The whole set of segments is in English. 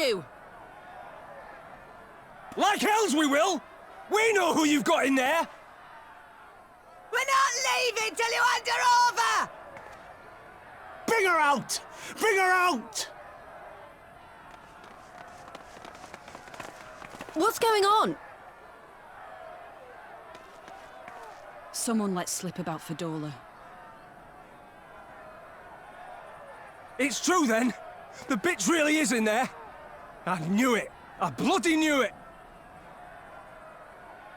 you! Like hells we will! We know who you've got in there! We're not leaving till you hand her over! Bring her out! Bring her out! What's going on? Someone let slip about Fedora. It's true then! The bitch really is in there! I knew it! I bloody knew it!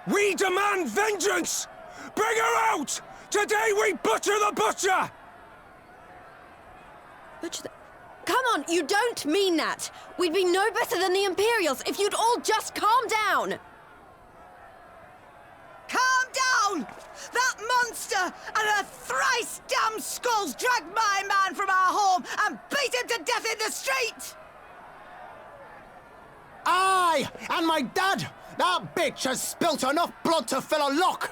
We demand vengeance! Bring her out! Today we butcher the butcher! Butcher the... Come on, you don't mean that! We'd be no better than the Imperials if you'd all just calm down! Calm down! That monster and her thrice damned skulls dragged my man from our home and beat him to death in the street! Aye! And my dad! That bitch has spilt enough blood to fill a lock!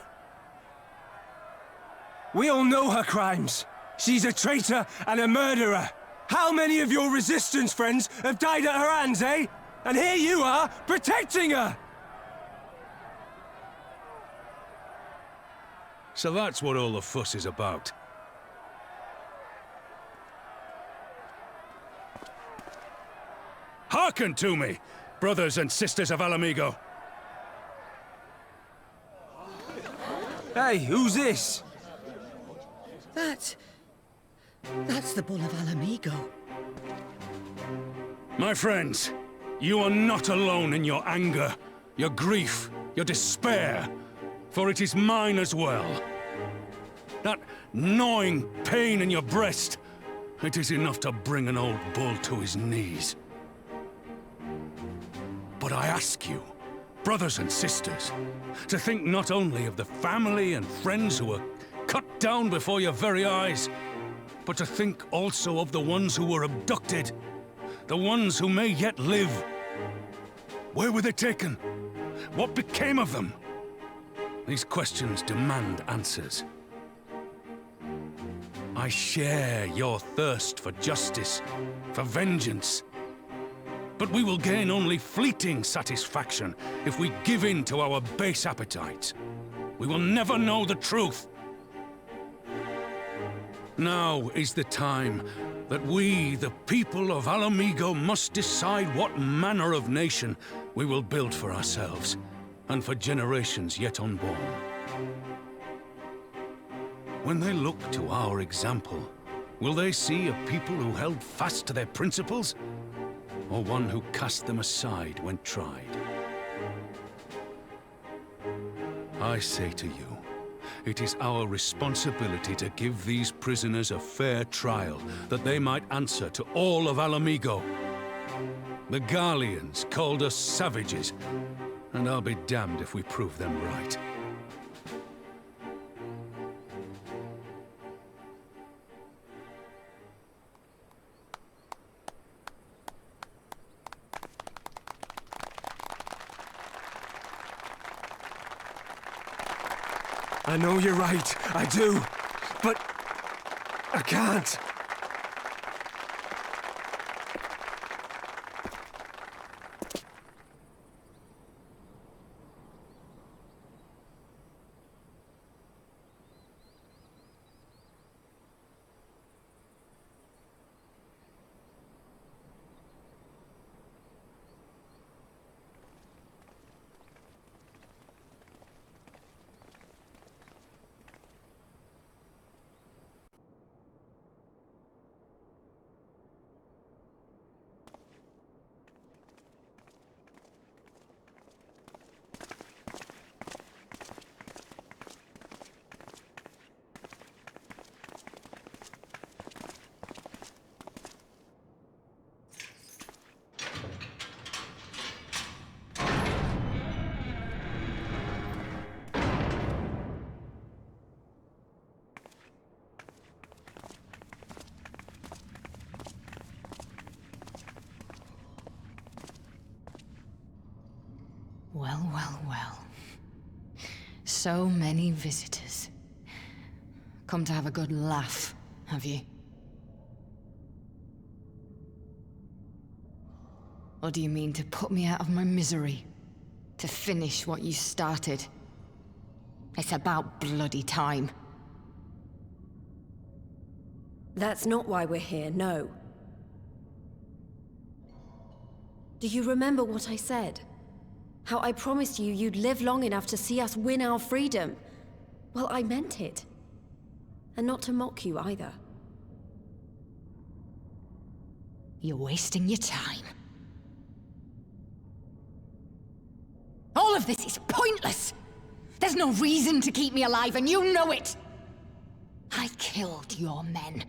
We all know her crimes. She's a traitor and a murderer. How many of your resistance friends have died at her hands, eh? And here you are, protecting her! So that's what all the fuss is about. Hearken to me, brothers and sisters of Alamigo. Hey, who's this? That's the Bull of Alamigo. My friends, you are not alone in your anger, your grief, your despair, for it is mine as well. That gnawing pain in your breast, it is enough to bring an old bull to his knees. But I ask you, brothers and sisters, to think not only of the family and friends who were cut down before your very eyes, but to think also of the ones who were abducted, the ones who may yet live. Where were they taken? What became of them? These questions demand answers. I share your thirst for justice, for vengeance. But we will gain only fleeting satisfaction if we give in to our base appetites. We will never know the truth. Now is the time that we, the people of Alamigo, must decide what manner of nation we will build for ourselves, and for generations yet unborn. When they look to our example, will they see a people who held fast to their principles, or one who cast them aside when tried? I say to you, it is our responsibility to give these prisoners a fair trial, that they might answer to all of Alamigo. The Garleans called us savages, and I'll be damned if we prove them right. I know you're right, I do. But I can't. Well, well, well. So many visitors. Come to have a good laugh, have you? Or do you mean to put me out of my misery? To finish what you started? It's about bloody time. That's not why we're here, no. Do you remember what I said? How I promised you you'd live long enough to see us win our freedom? Well, I meant it. And not to mock you either. You're wasting your time. All of this is pointless! There's no reason to keep me alive, and you know it! I killed your men.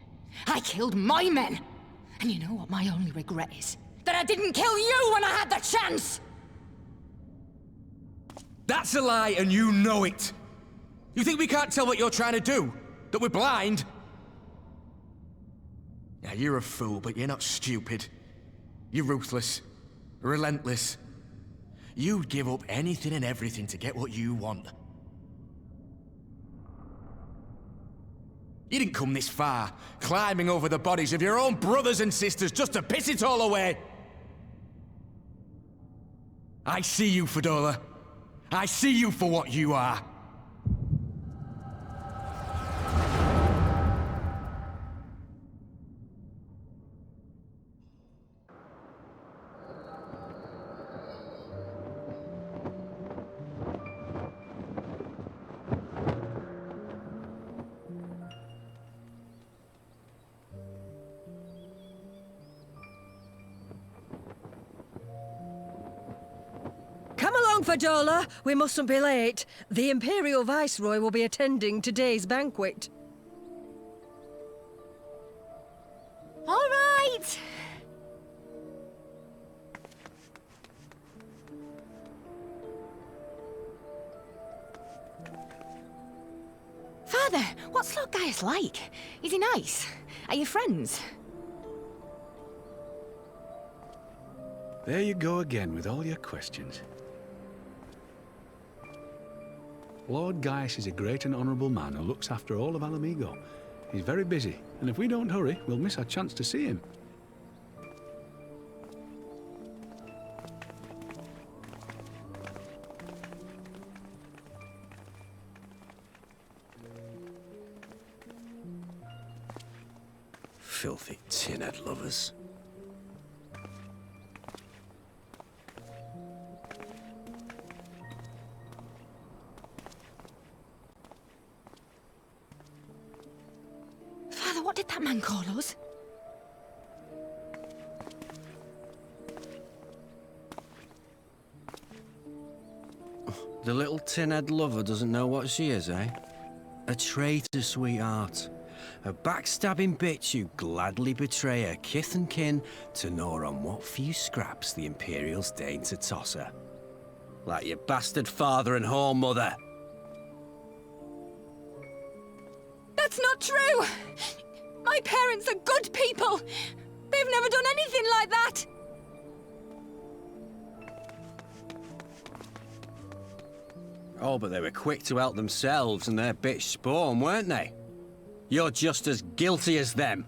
I killed my men! And you know what my only regret is? That I didn't kill you when I had the chance! That's a lie, and you know it! You think we can't tell what you're trying to do? That we're blind? Yeah, you're a fool, but you're not stupid. You're ruthless. Relentless. You'd give up anything and everything to get what you want. You didn't come this far, climbing over the bodies of your own brothers and sisters just to piss it all away. I see you, Fedora. I see you for what you are. Come along, Fadola. We mustn't be late. The Imperial Viceroy will be attending today's banquet. All right! Father, what's Lord Gaius like? Is he nice? Are you friends? There you go again with all your questions. Lord Gaius is a great and honourable man who looks after all of Alamigo. He's very busy, and if we don't hurry, we'll miss our chance to see him. Filthy tin-head lovers. Father, what did that man call us? The little tin-head lover doesn't know what she is, eh? A traitor, sweetheart. A backstabbing bitch who'd gladly betray her kith and kin to gnaw on what few scraps the Imperials deign to toss her. Like your bastard father and whore mother. That's not true! My parents are good people! They've never done anything like that! Oh, but they were quick to help themselves and their bitch spawn, weren't they? You're just as guilty as them.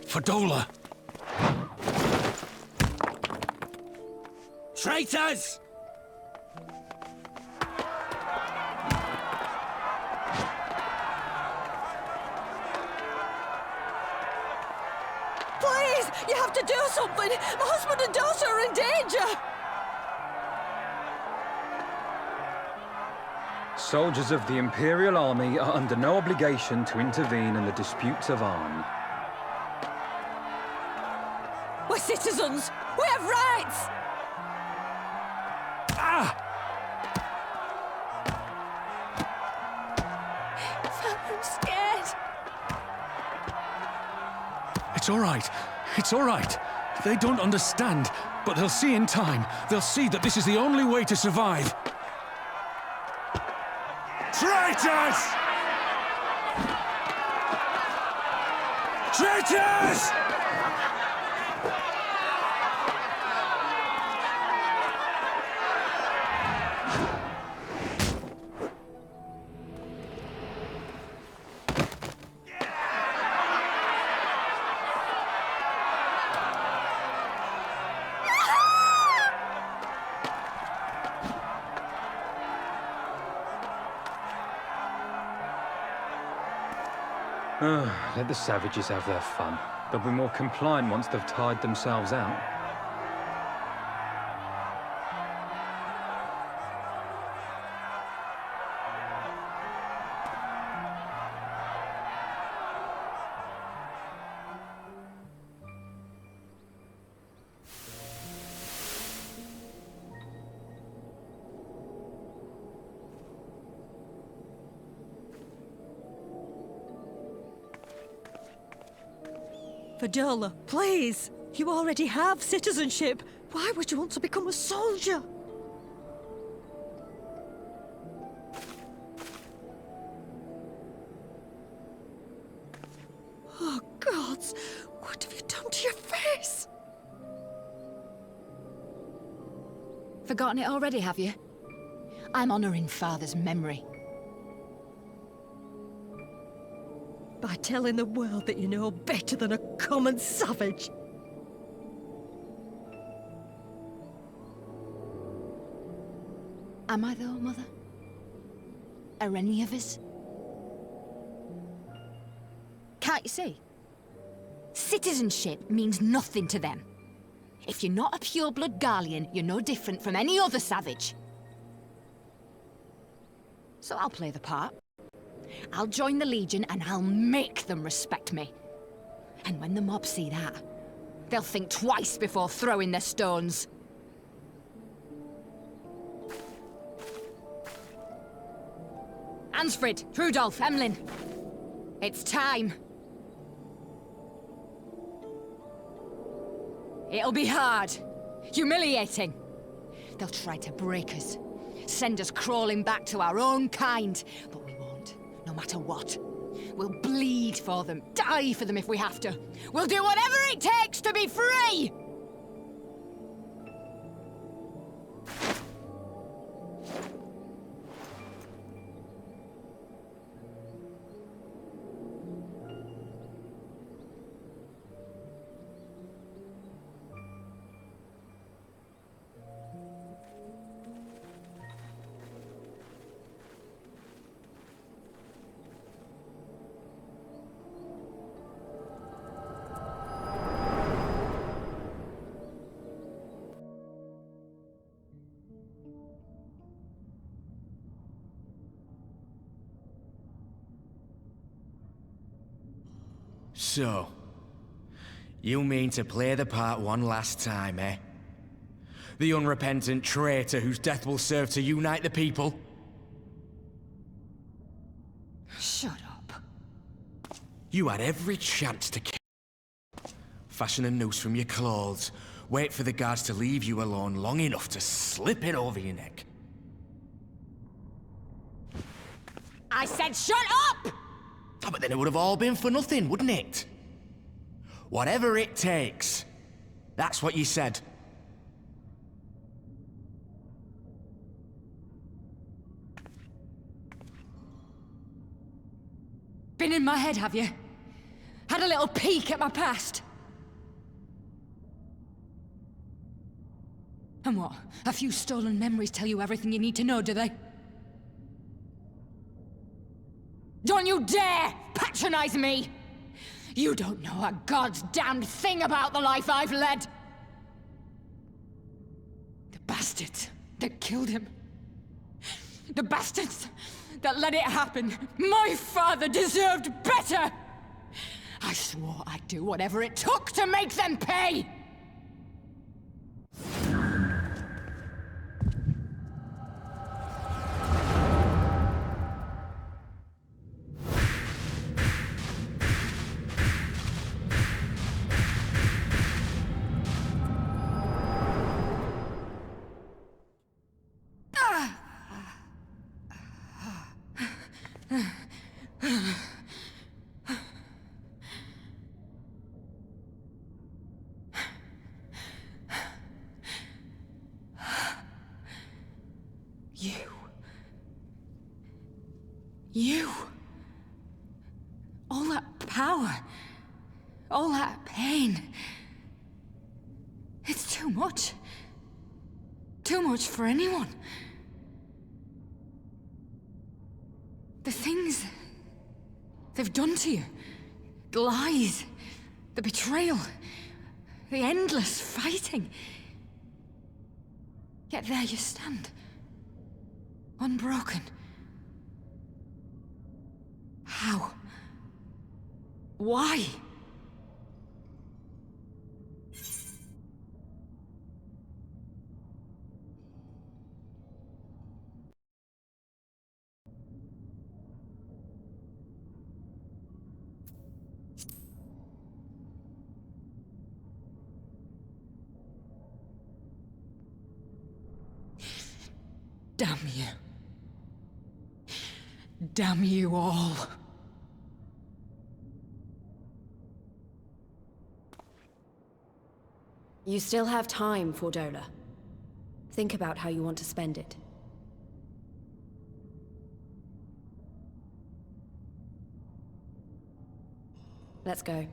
Fadola! Traitors! Please, you have to do something. My husband and daughter are in danger. Soldiers of the Imperial Army are under no obligation to intervene in the disputes of arms. We're citizens. We have rights. I'm scared. It's all right. It's all right. They don't understand, but they'll see in time. They'll see that this is the only way to survive. Traitors! Traitors! Let the savages have their fun. They'll be more compliant once they've tired themselves out. Vidola, please! You already have citizenship. Why would you want to become a soldier? Oh, gods! What have you done to your face? Forgotten it already, have you? I'm honoring Father's memory. By telling the world that you know better than a common savage. Am I though, Mother? Are any of us? Can't you see? Citizenship means nothing to them. If you're not a pure-blood Garlean, you're no different from any other savage. So I'll play the part. I'll join the Legion and I'll make them respect me. And when the mob see that, they'll think twice before throwing their stones. Ansfrid, Rudolph, Emlyn. It's time. It'll be hard. Humiliating. They'll try to break us. Send us crawling back to our own kind. But we won't, no matter what. We'll bleed for them, die for them if we have to. We'll do whatever it takes to be free! So, you mean to play the part one last time, eh? The unrepentant traitor whose death will serve to unite the people? Shut up. You had every chance to kill. Fashion a noose from your clothes, wait for the guards to leave you alone long enough to slip it over your neck. I said shut up! Oh, but then it would have all been for nothing, wouldn't it? Whatever it takes. That's what you said. Been in my head, have you? Had a little peek at my past? And what? A few stolen memories tell you everything you need to know, do they? Don't you dare patronize me! You don't know a god's damned thing about the life I've led! The bastards that killed him. The bastards that let it happen. My father deserved better! I swore I'd do whatever it took to make them pay! You. All that power. All that pain. It's too much. Too much for anyone. The things they've done to you. The lies. The betrayal. The endless fighting. Yet there you stand. Unbroken. How? Why? Damn you. Damn you all. You still have time, Fordola. Think about how you want to spend it. Let's go.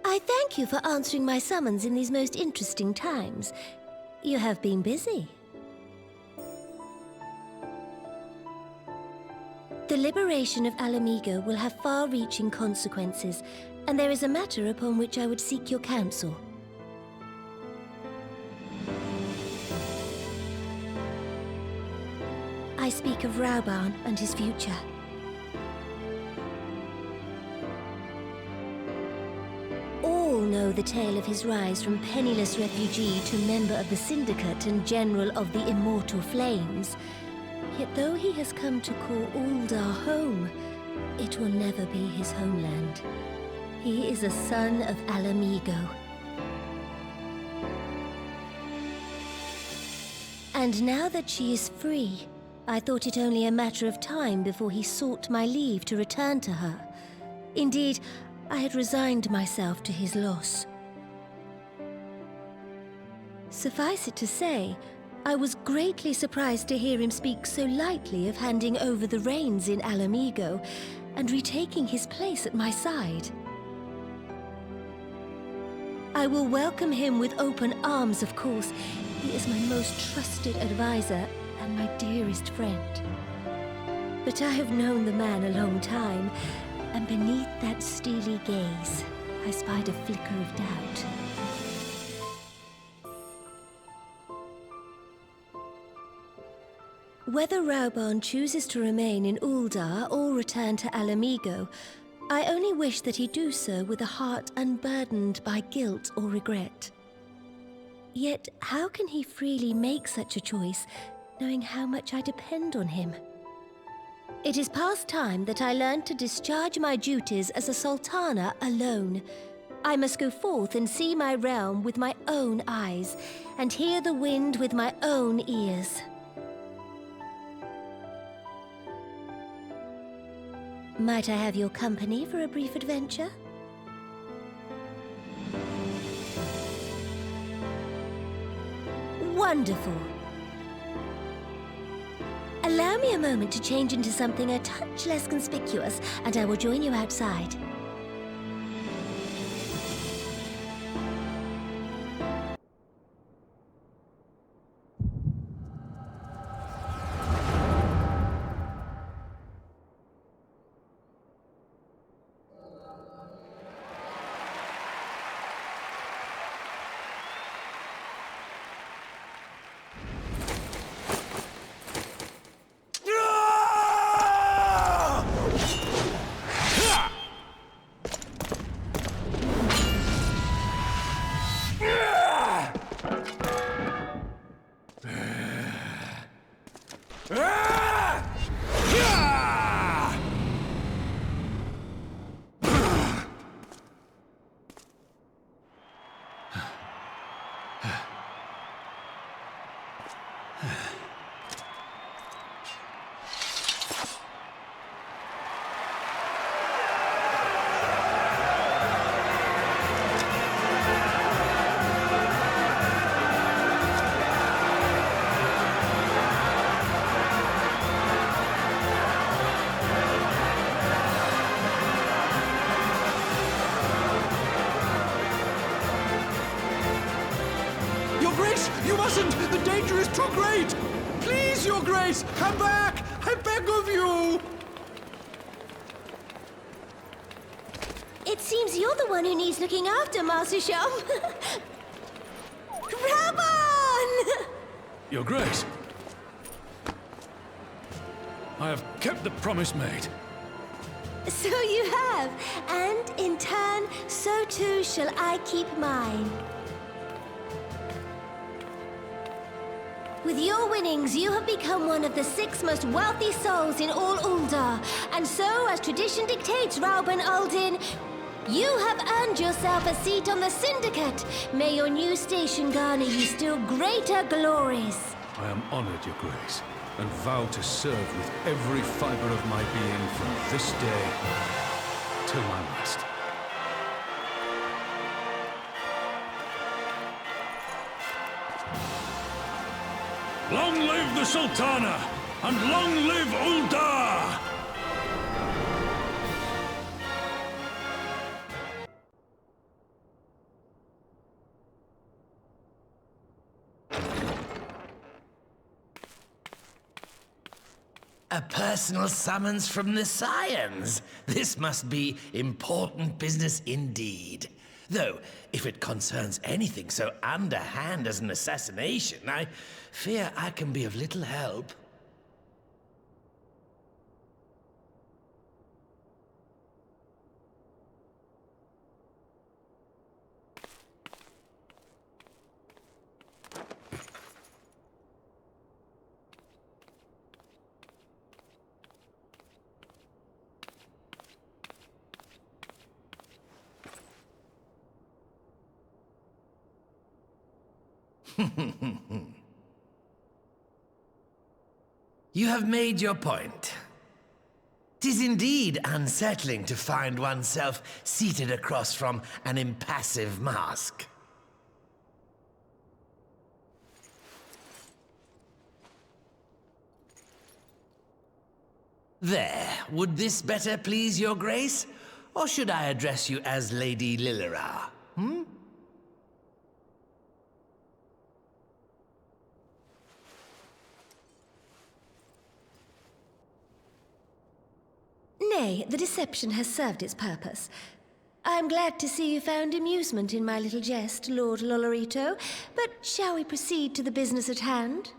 I thank you for answering my summons in these most interesting times. You have been busy. The liberation of Alamigo will have far-reaching consequences, and there is a matter upon which I would seek your counsel. I speak of Rauban and his future. All know the tale of his rise from penniless refugee to member of the Syndicate and General of the Immortal Flames. Yet though he has come to call Uldar home, it will never be his homeland. He is a son of Alamigo. And now that she is free, I thought it only a matter of time before he sought my leave to return to her. Indeed, I had resigned myself to his loss. Suffice it to say, I was greatly surprised to hear him speak so lightly of handing over the reins in Alamigo and retaking his place at my side. I will welcome him with open arms, of course. He is my most trusted advisor and my dearest friend. But I have known the man a long time, and beneath that steely gaze, I spied a flicker of doubt. Whether Rauban chooses to remain in Uldar or return to Alamigo, I only wish that he do so with a heart unburdened by guilt or regret. Yet, how can he freely make such a choice, knowing how much I depend on him? It is past time that I learned to discharge my duties as a sultana alone. I must go forth and see my realm with my own eyes, and hear the wind with my own ears. Might I have your company for a brief adventure? Wonderful. Allow me a moment to change into something a touch less conspicuous, and I will join you outside. Your Grace, you mustn't! The danger is too great! Please, Your Grace, come back! I beg of you! It seems you're the one who needs looking after, Master Sham. Rabon! Your Grace, I have kept the promise made. So you have, and in turn, so too shall I keep mine. With your winnings, you have become one of the 6 most wealthy souls in all Uldar. And so, as tradition dictates, Rauben Aldin, you have earned yourself a seat on the Syndicate. May your new station garner you still greater glories. I am honored, Your Grace, and vow to serve with every fiber of my being from this day till my last. Long live the Sultana, and long live Uldar! A personal summons from the Scions. This must be important business indeed. Though, if it concerns anything so underhand as an assassination, I fear I can be of little help. You have made your point. 'Tis indeed unsettling to find oneself seated across from an impassive mask. There, would this better please your grace? Or should I address you as Lady Lilira? Nay, the deception has served its purpose. I'm glad to see you found amusement in my little jest, Lord Lolorito, but shall we proceed to the business at hand?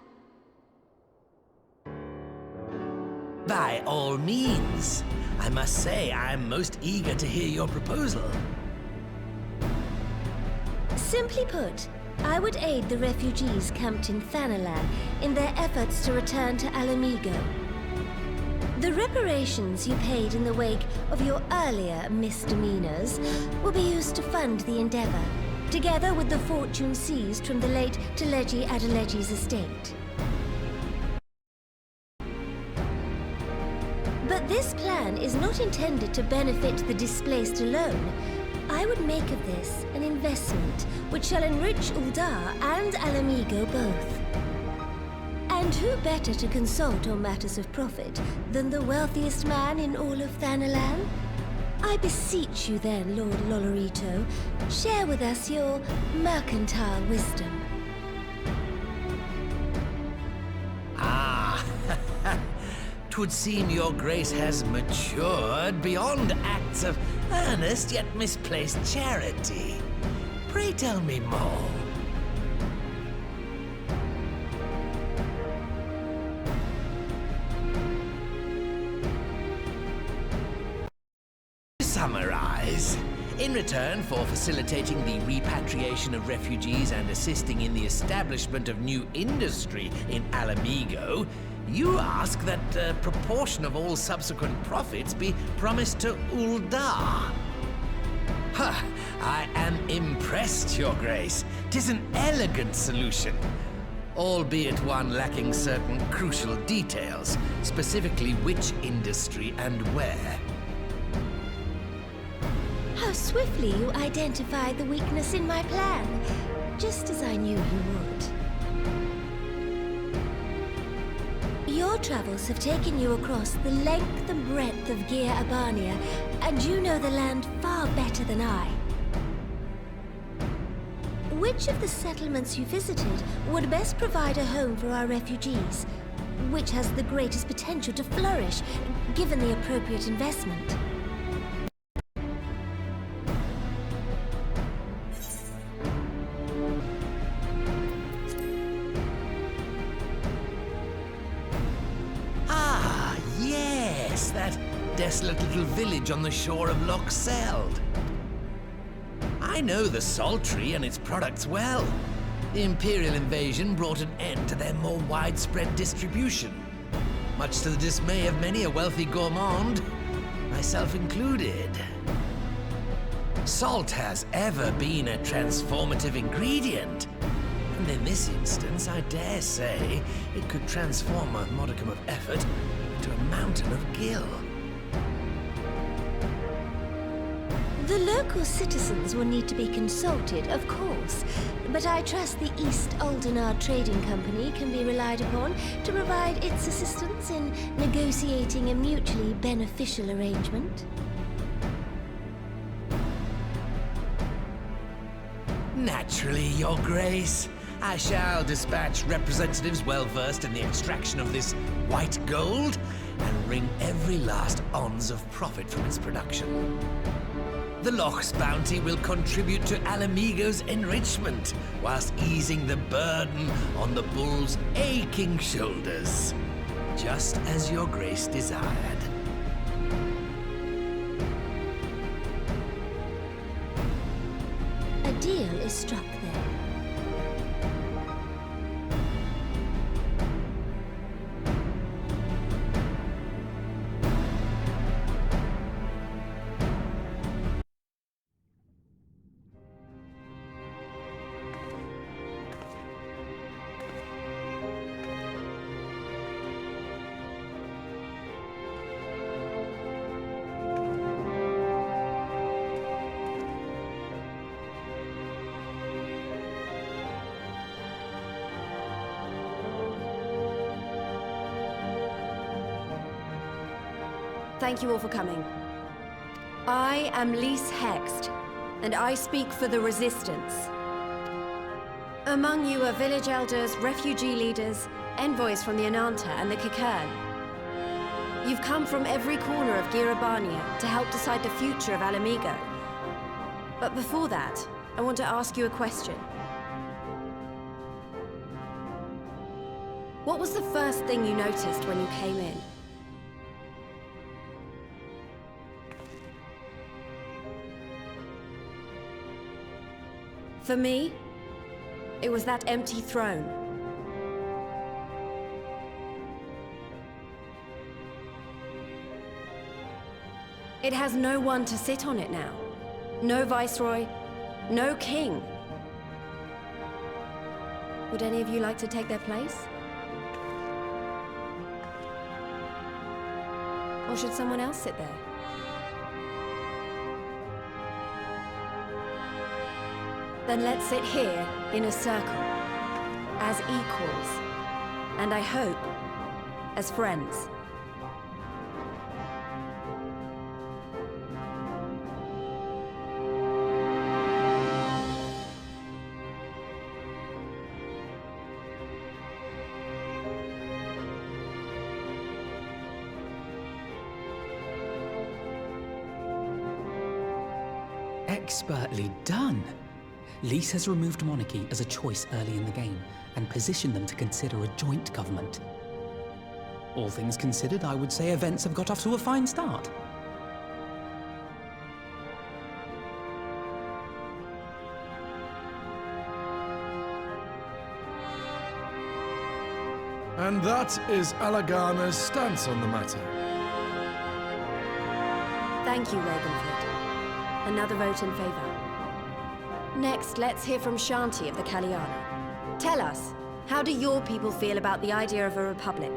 By all means. I must say I'm most eager to hear your proposal. Simply put, I would aid the refugees camped in Thanalan in their efforts to return to Alamigo. The reparations you paid in the wake of your earlier misdemeanors will be used to fund the endeavor, together with the fortune seized from the late Teleji Adeleji's estate. But this plan is not intended to benefit the displaced alone. I would make of this an investment which shall enrich Uldar and Alamigo both. And who better to consult on matters of profit than the wealthiest man in all of Thanalan? I beseech you then, Lord Lolorito, share with us your mercantile wisdom. Ah, 'twould seem your grace has matured beyond acts of earnest yet misplaced charity. Pray tell me more. Summarize. In return for facilitating the repatriation of refugees and assisting in the establishment of new industry in Alamigo, You ask that a proportion of all subsequent profits be promised to Uldar. Huh, I am impressed, Your Grace. 'Tis an elegant solution, albeit one lacking certain crucial details, specifically which industry and where. How swiftly you identified the weakness in my plan, just as I knew you would. Your travels have taken you across the length and breadth of Gir Abania, and you know the land far better than I. Which of the settlements you visited would best provide a home for our refugees? Which has the greatest potential to flourish, given the appropriate investment? Ah, yes, that desolate little village on the shore of Loch Seld. I know the Saltry and its products well. The Imperial invasion brought an end to their more widespread distribution, much to the dismay of many a wealthy gourmand, myself included. Salt has ever been a transformative ingredient, and in this instance, I dare say, it could transform a modicum of effort into a mountain of gill. The local citizens will need to be consulted, of course, but I trust the East Aldenar Trading Company can be relied upon to provide its assistance in negotiating a mutually beneficial arrangement. Naturally, Your Grace. I shall dispatch representatives well versed in the extraction of this white gold and wring every last ons of profit from its production. The Loch's bounty will contribute to Alamigo's enrichment, whilst easing the burden on the bull's aching shoulders, just as Your Grace desired. A deal is struck there. Thank you all for coming. I am Lys Hext, and I speak for the Resistance. Among you are village elders, refugee leaders, envoys from the Ananta and the Kikern. You've come from every corner of Girabania to help decide the future of Alamigo. But before that, I want to ask you a question. What was the first thing you noticed when you came in? For me, it was that empty throne. It has no one to sit on it now. No viceroy, no king. Would any of you like to take their place? Or should someone else sit there? Then let's sit here in a circle, as equals, and I hope, as friends. Expertly done. Lys has removed monarchy as a choice early in the game, and positioned them to consider a joint government. All things considered, I would say events have got off to a fine start. And that is Alagana's stance on the matter. Thank you, Ravenford. Another vote in favor. Next, let's hear from Shanti of the Kalyana. Tell us, how do your people feel about the idea of a republic?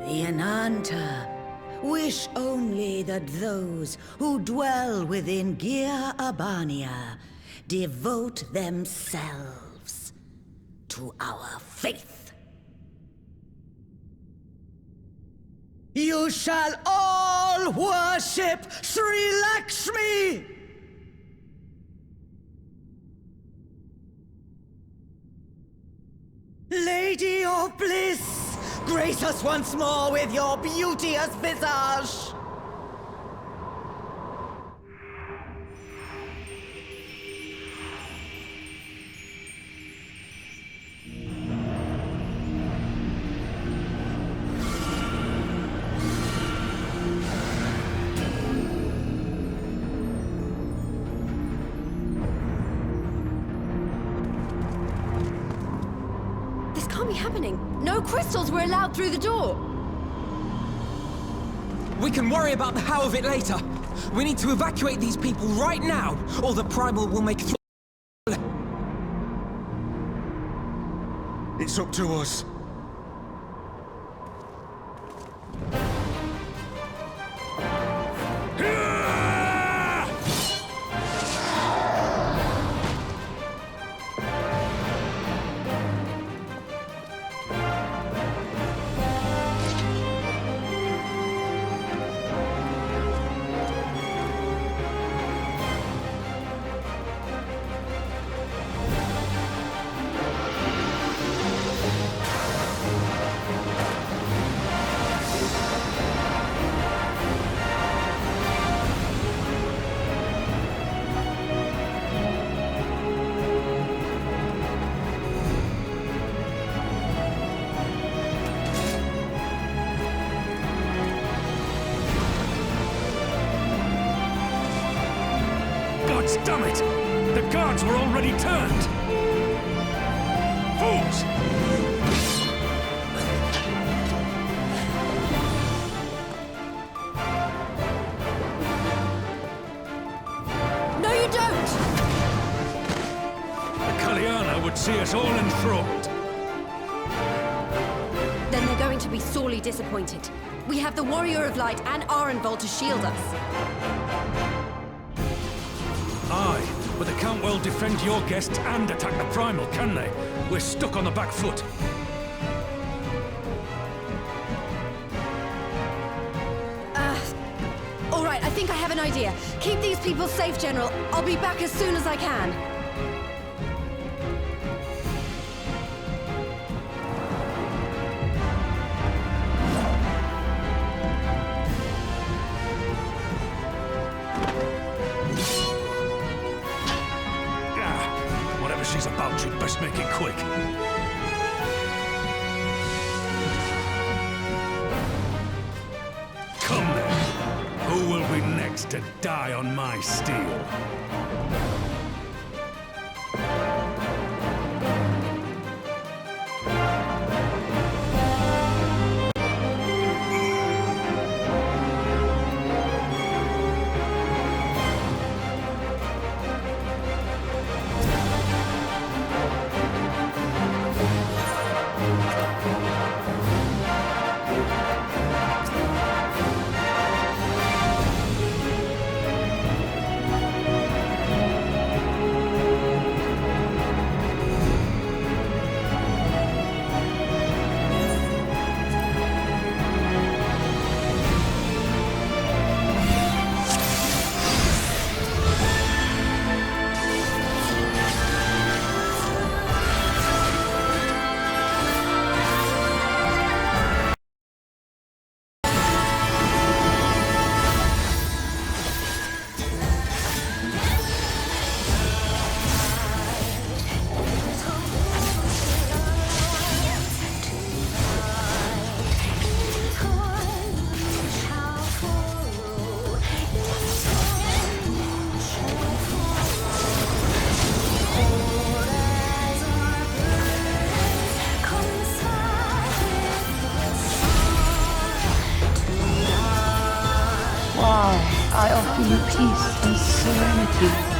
The Ananta wish only that those who dwell within Gir Abania devote themselves to our faith. You shall all worship Sri Lakshmi! Lady of bliss, grace us once more with your beauteous visage! This can't be happening. No crystals were allowed through the door. We can worry about the how of it later. We need to evacuate these people right now, or the Primal will make It's up to us. Damn it! The guards were already turned! Fools! No, you don't! The Kalyana would see us all enthralled. Then they're going to be sorely disappointed. We have the Warrior of Light and Arenvald to shield us. Aye, but they can't well defend your guests and attack the Primal, can they? We're stuck on the back foot. All right, I think I have an idea. Keep these people safe, General. I'll be back as soon as I can. Whatever she's about, you'd best make it quick. Come then. Who will be next to die on my steel? offer you peace and serenity.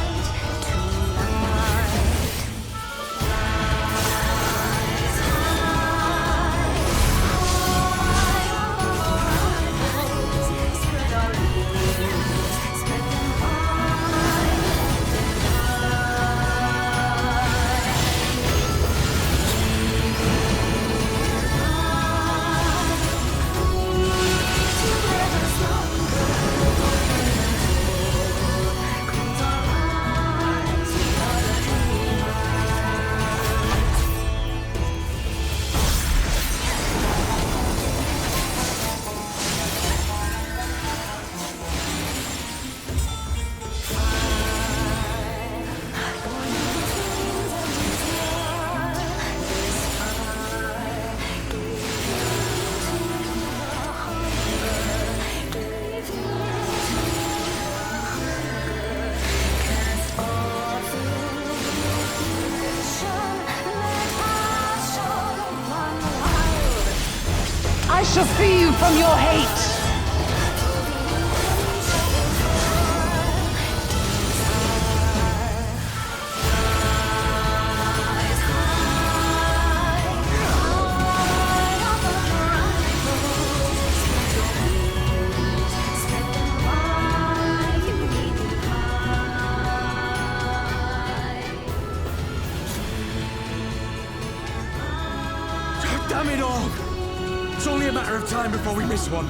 I shall free you from your hate! Damn it all! It's only a matter of time before we miss one.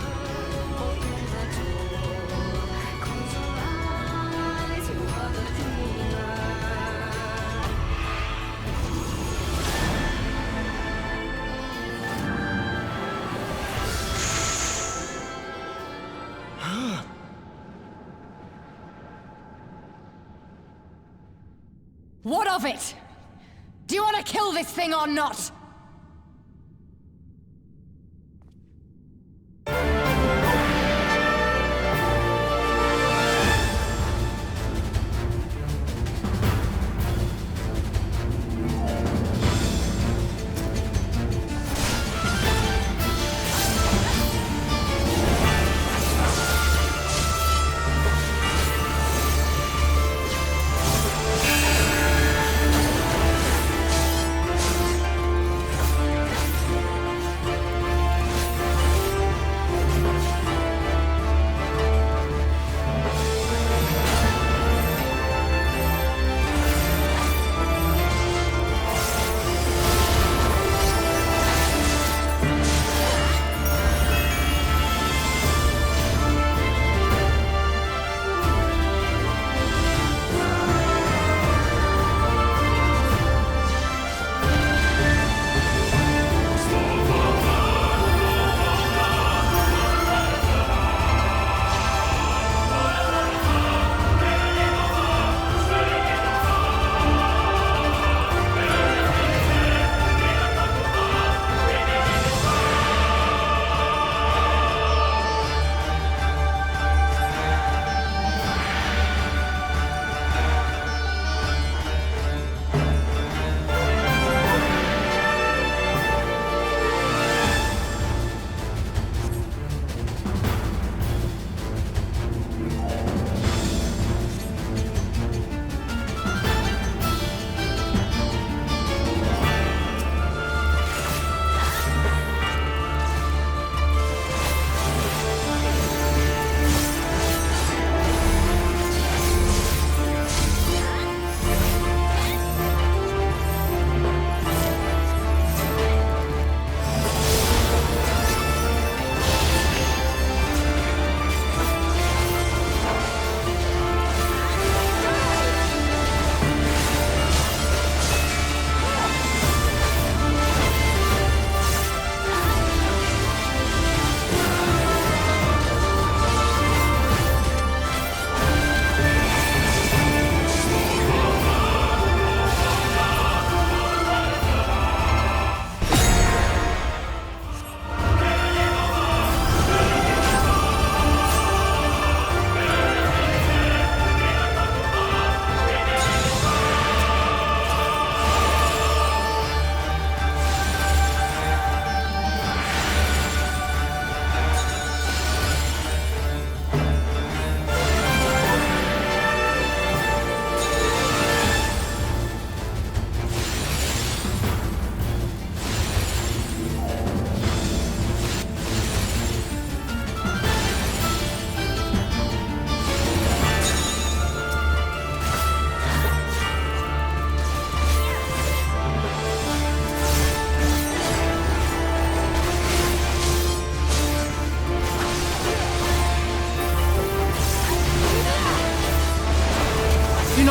What of it? Do you want to kill this thing or not?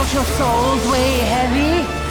not your souls weigh heavy?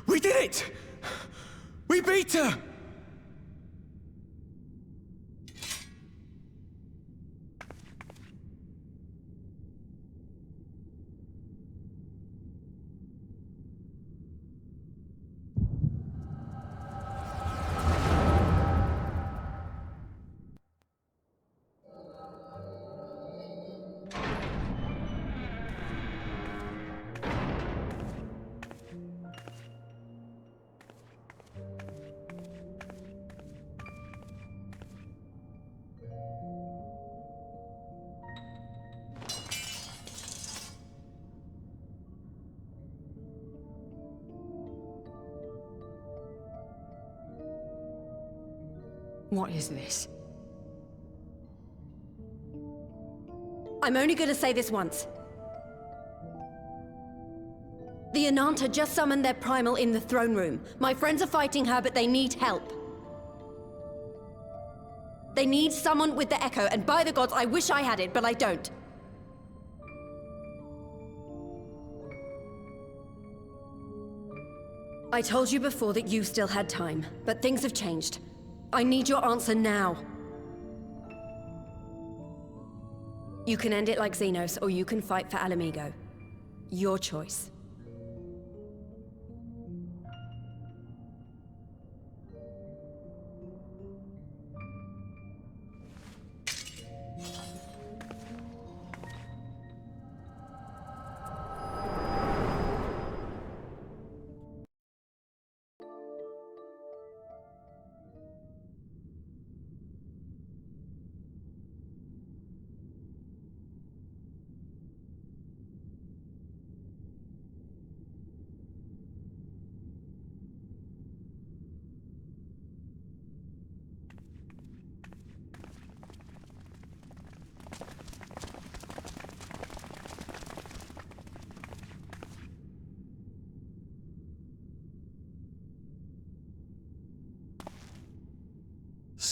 We did it! We beat her! What is this? I'm only gonna say this once. The Ananta just summoned their primal in the throne room. My friends are fighting her, but they need help. They need someone with the Echo, and by the gods, I wish I had it, but I don't. I told you before that you still had time, but things have changed. I need your answer now. You can end it like Xenos, or you can fight for Alamigo. Your choice.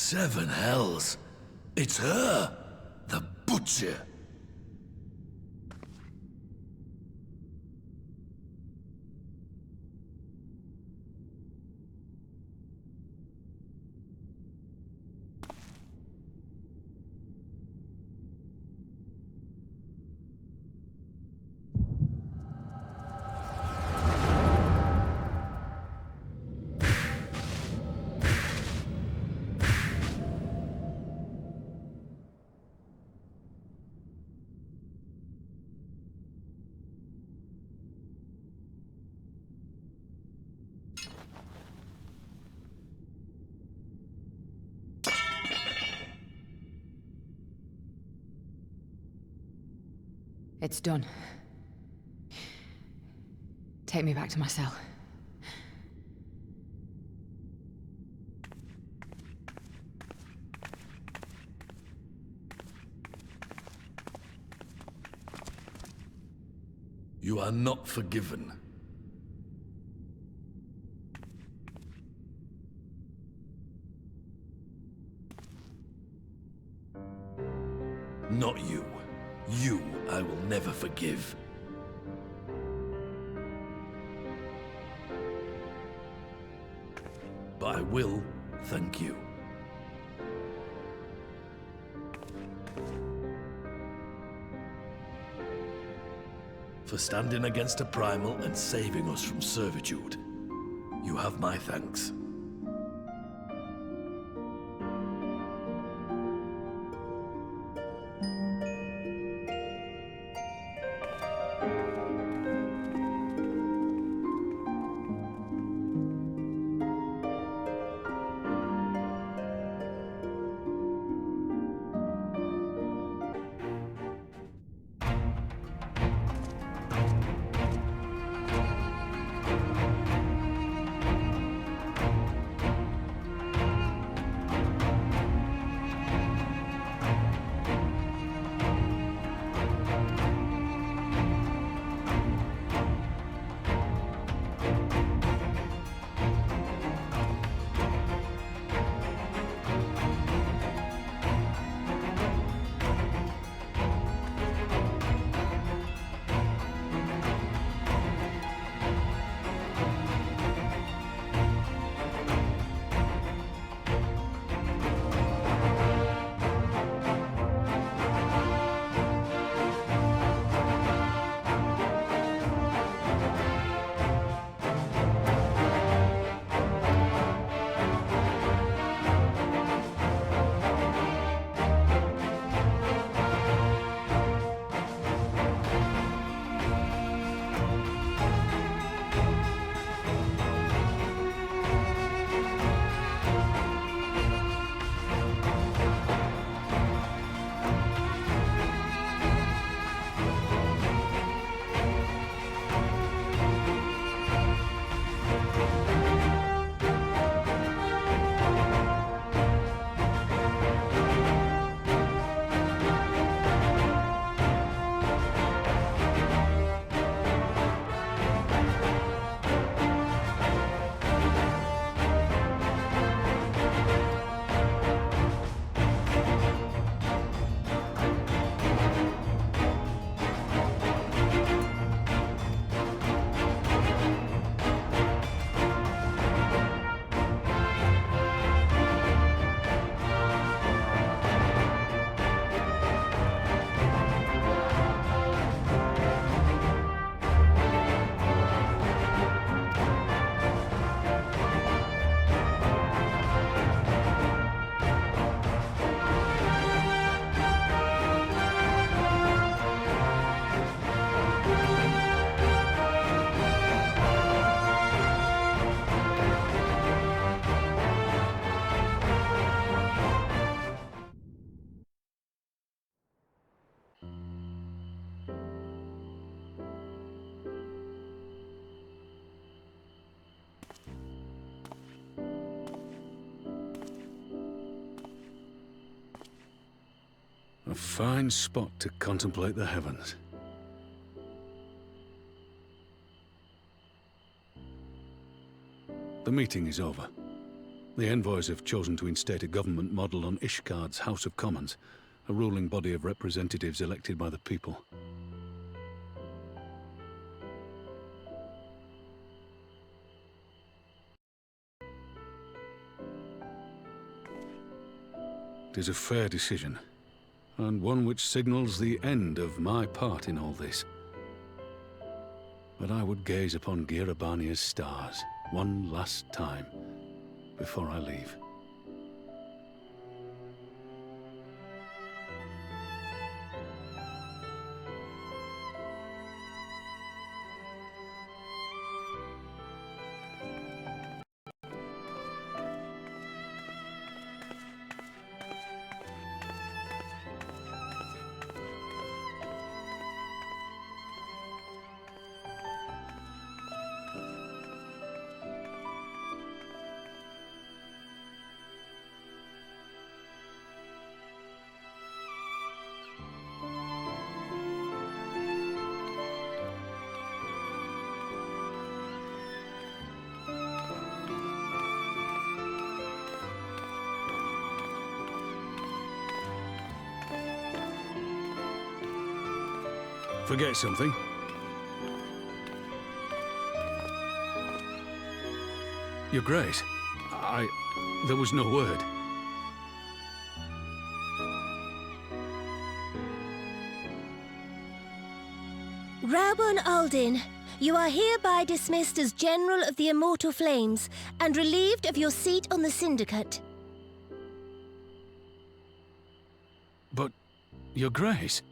Seven hells. It's her! The Butcher! It's done. Take me back to my cell. You are not forgiven. Not you. You I will never forgive. But I will thank you. For standing against a primal and saving us from servitude. You have my thanks. A fine spot to contemplate the heavens. The meeting is over. The envoys have chosen to instate a government modelled on Ishgard's House of Commons, a ruling body of representatives elected by the people. It is a fair decision, and one which signals the end of my part in all this. But I would gaze upon Girabania's stars one last time before I leave. Forget something? Your Grace, there was no word. Raubon Aldin, you are hereby dismissed as General of the Immortal Flames and relieved of your seat on the Syndicate. But, Your Grace...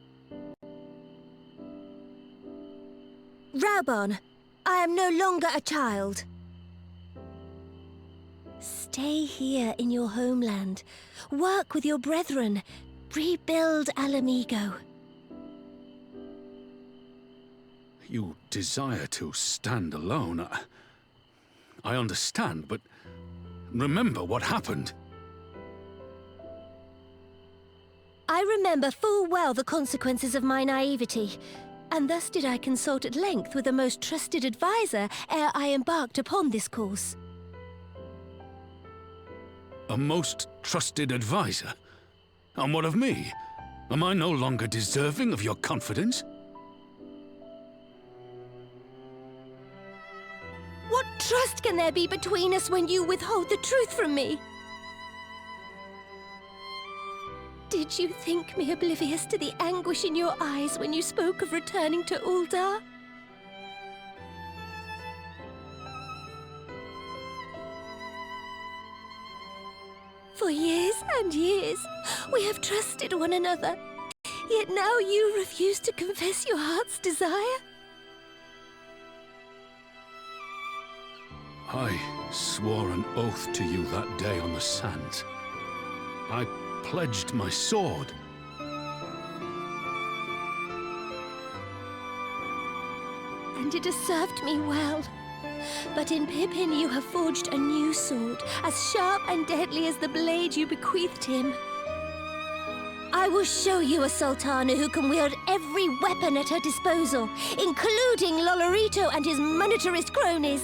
Raubon, I am no longer a child. Stay here in your homeland. Work with your brethren. Rebuild Alamigo. You desire to stand alone. I understand, but remember what happened. I remember full well the consequences of my naivety, and thus did I consult at length with a most trusted advisor ere I embarked upon this course. A most trusted advisor? And what of me? Am I no longer deserving of your confidence? What trust can there be between us when you withhold the truth from me? Did you think me oblivious to the anguish in your eyes when you spoke of returning to Uldar? For years and years, we have trusted one another. Yet now you refuse to confess your heart's desire? I swore an oath to you that day on the sands. I pledged my sword. And it has served me well. But in Pippin you have forged a new sword, as sharp and deadly as the blade you bequeathed him. I will show you a Sultana who can wield every weapon at her disposal, including Lolorito and his monetarist cronies.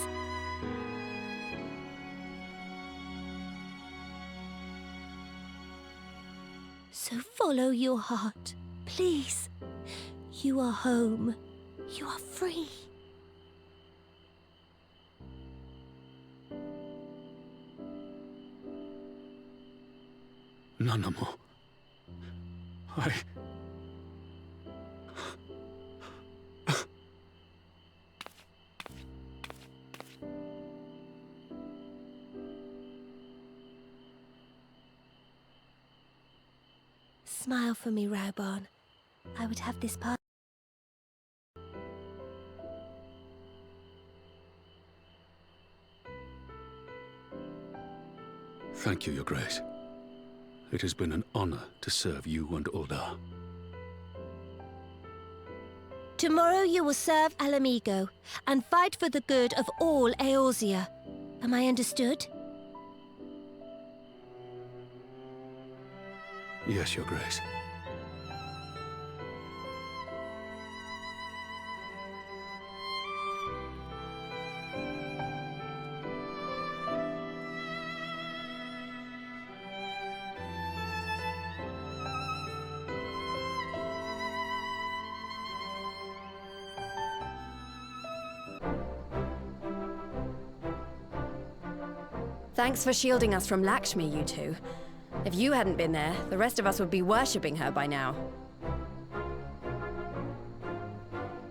So follow your heart, please. You are home. You are free. Nanamo. Smile for me, Raubon. I would have this part. Thank you, Your Grace. It has been an honor to serve you and Uldar. Tomorrow you will serve Alamigo and fight for the good of all Eorzea. Am I understood? Yes, Your Grace. Thanks for shielding us from Lakshmi, you two. If you hadn't been there, the rest of us would be worshipping her by now.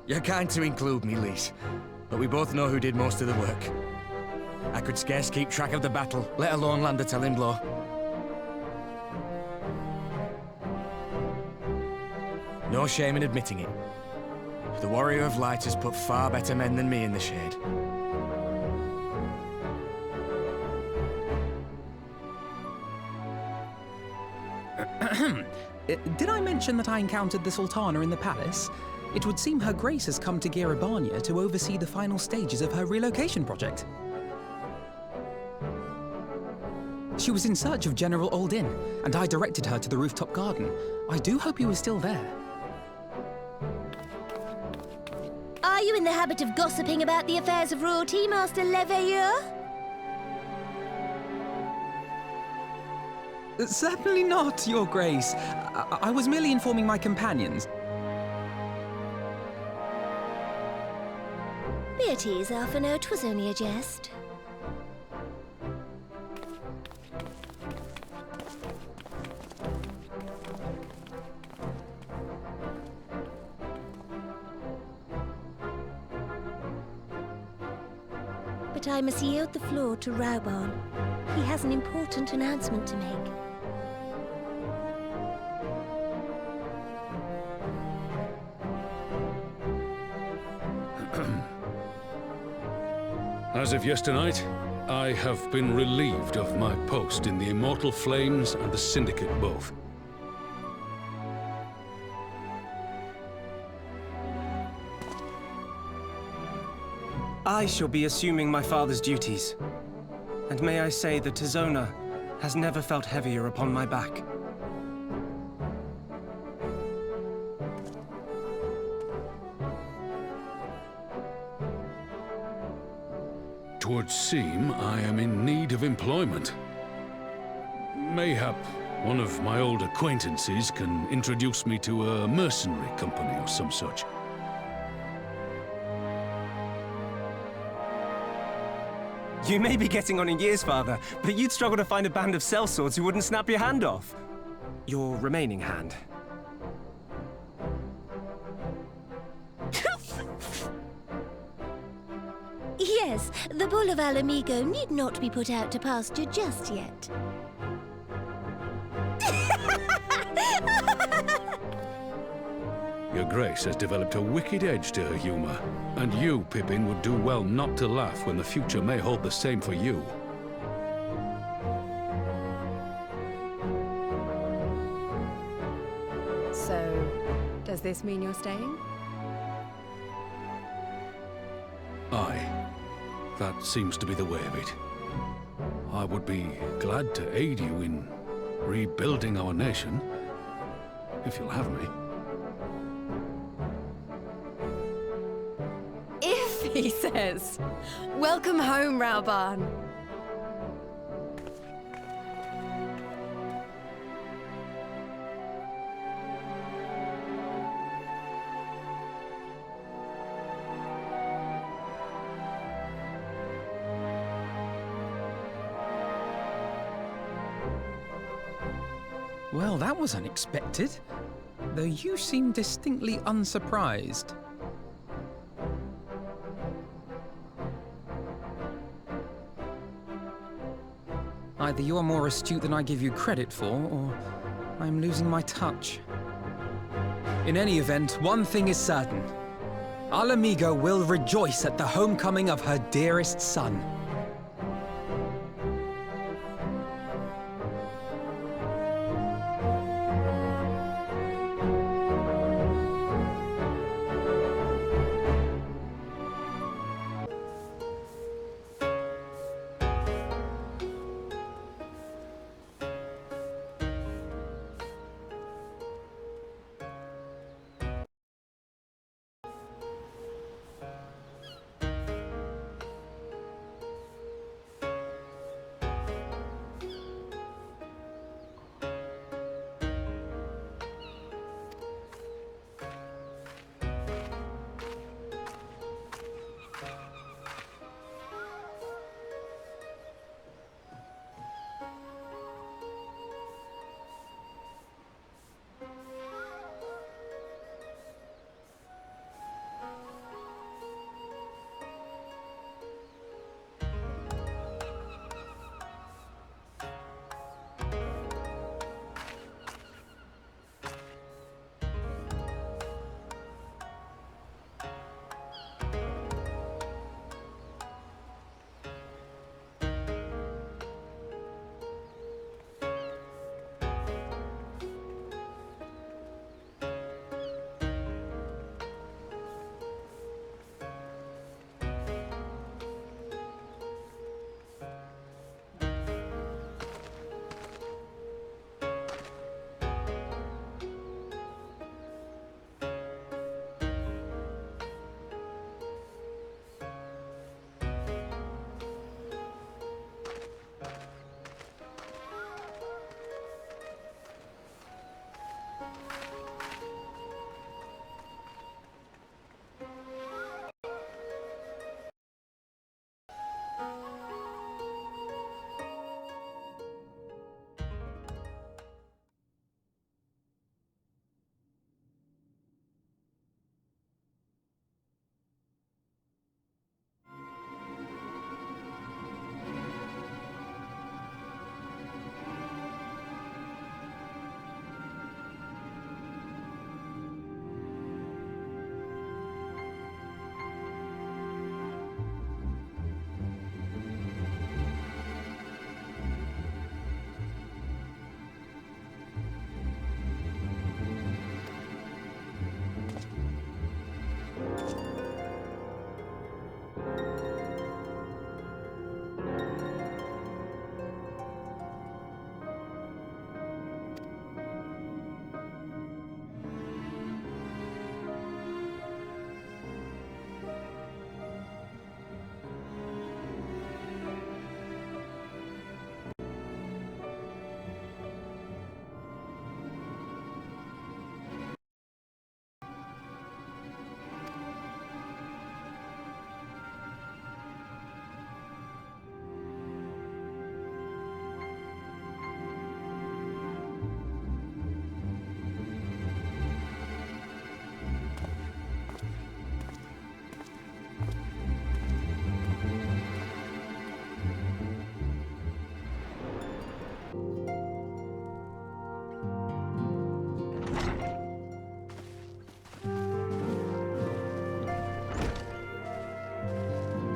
You're kind to include me, Lise. But we both know who did most of the work. I could scarce keep track of the battle, let alone land a telling blow. No shame in admitting it. The Warrior of Light has put far better men than me in the shade. Did I mention that I encountered the Sultana in the palace? It would seem Her Grace has come to Girabania to oversee the final stages of her relocation project. She was in search of General Oldin, and I directed her to the rooftop garden. I do hope he was still there. Are you in the habit of gossiping about the affairs of royalty, Master Leveilleur? Certainly not, Your Grace. I was merely informing my companions. Be at ease, Alphino. 'Twas only a jest. But I must yield the floor to Rauban. He has an important announcement to make. As of yesternight, I have been relieved of my post in the Immortal Flames and the Syndicate both. I shall be assuming my father's duties. And may I say that Tizona has never felt heavier upon my back. Twould seem I am in need of employment. Mayhap one of my old acquaintances can introduce me to a mercenary company or some such. You may be getting on in years, father, but you'd struggle to find a band of sellswords who wouldn't snap your hand off. Your remaining hand. Yes, the bull of Alamigo need not be put out to pasture just yet. Your Grace has developed a wicked edge to her humor, and you, Pippin, would do well not to laugh when the future may hold the same for you. So, does this mean you're staying? Aye. That seems to be the way of it. I would be glad to aid you in rebuilding our nation, if you'll have me. If, he says. Welcome home, Rauban. Well, that was unexpected. Though you seem distinctly unsurprised. Either you're more astute than I give you credit for, or I'm losing my touch. In any event, one thing is certain. Alamigo will rejoice at the homecoming of her dearest son.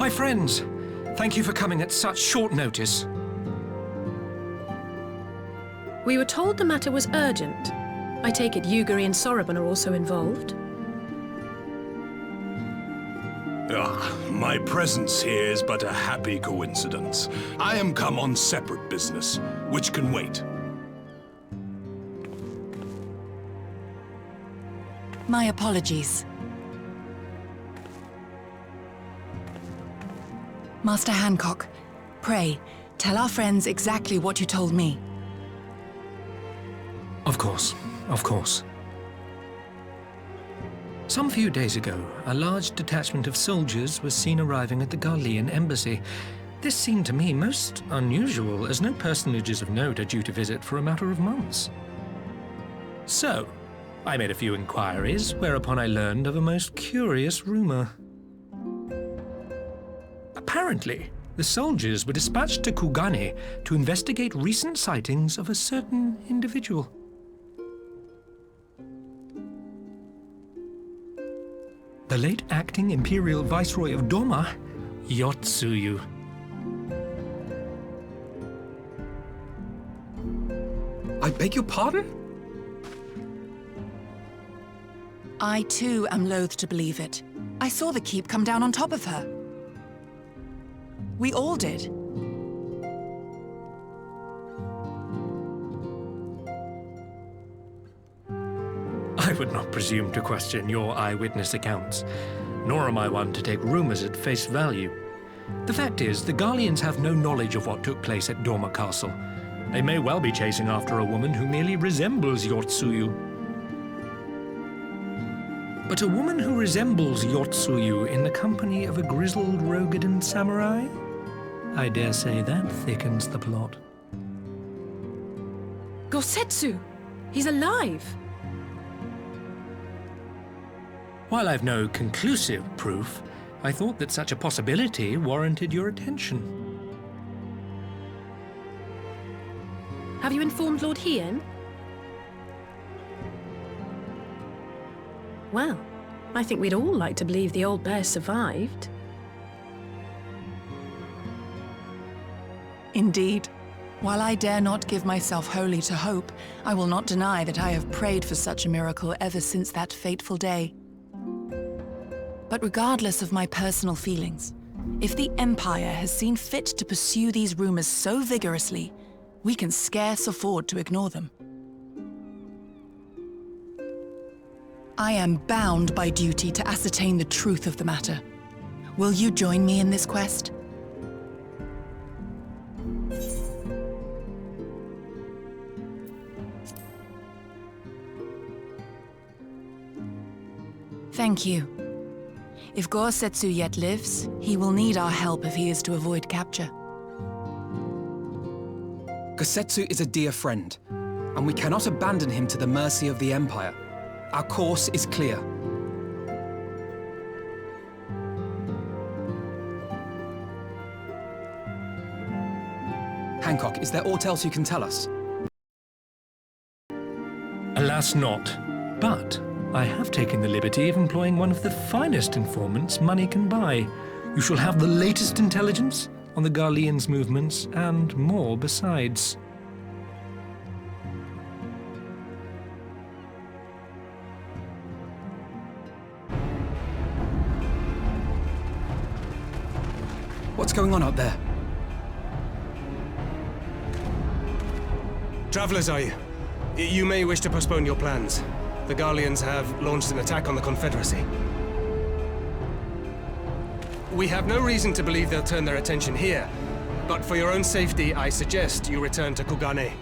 My friends, thank you for coming at such short notice. We were told the matter was urgent. I take it Yugiri and Soroban are also involved? My presence here is but a happy coincidence. I am come on separate business, which can wait. My apologies. Master Hancock, pray, tell our friends exactly what you told me. Of course, of course. Some few days ago, a large detachment of soldiers was seen arriving at the Garlean embassy. This seemed to me most unusual, as no personages of note are due to visit for a matter of months. So, I made a few inquiries, whereupon I learned of a most curious rumor. Apparently, the soldiers were dispatched to Kugane to investigate recent sightings of a certain individual. The late acting Imperial Viceroy of Doma, Yotsuyu. I beg your pardon? I too am loath to believe it. I saw the keep come down on top of her. We all did. I would not presume to question your eyewitness accounts, nor am I one to take rumors at face value. The fact is, the Garleans have no knowledge of what took place at Doma Castle. They may well be chasing after a woman who merely resembles Yotsuyu. But a woman who resembles Yotsuyu in the company of a grizzled Rogadan samurai? I dare say that thickens the plot. Gosetsu! He's alive! While I've no conclusive proof, I thought that such a possibility warranted your attention. Have you informed Lord Hien? Well, I think we'd all like to believe the old bear survived. Indeed. While I dare not give myself wholly to hope, I will not deny that I have prayed for such a miracle ever since that fateful day. But regardless of my personal feelings, if the Empire has seen fit to pursue these rumors so vigorously, we can scarce afford to ignore them. I am bound by duty to ascertain the truth of the matter. Will you join me in this quest? Thank you. If Gosetsu yet lives, he will need our help if he is to avoid capture. Gosetsu is a dear friend, and we cannot abandon him to the mercy of the Empire. Our course is clear. Hancock, is there aught else you can tell us? Alas not, but I have taken the liberty of employing one of the finest informants money can buy. You shall have the latest intelligence on the Garleans' movements, and more besides. What's going on out there? Travelers, are you? You may wish to postpone your plans. The Garleans have launched an attack on the Confederacy. We have no reason to believe they'll turn their attention here, but for your own safety, I suggest you return to Kugane.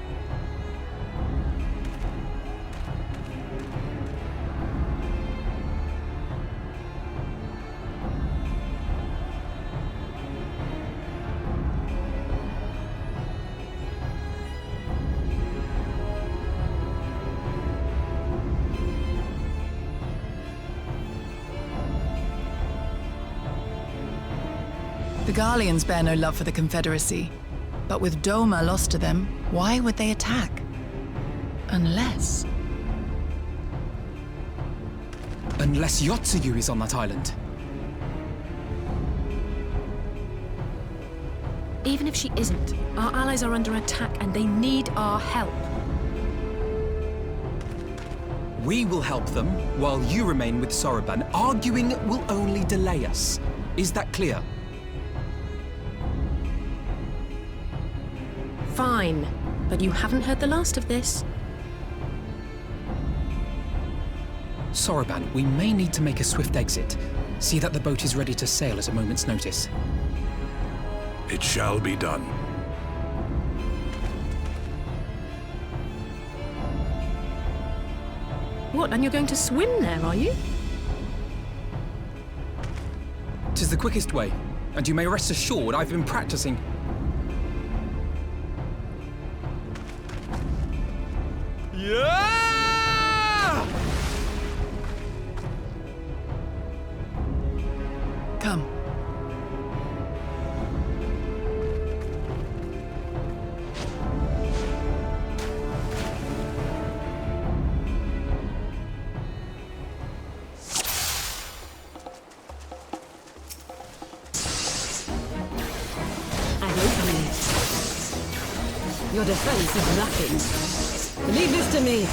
The Garleans bear no love for the Confederacy, but with Doma lost to them, why would they attack? Unless Yotsuyu is on that island. Even if she isn't, our allies are under attack and they need our help. We will help them while you remain with Soroban. Arguing will only delay us. Is that clear? Fine, but you haven't heard the last of this. Soroban, we may need to make a swift exit. See that the boat is ready to sail at a moment's notice. It shall be done. What, and you're going to swim there, are you? 'Tis the quickest way, and you may rest assured I've been practicing. Yeah! Come. Your defense is lacking. Leave this to me.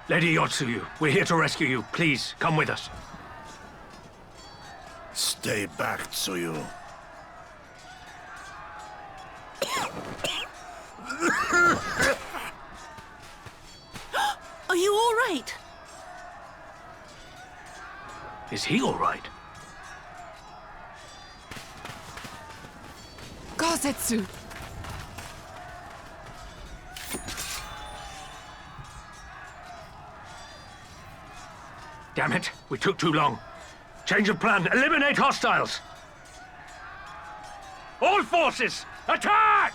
Lady Yotsuyu, we're here to rescue you. Please, come with us. Stay back, Tsuyu. Are you all right? Is he all right? Gosetsu! Damn it, we took too long. Change of plan, eliminate hostiles! All forces, attack!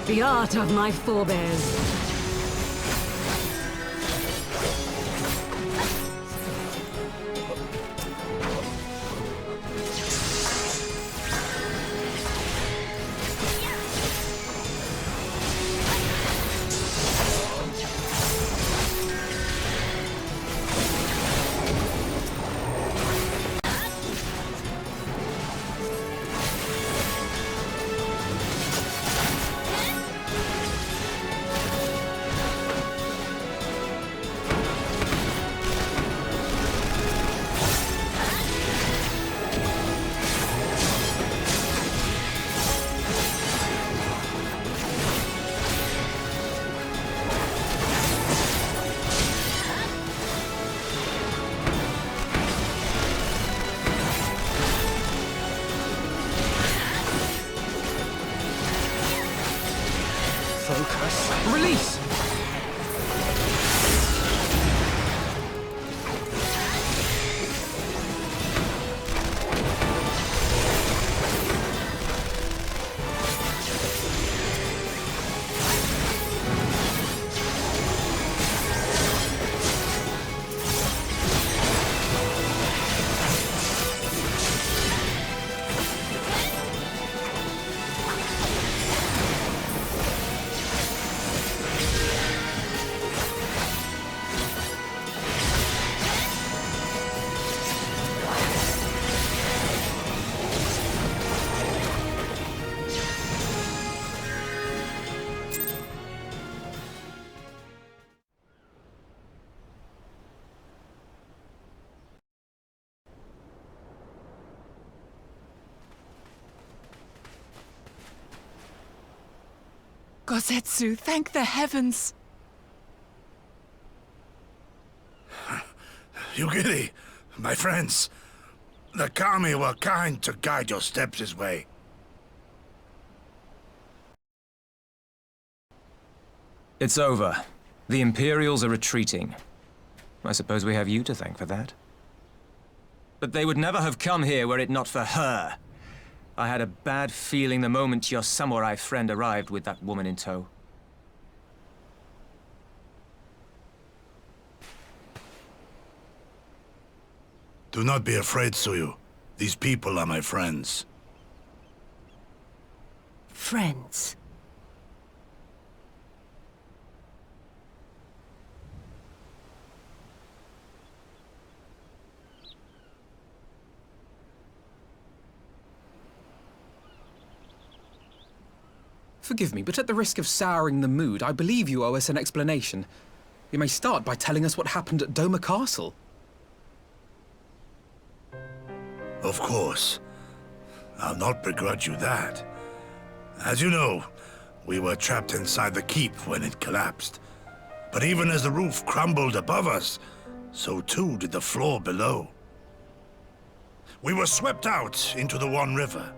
The art of my forebears. Focus. Release! Gozetsu, thank the heavens! Yugiri, my friends, the kami were kind to guide your steps this way. It's over. The Imperials are retreating. I suppose we have you to thank for that. But they would never have come here were it not for her. I had a bad feeling the moment your samurai friend arrived with that woman in tow. Do not be afraid, Tsuyu. These people are my friends. Friends. Forgive me, but at the risk of souring the mood, I believe you owe us an explanation. You may start by telling us what happened at Doma Castle. Of course. I'll not begrudge you that. As you know, we were trapped inside the keep when it collapsed. But even as the roof crumbled above us, so too did the floor below. We were swept out into the One River,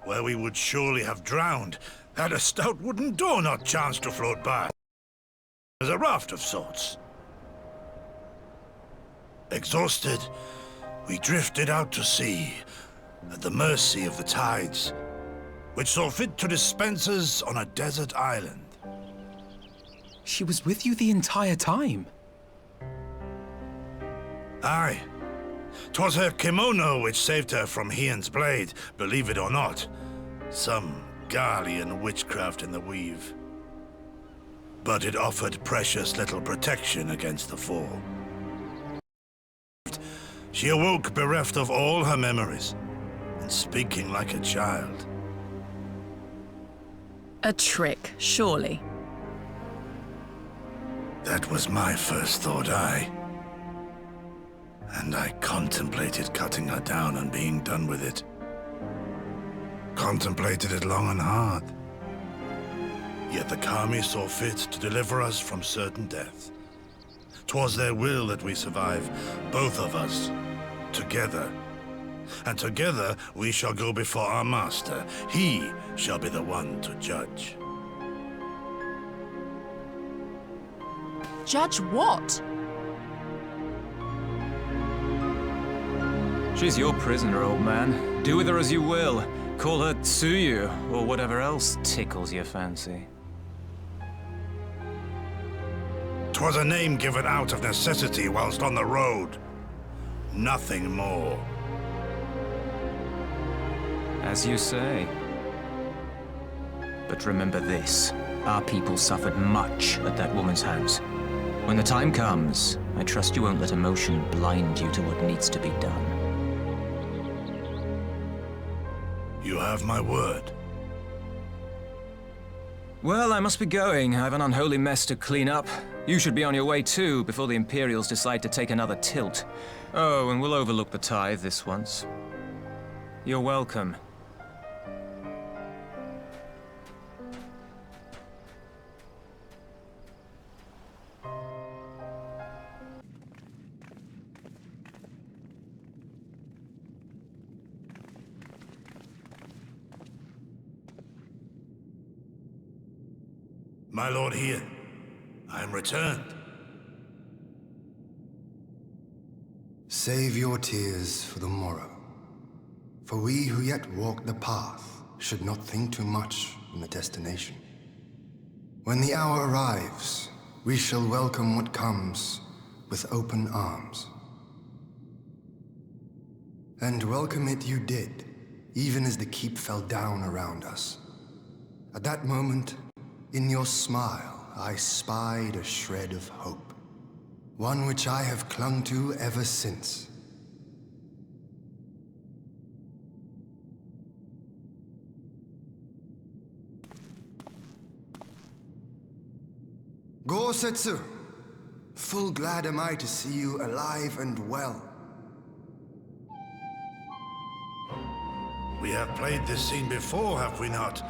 where we would surely have drowned had a stout wooden door not chanced to float by. As a raft of sorts. Exhausted, we drifted out to sea, at the mercy of the tides, which saw fit to dispense us on a desert island. She was with you the entire time? Aye. 'Twas her kimono which saved her from Hien's blade, believe it or not. Some Garlean witchcraft in the weave. But it offered precious little protection against the fall. She awoke bereft of all her memories, and speaking like a child. A trick, surely. That was my first thought, and I contemplated cutting her down and being done with it. Contemplated it long and hard. Yet the kami saw fit to deliver us from certain death. 'Twas their will that we survive, both of us, together. And together we shall go before our master. He shall be the one to judge. Judge what? She's your prisoner, old man. Do with her as you will. Call her Tsuyu, or whatever else tickles your fancy. 'Twas a name given out of necessity whilst on the road. Nothing more. As you say. But remember this. Our people suffered much at that woman's hands. When the time comes, I trust you won't let emotion blind you to what needs to be done. You have my word. Well, I must be going. I have an unholy mess to clean up. You should be on your way too, before the Imperials decide to take another tilt. Oh, and we'll overlook the tithe this once. You're welcome. My lord here, I am returned. Save your tears for the morrow. For we who yet walk the path should not think too much on the destination. When the hour arrives, we shall welcome what comes with open arms. And welcome it you did, even as the keep fell down around us. At that moment, in your smile, I spied a shred of hope. One which I have clung to ever since. Gosetsu, full glad am I to see you alive and well. We have played this scene before, have we not?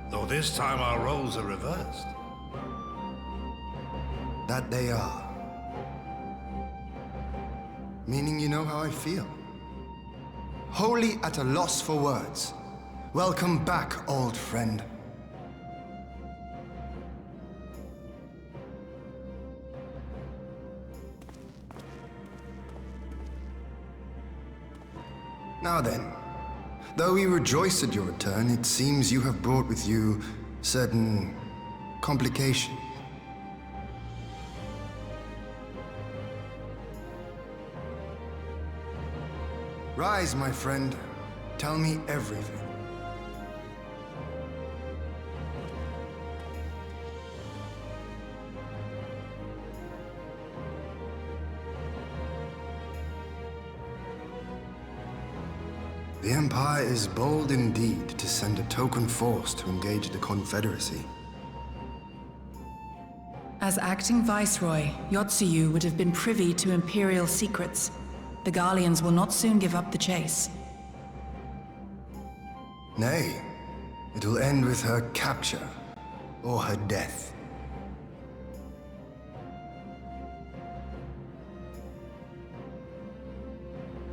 Though this time our roles are reversed. That they are. Meaning you know how I feel. Wholly at a loss for words. Welcome back, old friend. Now then, though we rejoice at your return, it seems you have brought with you certain complications. Rise, my friend. Tell me everything. The Empire is bold indeed to send a token force to engage the Confederacy. As acting Viceroy, Yotsuyu would have been privy to Imperial secrets. The Garleans will not soon give up the chase. Nay, it will end with her capture, or her death.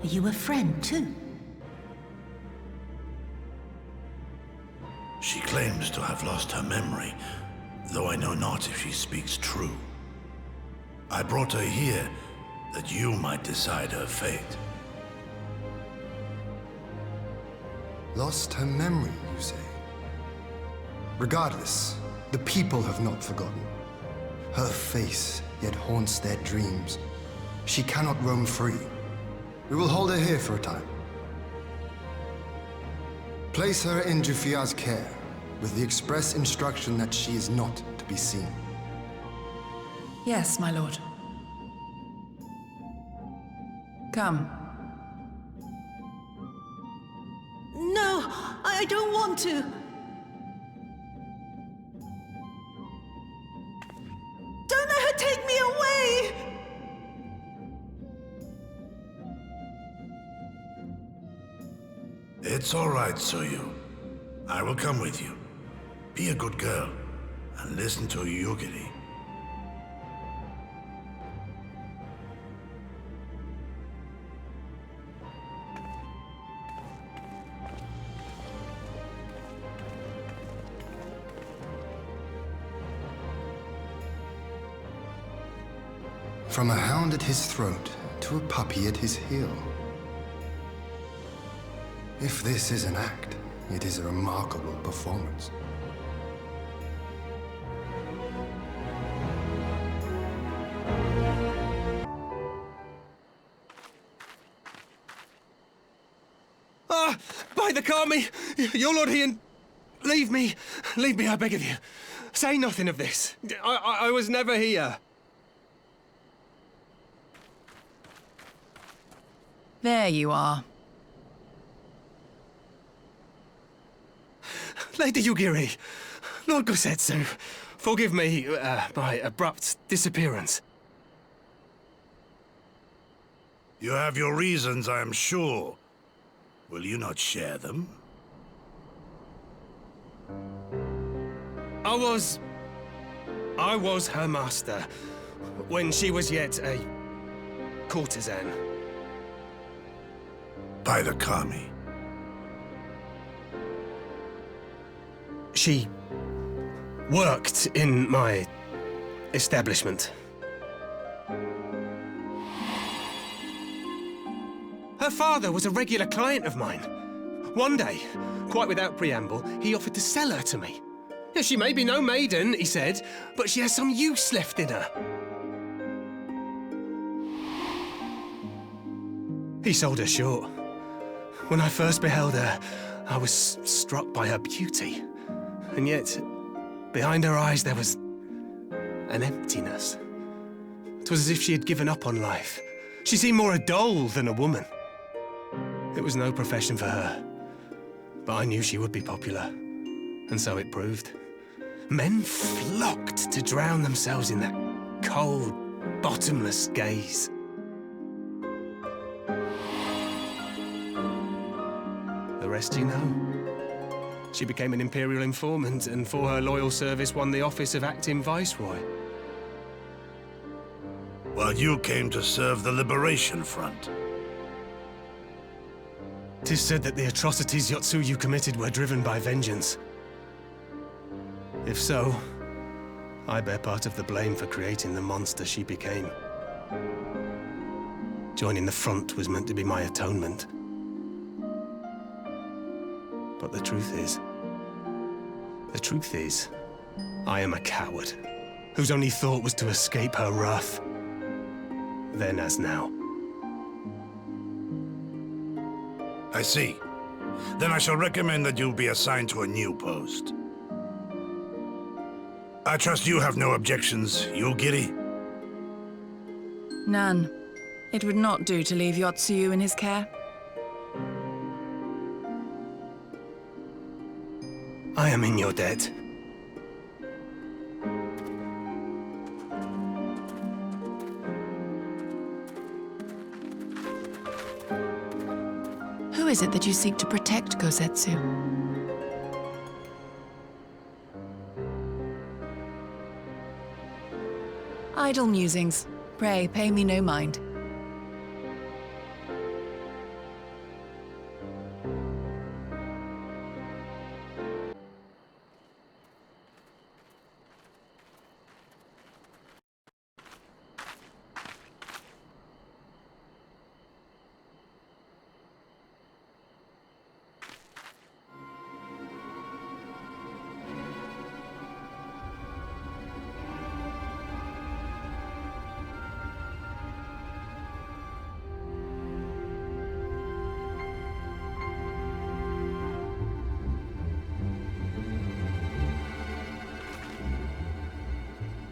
Are you a friend, too? She claims to have lost her memory, though I know not if she speaks true. I brought her here that you might decide her fate. Lost her memory, you say? Regardless, the people have not forgotten. Her face yet haunts their dreams. She cannot roam free. We will hold her here for a time. Place her in Jufia's care, with the express instruction that she is not to be seen. Yes, my lord. Come. No, I don't want to. Don't let her take me away! It's all right, Tsuyu. I will come with you. Be a good girl, and listen to Yugiri. From a hound at his throat to a puppy at his heel. If this is an act, it is a remarkable performance. Ah! By the Kami! Your Lord Ian! Leave me! Leave me, I beg of you. Say nothing of this. I was never here. There you are. Lady Yugiri, Lord Gosetsu, forgive me my abrupt disappearance. You have your reasons, I am sure. Will you not share them? I was her master when she was yet a courtesan. By the Kami. She worked in my establishment. Her father was a regular client of mine. One day, quite without preamble, he offered to sell her to me. Yeah, she may be no maiden, he said, but she has some use left in her. He sold her short. When I first beheld her, I was struck by her beauty. And yet, behind her eyes there was an emptiness. It was as if she had given up on life. She seemed more a doll than a woman. It was no profession for her, but I knew she would be popular, and so it proved. Men flocked to drown themselves in that cold, bottomless gaze. The rest you know. She became an Imperial informant, and for her loyal service won the office of acting Viceroy. While you came to serve the Liberation Front. 'Tis said that the atrocities Yotsuyu committed were driven by vengeance. If so, I bear part of the blame for creating the monster she became. Joining the front was meant to be my atonement. But the truth is, I am a coward, whose only thought was to escape her wrath, then as now. I see. Then I shall recommend that you be assigned to a new post. I trust you have no objections, Yugiri? None. It would not do to leave Yotsuyu in his care. I am in your debt. Who is it that you seek to protect, Gosetsu? Idle musings. Pray, pay me no mind.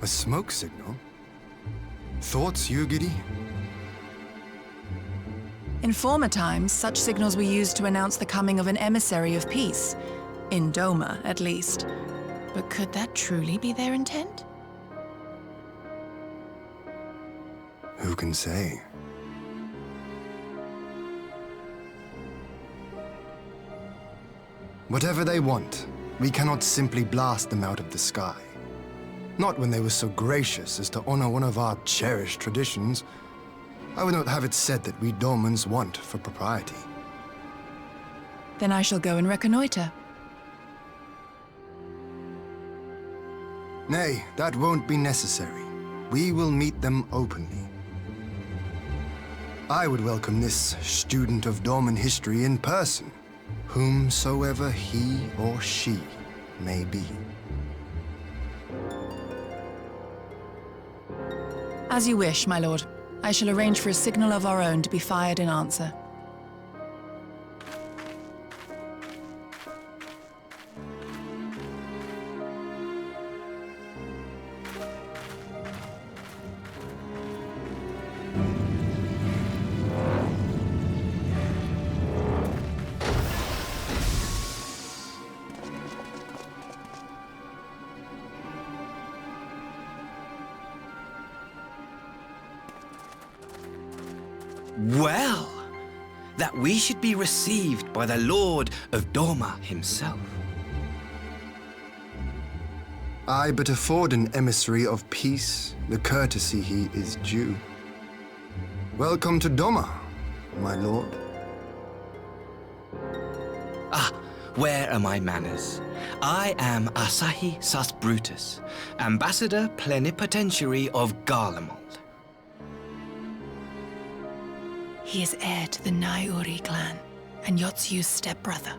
A smoke signal? Thoughts, Yugiri? In former times, such signals were used to announce the coming of an emissary of peace. In Doma, at least. But could that truly be their intent? Who can say? Whatever they want, we cannot simply blast them out of the sky. Not when they were so gracious as to honor one of our cherished traditions. I would not have it said that we Domans want for propriety. Then I shall go and reconnoiter. Nay, that won't be necessary. We will meet them openly. I would welcome this student of Doman history in person. whomsoever he or she may be. As you wish, my lord. I shall arrange for a signal of our own to be fired in answer. Well, that we should be received by the Lord of Dorma himself. I but afford an emissary of peace the courtesy he is due. Welcome to Dorma, my lord. Ah, where are my manners? I am Asahi Sus Brutus, ambassador plenipotentiary of Garlemald. He is heir to the Naiuri clan, and Yotsu's stepbrother.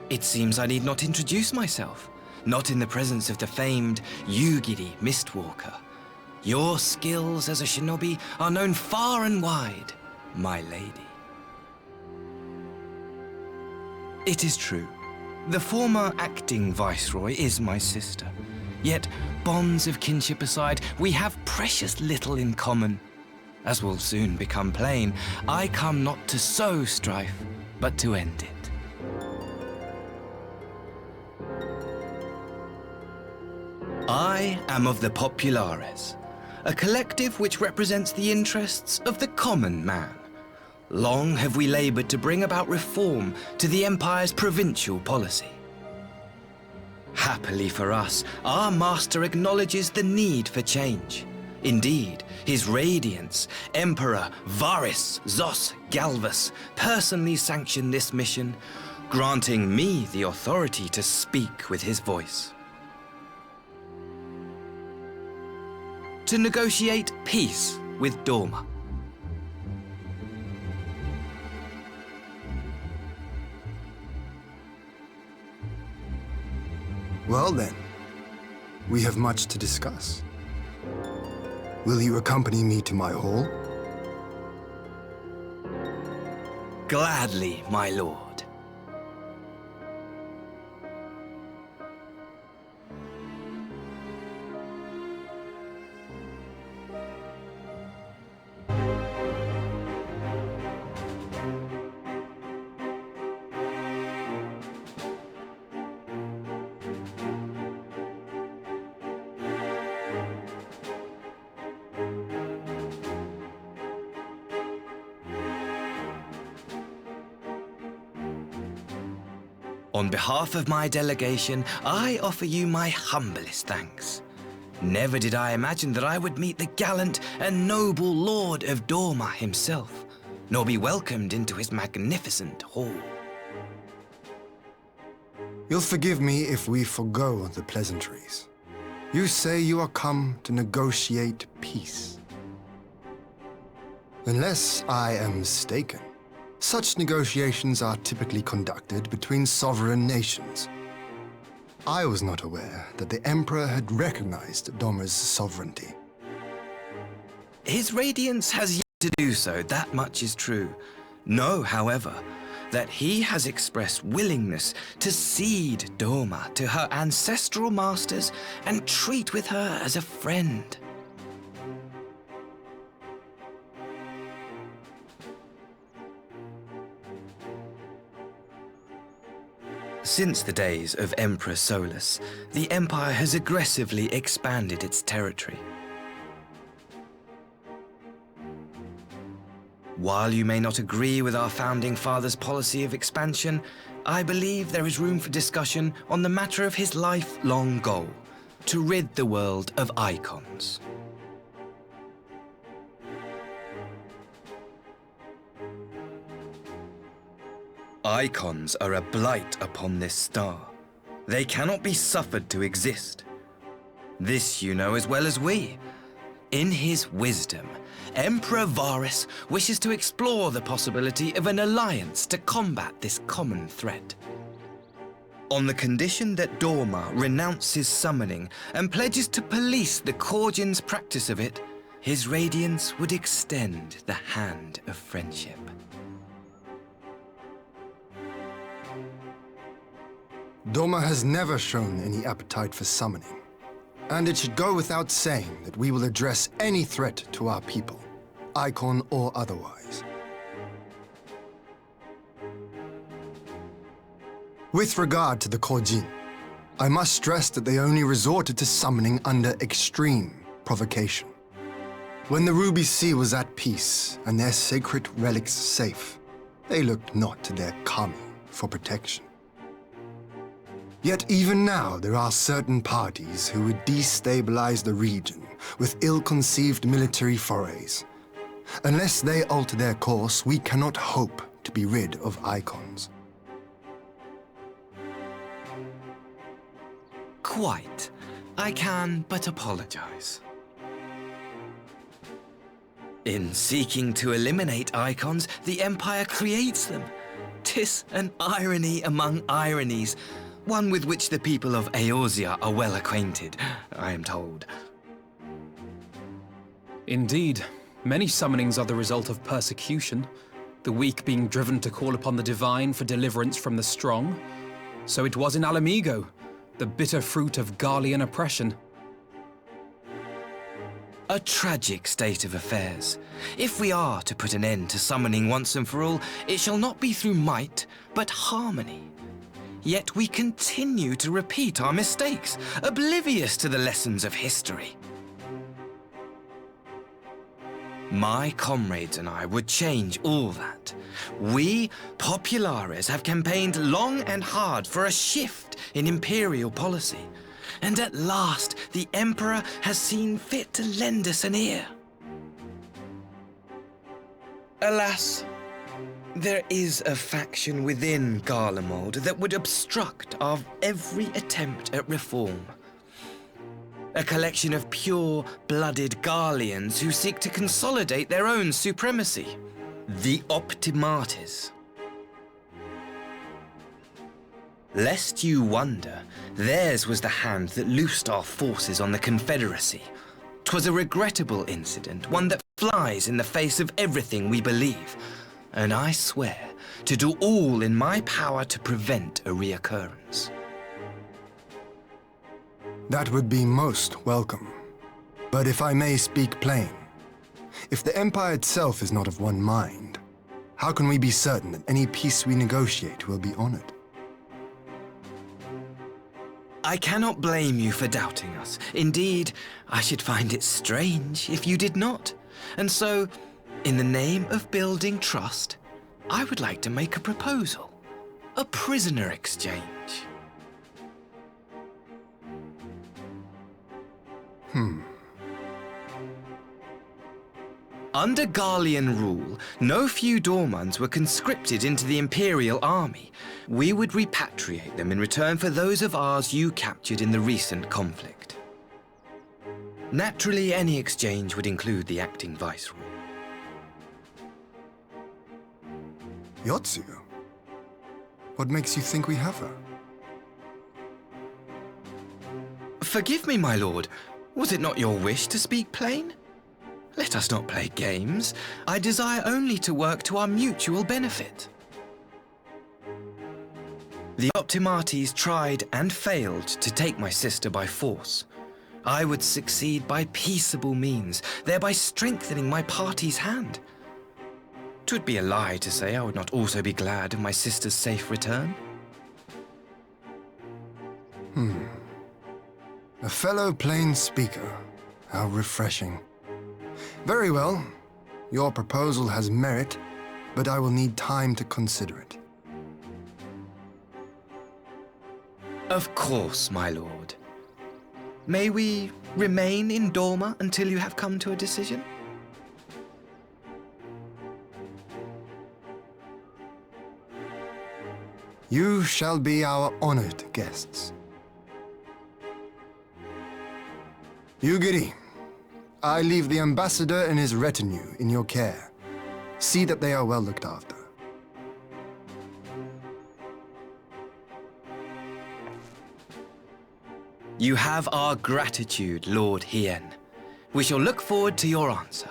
It seems I need not introduce myself, not in the presence of the famed Yugiri Mistwalker. Your skills as a shinobi are known far and wide, my lady. It is true, the former acting viceroy is my sister. Yet, bonds of kinship aside, we have precious little in common. As will soon become plain, I come not to sow strife, but to end it. I am of the Populares, a collective which represents the interests of the common man. Long have we labored to bring about reform to the Empire's provincial policy. Happily for us, our master acknowledges the need for change. Indeed, his radiance, Emperor Varys Zos Galvus, personally sanctioned this mission, granting me the authority to speak with his voice. To negotiate peace with Dorma. Well then, we have much to discuss. Will you accompany me to my hall? Gladly, my lord. On behalf of my delegation, I offer you my humblest thanks. Never did I imagine that I would meet the gallant and noble Lord of Dorma himself, nor be welcomed into his magnificent hall. You'll forgive me if we forgo the pleasantries. You say you are come to negotiate peace. Unless I am mistaken, such negotiations are typically conducted between sovereign nations. I was not aware that the Emperor had recognized Dorma's sovereignty. His Radiance has yet to do so, that much is true. Know, however, that he has expressed willingness to cede Dorma to her ancestral masters and treat with her as a friend. Since the days of Emperor Solus, the Empire has aggressively expanded its territory. While you may not agree with our founding father's policy of expansion, I believe there is room for discussion on the matter of his lifelong goal, to rid the world of icons. Icons are a blight upon this star. They cannot be suffered to exist. This you know as well as we. in his wisdom, Emperor Varus wishes to explore the possibility of an alliance to combat this common threat. On the condition that Dorma renounces summoning and pledges to police the Korgin's practice of it, his radiance would extend the hand of friendship. Dorma has never shown any appetite for summoning, and it should go without saying that we will address any threat to our people, icon or otherwise. With regard to the Korjin, I must stress that they only resorted to summoning under extreme provocation. When the Ruby Sea was at peace and their sacred relics safe, they looked not to their kami for protection. Yet even now there are certain parties who would destabilize the region with ill-conceived military forays. Unless they alter their course, we cannot hope to be rid of icons. Quite. I can but apologize. In seeking to eliminate icons, the Empire creates them. 'Tis an irony among ironies, one with which the people of Eorzea are well acquainted, I am told. Indeed, many summonings are the result of persecution, the weak being driven to call upon the divine for deliverance from the strong. So it was in Alamigo, the bitter fruit of Garlean oppression. A tragic state of affairs. If we are to put an end to summoning once and for all, it shall not be through might, but harmony. Yet we continue to repeat our mistakes, oblivious to the lessons of history. My comrades and I would change all that. We, Populares, have campaigned long and hard for a shift in imperial policy. And at last, the Emperor has seen fit to lend us an ear. Alas, there is a faction within Garlemald that would obstruct our every attempt at reform. A collection of pure-blooded Garleans who seek to consolidate their own supremacy. The Optimates. Lest you wonder, theirs was the hand that loosed our forces on the Confederacy. 'Twas a regrettable incident, one that flies in the face of everything we believe. And I swear to do all in my power to prevent a reoccurrence. That would be most welcome. But if I may speak plain, if the Empire itself is not of one mind, how can we be certain that any peace we negotiate will be honored? I cannot blame you for doubting us. Indeed, I should find it strange if you did not. And so, in the name of building trust, I would like to make a proposal. A prisoner exchange. Under Garlean rule, no few Dormans were conscripted into the Imperial army. We would repatriate them in return for those of ours you captured in the recent conflict. Naturally, any exchange would include the acting viceroy. Yotsu? What makes you think we have her? Forgive me, my lord. Was it not your wish to speak plain? Let us not play games. I desire only to work to our mutual benefit. The Optimates tried and failed to take my sister by force. I would succeed by peaceable means, thereby strengthening my party's hand. 'Twould be a lie to say I would not also be glad of my sister's safe return. A fellow plain speaker. How refreshing. Very well. Your proposal has merit, but I will need time to consider it. Of course, my lord. May we remain in Dorma until you have come to a decision? You shall be our honored guests. Yugiri, I leave the ambassador and his retinue in your care. See that they are well looked after. You have our gratitude, Lord Hien. We shall look forward to your answer.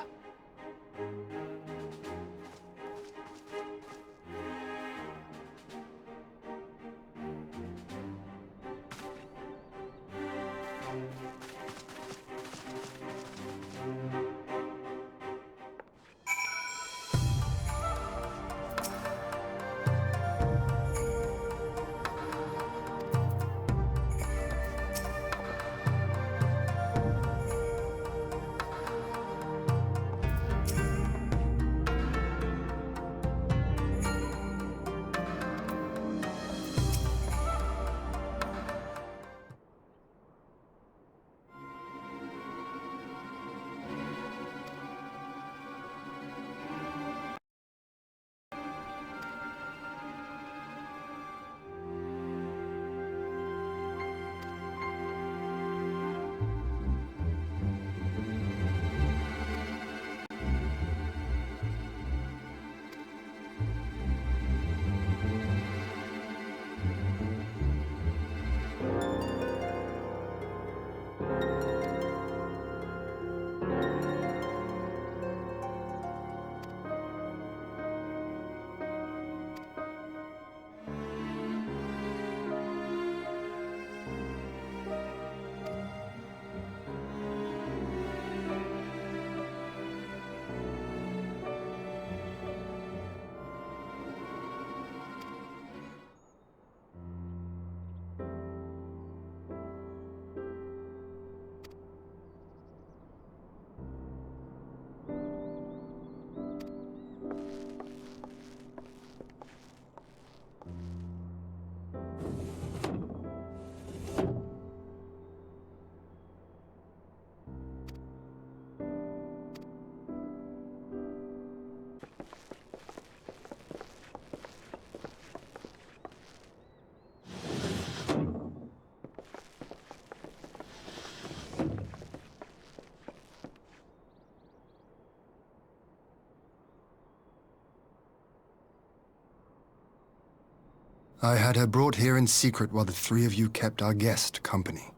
I had her brought here in secret while the three of you kept our guest company.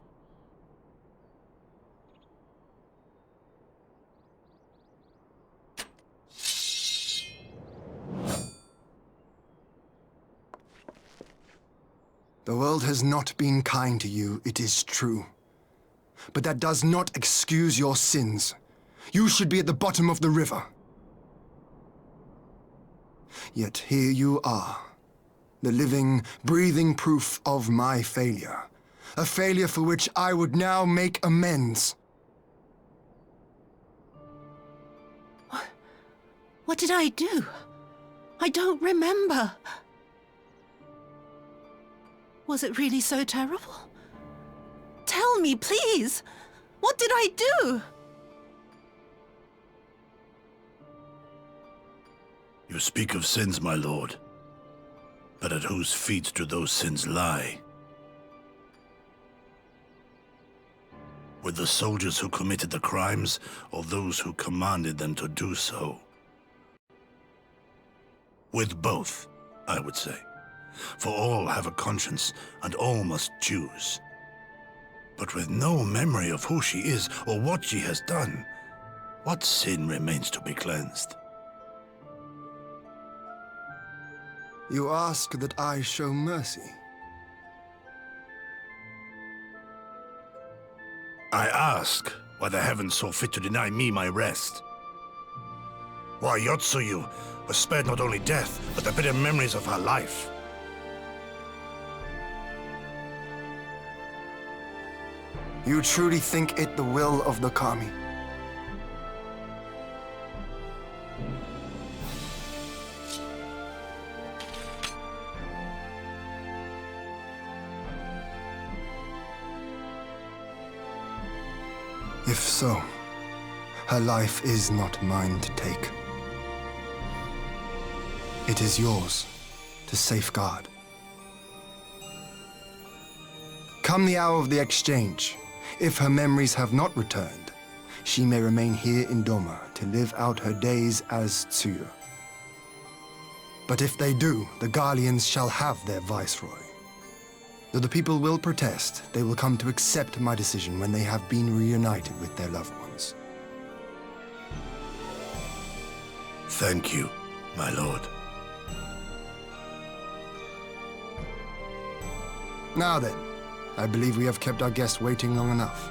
The world has not been kind to you, it is true. But that does not excuse your sins. You should be at the bottom of the river. Yet here you are. The living, breathing proof of my failure. A failure for which I would now make amends. What did I do? I don't remember. Was it really so terrible? Tell me, please. What did I do? You speak of sins, my lord. But at whose feet do those sins lie? With the soldiers who committed the crimes, or those who commanded them to do so? With both, I would say. For all have a conscience, and all must choose. But with no memory of who she is, or what she has done, what sin remains to be cleansed? You ask that I show mercy. I ask why the heavens saw fit to deny me my rest. Why Yotsuyu was spared not only death, but the bitter memories of her life. You truly think it the will of the Kami? If so, her life is not mine to take. It is yours to safeguard. Come the hour of the exchange, if her memories have not returned, she may remain here in Doma to live out her days as Tsuyu. But if they do, the Garleans shall have their viceroy. Though the people will protest, they will come to accept my decision when they have been reunited with their loved ones. Thank you, my lord. Now then, I believe we have kept our guest waiting long enough.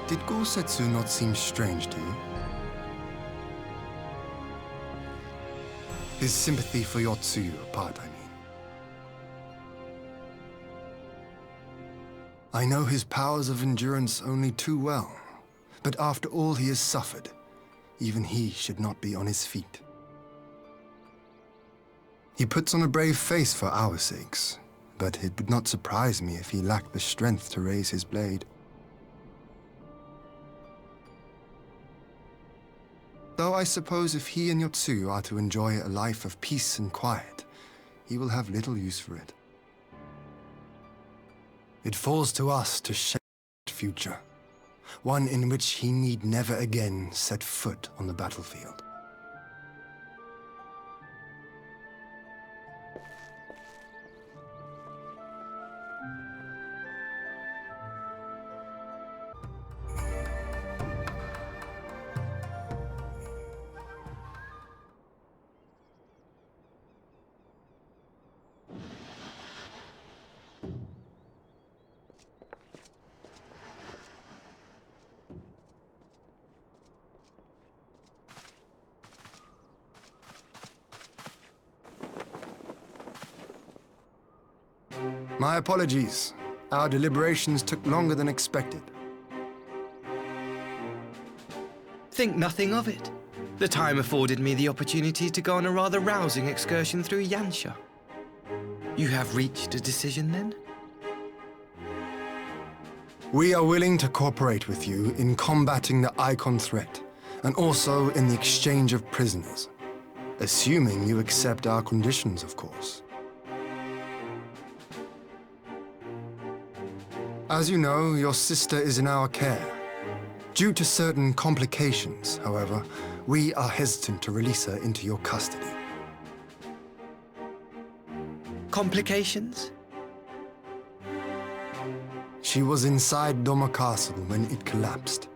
Did Gosetsu not seem strange to you? His sympathy for your Tsuyu apart, I mean. I know his powers of endurance only too well, but after all he has suffered, even he should not be on his feet. He puts on a brave face for our sakes, but it would not surprise me if he lacked the strength to raise his blade. Though I suppose if he and Yotsu are to enjoy a life of peace and quiet, he will have little use for it. It falls to us to shape that future, one in which he need never again set foot on the battlefield. My apologies. Our deliberations took longer than expected. Think nothing of it. The time afforded me the opportunity to go on a rather rousing excursion through Yansha. You have reached a decision, then? We are willing to cooperate with you in combating the Icon threat, and also in the exchange of prisoners. Assuming you accept our conditions, of course. As you know, your sister is in our care. Due to certain complications, however, we are hesitant to release her into your custody. Complications? She was inside Doma Castle when it collapsed.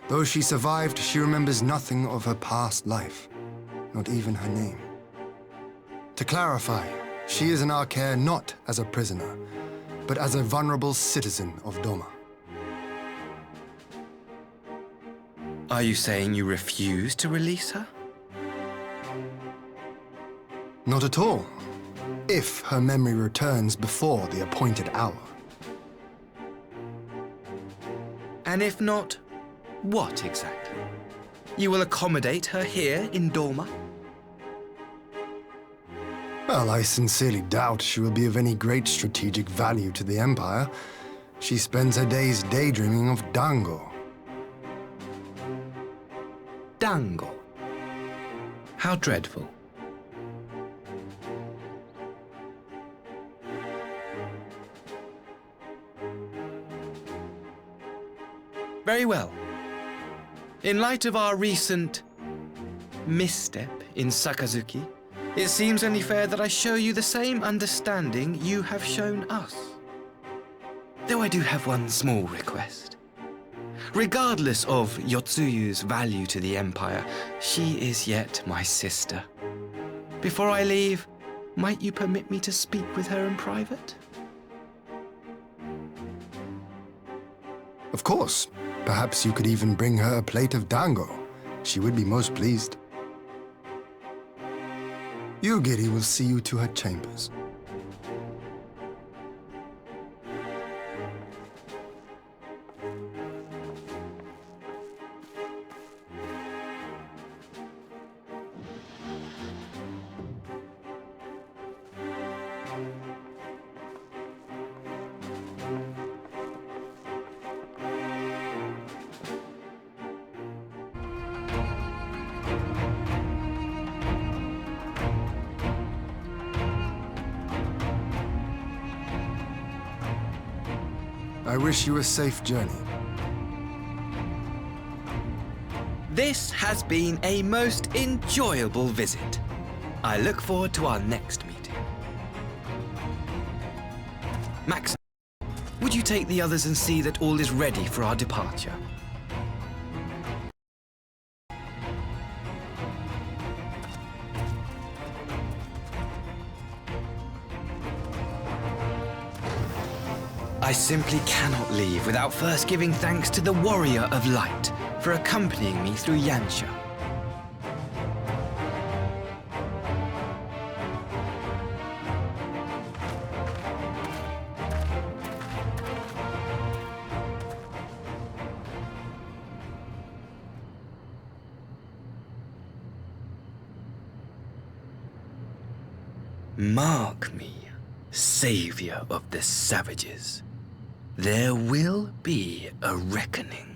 Though she survived, she remembers nothing of her past life, not even her name. To clarify, she is in our care not as a prisoner, but as a vulnerable citizen of Doma. Are you saying you refuse to release her? Not at all. If her memory returns before the appointed hour. And if not, what exactly? You will accommodate her here in Doma? Well, I sincerely doubt she will be of any great strategic value to the Empire. She spends her days daydreaming of Dango. Dango? How dreadful. Very well. In light of our recent misstep in Sakazuki, it seems only fair that I show you the same understanding you have shown us. Though I do have one small request. Regardless of Yotsuyu's value to the Empire, she is yet my sister. Before I leave, might you permit me to speak with her in private? Of course. Perhaps you could even bring her a plate of dango. She would be most pleased. Yugiri will see you to her chambers. I wish you a safe journey. This has been a most enjoyable visit. I look forward to our next meeting. Max, would you take the others and see that all is ready for our departure? I simply cannot leave without first giving thanks to the Warrior of Light for accompanying me through Yansha. Mark me, savior of the savages. There will be a reckoning.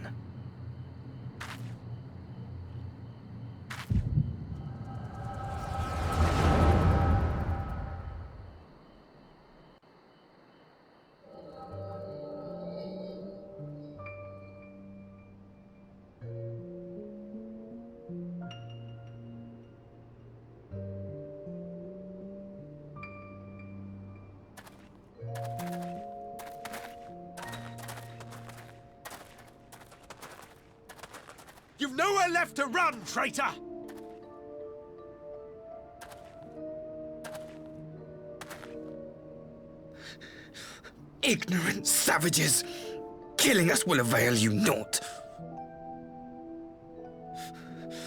You've nowhere left to run, traitor! Ignorant savages! Killing us will avail you naught.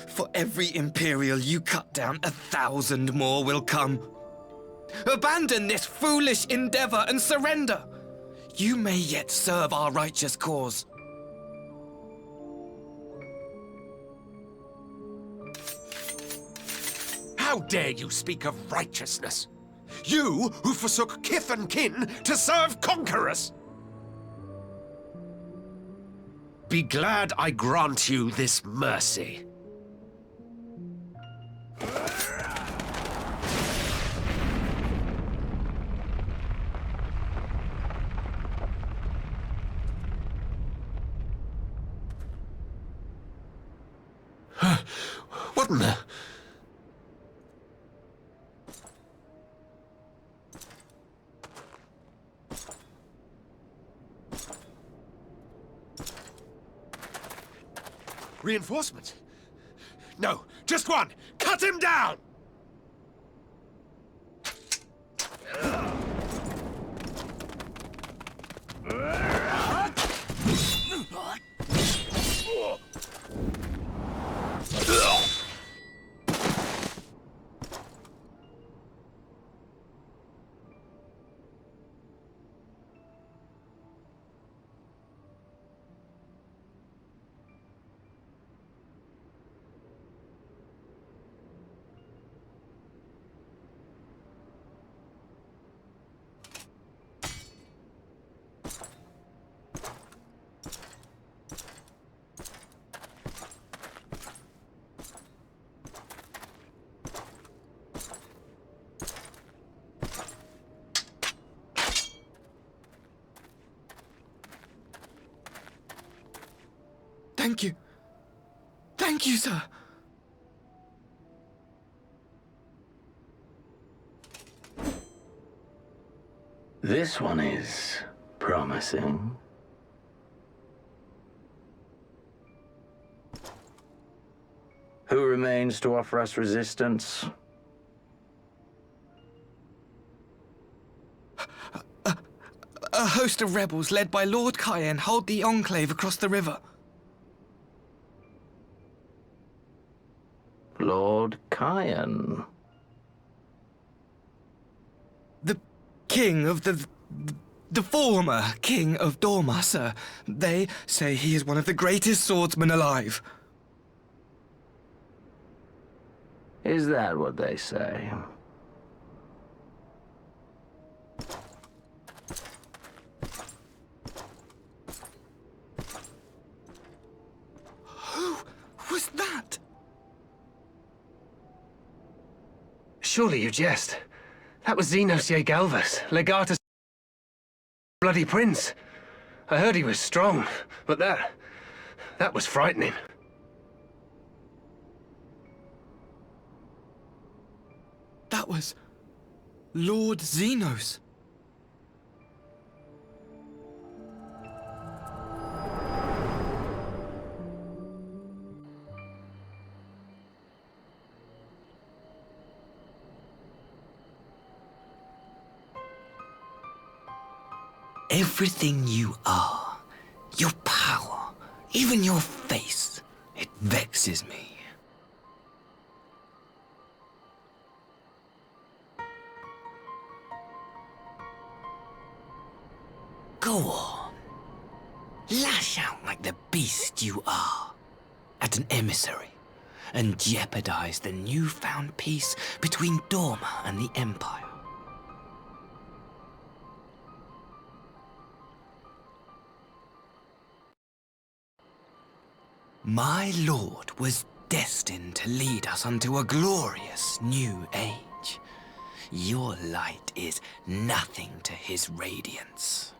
For every Imperial you cut down, 1,000 more will come. Abandon this foolish endeavor and surrender. You may yet serve our righteous cause. How dare you speak of righteousness? You who forsook kith and kin to serve conquerors! Be glad I grant you this mercy. What in the... Reinforcement? No, just one! Cut him down! Thank you. Thank you, sir. This one is promising. Who remains to offer us resistance? A host of rebels led by Lord Cayenne hold the Enclave across the river. Lord Cayenne? The king of the former king of Dorma, sir. They say he is one of the greatest swordsmen alive. Is that what they say? Who was that? Surely you jest. That was Xenos Galvus, Legatus Bloody Prince. I heard he was strong, but that was frightening. That was Lord Xenos. Everything you are, your power, even your face, it vexes me. Go on. Lash out like the beast you are at an emissary and jeopardize the newfound peace between Dorma and the Empire. My lord was destined to lead us unto a glorious new age. Your light is nothing to his radiance.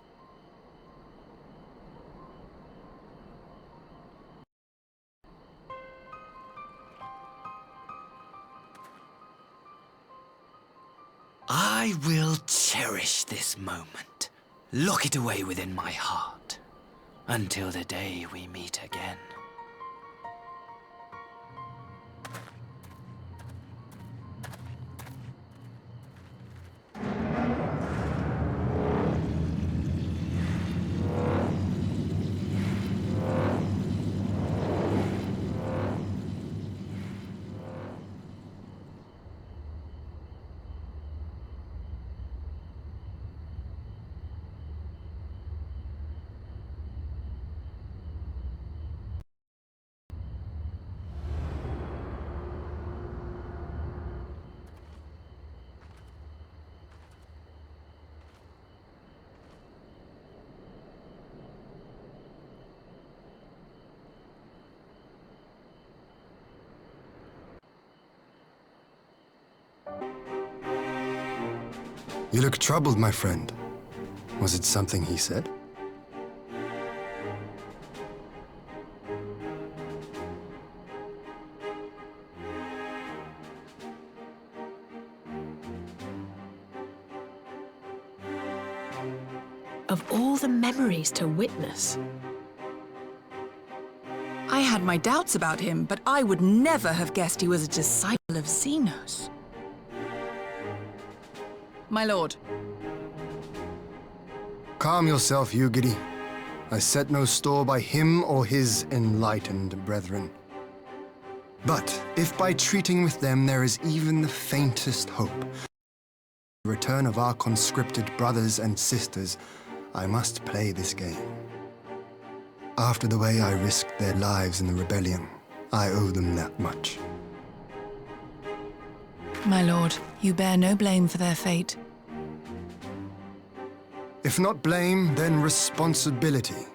I will cherish this moment, lock it away within my heart, until the day we meet again. You look troubled, my friend. Was it something he said? Of all the memories to witness. I had my doubts about him, but I would never have guessed he was a disciple of Xenos. My lord. Calm yourself, Yugiri. I set no store by him or his enlightened brethren. But if by treating with them there is even the faintest hope, the return of our conscripted brothers and sisters, I must play this game. After the way I risked their lives in the rebellion, I owe them that much. My lord, you bear no blame for their fate. If not blame, then responsibility.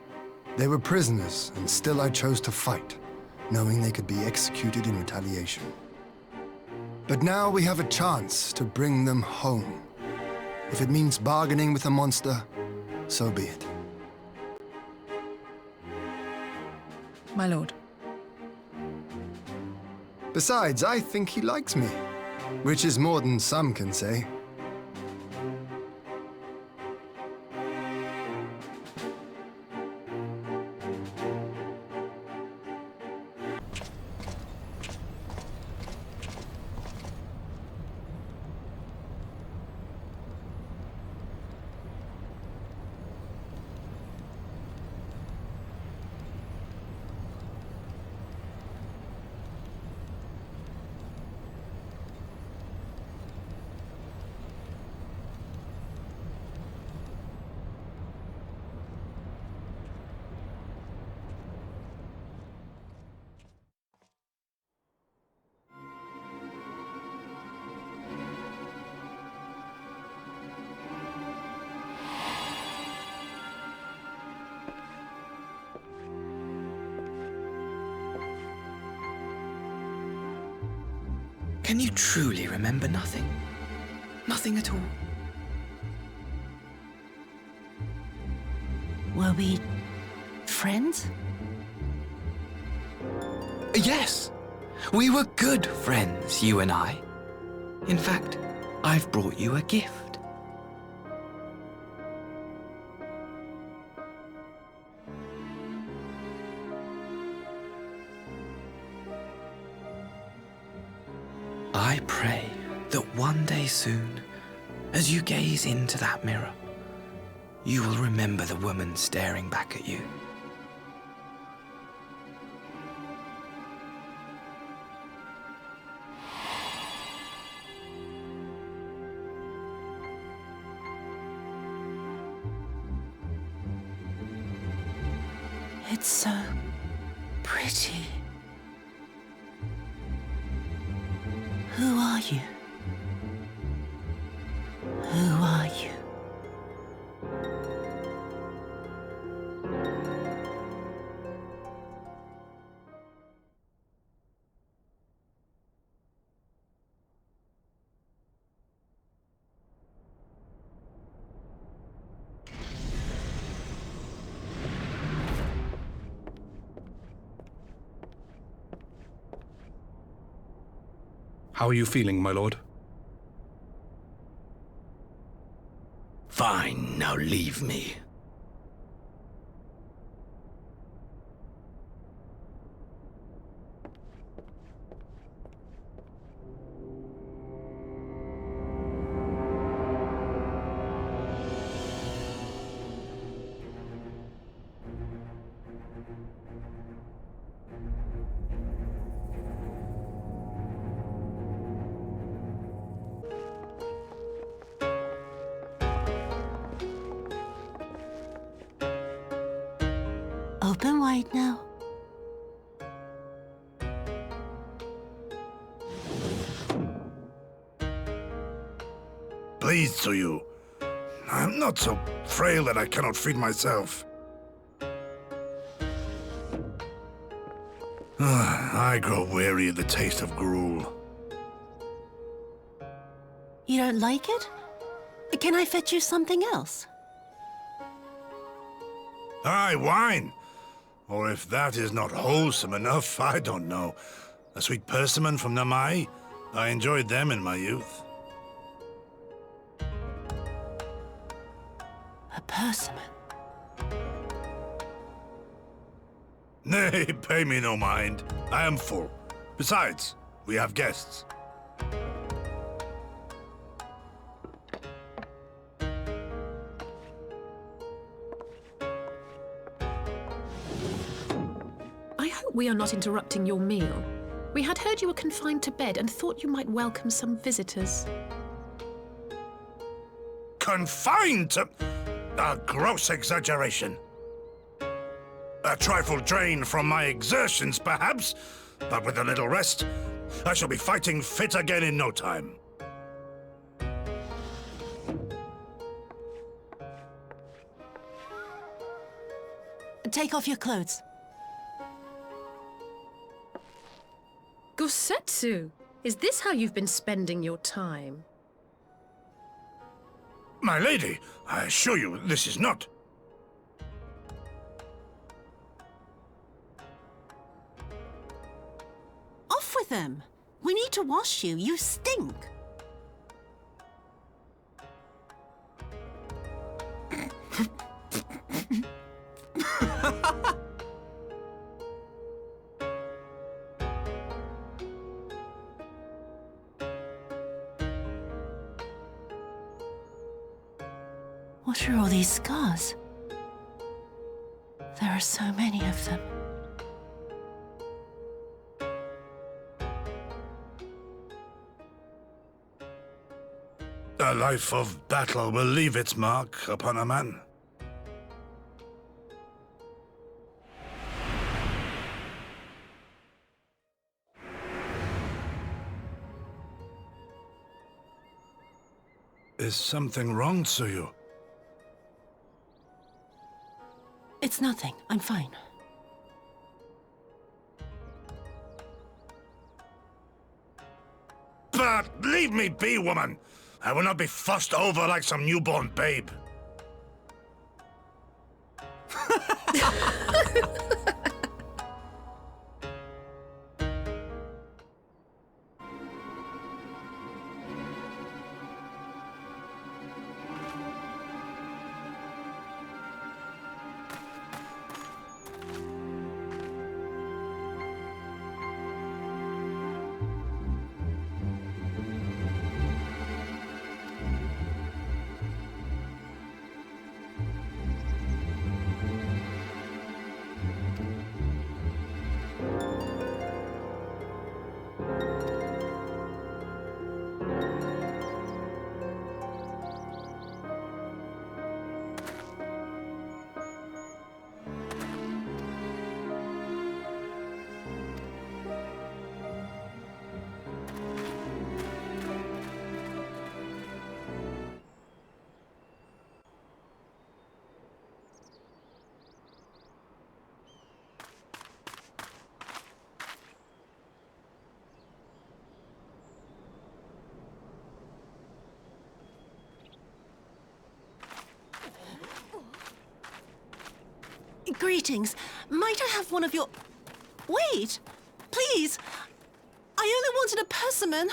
They were prisoners, and still I chose to fight, knowing they could be executed in retaliation. But now we have a chance to bring them home. If it means bargaining with a monster, so be it. My lord. Besides, I think he likes me, which is more than some can say. Can you truly remember nothing? Nothing at all? Were we friends? Yes, we were good friends, you and I. In fact, I've brought you a gift. I pray that one day soon, as you gaze into that mirror, you will remember the woman staring back at you. It's so pretty. Who are you? Who are you? How are you feeling, my lord? Fine, now leave me. Open wide now. Pleased to you. I'm not so frail that I cannot feed myself. I grow weary of the taste of gruel. You don't like it? Can I fetch you something else? Aye, wine. Or if that is not wholesome enough, I don't know. A sweet persimmon from Namai? I enjoyed them in my youth. A persimmon? Nay, pay me no mind. I am full. Besides, we have guests. I hope we are not interrupting your meal. We had heard you were confined to bed and thought you might welcome some visitors. Confined to... a gross exaggeration. A trifle drained from my exertions, perhaps, but with a little rest, I shall be fighting fit again in no time. Take off your clothes. Gosetsu, is this how you've been spending your time? My lady, I assure you, this is not... Off with them! We need to wash you. You stink! What are all these scars? There are so many of them. A life of battle will leave its mark upon a man. Is something wrong, Tsuyu? It's nothing. I'm fine. But leave me be, woman! I will not be fussed over like some newborn babe. Greetings. Might I have one of your... Wait! Please! I only wanted a persimmon.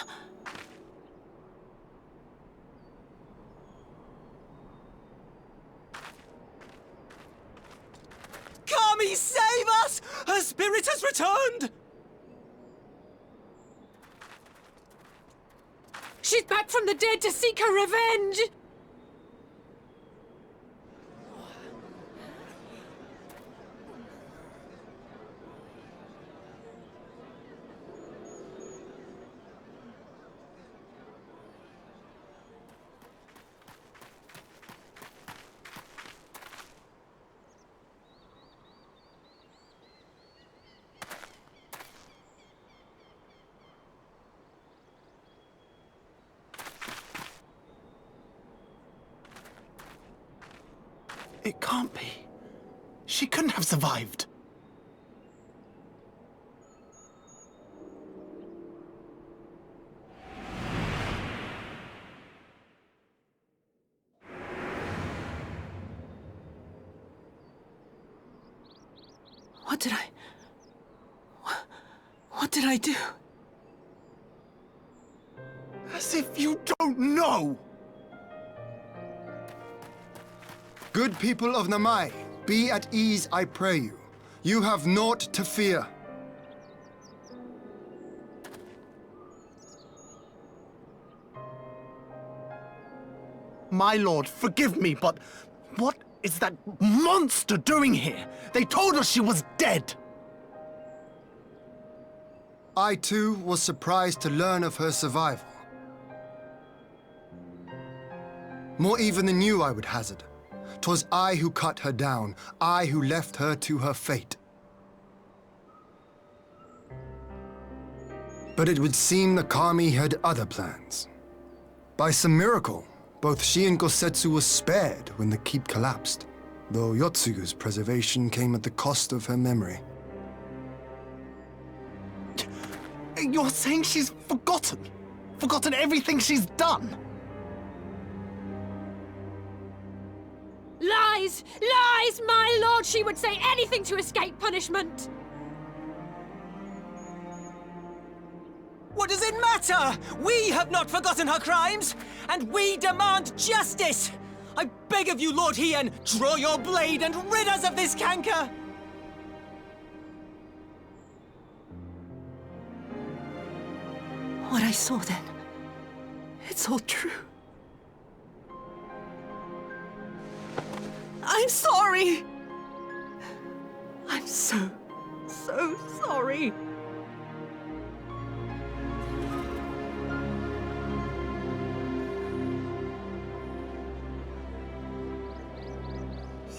Kami, save us! Her spirit has returned! She's back from the dead to seek her revenge! It can't be. She couldn't have survived. What did I do? As if you don't know! Good people of Namai, be at ease, I pray you. You have naught to fear. My lord, forgive me, but what is that monster doing here? They told us she was dead! I too was surprised to learn of her survival. More even than you, I would hazard. 'Twas I who cut her down, I who left her to her fate. But it would seem the Kami had other plans. By some miracle, both she and Gosetsu were spared when the keep collapsed, though Yotsugu's preservation came at the cost of her memory. You're saying she's forgotten? Forgotten everything she's done? Lies! Lies! My lord, she would say anything to escape punishment! What does it matter? We have not forgotten her crimes, and we demand justice! I beg of you, Lord Hien, draw your blade and rid us of this canker! What I saw then, it's all true. I'm sorry! I'm so sorry.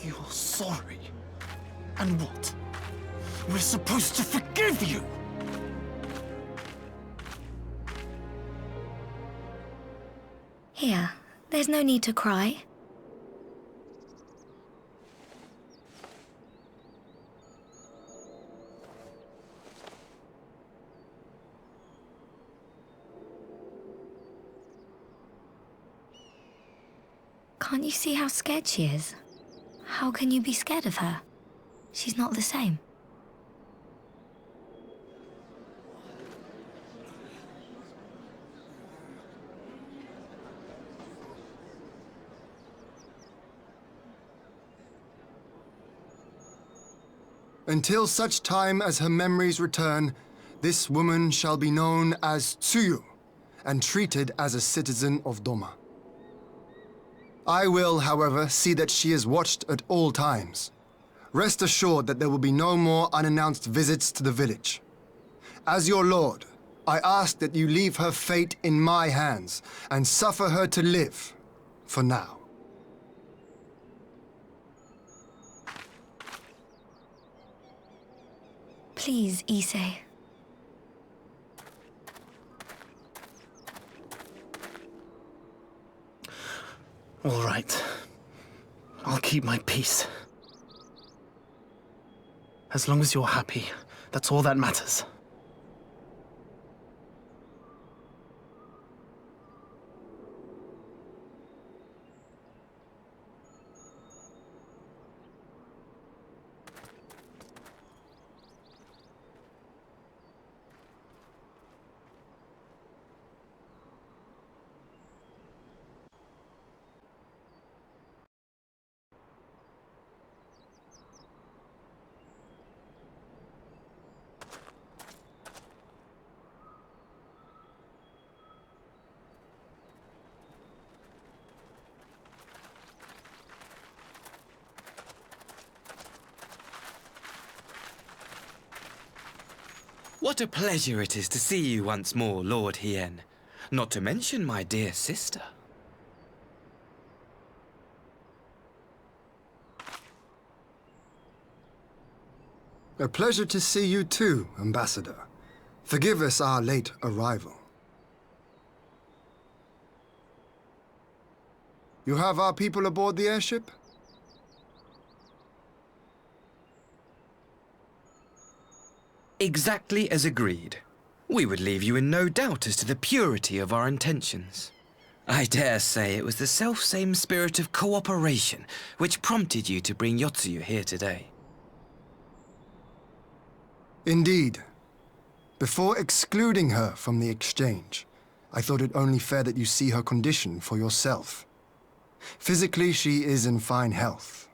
You're sorry? And what? We're supposed to forgive you? Here, there's no need to cry. Can't you see how scared she is? How can you be scared of her? She's not the same. Until such time as her memories return, this woman shall be known as Tsuyu and treated as a citizen of Doma. I will, however, see that she is watched at all times. Rest assured that there will be no more unannounced visits to the village. As your lord, I ask that you leave her fate in my hands and suffer her to live, for now. Please, Issei. All right. I'll keep my peace. As long as you're happy, that's all that matters. What a pleasure it is to see you once more, Lord Hien. Not to mention my dear sister. A pleasure to see you too, Ambassador. Forgive us our late arrival. You have our people aboard the airship? Exactly as agreed. We would leave you in no doubt as to the purity of our intentions. I dare say it was the selfsame spirit of cooperation which prompted you to bring Yotsuyu here today. Indeed. Before excluding her from the exchange, I thought it only fair that you see her condition for yourself. Physically, she is in fine health,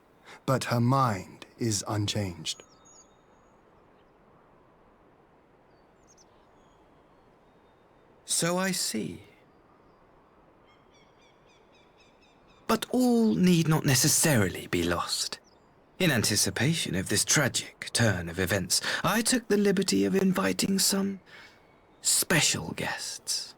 but her mind is unchanged. So I see. But all need not necessarily be lost. In anticipation of this tragic turn of events, I took the liberty of inviting some special guests.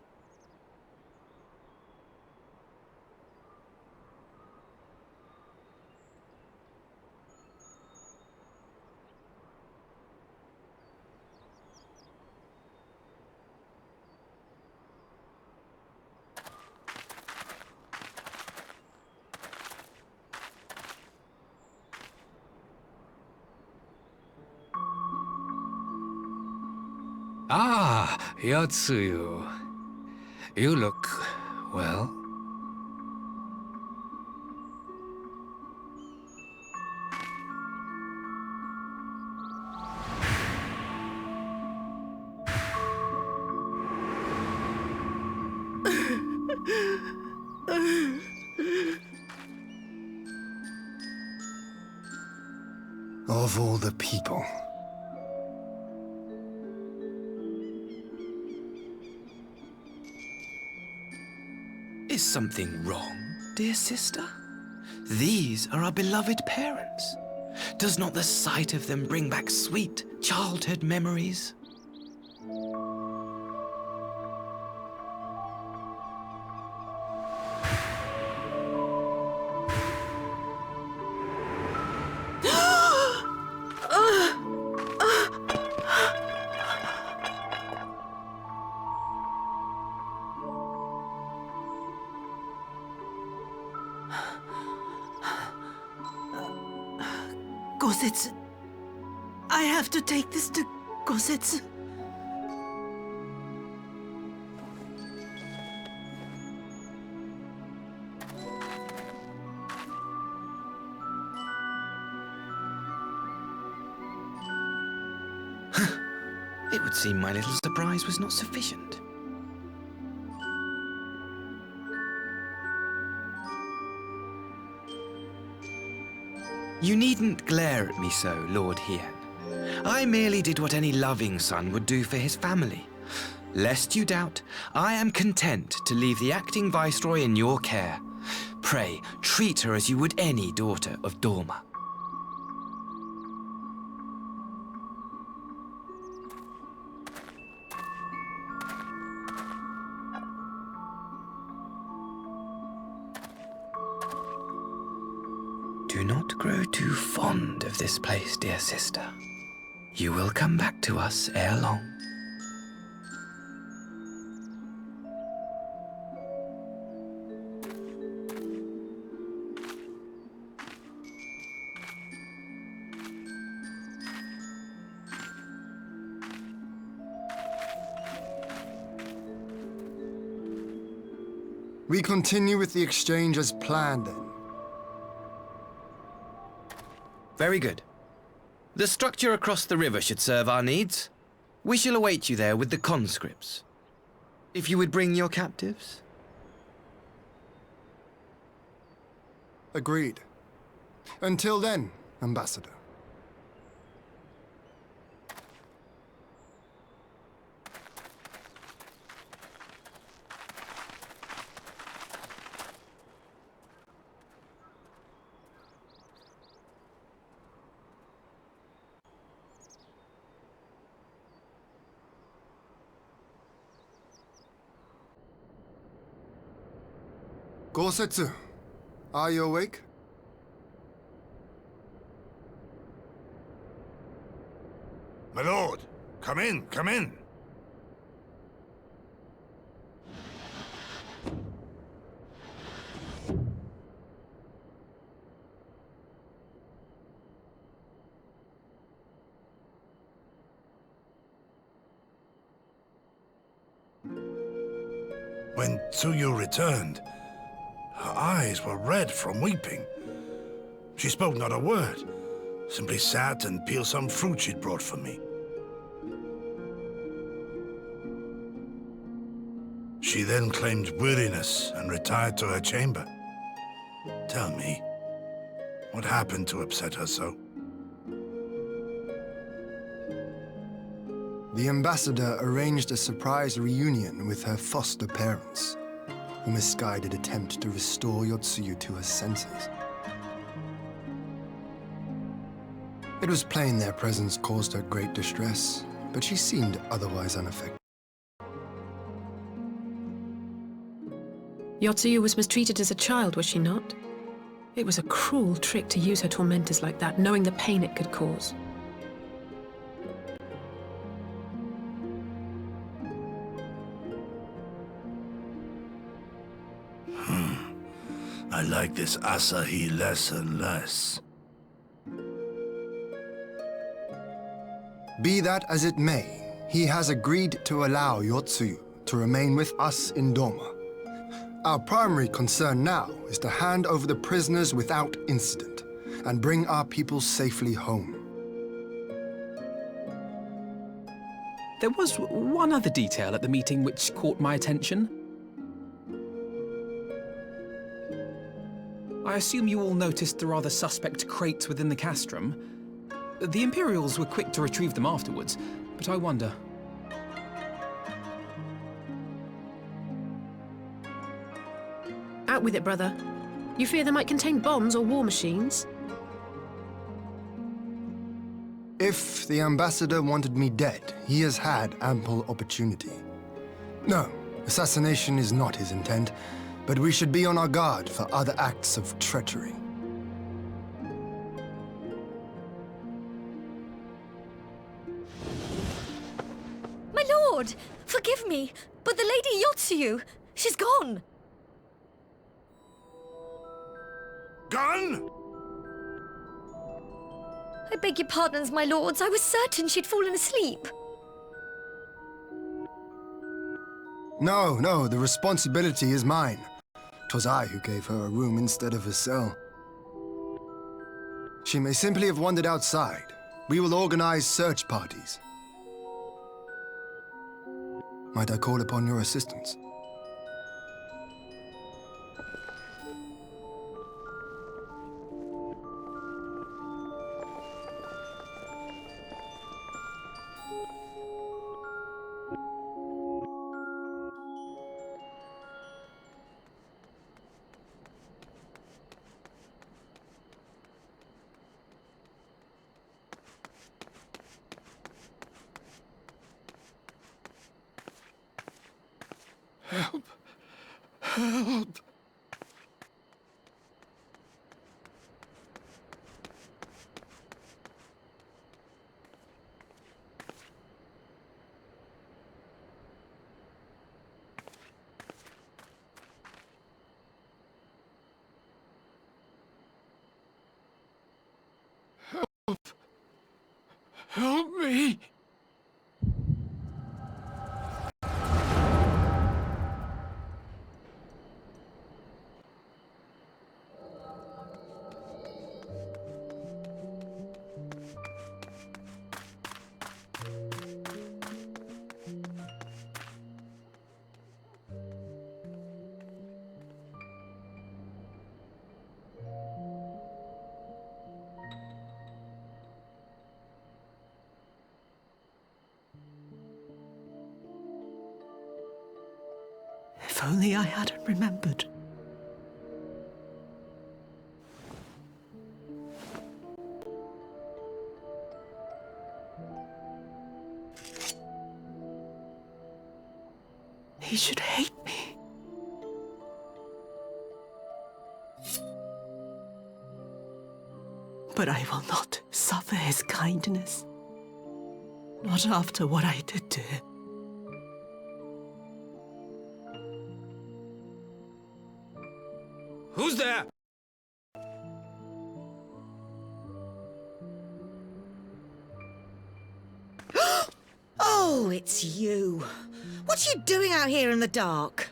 Ah, Yotsuyu. You look, well. Of all the people. Is something wrong, dear sister? These are our beloved parents. Does not the sight of them bring back sweet childhood memories? Gosetsu. I have to take this to Gosetsu. It would seem my little surprise was not sufficient. You needn't glare at me so, Lord Hien. I merely did what any loving son would do for his family. Lest you doubt, I am content to leave the acting viceroy in your care. Pray, treat her as you would any daughter of Dorma. Do not grow too fond of this place, dear sister. You will come back to us ere long. We continue with the exchange as planned, then. Very good. The structure across the river should serve our needs. We shall await you there with the conscripts. If you would bring your captives. Agreed. Until then, Ambassador. Gosetsu, are you awake? My lord, come in, come in. When Tsuyu returned, her eyes were red from weeping. She spoke not a word, simply sat and peeled some fruit she'd brought for me. She then claimed weariness and retired to her chamber. Tell me, what happened to upset her so? The ambassador arranged a surprise reunion with her foster parents. A misguided attempt to restore Yotsuyu to her senses. It was plain their presence caused her great distress, but she seemed otherwise unaffected. Yotsuyu was mistreated as a child, was she not? It was a cruel trick to use her tormentors like that, knowing the pain it could cause. I like this Asahi less and less. Be that as it may, he has agreed to allow Yotsuyu to remain with us in Dorma. Our primary concern now is to hand over the prisoners without incident and bring our people safely home. There was one other detail at the meeting which caught my attention. I assume you all noticed the rather suspect crates within the castrum. The Imperials were quick to retrieve them afterwards, but I wonder... Out with it, brother. You fear they might contain bombs or war machines? If the ambassador wanted me dead, he has had ample opportunity. No, assassination is not his intent, but we should be on our guard for other acts of treachery. My lord! Forgive me, but the Lady Yotsuyu, she's gone! Gone? I beg your pardons, my lords. I was certain she'd fallen asleep. No, the responsibility is mine. 'Twas I who gave her a room instead of a cell. She may simply have wandered outside. We will organize search parties. Might I call upon your assistance? Help! Help! Help! Help me! If only I hadn't remembered. He should hate me. But I will not suffer his kindness. Not after what I did to him. Who's there? Oh, it's you. What are you doing out here in the dark?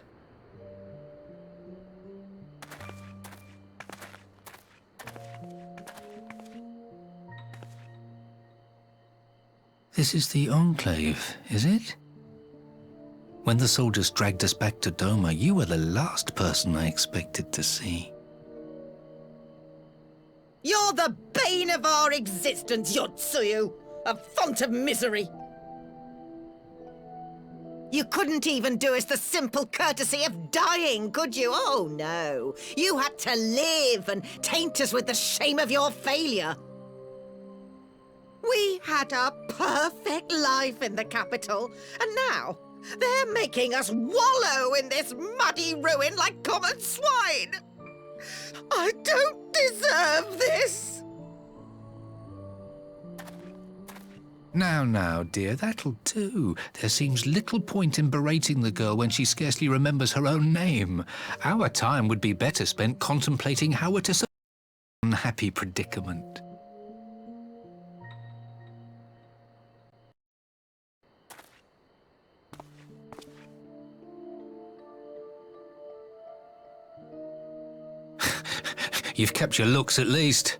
This is the Enclave, is it? When the soldiers dragged us back to Doma, you were the last person I expected to see. You're the bane of our existence, Yotsuyu! A font of misery! You couldn't even do us the simple courtesy of dying, could you? Oh, no. You had to live and taint us with the shame of your failure. We had a perfect life in the capital, and now they're making us wallow in this muddy ruin like common swine. I don't deserve this. Now, dear, that'll do. There seems little point in berating the girl when she scarcely remembers her own name. Our time would be better spent contemplating how we're to solve an unhappy predicament. You've kept your looks at least.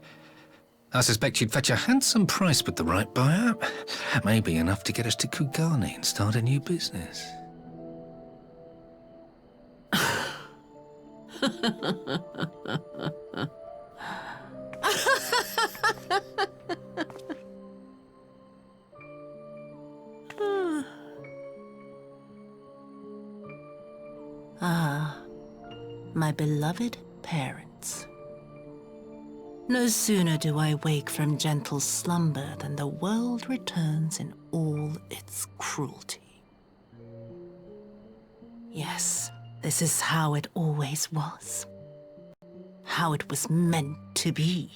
I suspect you'd fetch a handsome price with the right buyer. Maybe enough to get us to Kugane and start a new business. Ah, my beloved parents. No sooner do I wake from gentle slumber than the world returns in all its cruelty. Yes, this is how it always was. How it was meant to be.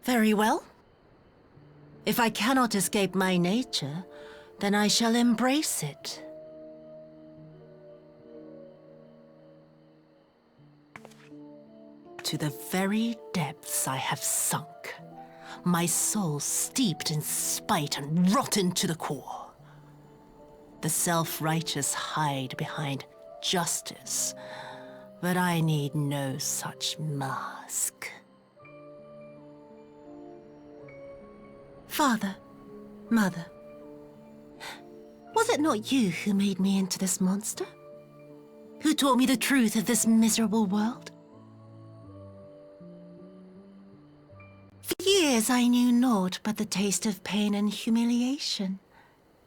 Very well. If I cannot escape my nature, then I shall embrace it. To the very depths I have sunk, my soul steeped in spite and rotten to the core. The self-righteous hide behind justice, but I need no such mask. Father, Mother, was it not you who made me into this monster? Who taught me the truth of this miserable world? For years I knew naught but the taste of pain and humiliation.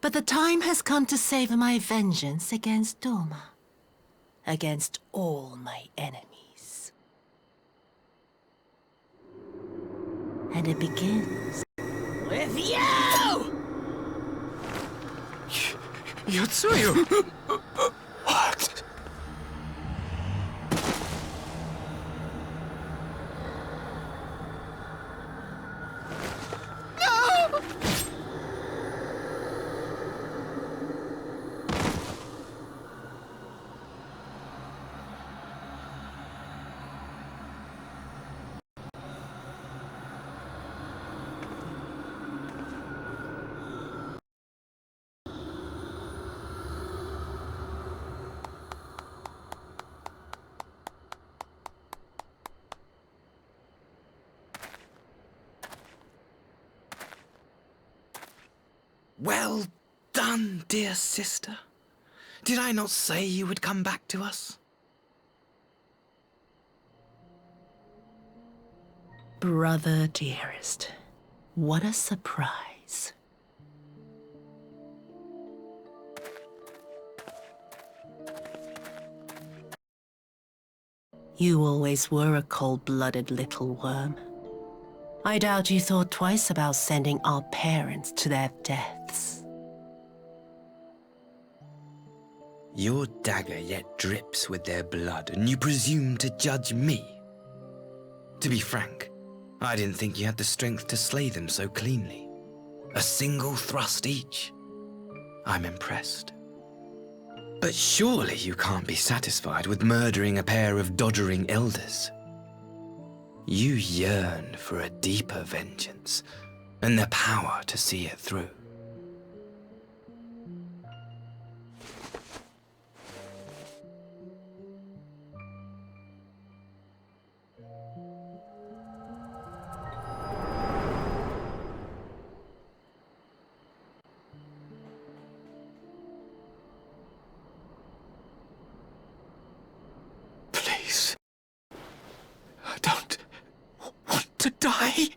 But the time has come to savor my vengeance against Dorma. Against all my enemies. And it begins with you! Yotsuyu! What? No! Well done, dear sister. Did I not say you would come back to us? Brother dearest, what a surprise. You always were a cold-blooded little worm. I doubt you thought twice about sending our parents to their deaths. Your dagger yet drips with their blood, and you presume to judge me? To be frank, I didn't think you had the strength to slay them so cleanly. A single thrust each. I'm impressed. But surely you can't be satisfied with murdering a pair of doddering elders. You yearn for a deeper vengeance, and the power to see it through. Please. I don't want to die.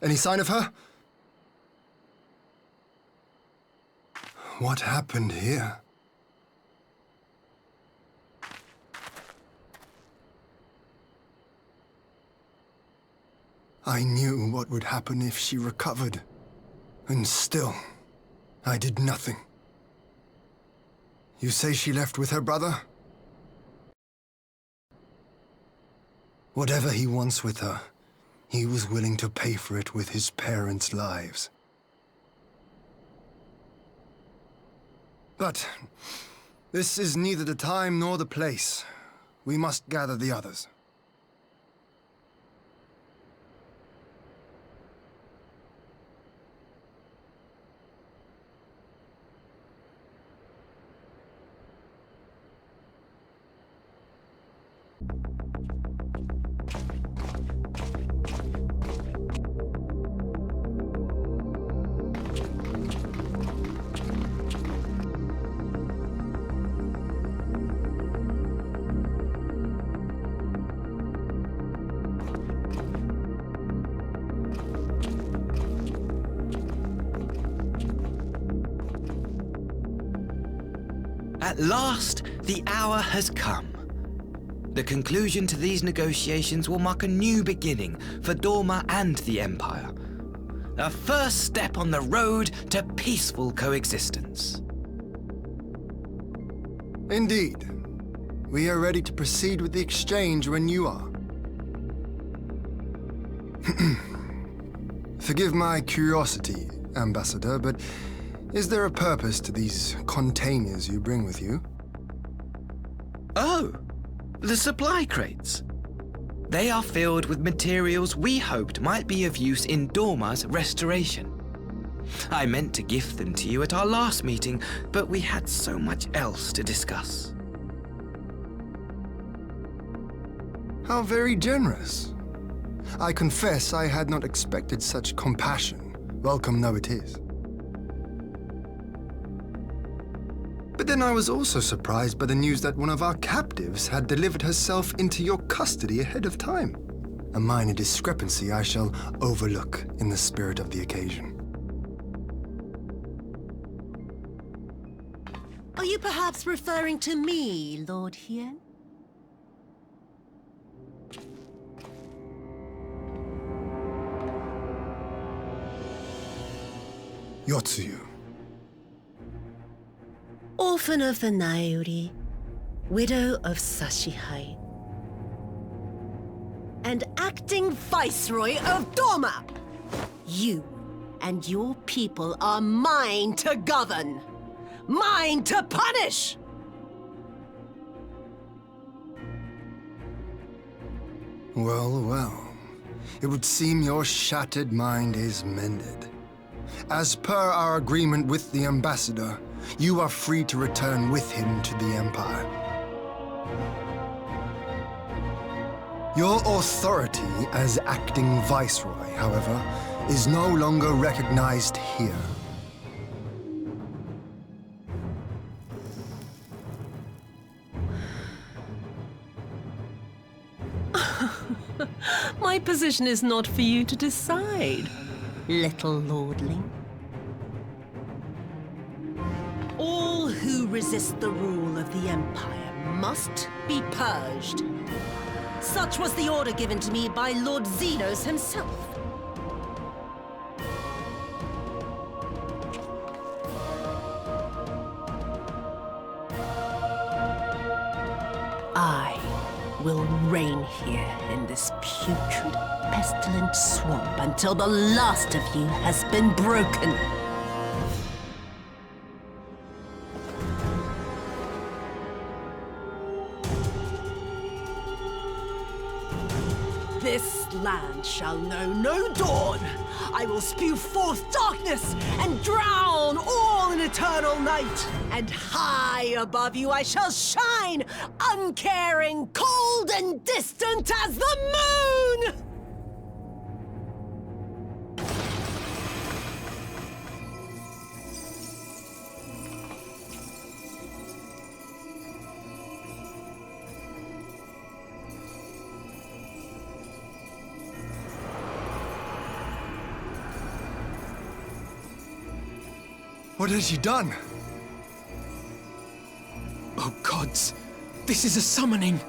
Any sign of her? What happened here? I knew what would happen if she recovered. And still, I did nothing. You say she left with her brother? Whatever he wants with her, he was willing to pay for it with his parents' lives. But this is neither the time nor the place. We must gather the others. At last, the hour has come. The conclusion to these negotiations will mark a new beginning for Dorma and the Empire. A first step on the road to peaceful coexistence. Indeed. We are ready to proceed with the exchange when you are. Forgive my curiosity, Ambassador, but is there a purpose to these containers you bring with you? Oh, the supply crates. They are filled with materials we hoped might be of use in Dorma's restoration. I meant to gift them to you at our last meeting, but we had so much else to discuss. How very generous. I confess I had not expected such compassion. Welcome though it is. But then I was also surprised by the news that one of our captives had delivered herself into your custody ahead of time. A minor discrepancy I shall overlook in the spirit of the occasion. Are you perhaps referring to me, Lord Hien? Yotsuyu. Orphan of the Nairi, widow of Sashihai, and acting Viceroy of Dorma. You and your people are mine to govern, mine to punish! Well, well. It would seem your shattered mind is mended. As per our agreement with the ambassador, you are free to return with him to the Empire. Your authority as acting Viceroy, however, is no longer recognized here. My position is not for you to decide, little lordling. All who resist the rule of the Empire must be purged. Such was the order given to me by Lord Xenos himself. I will reign here in this putrid, pestilent swamp until the last of you has been broken. This land shall know no dawn. I will spew forth darkness and drown all in eternal night. And high above you I shall shine, uncaring, cold and distant as the moon! What has she done? Oh gods, this is a summoning!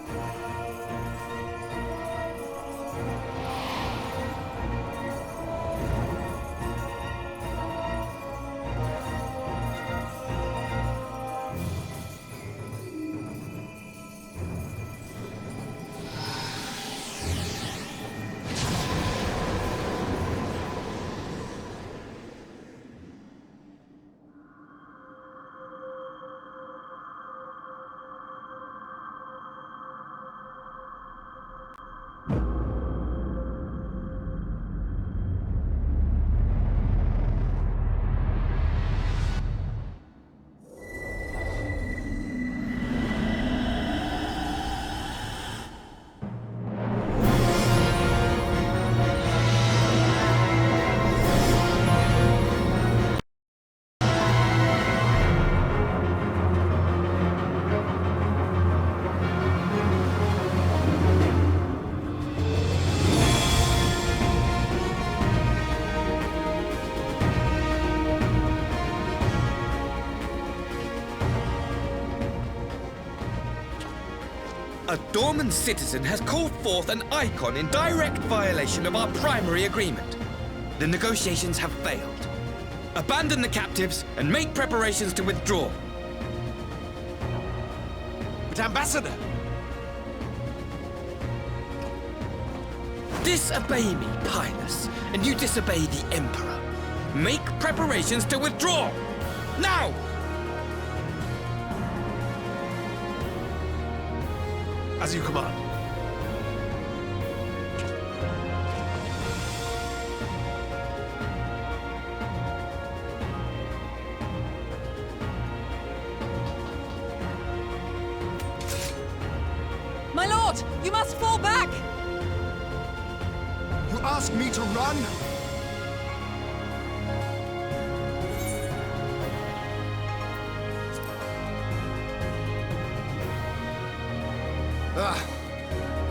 A Dorman citizen has called forth an icon in direct violation of our primary agreement. The negotiations have failed. Abandon the captives and make preparations to withdraw. But Ambassador! Disobey me, Pilus, and you disobey the Emperor. Make preparations to withdraw! Now! As you command. My lord! You must fall back! You ask me to run?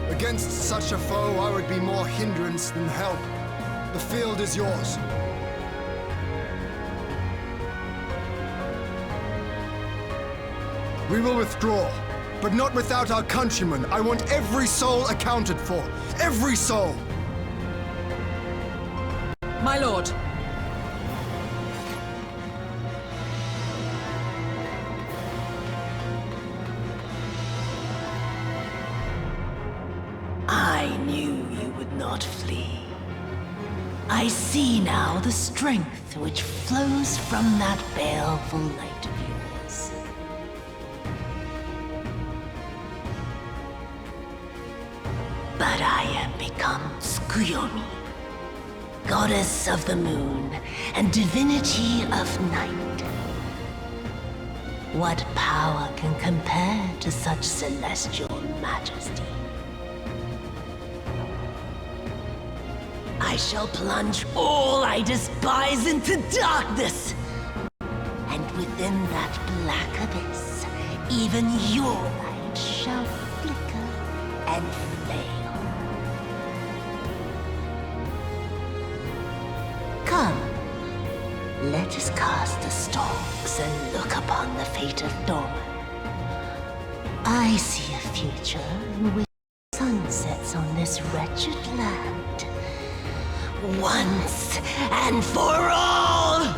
Against such a foe, I would be more hindrance than help. The field is yours. We will withdraw, but not without our countrymen. I want every soul accounted for. Every soul! My lord. I knew you would not flee. I see now the strength which flows from that baleful light of yours. But I am become Tsukuyomi, goddess of the moon and divinity of night. What power can compare to such celestial majesty? I shall plunge all I despise into darkness. And within that black abyss, even your light shall flicker and fail. Come, let us cast the stalks and look upon the fate of Dorman. I see a future in which the sun sets on this wretched land. Once and for all!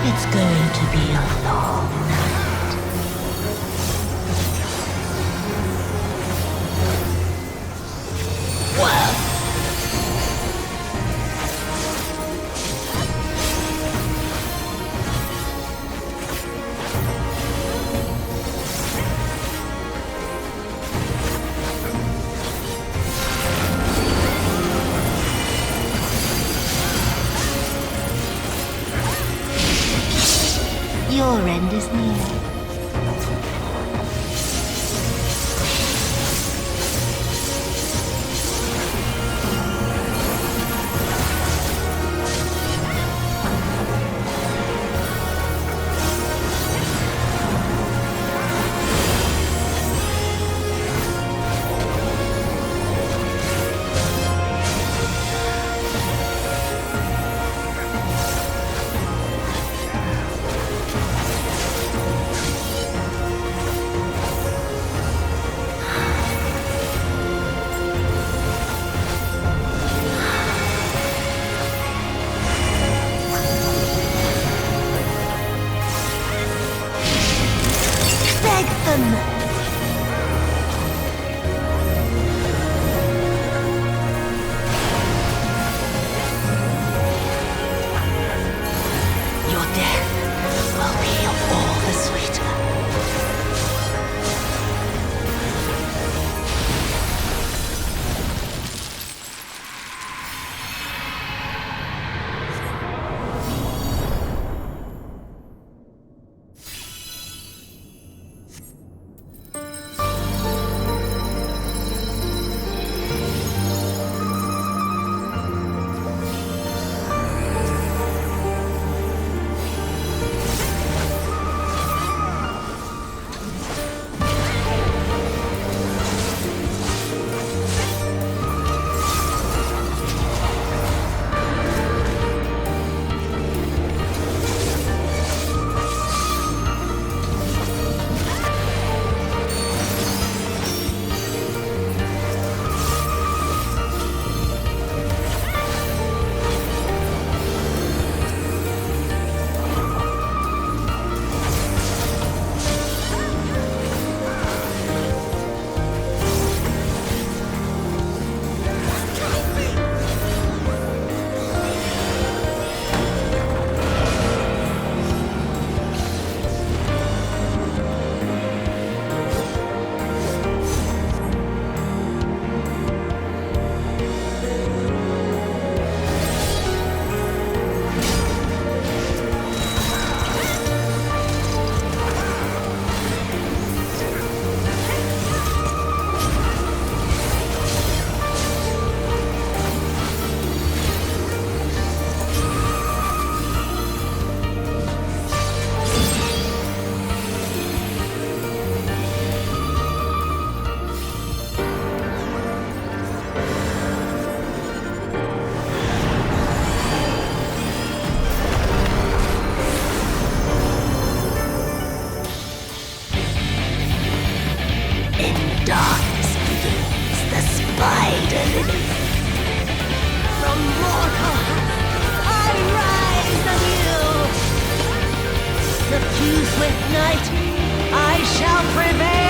It's going to be a long night. Well. Your end is near. too swift, knight. I shall prevail.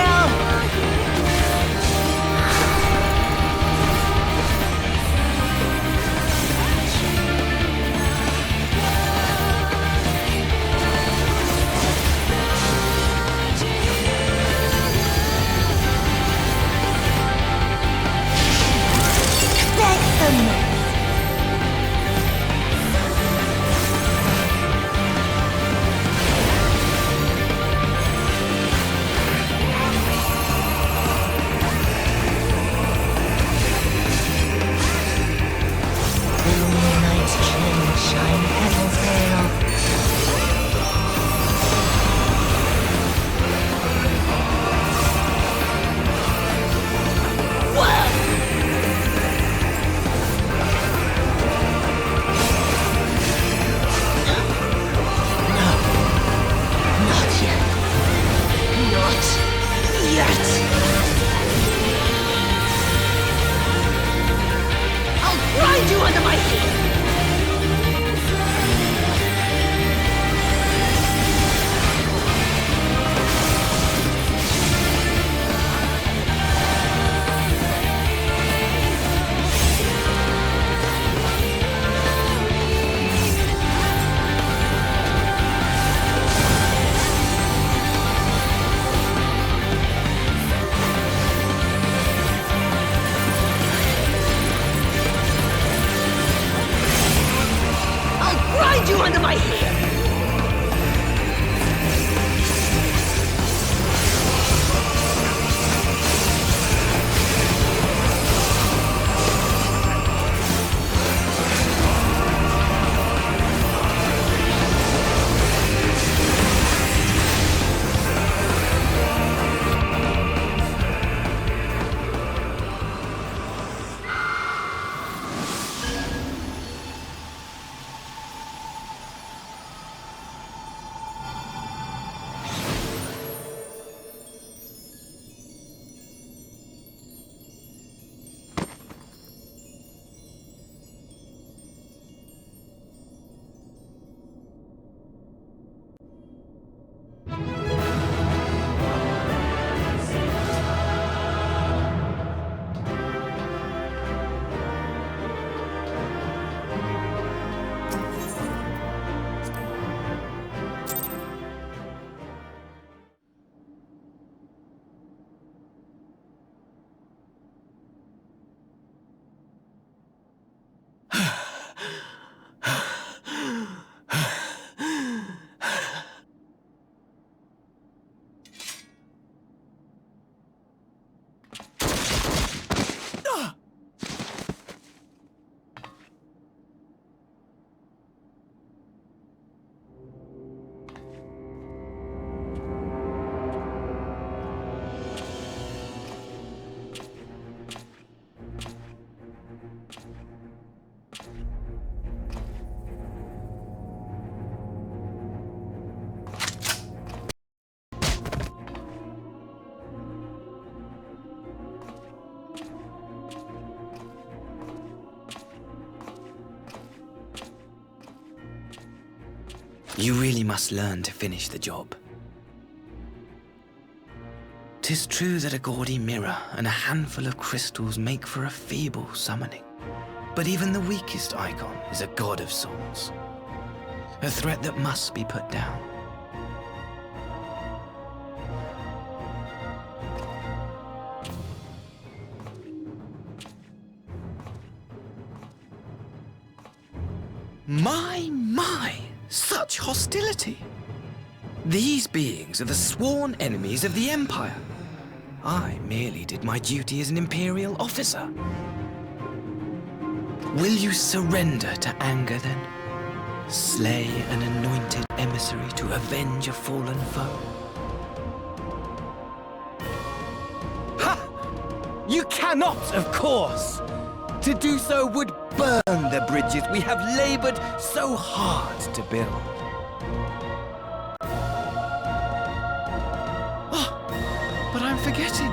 You really must learn to finish the job. 'Tis true that a gaudy mirror and a handful of crystals make for a feeble summoning. But even the weakest icon is a god of sorts. A threat that must be put down. My! Such hostility! These beings are the sworn enemies of the Empire. I merely did my duty as an Imperial officer. Will you surrender to anger, then? Slay an anointed emissary to avenge a fallen foe? Ha! You cannot, of course! To do so would burn the bridges we have labored so hard to build. Oh, but I'm forgetting.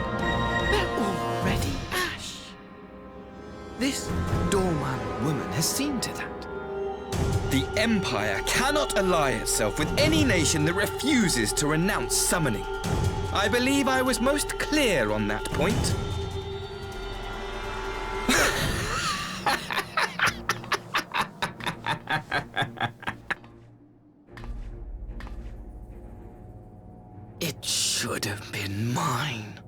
They're already ash. This Dorman woman has seen to that. The Empire cannot ally itself with any nation that refuses to renounce summoning. I believe I was most clear on that point. It should have been mine.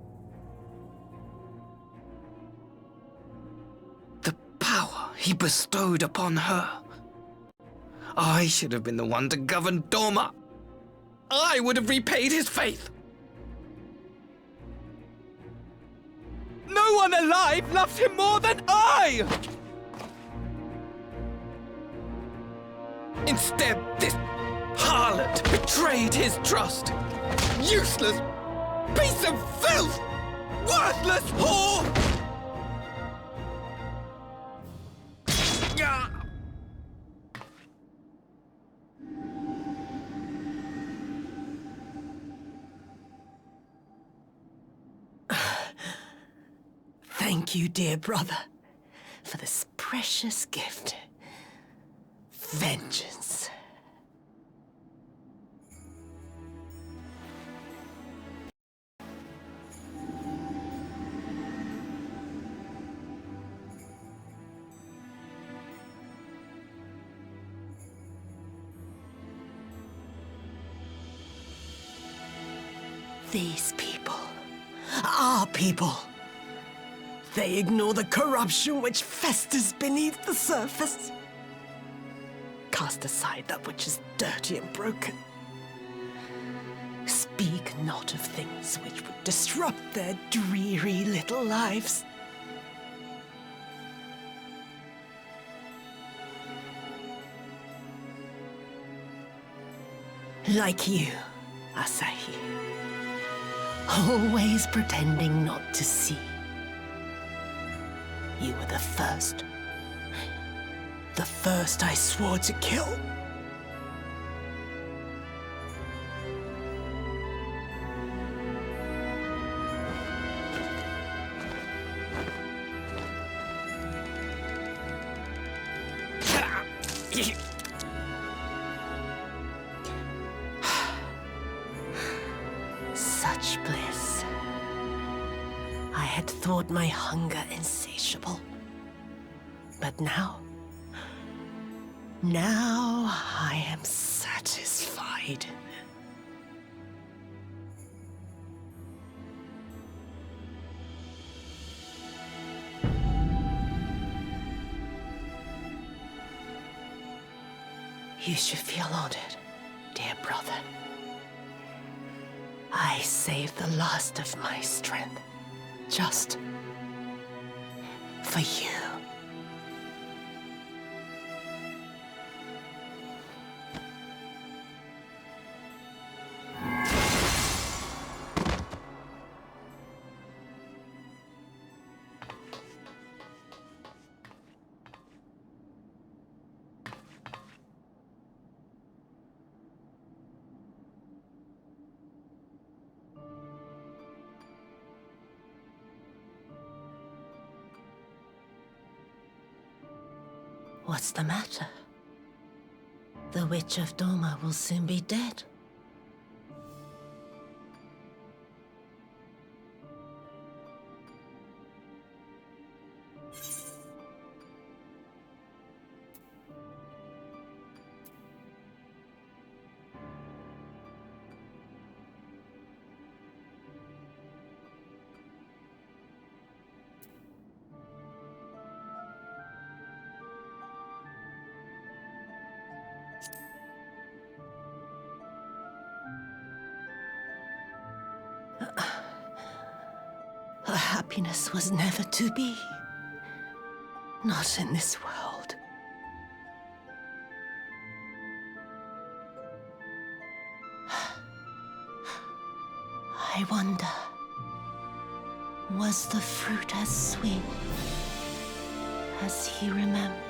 The power he bestowed upon her. I should have been the one to govern Dorma. I would have repaid his faith. No one alive loves him more than I! Instead, this harlot betrayed his trust. Useless piece of filth! Worthless whore! Thank you, dear brother, for this precious gift. Vengeance. These people, our people, they ignore the corruption which festers beneath the surface. Cast aside that which is dirty and broken. Speak not of things which would disrupt their dreary little lives. Like you, Asahi. Always pretending not to see. You were the first. The first I swore to kill. Such bliss. I had thought my hunger insatiable. But now I am satisfied. You should feel honored, dear brother. I saved the last of my strength, just for you. What's the matter? The Witch of Dorma will soon be dead. Her happiness was never to be. Not in this world. I wonder, was the fruit as sweet as he remembered?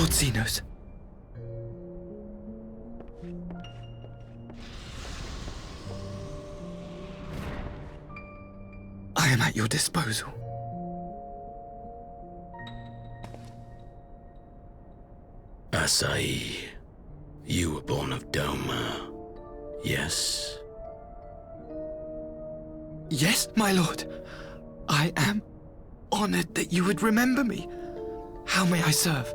Lord Xenos. I am at your disposal. Asai, you were born of Doma, yes? Yes, my lord. I am honored that you would remember me. How may I serve?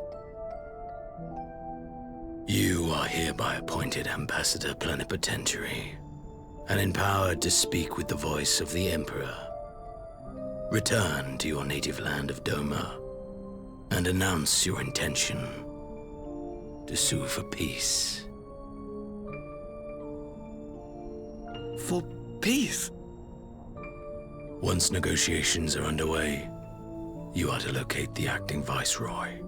You are hereby appointed Ambassador Plenipotentiary, and empowered to speak with the voice of the Emperor. Return to your native land of Doma, and announce your intention to sue for peace. For peace? Once negotiations are underway, you are to locate the acting Viceroy.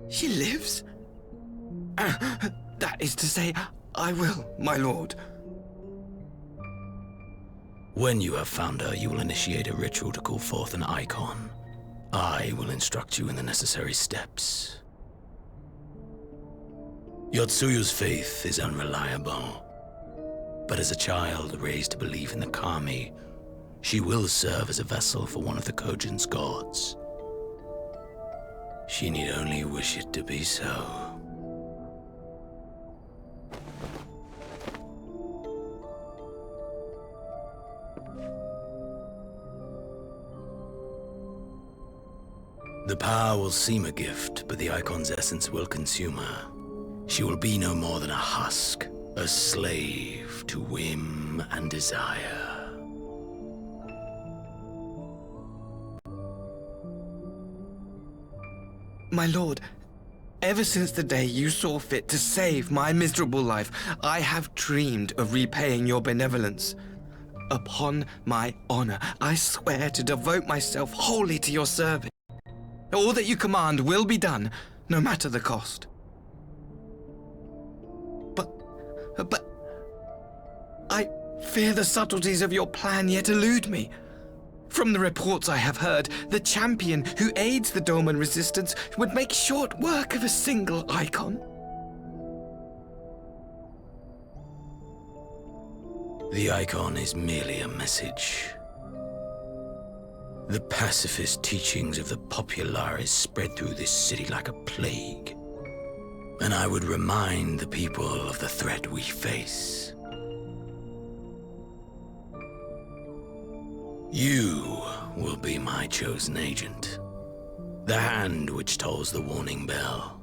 She lives? That is to say, I will, my lord. When you have found her, you will initiate a ritual to call forth an icon. I will instruct you in the necessary steps. Yotsuyu's faith is unreliable, but as a child raised to believe in the Kami, she will serve as a vessel for one of the Kojin's gods. She need only wish it to be so. The power will seem a gift, but the icon's essence will consume her. She will be no more than a husk, a slave to whim and desire. My lord, ever since the day you saw fit to save my miserable life, I have dreamed of repaying your benevolence. Upon my honor, I swear to devote myself wholly to your service. All that you command will be done, no matter the cost. But I fear the subtleties of your plan yet elude me. From the reports I have heard, the champion who aids the Doman resistance would make short work of a single icon. The icon is merely a message. The pacifist teachings of the Populares spread through this city like a plague. And I would remind the people of the threat we face. You will be my chosen agent. The hand which tolls the warning bell.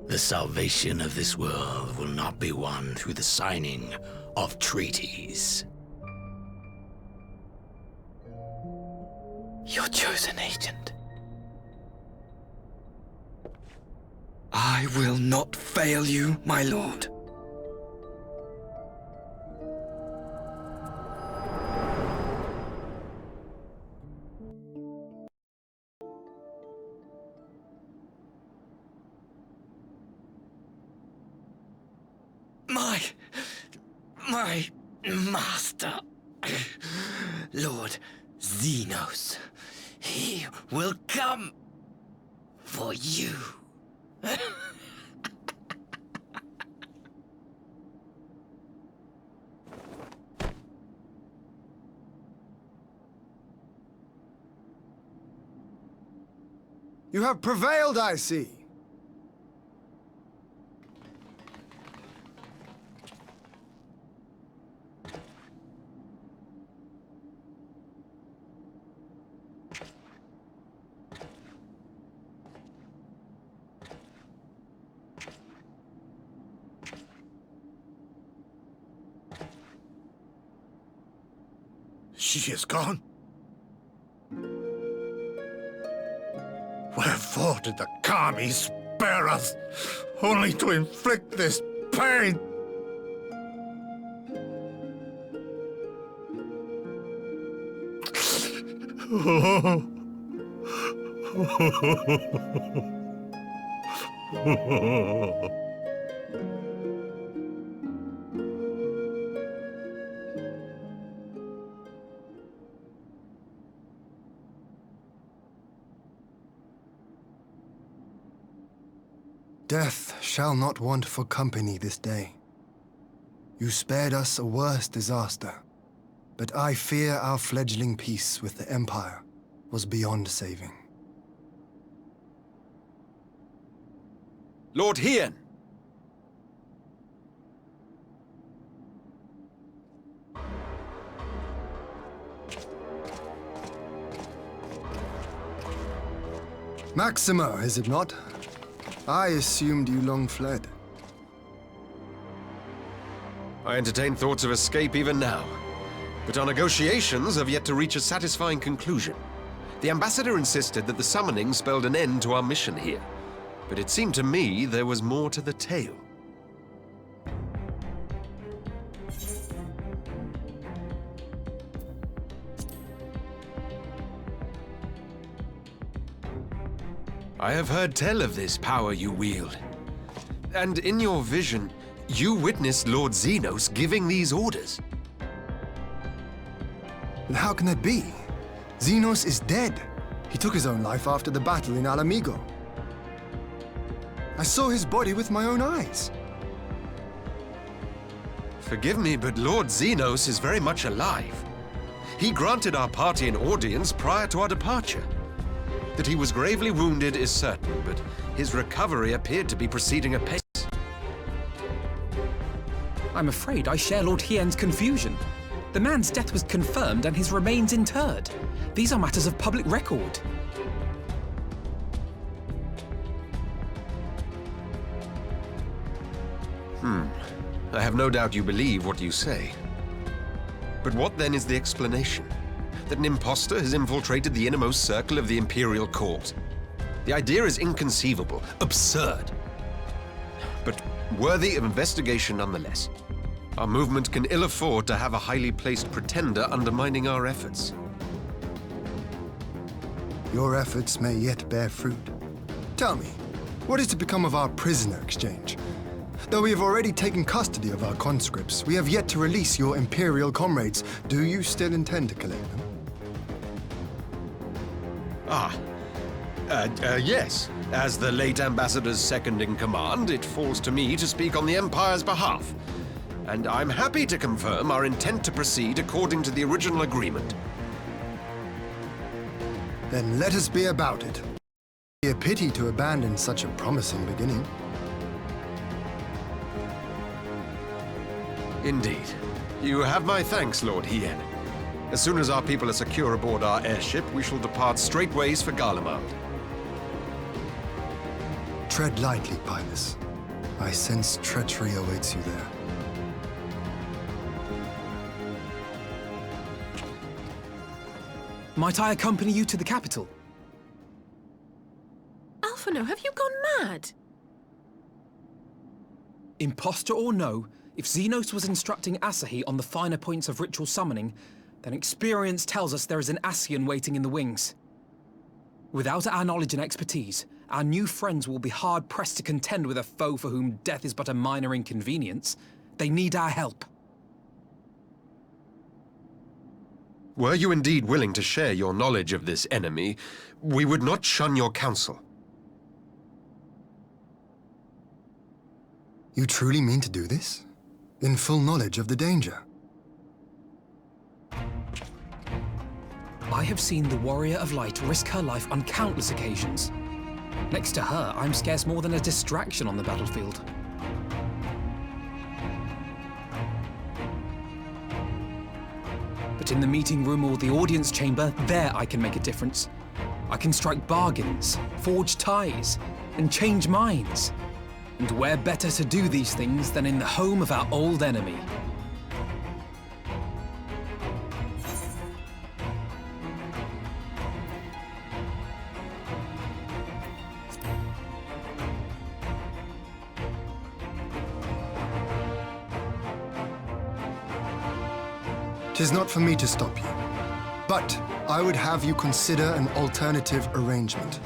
The salvation of this world will not be won through the signing of treaties. Your chosen agent. I will not fail you, my lord. My master, Lord Xenos, he will come for you. You have prevailed, I see. She is gone. Wherefore did the Kami spare us, only to inflict this pain? Death shall not want for company this day. You spared us a worse disaster, but I fear our fledgling peace with the Empire was beyond saving. Lord Hien! Maximo, is it not? I assumed you long fled. I entertain thoughts of escape even now, but our negotiations have yet to reach a satisfying conclusion. The ambassador insisted that the summoning spelled an end to our mission here, but it seemed to me there was more to the tale. I have heard tell of this power you wield. And in your vision, you witnessed Lord Xenos giving these orders. And how can that be? Xenos is dead. He took his own life after the battle in Alamigo. I saw his body with my own eyes. Forgive me, but Lord Xenos is very much alive. He granted our party an audience prior to our departure. That he was gravely wounded is certain, but his recovery appeared to be proceeding apace. I'm afraid I share Lord Hien's confusion. The man's death was confirmed and his remains interred. These are matters of public record. I have no doubt you believe what you say. But what then is the explanation? That an impostor has infiltrated the innermost circle of the Imperial Court. The idea is inconceivable, absurd, but worthy of investigation nonetheless. Our movement can ill afford to have a highly placed pretender undermining our efforts. Your efforts may yet bear fruit. Tell me, what is to become of our prisoner exchange? Though we have already taken custody of our conscripts, we have yet to release your Imperial comrades. Do you still intend to collect them? Yes. As the late ambassador's second-in-command, it falls to me to speak on the Empire's behalf. And I'm happy to confirm our intent to proceed according to the original agreement. Then let us be about it. It would be a pity to abandon such a promising beginning. Indeed. You have my thanks, Lord Hien. As soon as our people are secure aboard our airship, we shall depart straightways for Garlemald. Tread lightly, Pilus. I sense treachery awaits you there. Might I accompany you to the capital? Alphino, have you gone mad? Imposter or no, if Xenos was instructing Asahi on the finer points of ritual summoning, then experience tells us there is an Ascian waiting in the wings. Without our knowledge and expertise, our new friends will be hard-pressed to contend with a foe for whom death is but a minor inconvenience. They need our help. Were you indeed willing to share your knowledge of this enemy, we would not shun your counsel. You truly mean to do this? In full knowledge of the danger? I have seen the Warrior of Light risk her life on countless occasions. Next to her, I'm scarce more than a distraction on the battlefield. But in the meeting room or the audience chamber, there I can make a difference. I can strike bargains, forge ties, and change minds. And where better to do these things than in the home of our old enemy? Tis not for me to stop you, but I would have you consider an alternative arrangement.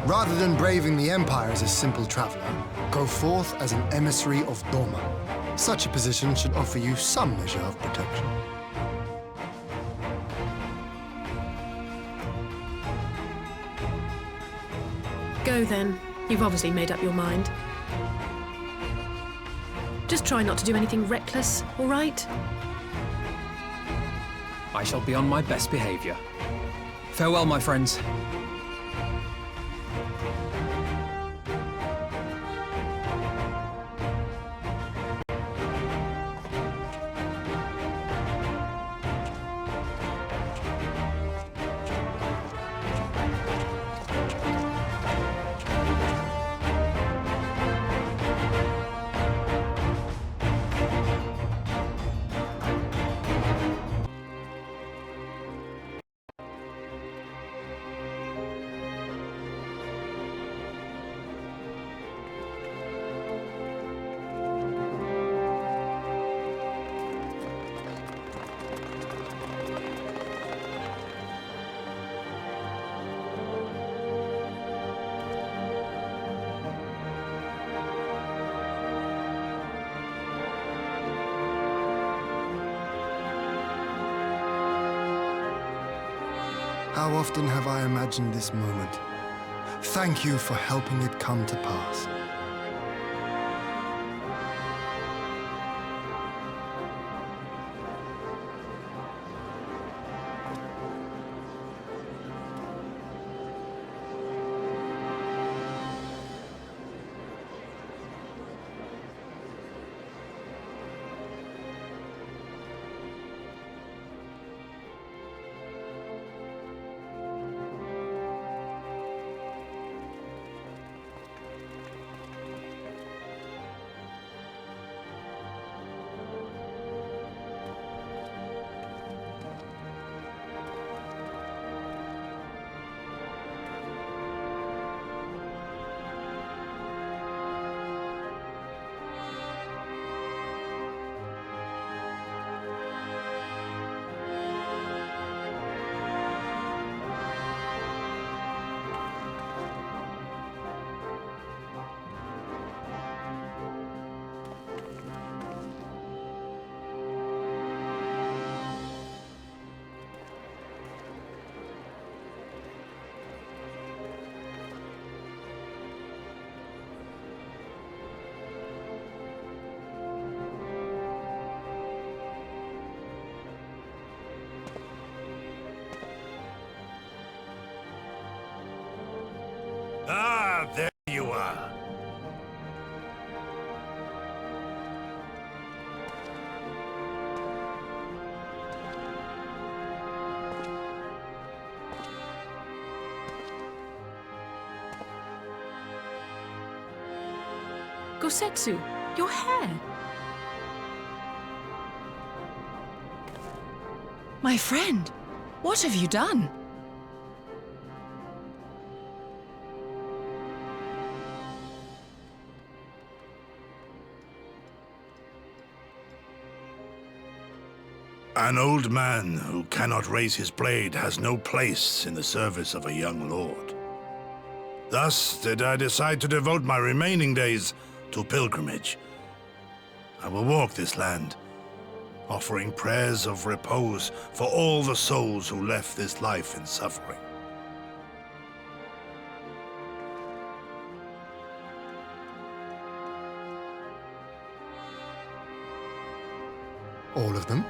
Rather than braving the Empire as a simple traveler, go forth as an emissary of Doma. Such a position should offer you some measure of protection. Go then. You've obviously made up your mind. Just try not to do anything reckless, all right? I shall be on my best behavior. Farewell, my friends. How often have I imagined this moment? Thank you for helping it come to pass. Ah, there you are. Gosetsu, your hair. My friend, what have you done? An old man who cannot raise his blade has no place in the service of a young lord. Thus did I decide to devote my remaining days to pilgrimage. I will walk this land, offering prayers of repose for all the souls who left this life in suffering. All of them?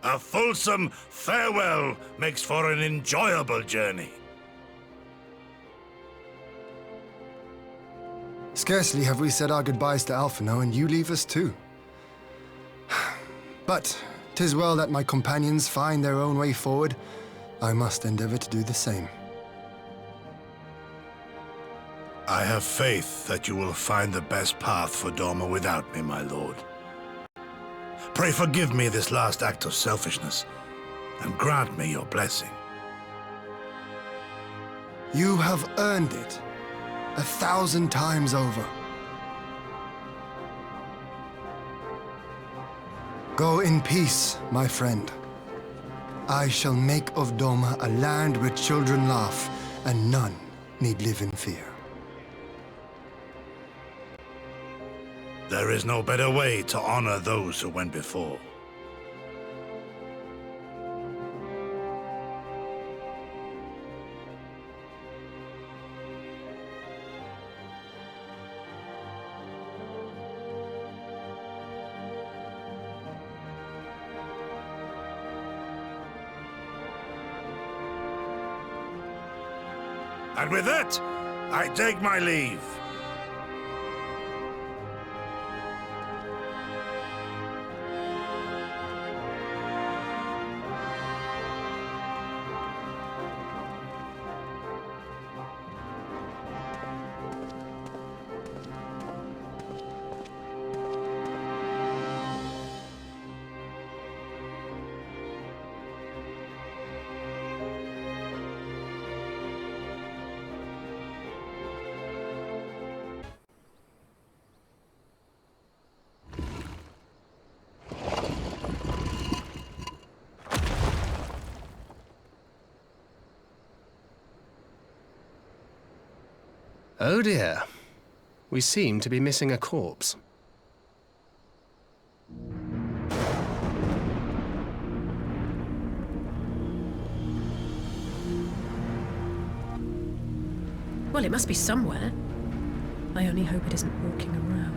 A fulsome farewell makes for an enjoyable journey. Scarcely have we said our goodbyes to Alphino, and you leave us too. But 'tis well that my companions find their own way forward. I must endeavor to do the same. I have faith that you will find the best path for Dorma without me, my lord. Pray forgive me this last act of selfishness, and grant me your blessing. You have earned it 1,000 times over. Go in peace, my friend. I shall make of Dorma a land where children laugh and none need live in fear. There is no better way to honor those who went before. And with that, I take my leave. Oh dear. We seem to be missing a corpse. Well, it must be somewhere. I only hope it isn't walking around.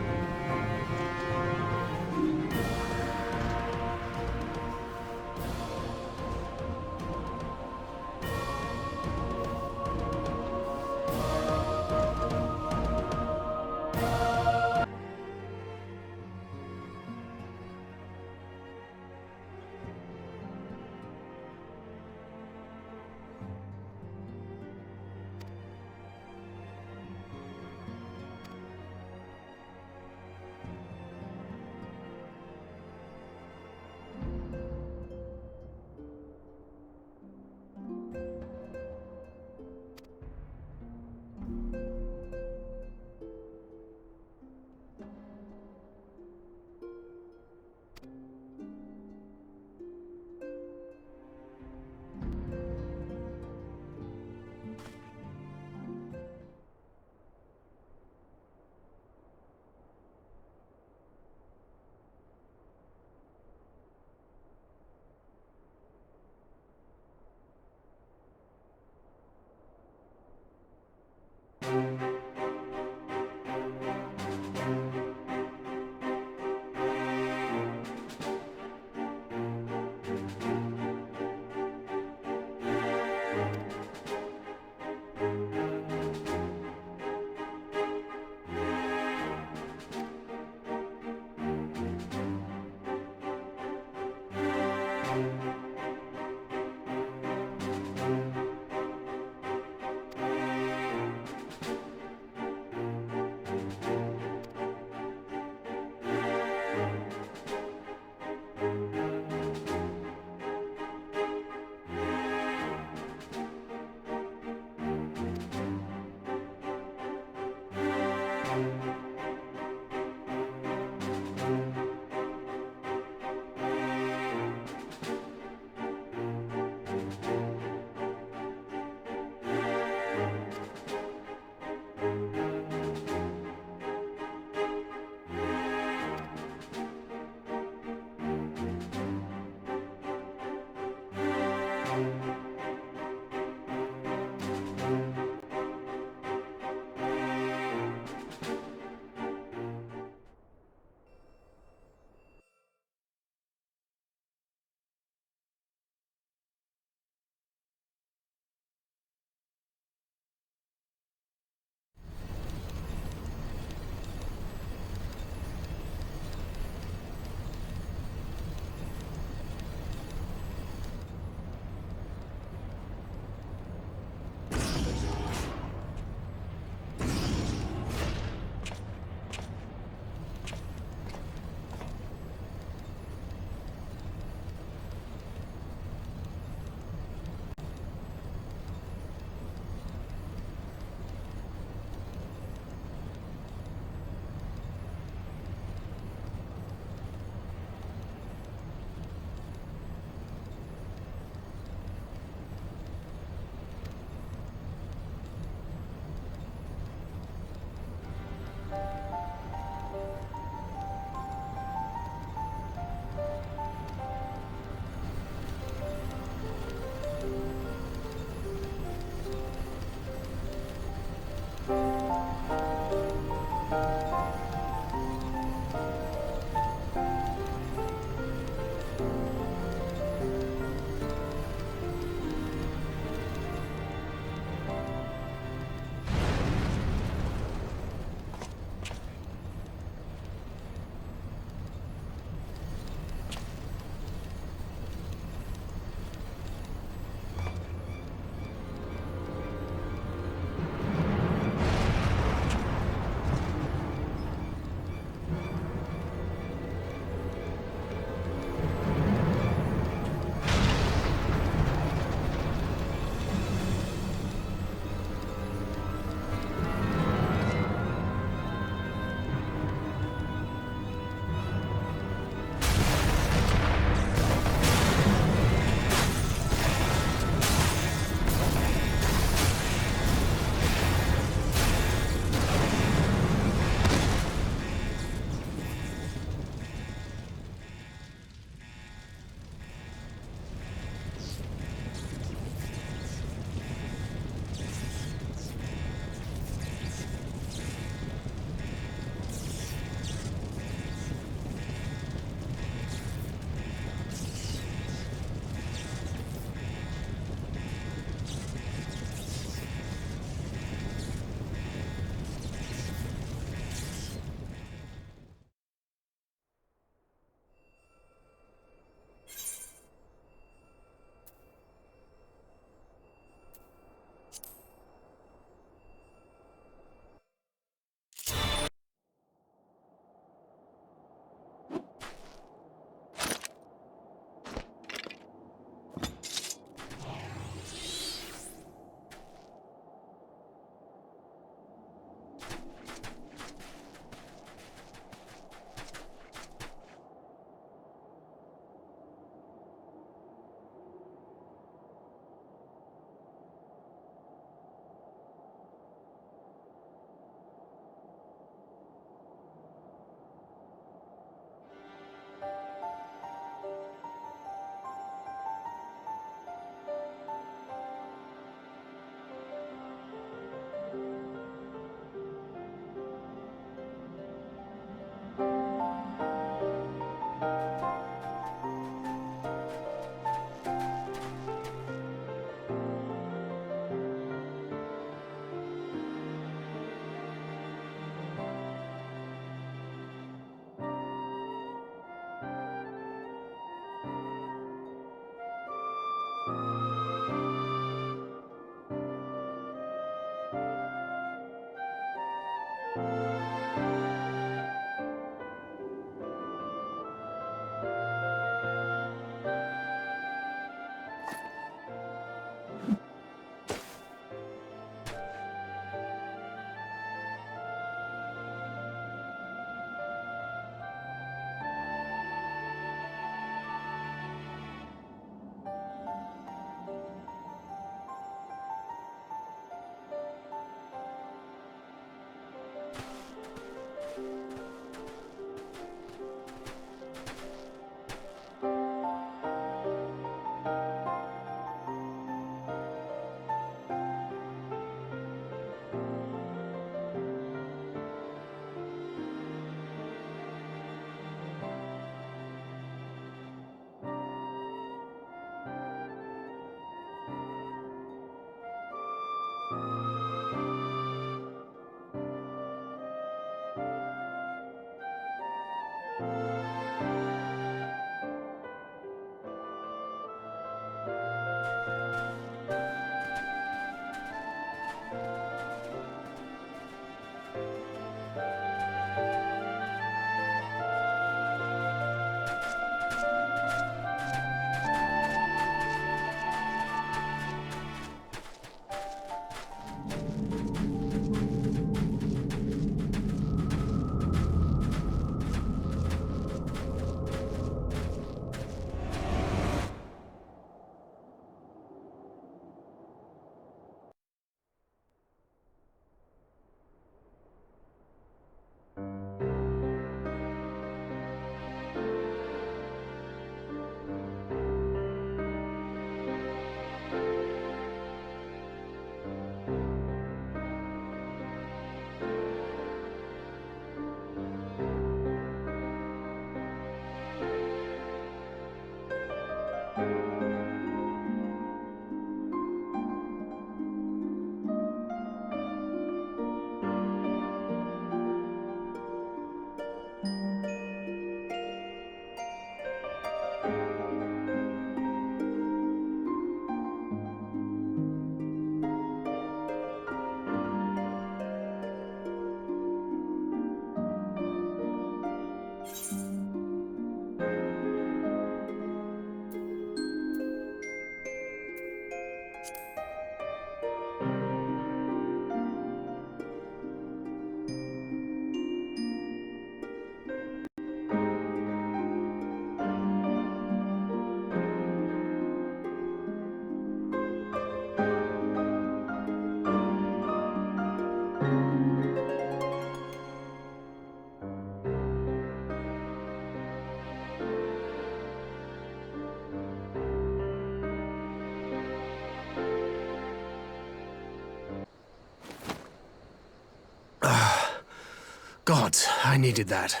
Gods, I needed that.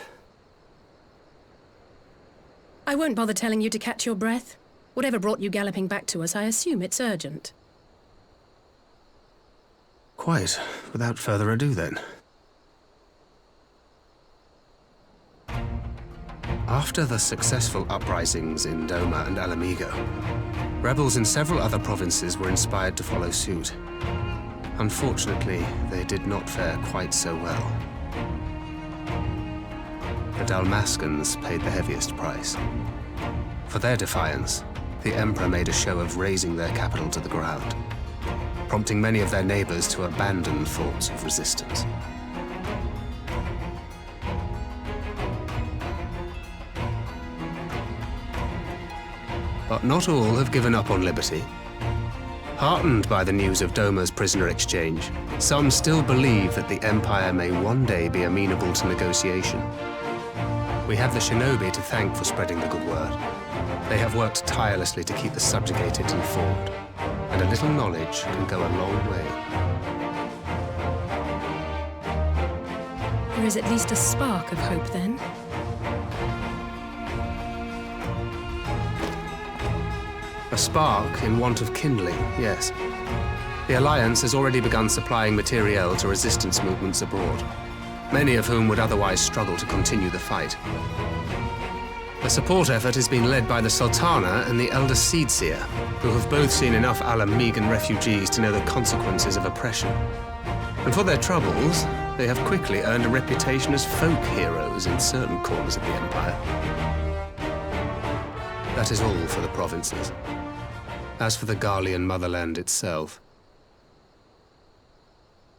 I won't bother telling you to catch your breath. Whatever brought you galloping back to us, I assume it's urgent. Quite. Without further ado, then. After the successful uprisings in Doma and Alamigo, rebels in several other provinces were inspired to follow suit. Unfortunately, they did not fare quite so well. The Dalmascans paid the heaviest price. For their defiance, the Emperor made a show of razing their capital to the ground, prompting many of their neighbors to abandon thoughts of resistance. But not all have given up on liberty. Heartened by the news of Doma's prisoner exchange, some still believe that the Empire may one day be amenable to negotiation. We have the shinobi to thank for spreading the good word. They have worked tirelessly to keep the subjugated informed, and a little knowledge can go a long way. There is at least a spark of hope, then. A spark in want of kindling, yes. The Alliance has already begun supplying materiel to resistance movements abroad, many of whom would otherwise struggle to continue the fight. The support effort has been led by the Sultana and the Elder Seedseer, who have both seen enough Alamigan refugees to know the consequences of oppression. And for their troubles, they have quickly earned a reputation as folk heroes in certain corners of the Empire. That is all for the provinces. As for the Garlean motherland itself,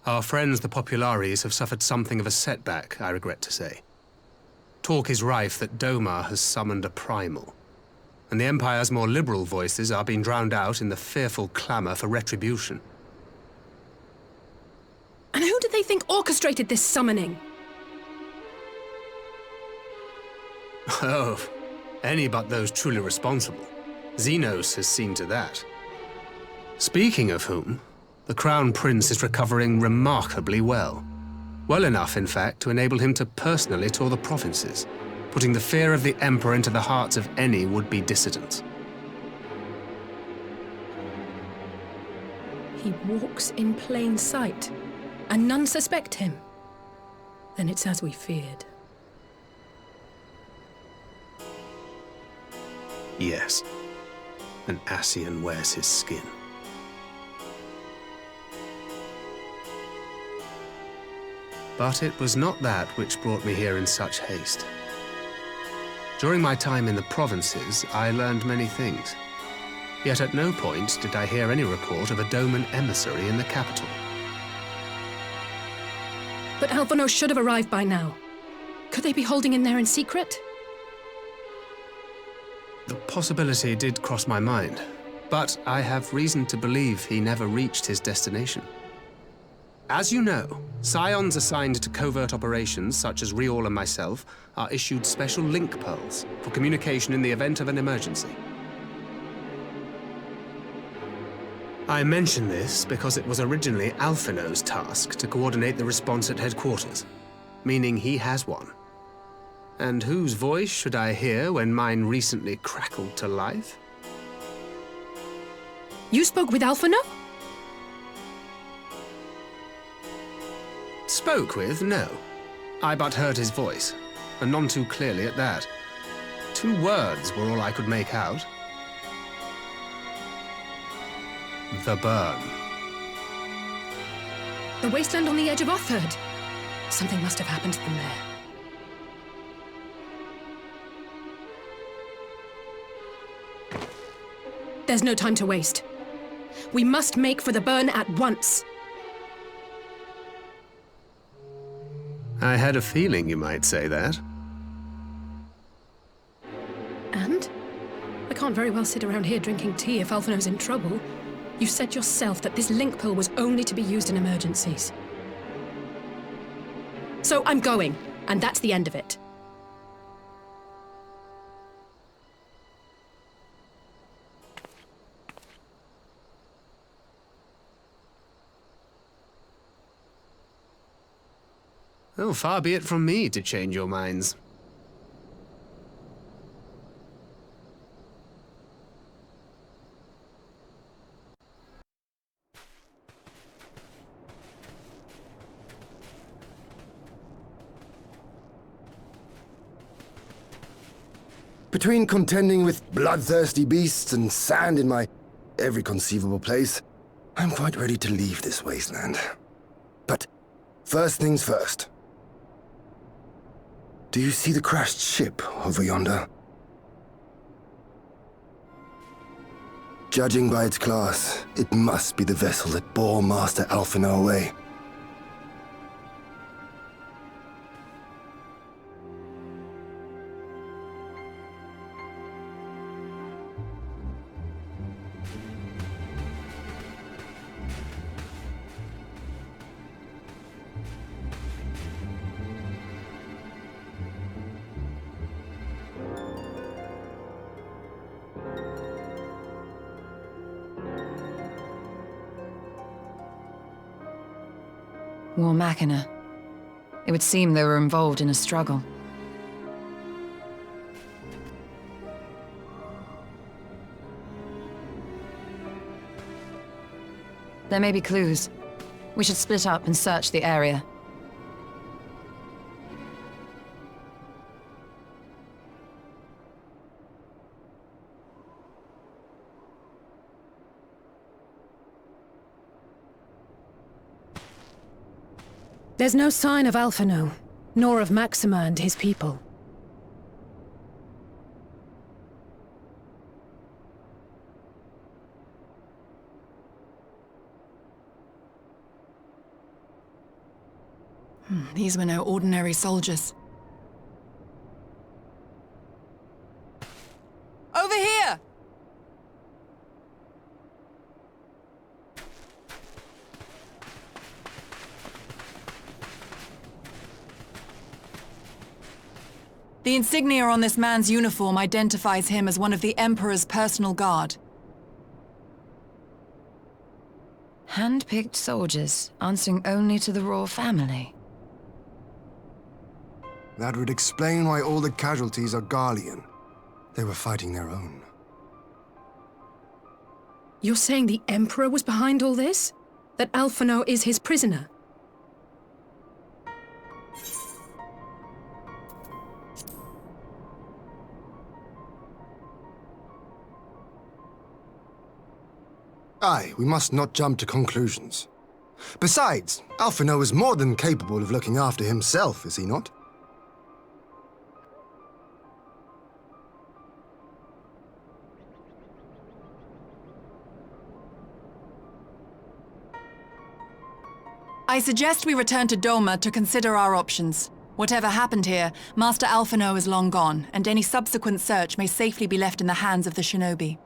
our friends the Populares have suffered something of a setback, I regret to say. Talk is rife that Doma has summoned a primal, and the Empire's more liberal voices are being drowned out in the fearful clamor for retribution. And who do they think orchestrated this summoning? Oh, any but those truly responsible. Xenos has seen to that. Speaking of whom, the Crown Prince is recovering remarkably well. Well enough, in fact, to enable him to personally tour the provinces, putting the fear of the Emperor into the hearts of any would-be dissidents. He walks in plain sight, and none suspect him. Then it's as we feared. Yes. An Ascian wears his skin. But it was not that which brought me here in such haste. During my time in the provinces, I learned many things. Yet at no point did I hear any report of a Doman emissary in the capital. But Alphonse should have arrived by now. Could they be holding in there in secret? The possibility did cross my mind, but I have reason to believe he never reached his destination. As you know, scions assigned to covert operations, such as Riol and myself, are issued special link pearls for communication in the event of an emergency. I mention this because it was originally Alphino's task to coordinate the response at headquarters, meaning he has one. And whose voice should I hear when mine recently crackled to life? You spoke with Alphino? Spoke with, no. I but heard his voice, and none too clearly at that. 2 words were all I could make out. The burn. The wasteland on the edge of Otherd. Something must have happened to them there. There's no time to waste. We must make for the burn at once. I had a feeling you might say that. And? I can't very well sit around here drinking tea if Alphino's in trouble. You said yourself that this link pearl was only to be used in emergencies. So I'm going, and that's the end of it. Oh, far be it from me to change your minds. Between contending with bloodthirsty beasts and sand in my every conceivable place, I'm quite ready to leave this wasteland. But first things first. Do you see the crashed ship over yonder? Judging by its class, it must be the vessel that bore Master Alphino away. War Machina. It would seem they were involved in a struggle. There may be clues. We should split up and search the area. There's no sign of Alphino, nor of Maxima and his people. These were no ordinary soldiers. Over here! The insignia on this man's uniform identifies him as one of the Emperor's personal guard. Hand-picked soldiers, answering only to the royal family. That would explain why all the casualties are Garlean. They were fighting their own. You're saying the Emperor was behind all this? That Alphino is his prisoner? Aye, we must not jump to conclusions. Besides, Alphino is more than capable of looking after himself, is he not? I suggest we return to Doma to consider our options. Whatever happened here, Master Alphino is long gone, and any subsequent search may safely be left in the hands of the shinobi.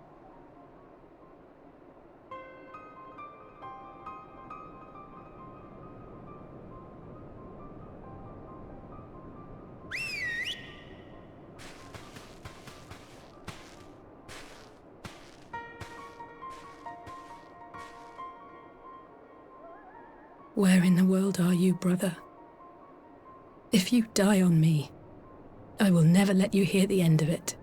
Where in the world are you, brother? If you die on me, I will never let you hear the end of it.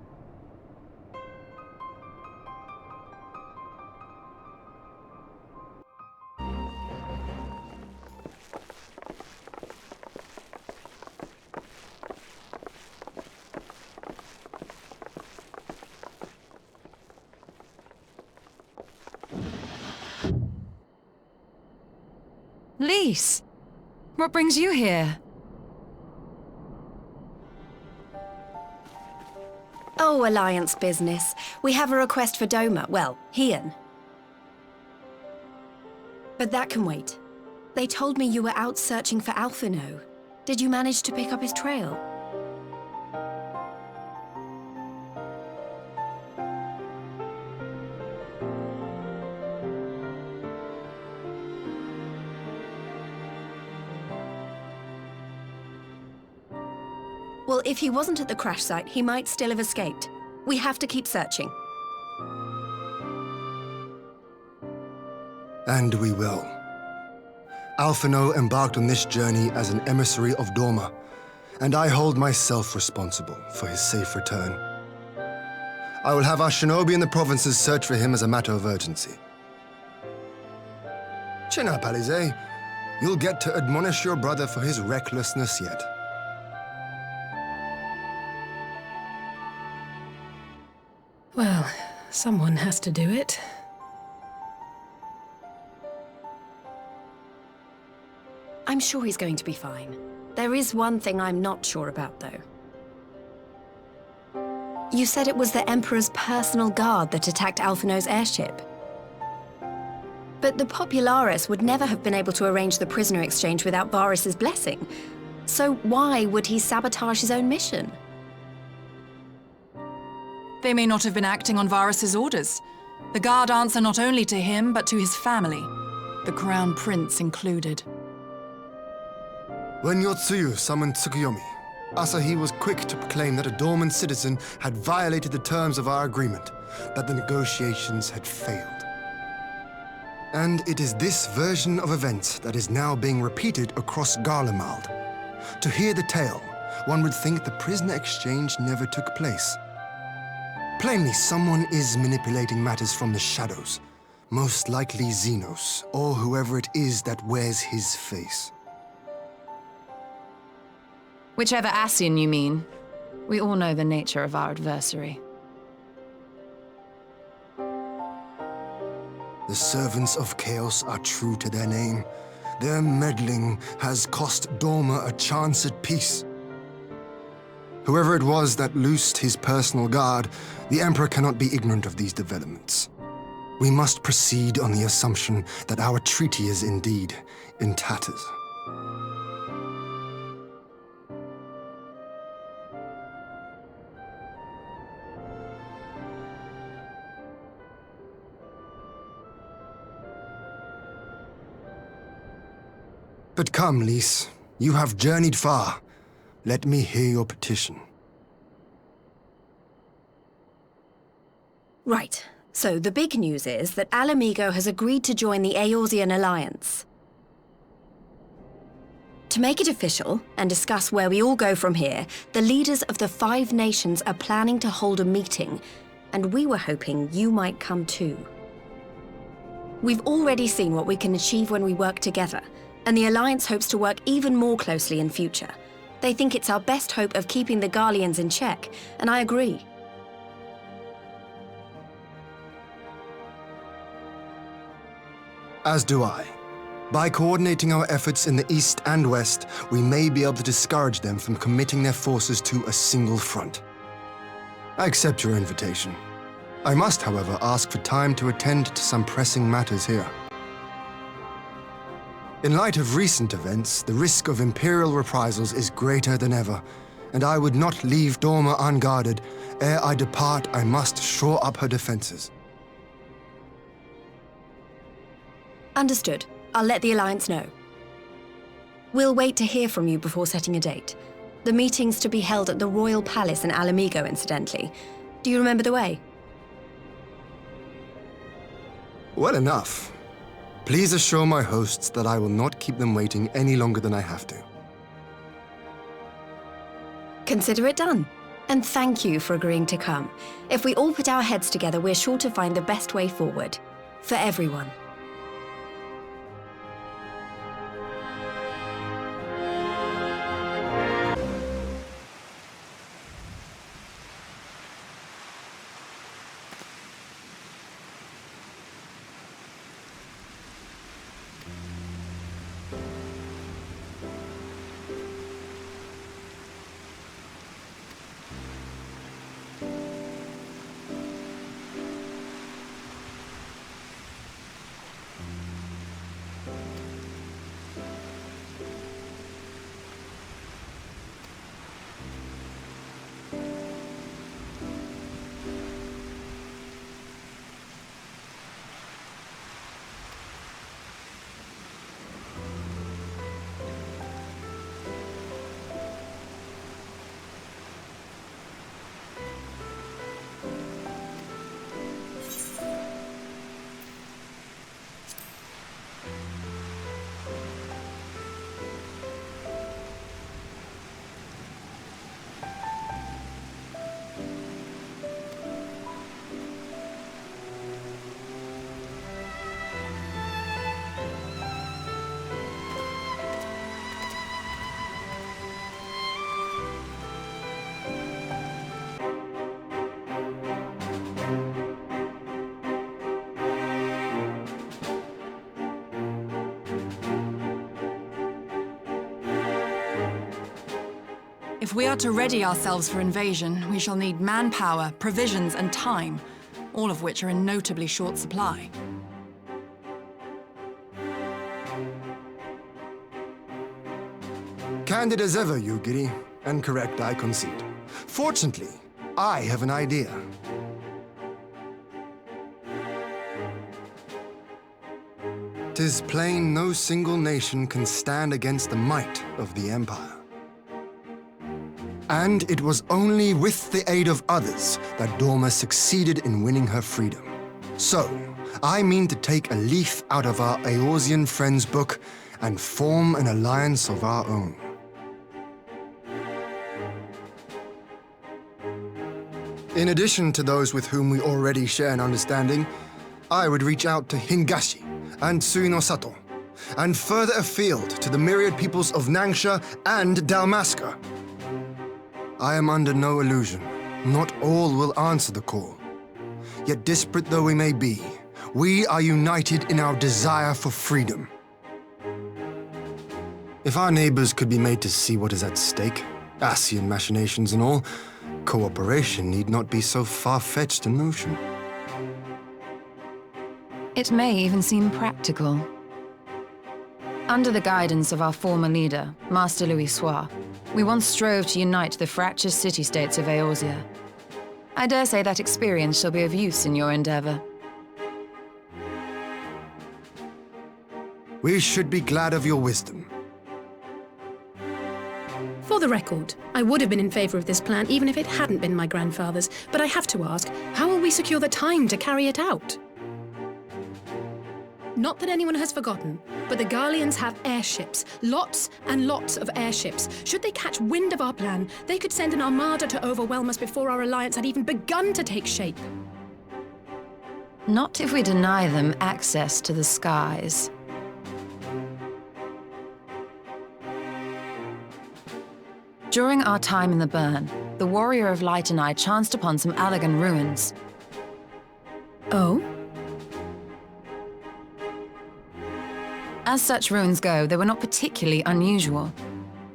Lise, what brings you here? Oh, Alliance business. We have a request for Doma. Well, Hien. But that can wait. They told me you were out searching for Alphino. Did you manage to pick up his trail? Well, if he wasn't at the crash site, he might still have escaped. We have to keep searching. And we will. Alphino embarked on this journey as an emissary of Doma, and I hold myself responsible for his safe return. I will have our shinobi in the provinces search for him as a matter of urgency. Chin up, Alize. You'll get to admonish your brother for his recklessness yet. Well, someone has to do it. I'm sure he's going to be fine. There is one thing I'm not sure about, though. You said it was the Emperor's personal guard that attacked Alphino's airship. But the Popularis would never have been able to arrange the prisoner exchange without Varys' blessing. So why would he sabotage his own mission? They may not have been acting on Varys' orders. The guard answer not only to him, but to his family, the Crown Prince included. When Yotsuyu summoned Tsukuyomi, Asahi was quick to proclaim that a dormant citizen had violated the terms of our agreement, that the negotiations had failed. And it is this version of events that is now being repeated across Garlemald. To hear the tale, one would think the prisoner exchange never took place. Plainly, someone is manipulating matters from the shadows. Most likely Xenos, or whoever it is that wears his face. Whichever Ascian you mean. We all know the nature of our adversary. The servants of chaos are true to their name. Their meddling has cost Doma a chance at peace. Whoever it was that loosed his personal guard, the Emperor cannot be ignorant of these developments. We must proceed on the assumption that our treaty is indeed in tatters. But come, Lise. You have journeyed far. Let me hear your petition. Right. So the big news is that Alamigo has agreed to join the Eorzean Alliance. To make it official and discuss where we all go from here, the leaders of the 5 nations are planning to hold a meeting, and we were hoping you might come too. We've already seen what we can achieve when we work together, and the Alliance hopes to work even more closely in future. They think it's our best hope of keeping the Garleans in check, and I agree. As do I. By coordinating our efforts in the east and west, we may be able to discourage them from committing their forces to a single front. I accept your invitation. I must, however, ask for time to attend to some pressing matters here. In light of recent events, the risk of Imperial reprisals is greater than ever, and I would not leave Dorma unguarded. Ere I depart, I must shore up her defenses. Understood. I'll let the Alliance know. We'll wait to hear from you before setting a date. The meeting's to be held at the Royal Palace in Alamigo, incidentally. Do you remember the way? Well enough. Please assure my hosts that I will not keep them waiting any longer than I have to. Consider it done. And thank you for agreeing to come. If we all put our heads together, we're sure to find the best way forward. For everyone. If we are to ready ourselves for invasion, we shall need manpower, provisions, and time, all of which are in notably short supply. Candid as ever, Yugiri, and correct, I concede. Fortunately, I have an idea. "'Tis plain no single nation can stand against the might of the Empire. And it was only with the aid of others that Dorma succeeded in winning her freedom. So, I mean to take a leaf out of our Eorzean friends' book and form an alliance of our own. In addition to those with whom we already share an understanding, I would reach out to Hingashi and Suinosato, and further afield to the myriad peoples of Nangsha and Dalmasca. I am under no illusion. Not all will answer the call. Yet disparate though we may be, we are united in our desire for freedom. If our neighbors could be made to see what is at stake, Ascian machinations and all, cooperation need not be so far-fetched a notion. It may even seem practical. Under the guidance of our former leader, Master Louis Soir, we once strove to unite the fractious city-states of Eorzea. I dare say that experience shall be of use in your endeavor. We should be glad of your wisdom. For the record, I would have been in favor of this plan even if it hadn't been my grandfather's, but I have to ask, how will we secure the time to carry it out? Not that anyone has forgotten, but the Garleans have airships. Lots and lots of airships. Should they catch wind of our plan, they could send an armada to overwhelm us before our alliance had even begun to take shape. Not if we deny them access to the skies. During our time in the Burn, the Warrior of Light and I chanced upon some Allagan ruins. Oh? As such ruins go, they were not particularly unusual.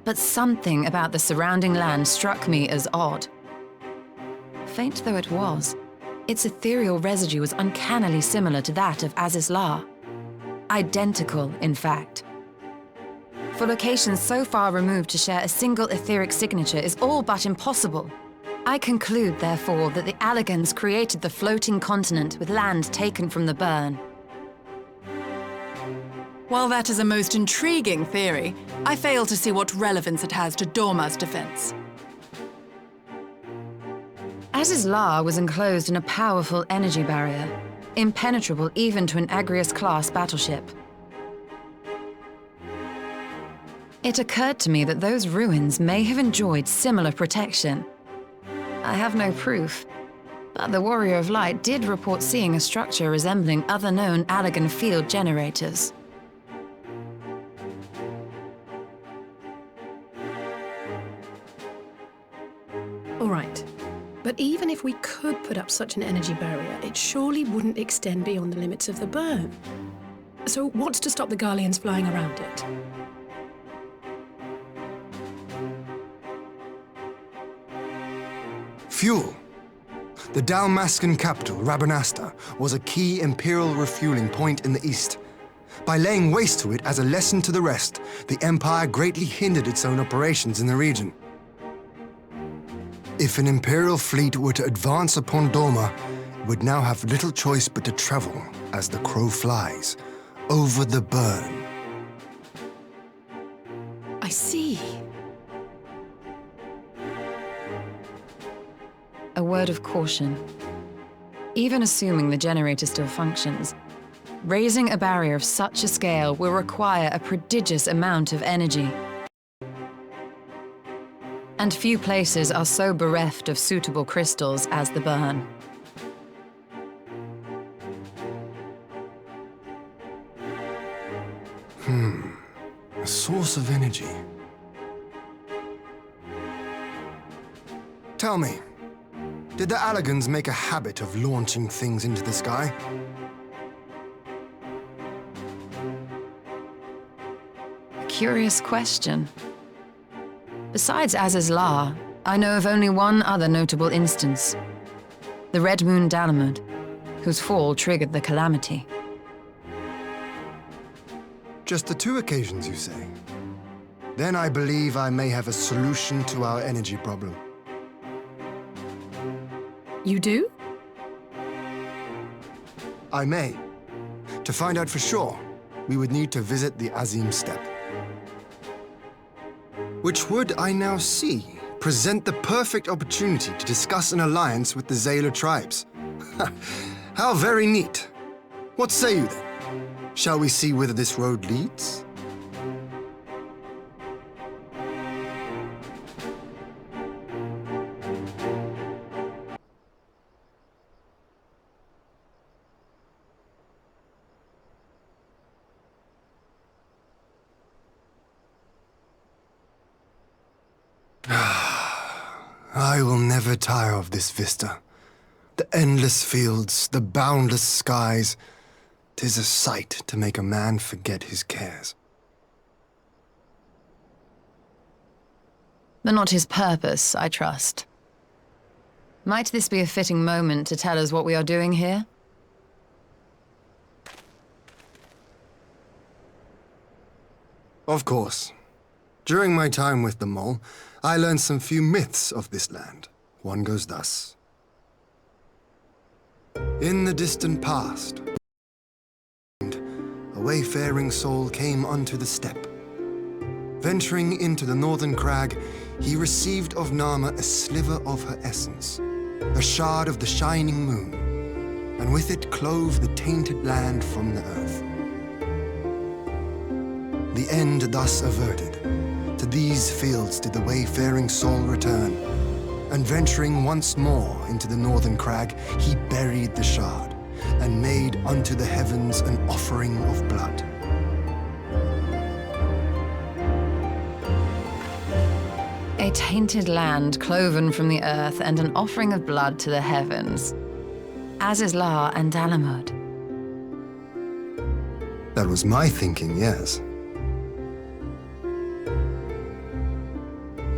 But something about the surrounding land struck me as odd. Faint though it was, its ethereal residue was uncannily similar to that of Aziz La. Identical, in fact. For locations so far removed to share a single etheric signature is all but impossible. I conclude, therefore, that the Allegans created the floating continent with land taken from the burn. While that is a most intriguing theory, I fail to see what relevance it has to Dorma's defense. Aziz La was enclosed in a powerful energy barrier, impenetrable even to an Agrius-class battleship. It occurred to me that those ruins may have enjoyed similar protection. I have no proof, but the Warrior of Light did report seeing a structure resembling other known Allegan field generators. All right. But even if we could put up such an energy barrier, it surely wouldn't extend beyond the limits of the burn. So what's to stop the Garleans flying around it? Fuel. The Dalmascan capital, Rabanasta, was a key Imperial refueling point in the east. By laying waste to it as a lesson to the rest, the Empire greatly hindered its own operations in the region. If an Imperial fleet were to advance upon Dorma, it would now have little choice but to travel, as the crow flies, over the burn. I see. A word of caution. Even assuming the generator still functions, raising a barrier of such a scale will require a prodigious amount of energy. And few places are so bereft of suitable crystals as the burn. A source of energy. Tell me, did the Allegans make a habit of launching things into the sky? A curious question. Besides Aziz La, I know of only one other notable instance. The Red Moon Dalamud, whose fall triggered the calamity. Just the 2 occasions, you say? Then I believe I may have a solution to our energy problem. You do? I may. To find out for sure, we would need to visit the Azim Steppe. Which would, I now see, present the perfect opportunity to discuss an alliance with the Zayla tribes. How very neat. What say you then? Shall we see whither this road leads? I will never tire of this vista. The endless fields, the boundless skies. 'Tis a sight to make a man forget his cares. But not his purpose, I trust. Might this be a fitting moment to tell us what we are doing here? Of course. During my time with the Mole, I learned some few myths of this land. One goes thus. In the distant past, a wayfaring soul came unto the steppe. Venturing into the northern crag, he received of Nama a sliver of her essence, a shard of the shining moon, and with it clove the tainted land from the earth. The end thus averted, to these fields did the wayfaring soul return, and venturing once more into the northern crag, he buried the shard, and made unto the heavens an offering of blood. A tainted land cloven from the earth and an offering of blood to the heavens. Aziz La and Dalamud. That was my thinking, yes.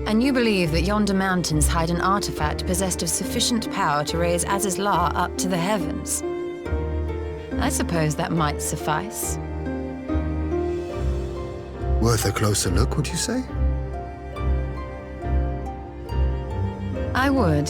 And you believe that yonder mountains hide an artifact possessed of sufficient power to raise Azizlar up to the heavens? I suppose that might suffice. Worth a closer look, would you say? I would.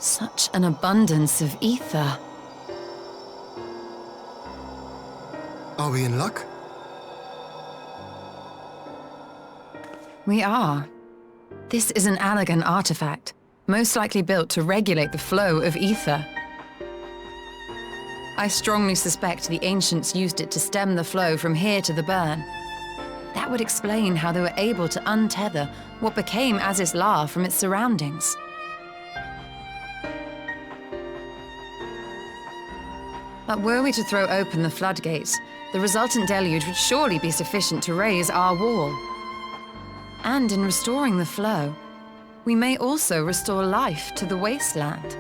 Such an abundance of ether. Are we in luck? We are. This is an Allagan artifact, most likely built to regulate the flow of ether. I strongly suspect the ancients used it to stem the flow from here to the burn. That would explain how they were able to untether what became Azizlar from its surroundings. But were we to throw open the floodgates, the resultant deluge would surely be sufficient to raise our wall. And in restoring the flow, we may also restore life to the wasteland.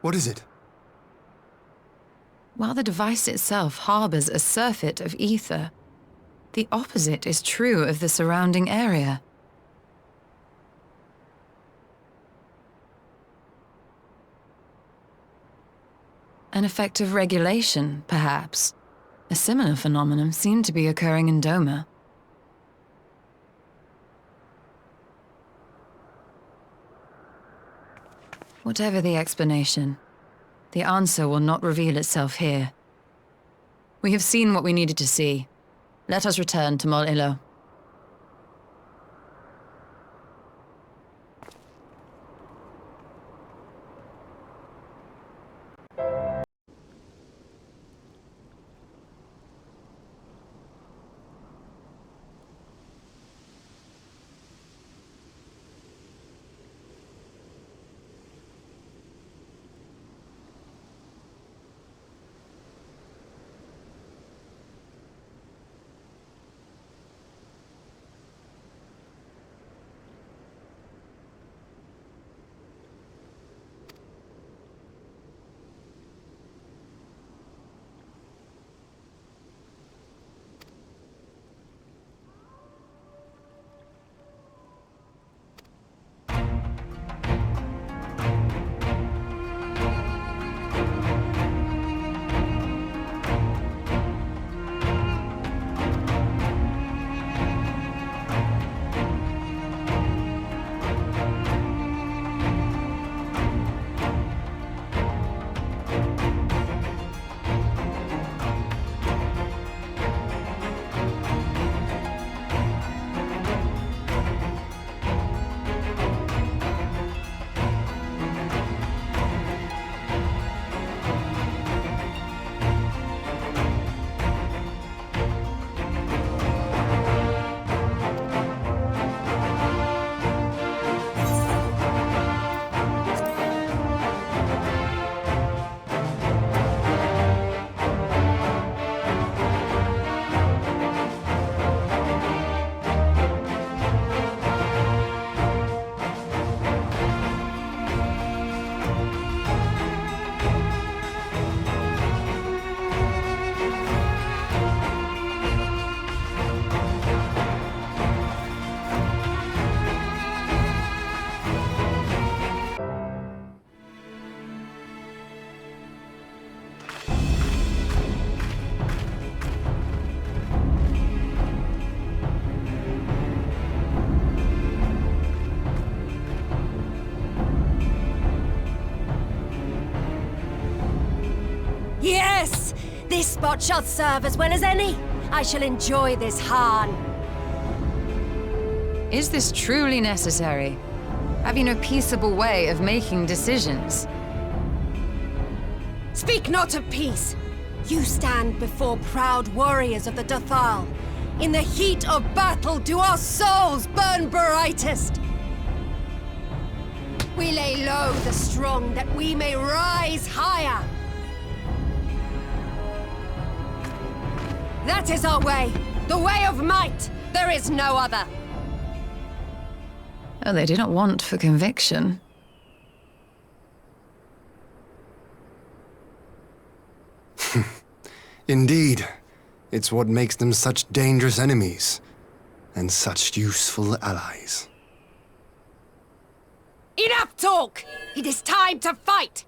What is it? While the device itself harbors a surfeit of ether, the opposite is true of the surrounding area. An effect of regulation, perhaps. A similar phenomenon seemed to be occurring in Doma. Whatever the explanation, the answer will not reveal itself here. We have seen what we needed to see. Let us return to Mol Ilo. Yes! This spot shall serve as well as any. I shall enjoy this Harn. Is this truly necessary? Have you no peaceable way of making decisions? Speak not of peace. You stand before proud warriors of the Dathal. In the heat of battle do our souls burn brightest. We lay low the strong that we may rise higher. That is our way, the way of might. There is no other. Oh, they do not want for conviction. Indeed. It's what makes them such dangerous enemies, and such useful allies. Enough talk! It is time to fight!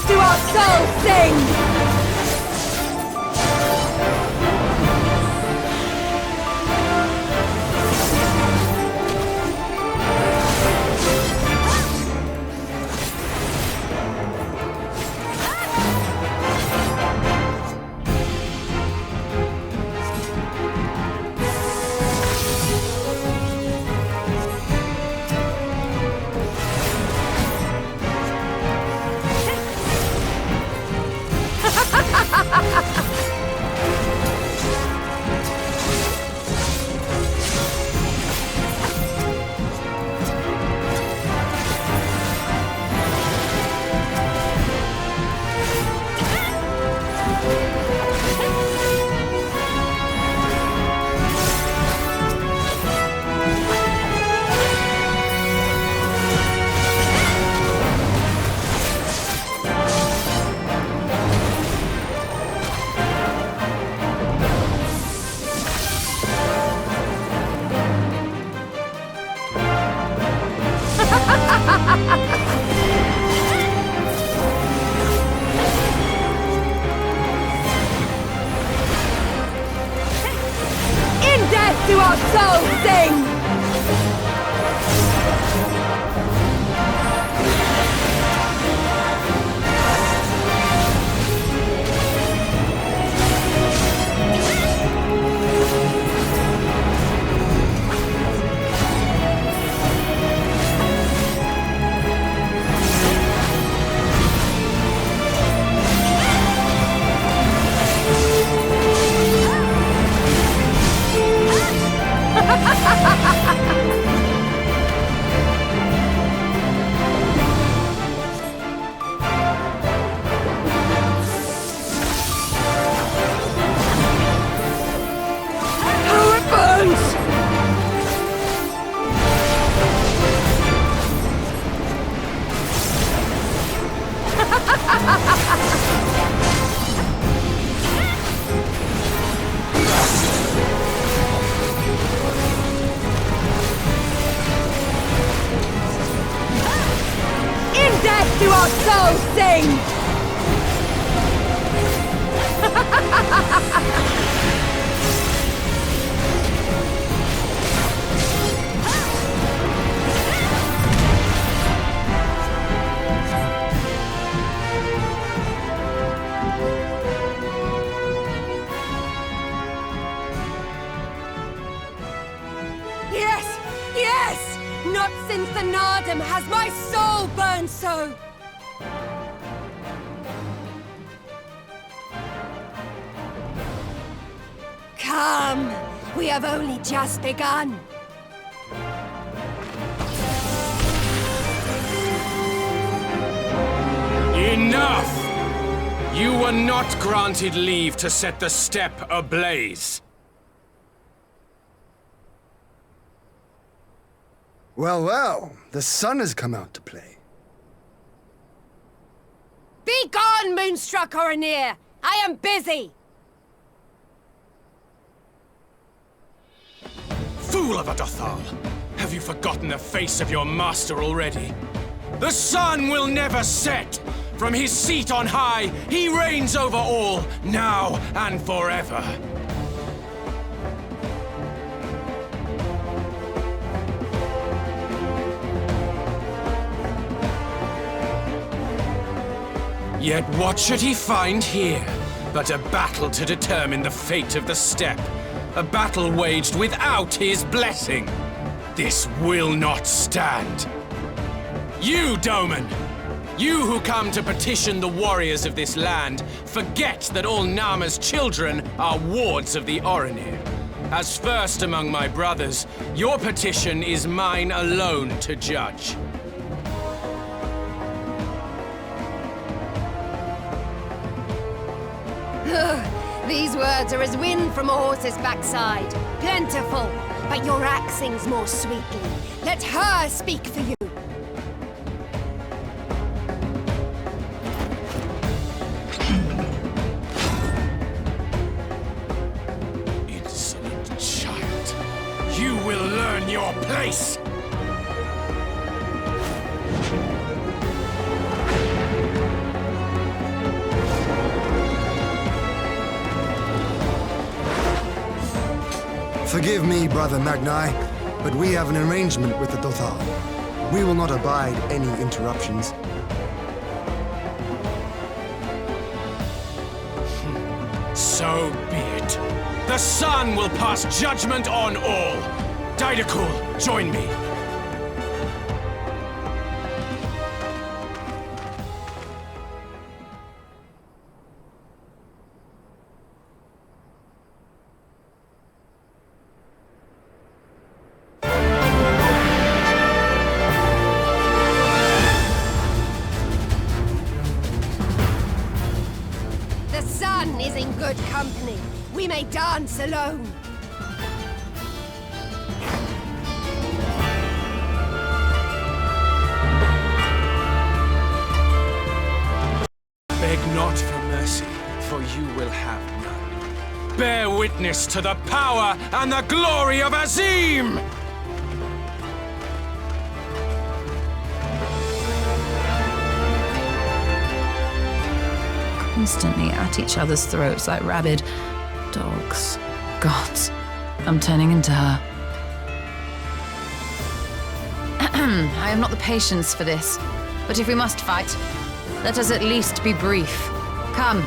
Do our souls sing! Do our souls sing! Yes! Yes! Not since the Nardum has my soul burned so! Come! We have only just begun! Enough! You were not granted leave to set the steppe ablaze. Well, well, the sun has come out to play. Be gone, Moonstruck Oranir! I am busy! Fool of a Dothal! Have you forgotten the face of your master already? The sun will never set! From his seat on high, he reigns over all, now and forever. Yet what should he find here but a battle to determine the fate of the steppe? A battle waged without his blessing. This will not stand. You, Doman! You who come to petition the warriors of this land, forget that all Nama's children are wards of the Oranir. As first among my brothers, your petition is mine alone to judge. These words are as wind from a horse's backside. Plentiful, but your axe sings more sweetly. Let her speak for you. Insolent child. You will learn your place! Forgive me, Brother Magni, but we have an arrangement with the Dothal. We will not abide any interruptions. So be it. The sun will pass judgment on all. Didakul, join me. The sun is in good company. We may dance alone. Beg not for mercy, for you will have none. Bear witness to the power and the glory of Azim! Constantly at each other's throats like rabid dogs. Gods, I'm turning into her. I have not the patience for this, but if we must fight, let us at least be brief. Come.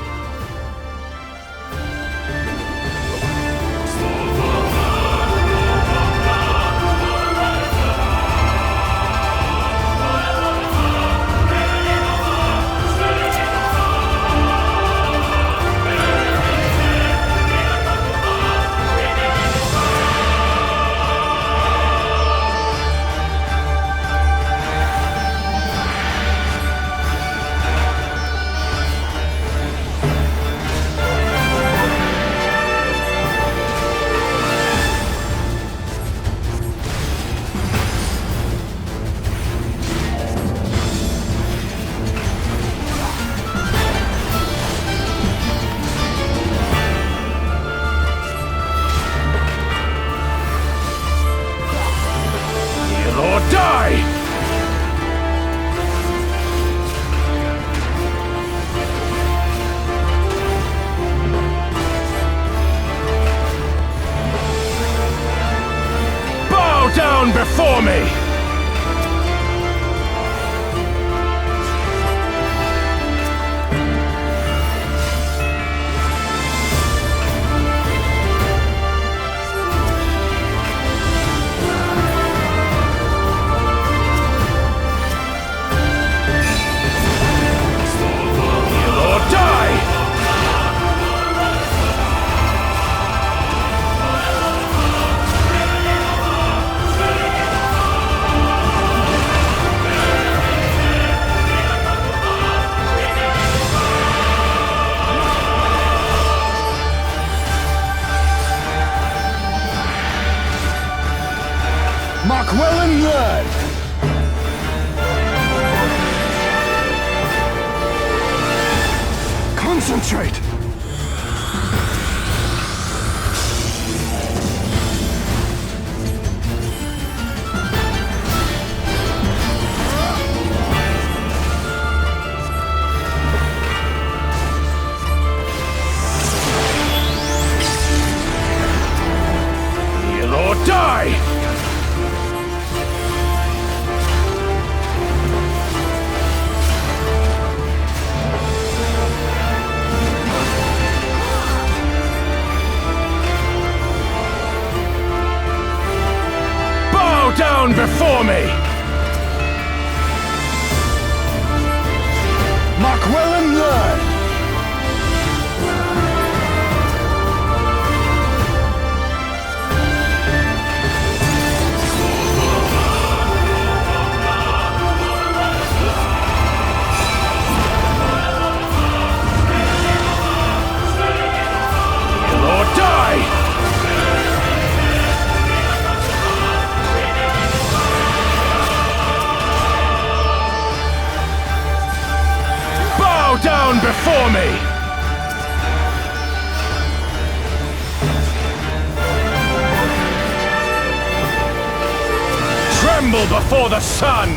Down before me! Mark well and learn! Concentrate! Kneel or die! Bow down before me! Mark well and learn! Kneel or die! Bow down before me! Tremble before the sun!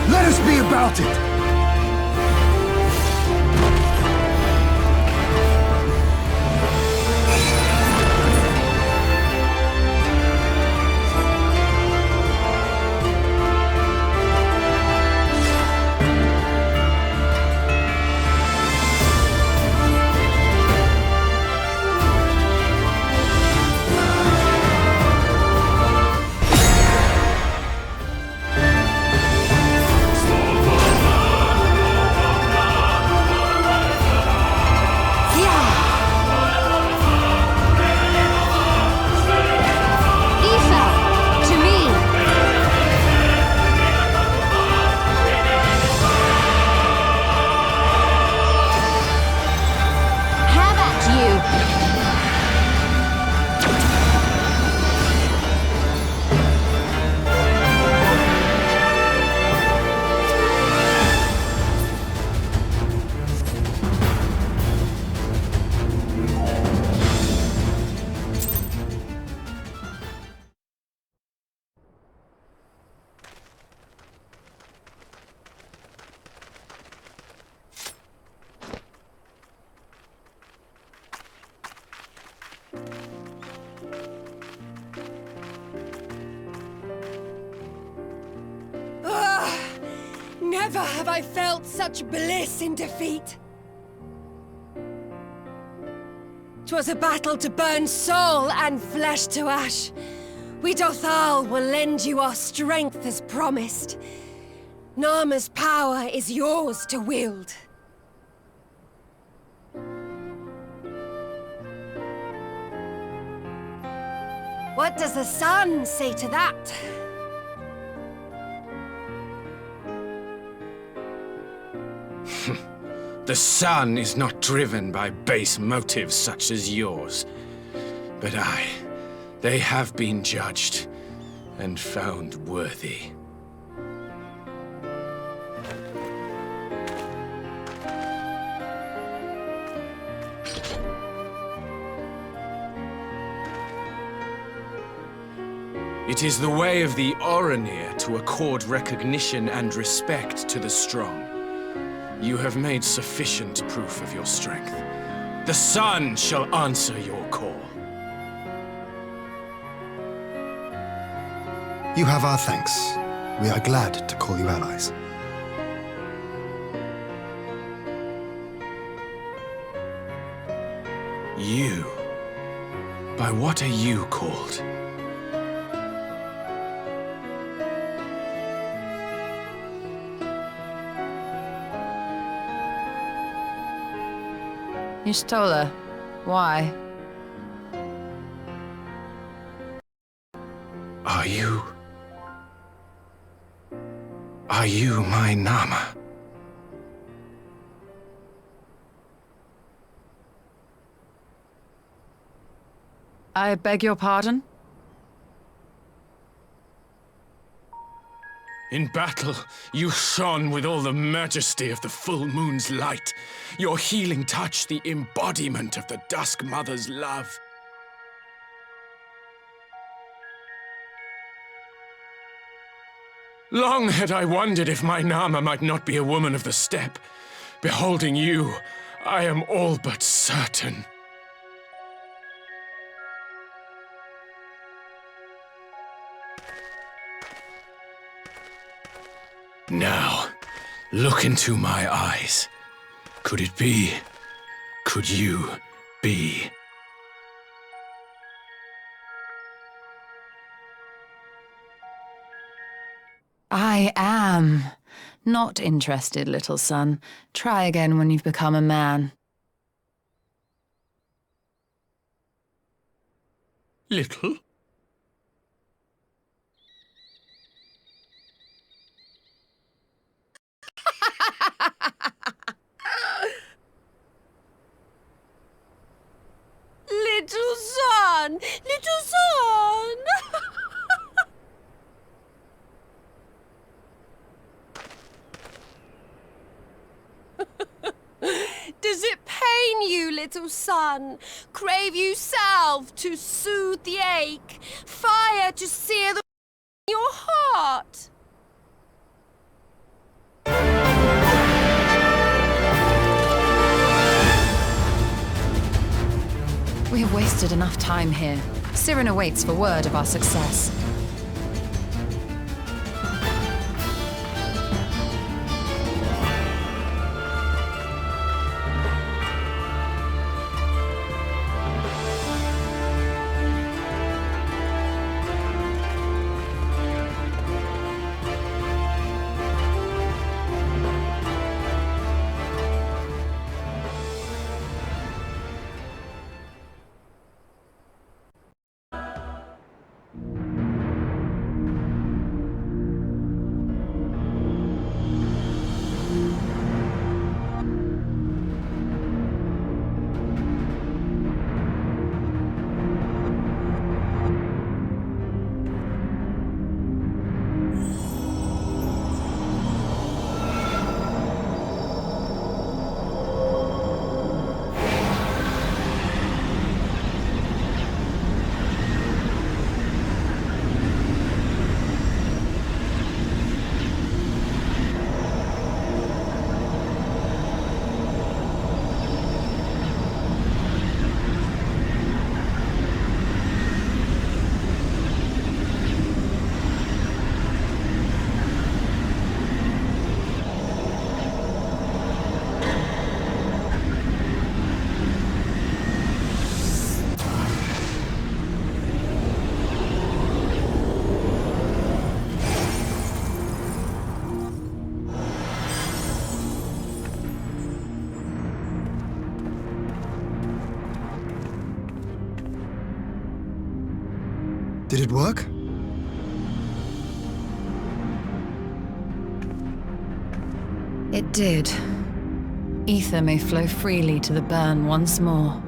Let us be about it! Never have I felt such bliss in defeat. 'Twas a battle to burn soul and flesh to ash. We Dothal will lend you our strength as promised. Narma's power is yours to wield. What does the sun say to that? The sun is not driven by base motives such as yours. But they have been judged and found worthy. It is the way of the Oranir to accord recognition and respect to the strong. You have made sufficient proof of your strength. The sun shall answer your call. You have our thanks. We are glad to call you allies. You? By what are you called? Ishtola, Why? Are you my Nama? I beg your pardon? In battle, you shone with all the majesty of the full moon's light. Your healing touch, the embodiment of the Dusk Mother's love. Long had I wondered if my Nama might not be a woman of the steppe. Beholding you, I am all but certain. Now, look into my eyes. Could it be? Could you be? I am. Not interested, little son. Try again when you've become a man. Little? Little son! Little son! Does it pain you, little son? Crave you salve to soothe the ache? Fire to sear your heart? We have wasted enough time here. Siren awaits for word of our success. Did it work? It did. Ether may flow freely to the burn once more.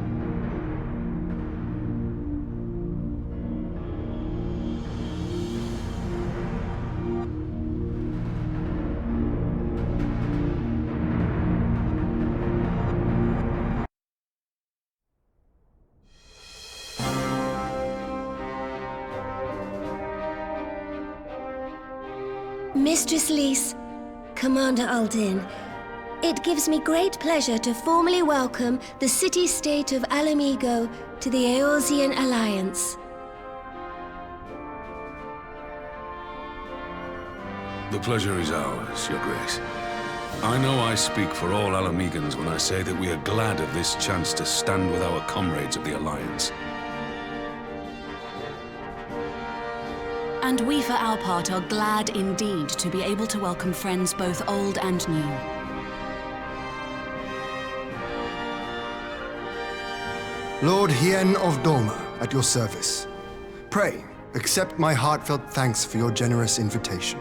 Mistress Lys, Commander Aldin, it gives me great pleasure to formally welcome the city-state of Alamigo to the Eorzean Alliance. The pleasure is ours, Your Grace. I know I speak for all Alamegans when I say that we are glad of this chance to stand with our comrades of the Alliance. And we, for our part, are glad indeed to be able to welcome friends both old and new. Lord Hien of Doma, at your service. Pray, accept my heartfelt thanks for your generous invitation.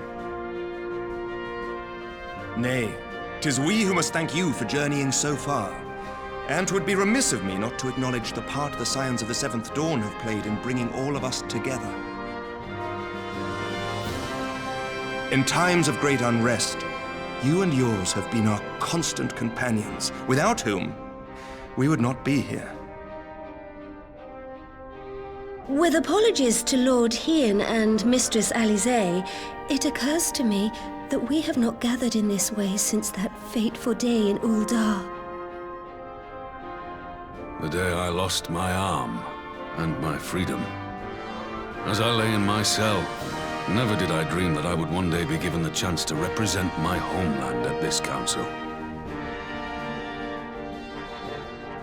Nay, 'tis we who must thank you for journeying so far. And 'twould be remiss of me not to acknowledge the part the Scions of the Seventh Dawn have played in bringing all of us together. In times of great unrest, you and yours have been our constant companions, without whom we would not be here. With apologies to Lord Hien and Mistress Alize, it occurs to me that we have not gathered in this way since that fateful day in Uldar. The day I lost my arm and my freedom. As I lay in my cell, never did I dream that I would one day be given the chance to represent my homeland at this council.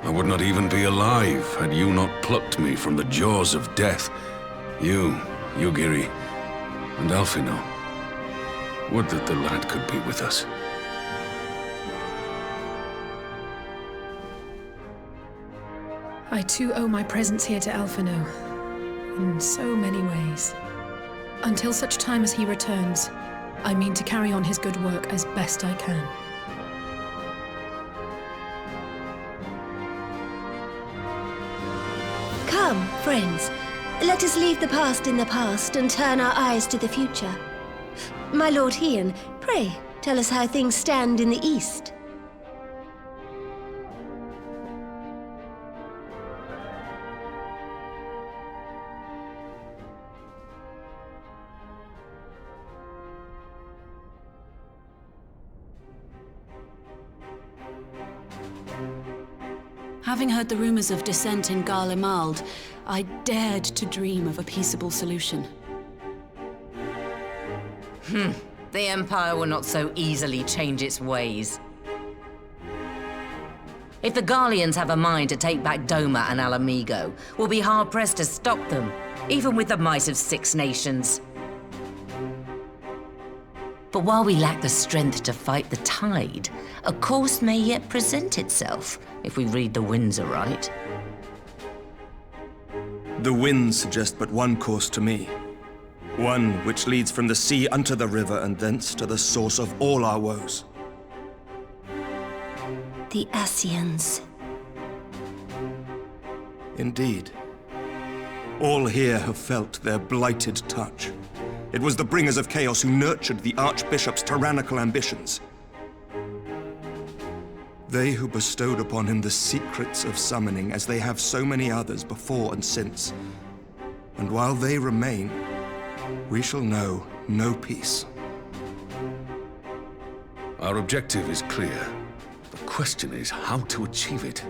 I would not even be alive had you not plucked me from the jaws of death. You, Yugiri, and Alphino. Would that the lad could be with us. I too owe my presence here to Alphino, in so many ways. Until such time as he returns, I mean to carry on his good work as best I can. Come, friends, let us leave the past in the past and turn our eyes to the future. My Lord Hien, pray, tell us how things stand in the east. Having heard the rumors of dissent in Garlemald, I dared to dream of a peaceable solution. The Empire will not so easily change its ways. If the Garleans have a mind to take back Doma and Alamigo, we'll be hard-pressed to stop them, even with the might of 6 nations. But while we lack the strength to fight the tide, a course may yet present itself, if we read the winds aright. The winds suggest but one course to me. One which leads from the sea unto the river and thence to the source of all our woes. The Ascians. Indeed. All here have felt their blighted touch. It was the bringers of chaos who nurtured the Archbishop's tyrannical ambitions. They who bestowed upon him the secrets of summoning, as they have so many others before and since. And while they remain, we shall know no peace. Our objective is clear. The question is how to achieve it.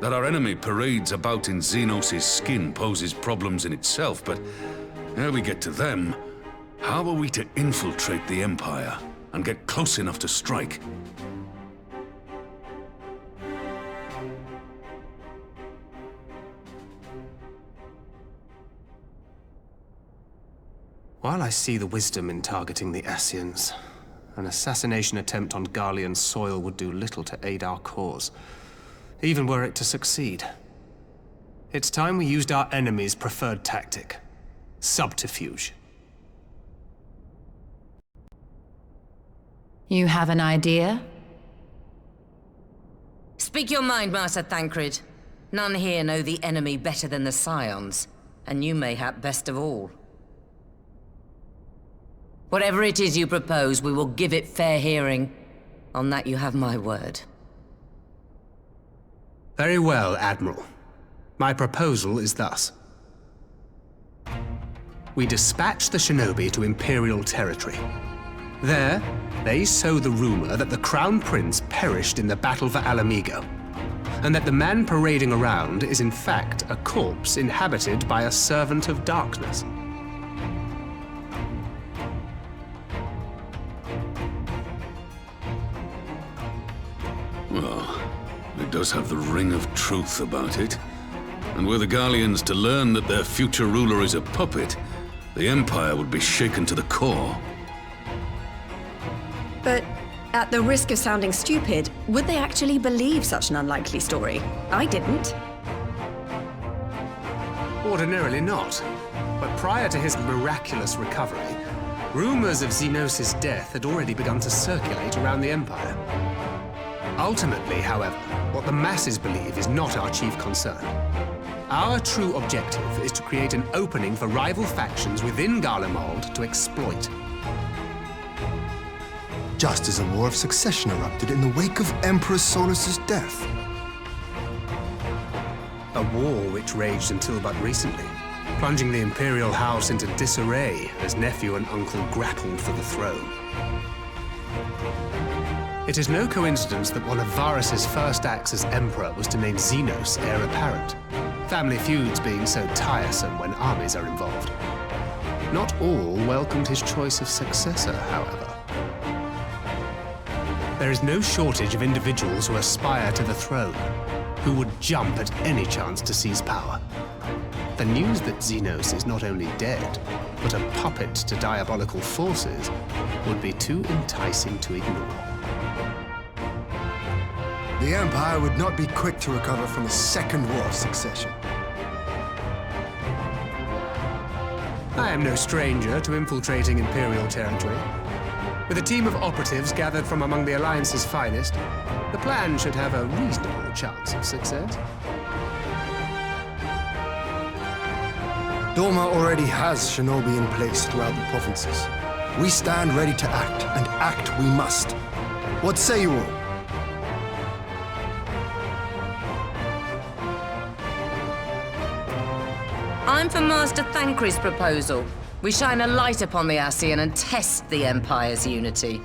That our enemy parades about in Xenos' skin poses problems in itself, but ere we get to them, how are we to infiltrate the Empire and get close enough to strike? While I see the wisdom in targeting the Ascians, an assassination attempt on Garlean soil would do little to aid our cause, even were it to succeed. It's time we used our enemy's preferred tactic: subterfuge. You have an idea? Speak your mind, Master Thancred. None here know the enemy better than the Scions, and you mayhap best of all. Whatever it is you propose, we will give it fair hearing. On that you have my word. Very well, Admiral. My proposal is thus. We dispatch the shinobi to Imperial territory. There, they sow the rumor that the Crown Prince perished in the battle for Alamigo, and that the man parading around is in fact a corpse inhabited by a servant of darkness. Well, it does have the ring of truth about it. And were the Garleans to learn that their future ruler is a puppet, the Empire would be shaken to the core. But at the risk of sounding stupid, would they actually believe such an unlikely story? I didn't. ordinarily not. But prior to his miraculous recovery, rumors of Xenos' death had already begun to circulate around the Empire. Ultimately, however, what the masses believe is not our chief concern. Our true objective is to create an opening for rival factions within Garlemald to exploit. Just as a war of succession erupted in the wake of Emperor Solus's death. A war which raged until but recently, plunging the Imperial House into disarray as nephew and uncle grappled for the throne. It is no coincidence that one of Varus's first acts as Emperor was to name Xenos heir apparent, family feuds being so tiresome when armies are involved. Not all welcomed his choice of successor, however. There is no shortage of individuals who aspire to the throne, who would jump at any chance to seize power. The news that Xenos is not only dead, but a puppet to diabolical forces would be too enticing to ignore. The Empire would not be quick to recover from a second war of succession. I am no stranger to infiltrating Imperial territory. With a team of operatives gathered from among the Alliance's finest, the plan should have a reasonable chance of success. Doma already has shinobi in place throughout the provinces. We stand ready to act, and act we must. What say you all? I'm for Master Thancred's proposal. We shine a light upon the Ascian and test the Empire's unity.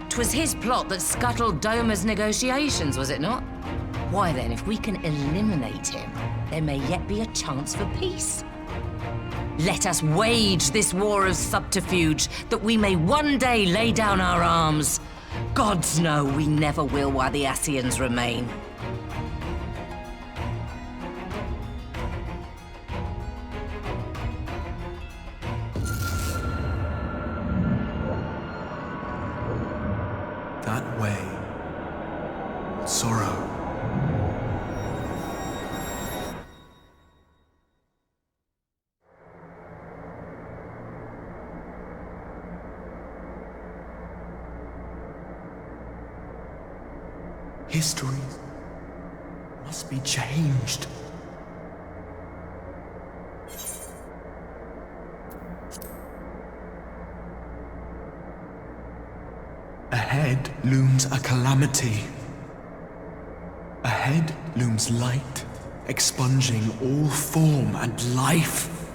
'Twas his plot that scuttled Doma's negotiations, was it not? Why then, if we can eliminate him, there may yet be a chance for peace. Let us wage this war of subterfuge, that we may one day lay down our arms. Gods know we never will while the Ascians remain. That way. Sorrow. History must be changed. Ahead looms a calamity. Ahead looms light, expunging all form and life.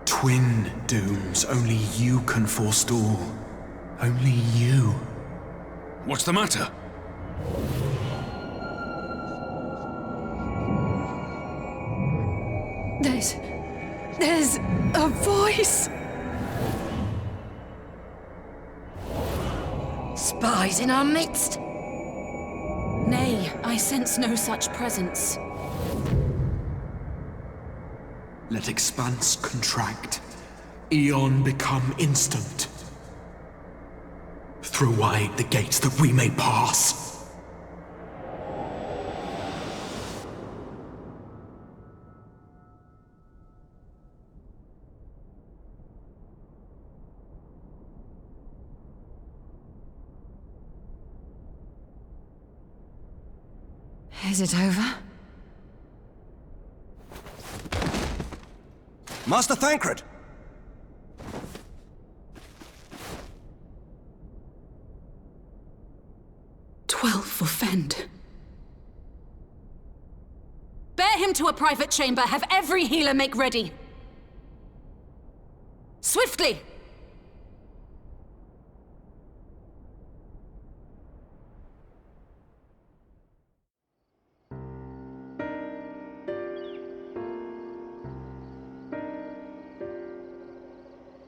Twin dooms only you can forestall. Only you. What's the matter? There's a voice. Spies in our midst? Nay, I sense no such presence. Let expanse contract. Eon become instant. Throw wide the gates that we may pass. Is it over? Master Thancred! 12 for Fend. Bear him to a private chamber. Have every healer make ready. Swiftly!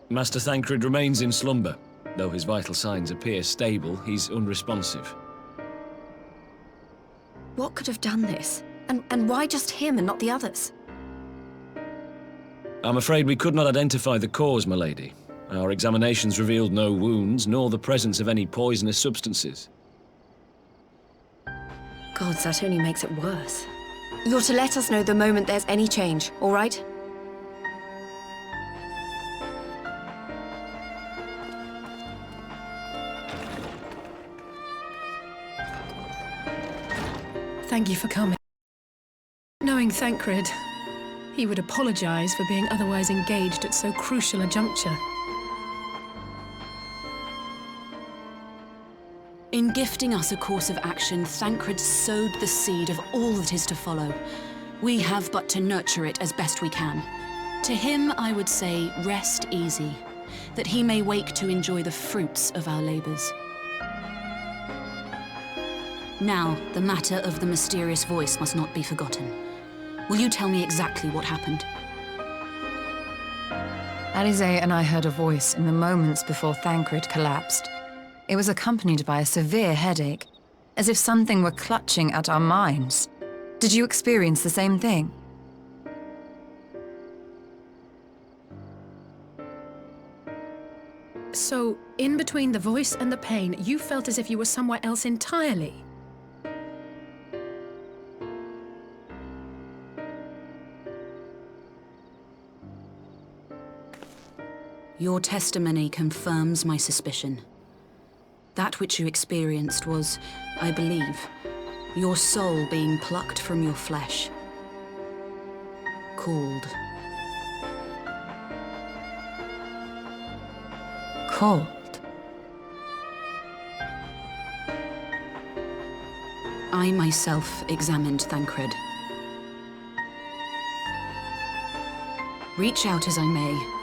Master Thancred remains in slumber. Though his vital signs appear stable, he's unresponsive. What could have done this? And why just him and not the others? I'm afraid we could not identify the cause, my lady. Our examinations revealed no wounds, nor the presence of any poisonous substances. Gods, that only makes it worse. You're to let us know the moment there's any change, all right? Thank you for coming. Knowing Thancred, he would apologize for being otherwise engaged at so crucial a juncture. In gifting us a course of action, Thancred sowed the seed of all that is to follow. We have but to nurture it as best we can. To him, I would say, rest easy, that he may wake to enjoy the fruits of our labors. Now, the matter of the mysterious voice must not be forgotten. Will you tell me exactly what happened? Alizé and I heard a voice in the moments before Thancred collapsed. It was accompanied by a severe headache, as if something were clutching at our minds. Did you experience the same thing? So, in between the voice and the pain, you felt as if you were somewhere else entirely. Your testimony confirms my suspicion. That which you experienced was, I believe, your soul being plucked from your flesh. Called. Called? I myself examined Thancred. Reach out as I may,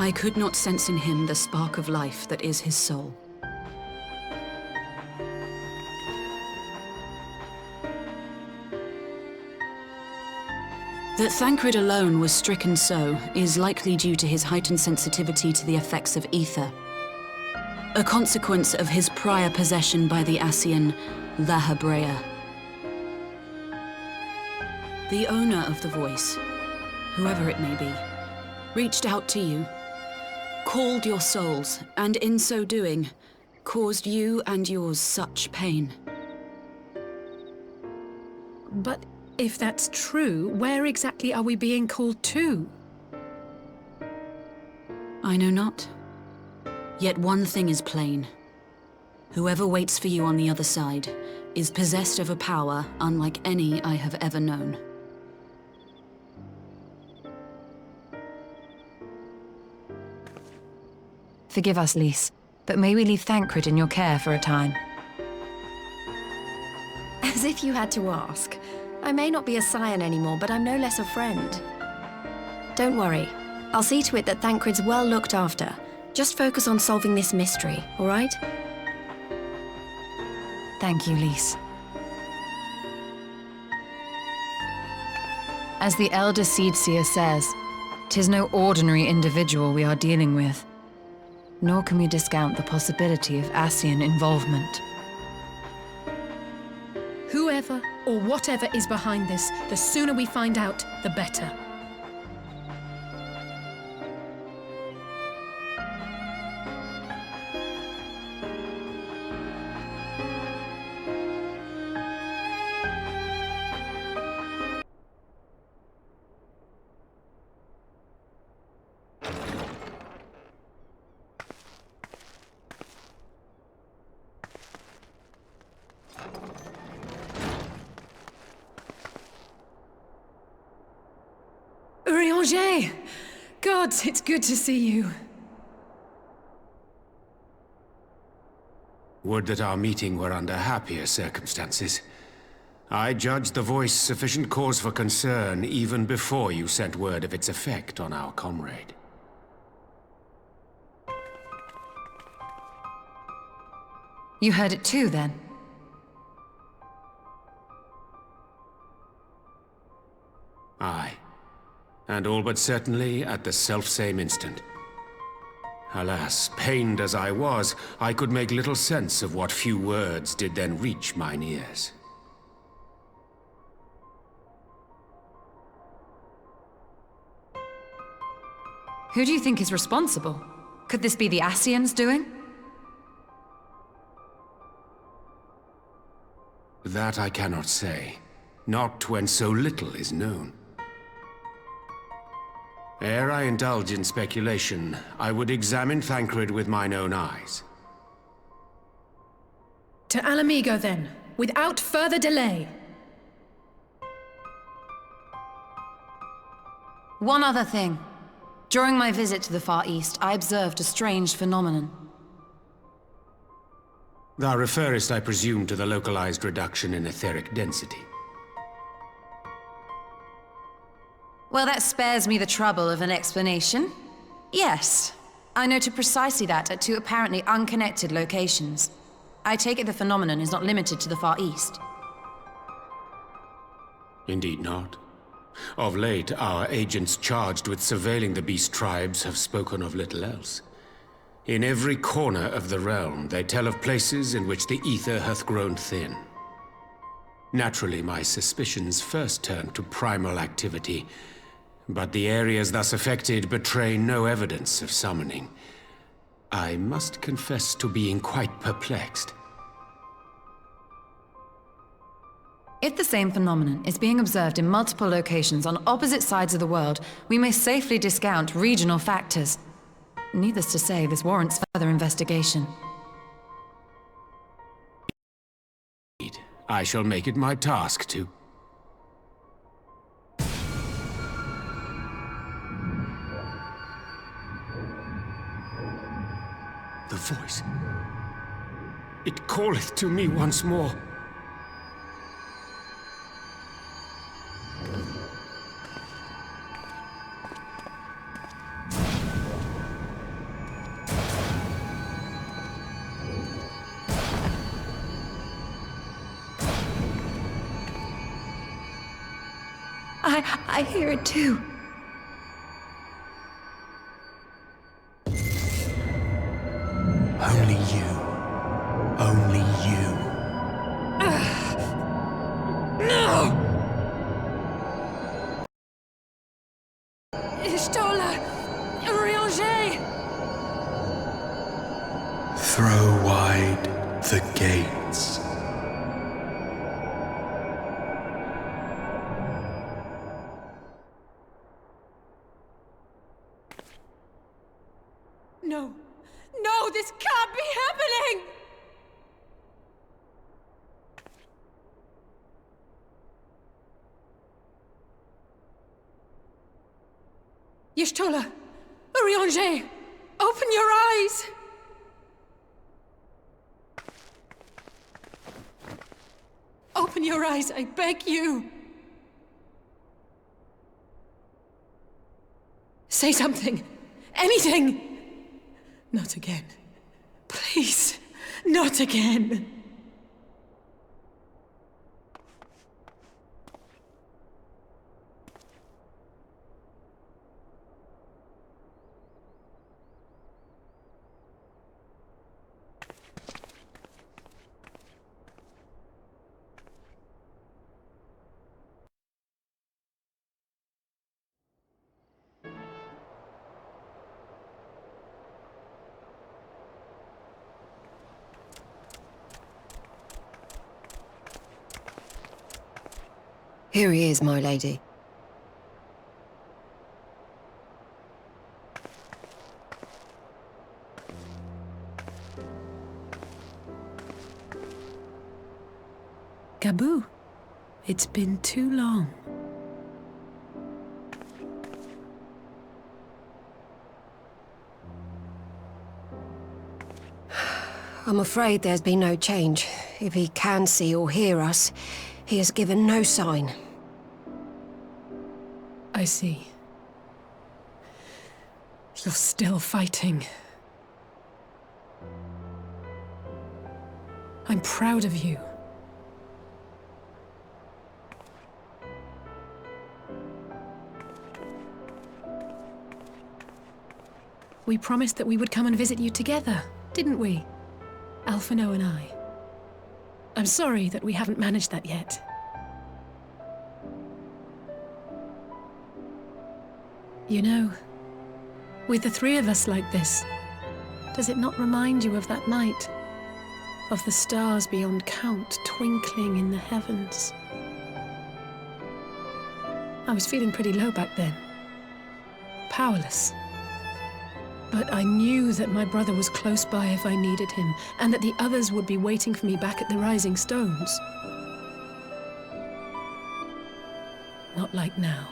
I could not sense in him the spark of life that is his soul. That Thancred alone was stricken so is likely due to his heightened sensitivity to the effects of ether, a consequence of his prior possession by the Ascian La Hebrea. The owner of the voice, whoever it may be, reached out to you, called your souls, and in so doing, caused you and yours such pain. But if that's true, where exactly are we being called to? I know not. Yet one thing is plain. Whoever waits for you on the other side is possessed of a power unlike any I have ever known. Forgive us, Lys, but may we leave Thancred in your care for a time? As if you had to ask. I may not be a scion anymore, but I'm no less a friend. Don't worry. I'll see to it that Thancred's well looked after. Just focus on solving this mystery, all right? Thank you, Lys. As the Elder Seedseer says, 'tis no ordinary individual we are dealing with. Nor can we discount the possibility of Ascian involvement. Whoever or whatever is behind this, the sooner we find out, the better. Urianger! Gods, it's good to see you. Would that our meeting were under happier circumstances. I judged the voice sufficient cause for concern even before you sent word of its effect on our comrade. You heard it too, then? Aye. And all but certainly at the selfsame instant. Alas, pained as I was, I could make little sense of what few words did then reach mine ears. Who do you think is responsible? Could this be the Ascians doing? That I cannot say. not when so little is known. Ere I indulge in speculation, I would examine Thancred with mine own eyes. To Alamigo, then, without further delay. One other thing. During my visit to the Far East, I observed a strange phenomenon. Thou referest, I presume, to the localized reduction in etheric density. Well, that spares me the trouble of an explanation. Yes, I noted precisely that at two apparently unconnected locations. I take it the phenomenon is not limited to the Far East. Indeed not. Of late, our agents charged with surveilling the beast tribes have spoken of little else. In every corner of the realm, they tell of places in which the ether hath grown thin. Naturally, my suspicions first turned to primal activity, but the areas thus affected betray no evidence of summoning. I must confess to being quite perplexed. If the same phenomenon is being observed in multiple locations on opposite sides of the world, we may safely discount regional factors. Needless to say, this warrants further investigation. I shall make it my task to... The voice. It calleth to me once more. I hear it too. Only you. Only you. No! Ishtola! Urianger! Throw wide the gates. No! No, this can't be happening! Y'shtola! Urianger! Open your eyes! Open your eyes, I beg you! Say something! Anything! Not again. Please, not again. Here he is, my lady. Gabu, it's been too long. I'm afraid there's been no change. If he can see or hear us, he has given no sign. I see. You're still fighting. I'm proud of you. We promised that we would come and visit you together, didn't we? Alphino and I. I'm sorry that we haven't managed that yet. You know, with the three of us like this, does it not remind you of that night? Of the stars beyond count twinkling in the heavens? I was feeling pretty low back then. Powerless. But I knew that my brother was close by if I needed him, and that the others would be waiting for me back at the Rising Stones. Not like now.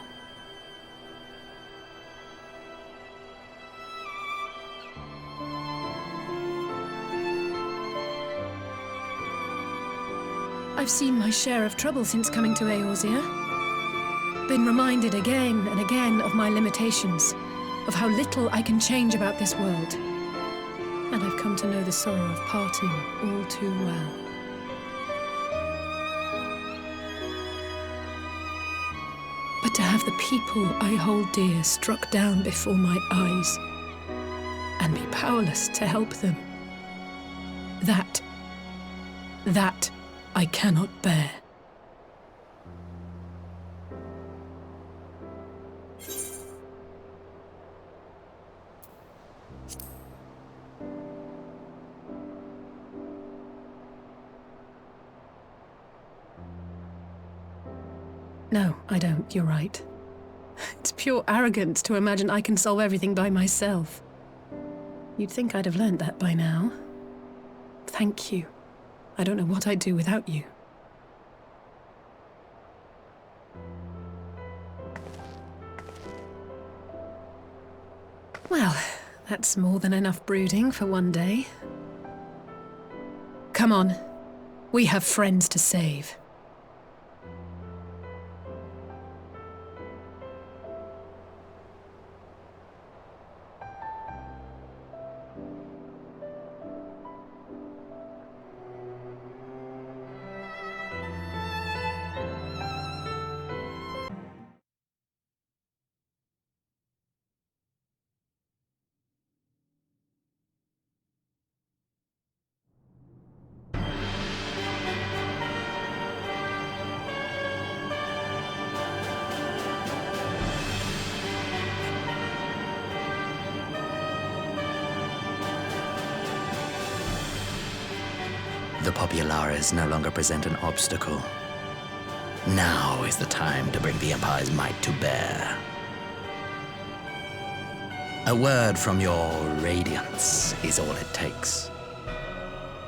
I've seen my share of trouble since coming to Eorzea. Been reminded again and again of my limitations, of how little I can change about this world. And I've come to know the sorrow of parting all too well. But to have the people I hold dear struck down before my eyes, and be powerless to help them, that I cannot bear. No, I don't, you're right. It's pure arrogance to imagine I can solve everything by myself. You'd think I'd have learned that by now. Thank you. I don't know what I'd do without you. Well, that's more than enough brooding for one day. Come on. We have friends to save. The Populares no longer present an obstacle. Now is the time to bring the Empire's might to bear. A word from your Radiance is all it takes.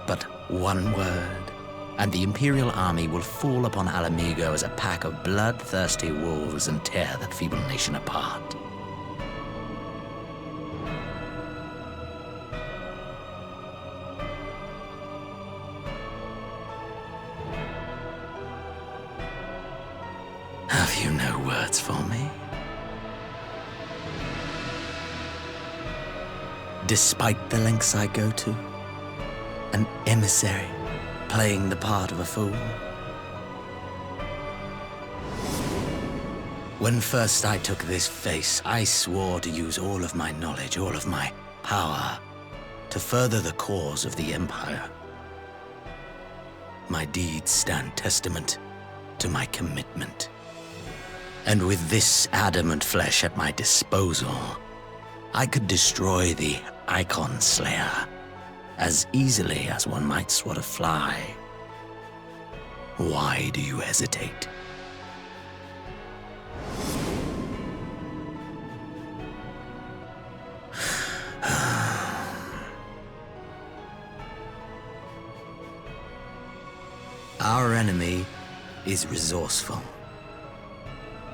But one word, and the Imperial army will fall upon Alamigo as a pack of bloodthirsty wolves and tear that feeble nation apart. Have you no words for me? Despite the lengths I go to, an emissary playing the part of a fool. When first I took this face, I swore to use all of my knowledge, all of my power, to further the cause of the Empire. My deeds stand testament to my commitment. And with this adamant flesh at my disposal, I could destroy the Icon Slayer as easily as one might swat a fly. Why do you hesitate? Our enemy is resourceful.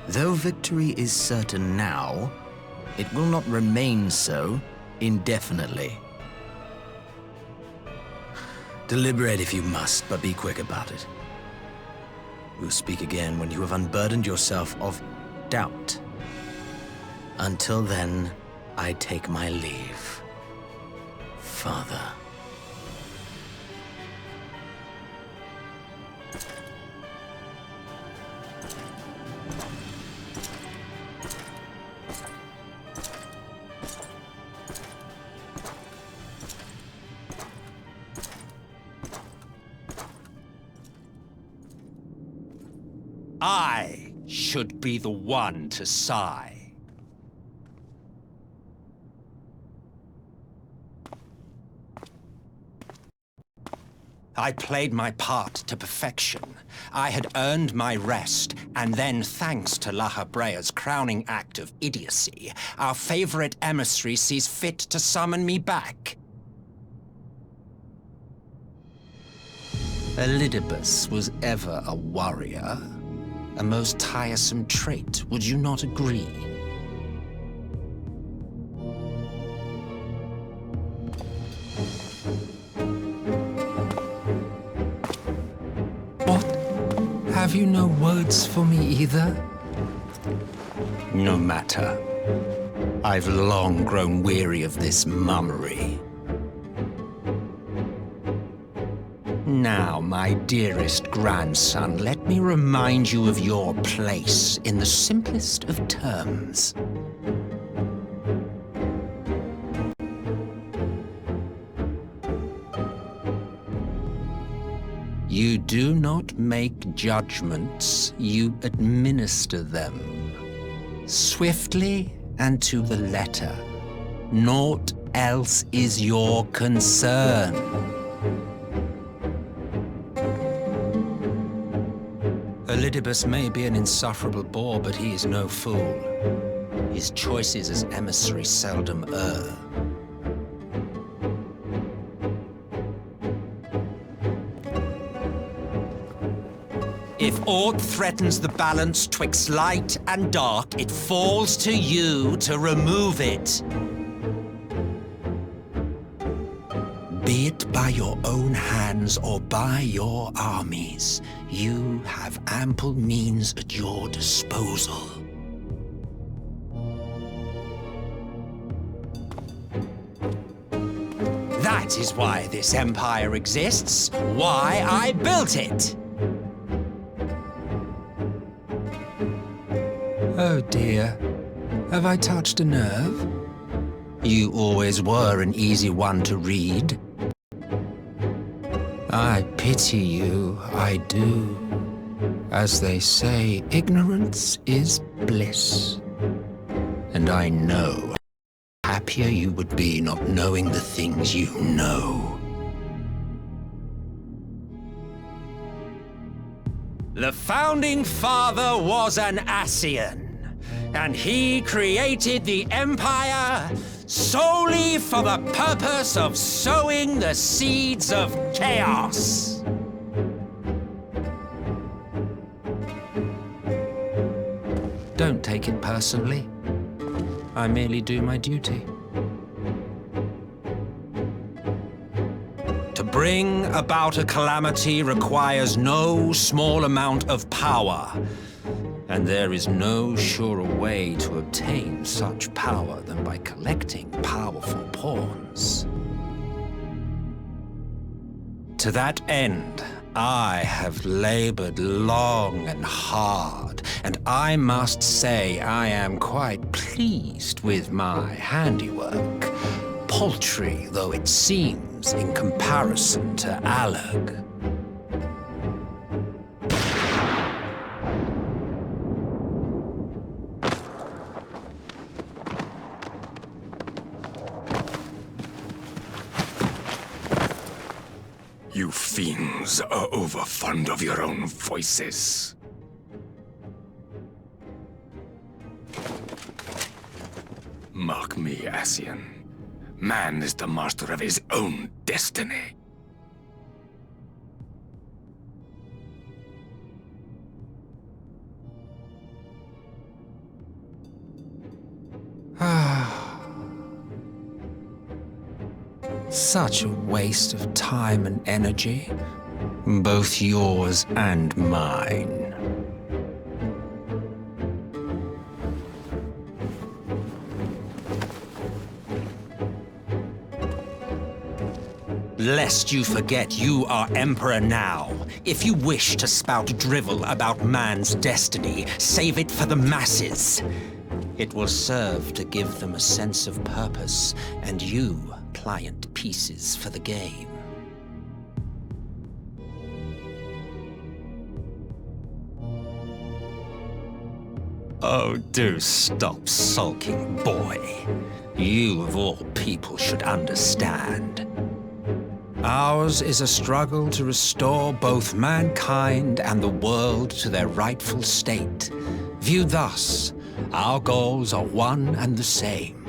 Though victory is certain now, it will not remain so indefinitely. Deliberate if you must, but be quick about it. We'll speak again when you have unburdened yourself of doubt. Until then, I take my leave, Father. I should be the one to sigh. I played my part to perfection. I had earned my rest, and then, thanks to La Habrea's crowning act of idiocy, our favorite emissary sees fit to summon me back. Elidibus was ever a warrior. A most tiresome trait, would you not agree? What? Have you no words for me either? No matter. I've long grown weary of this mummery. Now, my dearest grandson, let me remind you of your place in the simplest of terms. You do not make judgments, you administer them. Swiftly and to the letter. Naught else is your concern. Elidibus may be an insufferable bore, but he is no fool. His choices as emissary seldom err. If aught threatens the balance twixt light and dark, it falls to you to remove it. Be it by your own hands or by your armies, you have ample means at your disposal. That is why this empire exists, why I built it. Oh dear, have I touched a nerve? You always were an easy one to read. I pity you, I do. As they say, ignorance is bliss. And I know how happier you would be not knowing the things you know. The founding father was an Ascian, and he created the Empire solely for the purpose of sowing the seeds of chaos. Don't take it personally. I merely do my duty. To bring about a calamity requires no small amount of power. And there is no surer way to obtain such power than by collecting powerful pawns. To that end, I have labored long and hard, and I must say I am quite pleased with my handiwork, paltry though it seems in comparison to Alag. You fiends are overfond of your own voices. Mark me, Ascian. Man is the master of his own destiny. Such a waste of time and energy, both yours and mine. Lest you forget you are Emperor now. If you wish to spout drivel about man's destiny, save it for the masses. It will serve to give them a sense of purpose, and you pliant pieces for the game. Oh, do stop sulking, boy. You, of all people, should understand. Ours is a struggle to restore both mankind and the world to their rightful state. Viewed thus, our goals are one and the same.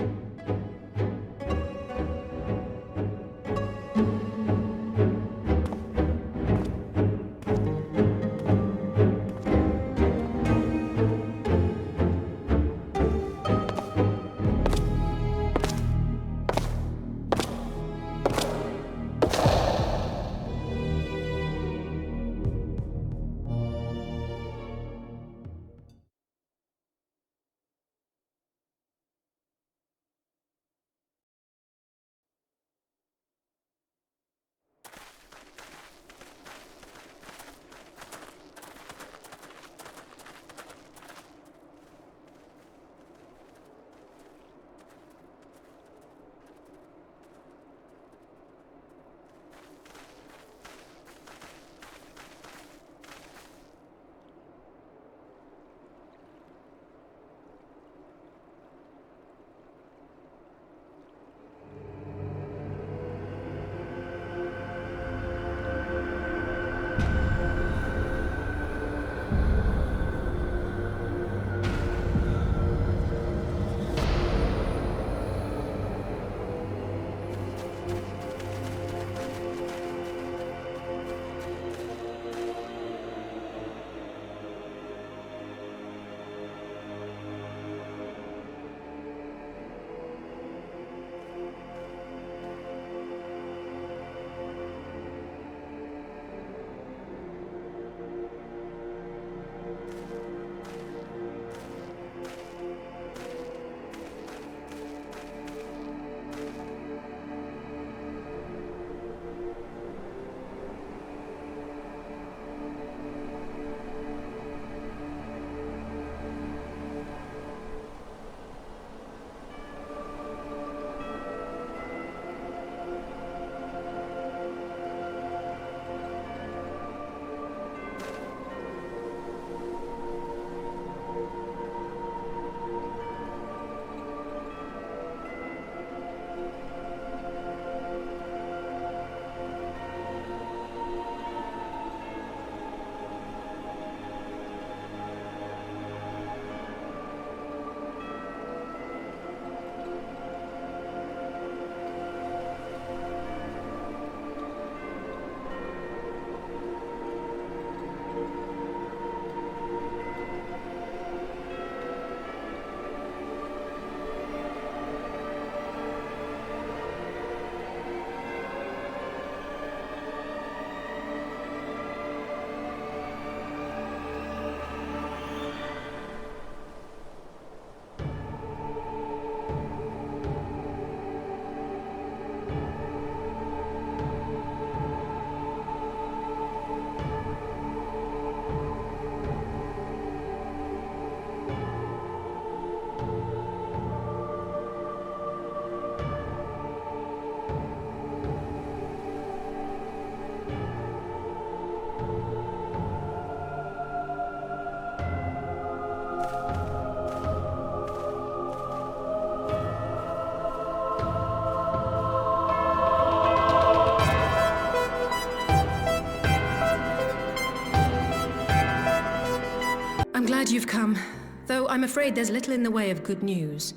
I'm glad you've come, though I'm afraid there's little in the way of good news.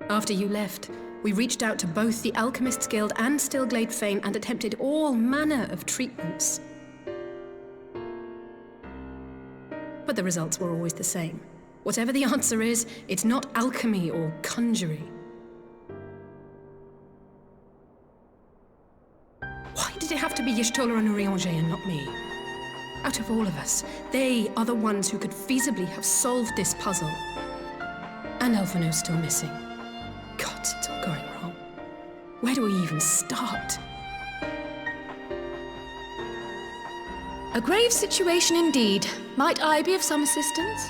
After you left, we reached out to both the Alchemists Guild and Stillglade Fane and attempted all manner of treatments. But the results were always the same. Whatever the answer is, it's not alchemy or conjuring. Why did it have to be Y'shtola and Urianger and not me? Out of all of us, they are the ones who could feasibly have solved this puzzle. And Elfino's still missing. God, it's all going wrong. Where do we even start? A grave situation indeed. Might I be of some assistance?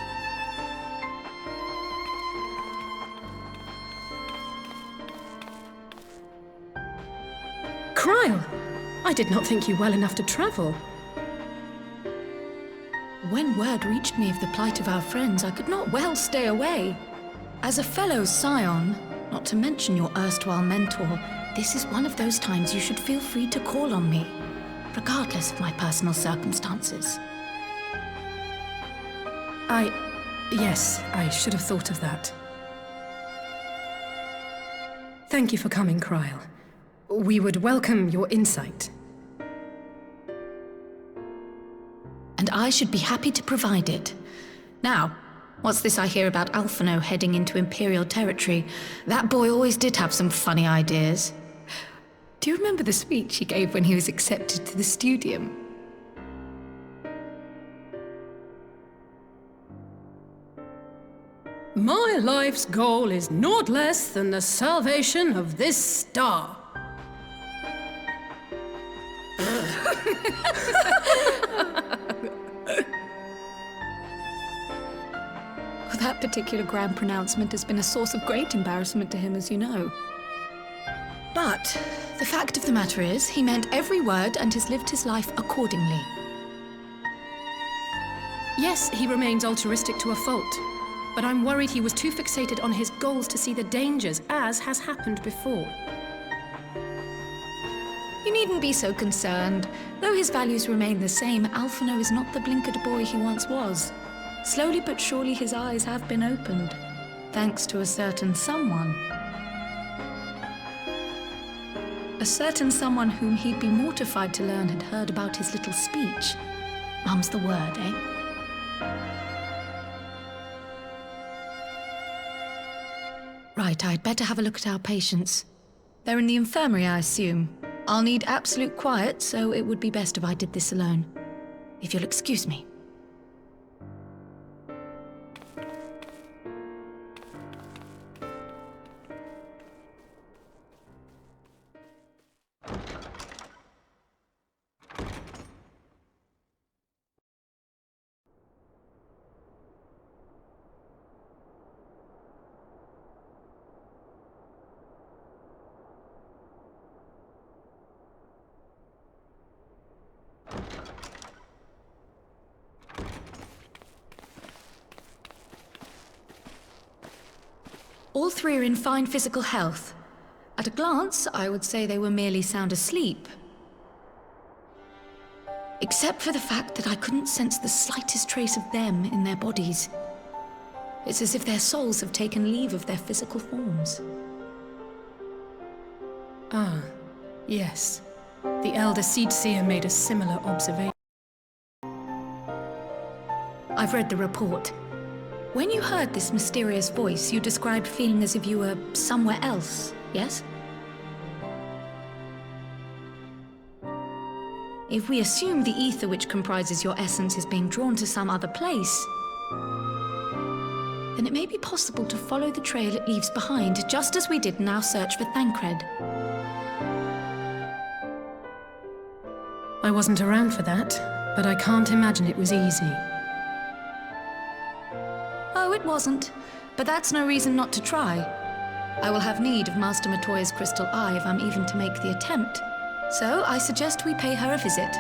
Cryle! I did not think you well enough to travel. When word reached me of the plight of our friends, I could not well stay away. As a fellow scion, not to mention your erstwhile mentor, This is one of those times you should feel free to call on me, regardless of my personal circumstances. Yes, I should have thought of that. Thank you for coming, Kryl. We would welcome your insight. And I should be happy to provide it. Now, what's this I hear about Alphino heading into Imperial territory? That boy always did have some funny ideas. Do you remember the speech he gave when he was accepted to the Studium? My life's goal is naught less than the salvation of this star. Well, that particular grand pronouncement has been a source of great embarrassment to him, as you know. But the fact of the matter is, he meant every word and has lived his life accordingly. Yes, he remains altruistic to a fault. But I'm worried he was too fixated on his goals to see the dangers, as has happened before. You needn't be so concerned. Though his values remain the same, Alphino is not the blinkered boy he once was. Slowly but surely his eyes have been opened, thanks to a certain someone. A certain someone whom he'd be mortified to learn had heard about his little speech. Mum's the word, eh? Right, I'd better have a look at our patients. They're in the infirmary, I assume. I'll need absolute quiet, so it would be best if I did this alone. If you'll excuse me. All three are in fine physical health. At a glance, I would say they were merely sound asleep. Except for the fact that I couldn't sense the slightest trace of them in their bodies. It's as if their souls have taken leave of their physical forms. Ah, yes. The Elder Seedseer made a similar observation. I've read the report. When you heard this mysterious voice, you described feeling as if you were somewhere else, yes? If we assume the ether which comprises your essence is being drawn to some other place, then it may be possible to follow the trail it leaves behind, just as we did in our search for Thancred. I wasn't around for that, but I can't imagine it was easy. Oh, it wasn't. But that's no reason not to try. I will have need of Master Matoya's crystal eye if I'm even to make the attempt. So I suggest we pay her a visit.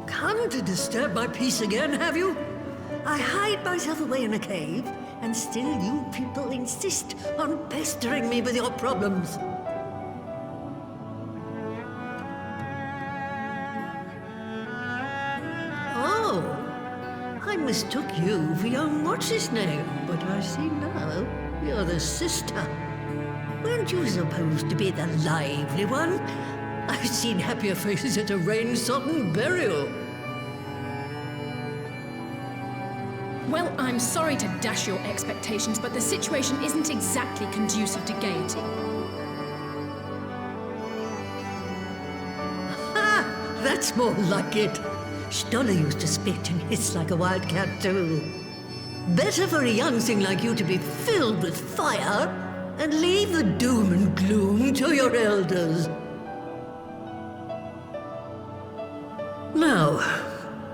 Come to disturb my peace again, have you? I hide myself away in a cave, and still you people insist on pestering me with your problems. Oh, I mistook you for young what's-his-name, but I see now you're the sister. Weren't you supposed to be the lively one? I've seen happier faces at a rain-sodden burial. Well, I'm sorry to dash your expectations, but the situation isn't exactly conducive to gaiety. Ha! That's more like it. Stoller used to spit and hiss like a wildcat too. Better for a young thing like you to be filled with fire and leave the doom and gloom to your elders. Now,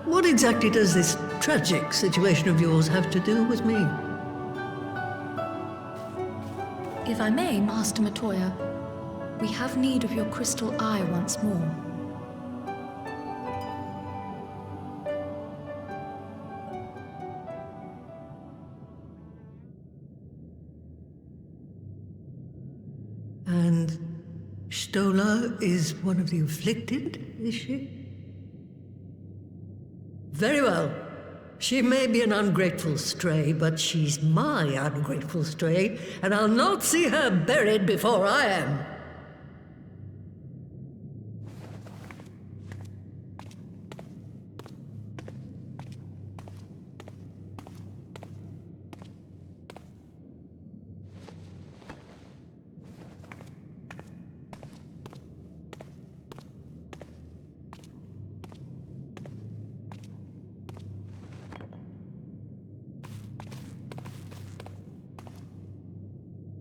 what What exactly does this tragic situation of yours have to do with me? If I may, Master Matoya, we have need of your crystal eye once more. And Stola is one of the afflicted, is she? Very well. She may be an ungrateful stray, but she's my ungrateful stray, and I'll not see her buried before I am.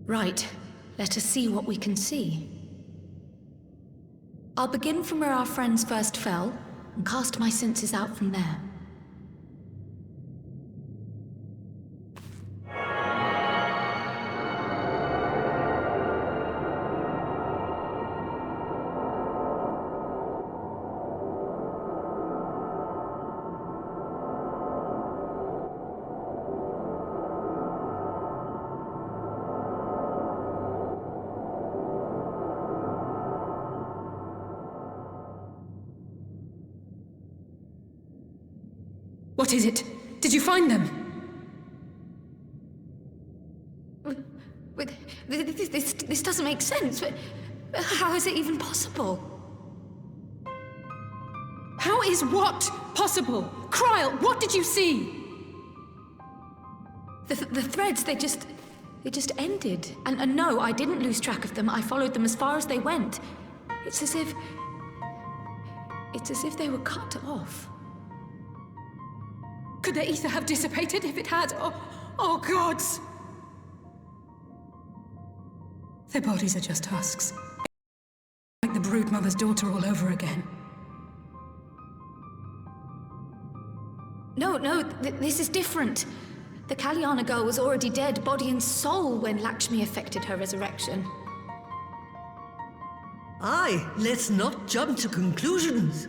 Right. Let us see what we can see. I'll begin from where our friends first fell, and cast my senses out from there. What is it? Did you find them? This doesn't make sense. How is it even possible? How is what possible? Kryl, what did you see? The threads, they just ended. And no, I didn't lose track of them. I followed them as far as they went. It's as if they were cut off. Could their ether have dissipated if it had? Oh, gods! Their bodies are just husks. Like the broodmother's daughter all over again. No, this is different. The Kalyana girl was already dead, body and soul, when Lakshmi effected her resurrection. Aye, let's not jump to conclusions.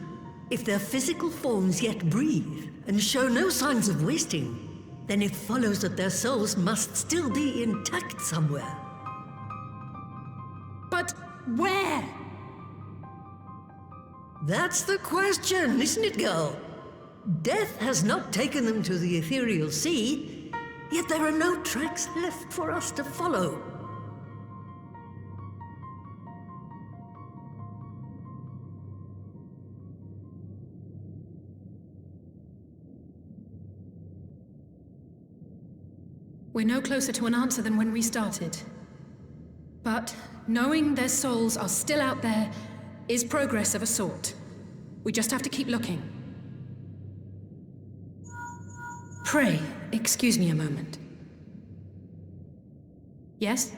If their physical forms yet breathe and show no signs of wasting, then it follows that their souls must still be intact somewhere. But where? That's the question, isn't it, girl? Death has not taken them to the ethereal sea, yet there are no tracks left for us to follow. We're no closer to an answer than when we started. But knowing their souls are still out there is progress of a sort. We just have to keep looking. Pray, excuse me a moment. Yes?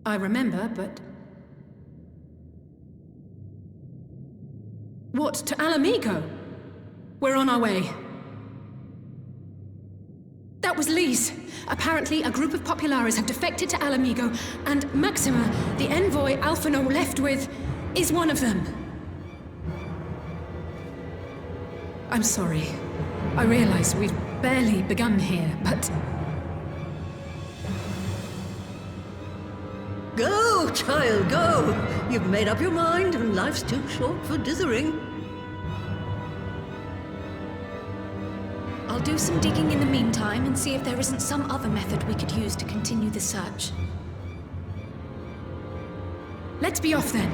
I remember, but... What, to Alamigo? We're on our way. That was Lise. Apparently, a group of Populares have defected to Alamigo, and Maxima, the envoy Alphino left with, is one of them. I'm sorry. I realize we've barely begun here, but... Go, child, go! You've made up your mind, and life's too short for dithering. I'll do some digging in the meantime and see if there isn't some other method we could use to continue the search. Let's be off then.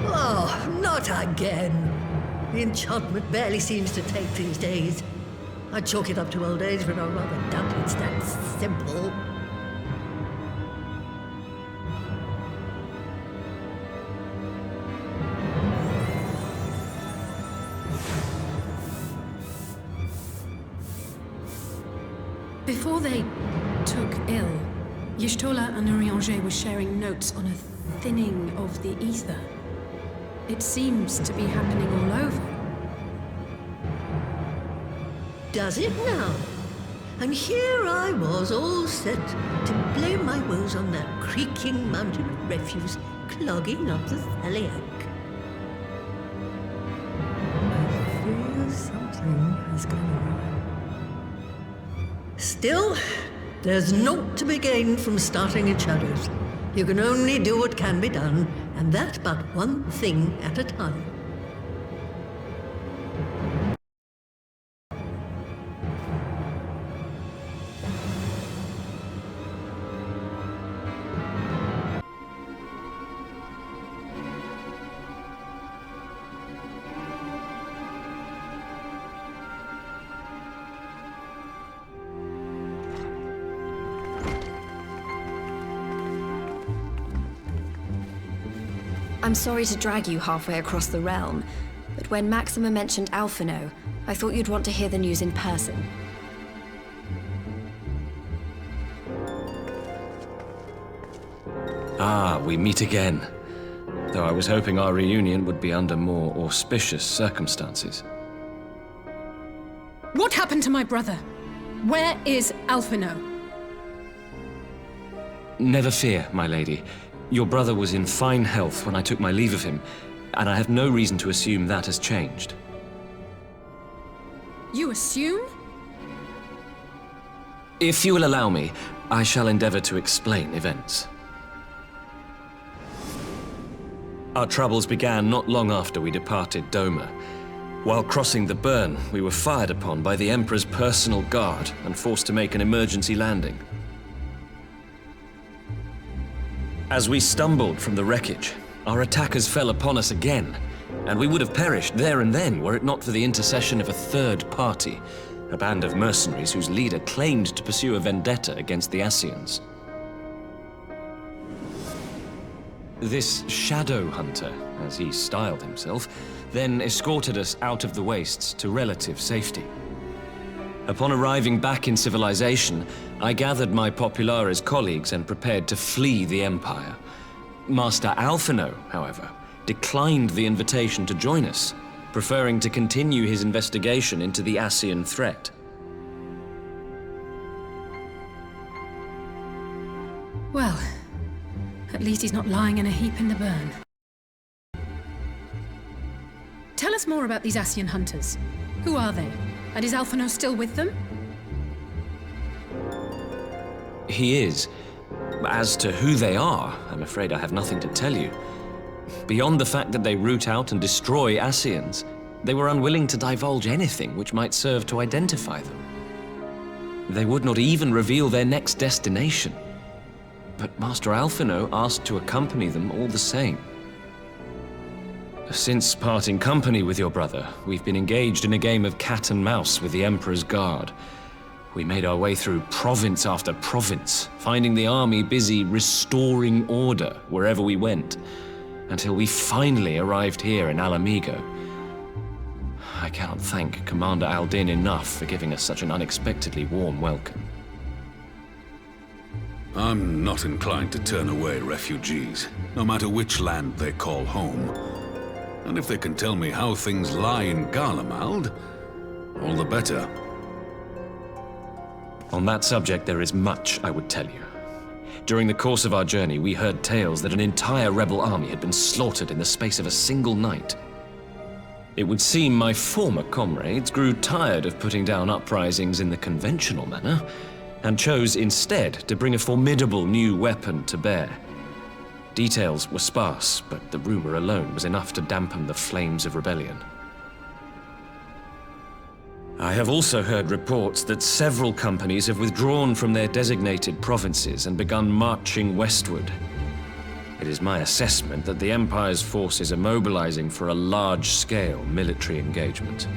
Oh, not again. The enchantment barely seems to take these days. I chalk it up to old age, but I rather doubt it's that simple. Before they took ill, Y'shtola and Urianger were sharing notes on a thinning of the ether. It seems to be happening all over. Does it now? And here I was, all set to blame my woes on that creaking mountain of refuse clogging up the Thaliac. I fear something has gone wrong. Still, there's naught to be gained from starting in shadows. You can only do what can be done, and that but one thing at a time. I'm sorry to drag you halfway across the realm, but when Maxima mentioned Alphino, I thought you'd want to hear the news in person. Ah, we meet again. Though I was hoping our reunion would be under more auspicious circumstances. What happened to my brother? Where is Alphino? Never fear, my lady. Your brother was in fine health when I took my leave of him, and I have no reason to assume that has changed. You assume? If you will allow me, I shall endeavor to explain events. Our troubles began not long after we departed Doma. While crossing the burn, we were fired upon by the Emperor's personal guard and forced to make an emergency landing. As we stumbled from the wreckage, our attackers fell upon us again, and we would have perished there and then were it not for the intercession of a third party, a band of mercenaries whose leader claimed to pursue a vendetta against the Ascians. This shadow hunter, as he styled himself, then escorted us out of the wastes to relative safety. Upon arriving back in civilization, I gathered my Populares colleagues and prepared to flee the Empire. Master Alphino, however, declined the invitation to join us, preferring to continue his investigation into the Ascian threat. Well, at least he's not lying in a heap in the burn. Tell us more about these Ascian hunters. Who are they? And is Alphino still with them? He is. As to who they are, I'm afraid I have nothing to tell you. Beyond the fact that they root out and destroy Ascians, they were unwilling to divulge anything which might serve to identify them. They would not even reveal their next destination. But Master Alphino asked to accompany them all the same. Since parting company with your brother, we've been engaged in a game of cat and mouse with the Emperor's guard. We made our way through province after province, finding the army busy restoring order wherever we went, until we finally arrived here in Alamigo. I cannot thank Commander Aldin enough for giving us such an unexpectedly warm welcome. I'm not inclined to turn away refugees, no matter which land they call home. And if they can tell me how things lie in Garlemald, all the better. On that subject, there is much I would tell you. During the course of our journey, we heard tales that an entire rebel army had been slaughtered in the space of a single night. It would seem my former comrades grew tired of putting down uprisings in the conventional manner, and chose instead to bring a formidable new weapon to bear. Details were sparse, but the rumor alone was enough to dampen the flames of rebellion. I have also heard reports that several companies have withdrawn from their designated provinces and begun marching westward. It is my assessment that the Empire's forces are mobilizing for a large-scale military engagement.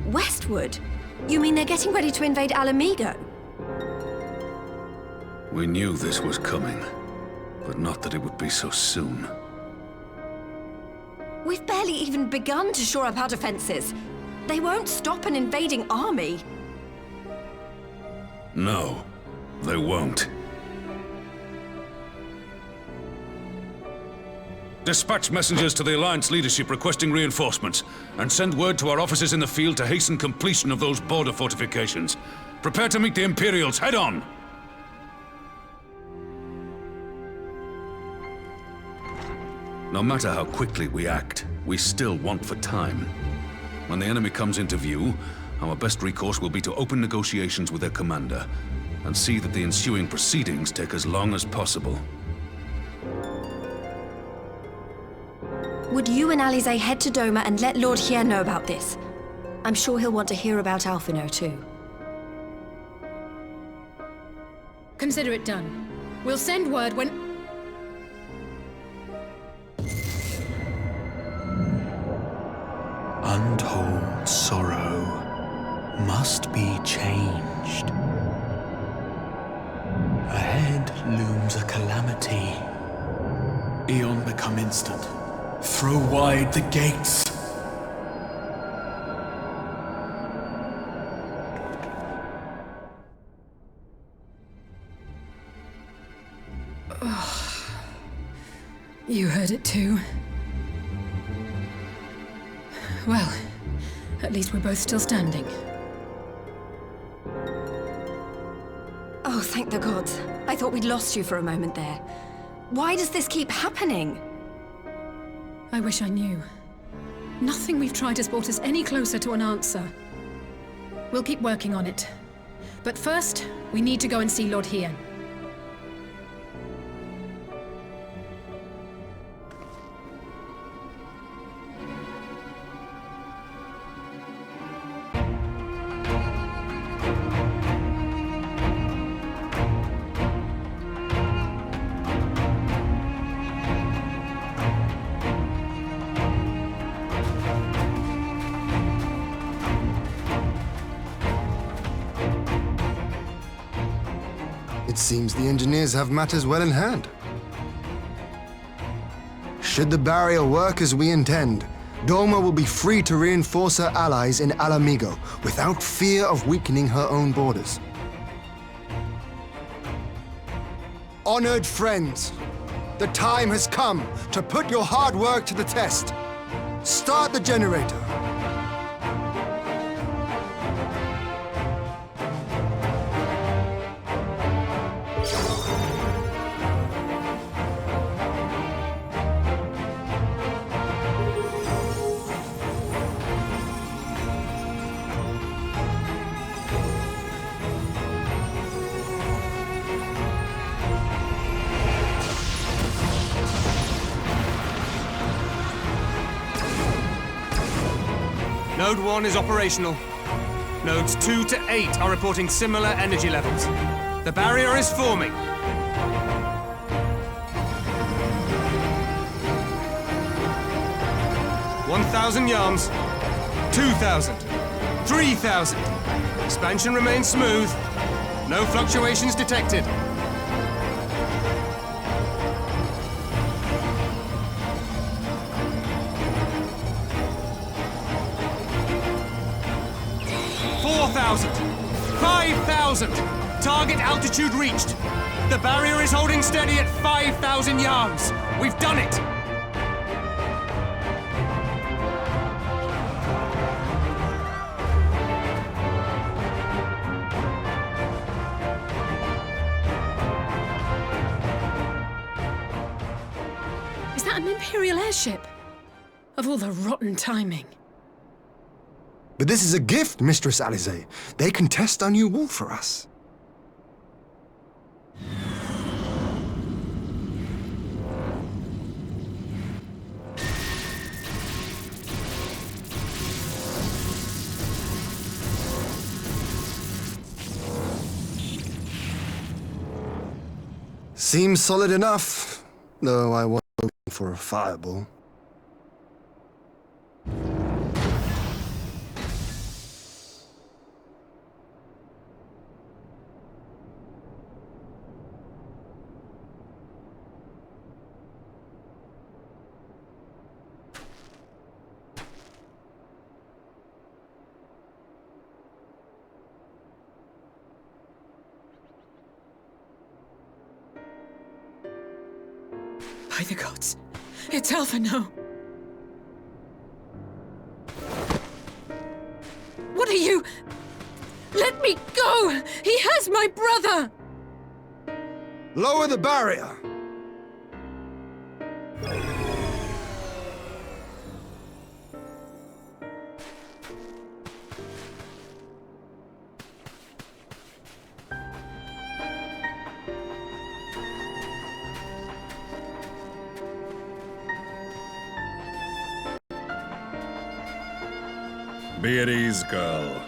Westward? You mean they're getting ready to invade Alamigo? We knew this was coming, but not that it would be so soon. We've barely even begun to shore up our defenses. They won't stop an invading army. No. They won't. Dispatch messengers to the Alliance leadership requesting reinforcements, and send word to our officers in the field to hasten completion of those border fortifications. Prepare to meet the Imperials head on! No matter how quickly we act, we still want for time. When the enemy comes into view, our best recourse will be to open negotiations with their commander, and see that the ensuing proceedings take as long as possible. Would you and Alize head to Doma and let Lord Hier know about this? I'm sure he'll want to hear about Alphino too. Consider it done. We'll send word when... Untold sorrow must be changed. Ahead looms a calamity. Eon become instant. Throw wide the gates. You heard it too. Well, at least we're both still standing. Oh, thank the gods. I thought we'd lost you for a moment there. Why does this keep happening? I wish I knew. Nothing we've tried has brought us any closer to an answer. We'll keep working on it. But first, we need to go and see Lord Hier. It seems the engineers have matters well in hand. Should the barrier work as we intend, Doma will be free to reinforce her allies in Alamigo without fear of weakening her own borders. Honored friends, the time has come to put your hard work to the test. Start the generator. Node 1 is operational. Nodes 2 to 8 are reporting similar energy levels. The barrier is forming. $1,000 yards, 2,000, 3,000. Expansion remains smooth. No fluctuations detected. $4,000, 5,000. Target altitude reached. The barrier is holding steady at 5,000 yards. We've done it. Is that an Imperial airship? Of all the rotten timing. But this is a gift, Mistress Alize. They can test our new wall for us. Seems solid enough, though I was hoping for a fireball. By the gods, it's Alphino. What are you? Let me go! He has my brother! Lower the barrier! Be at ease, girl.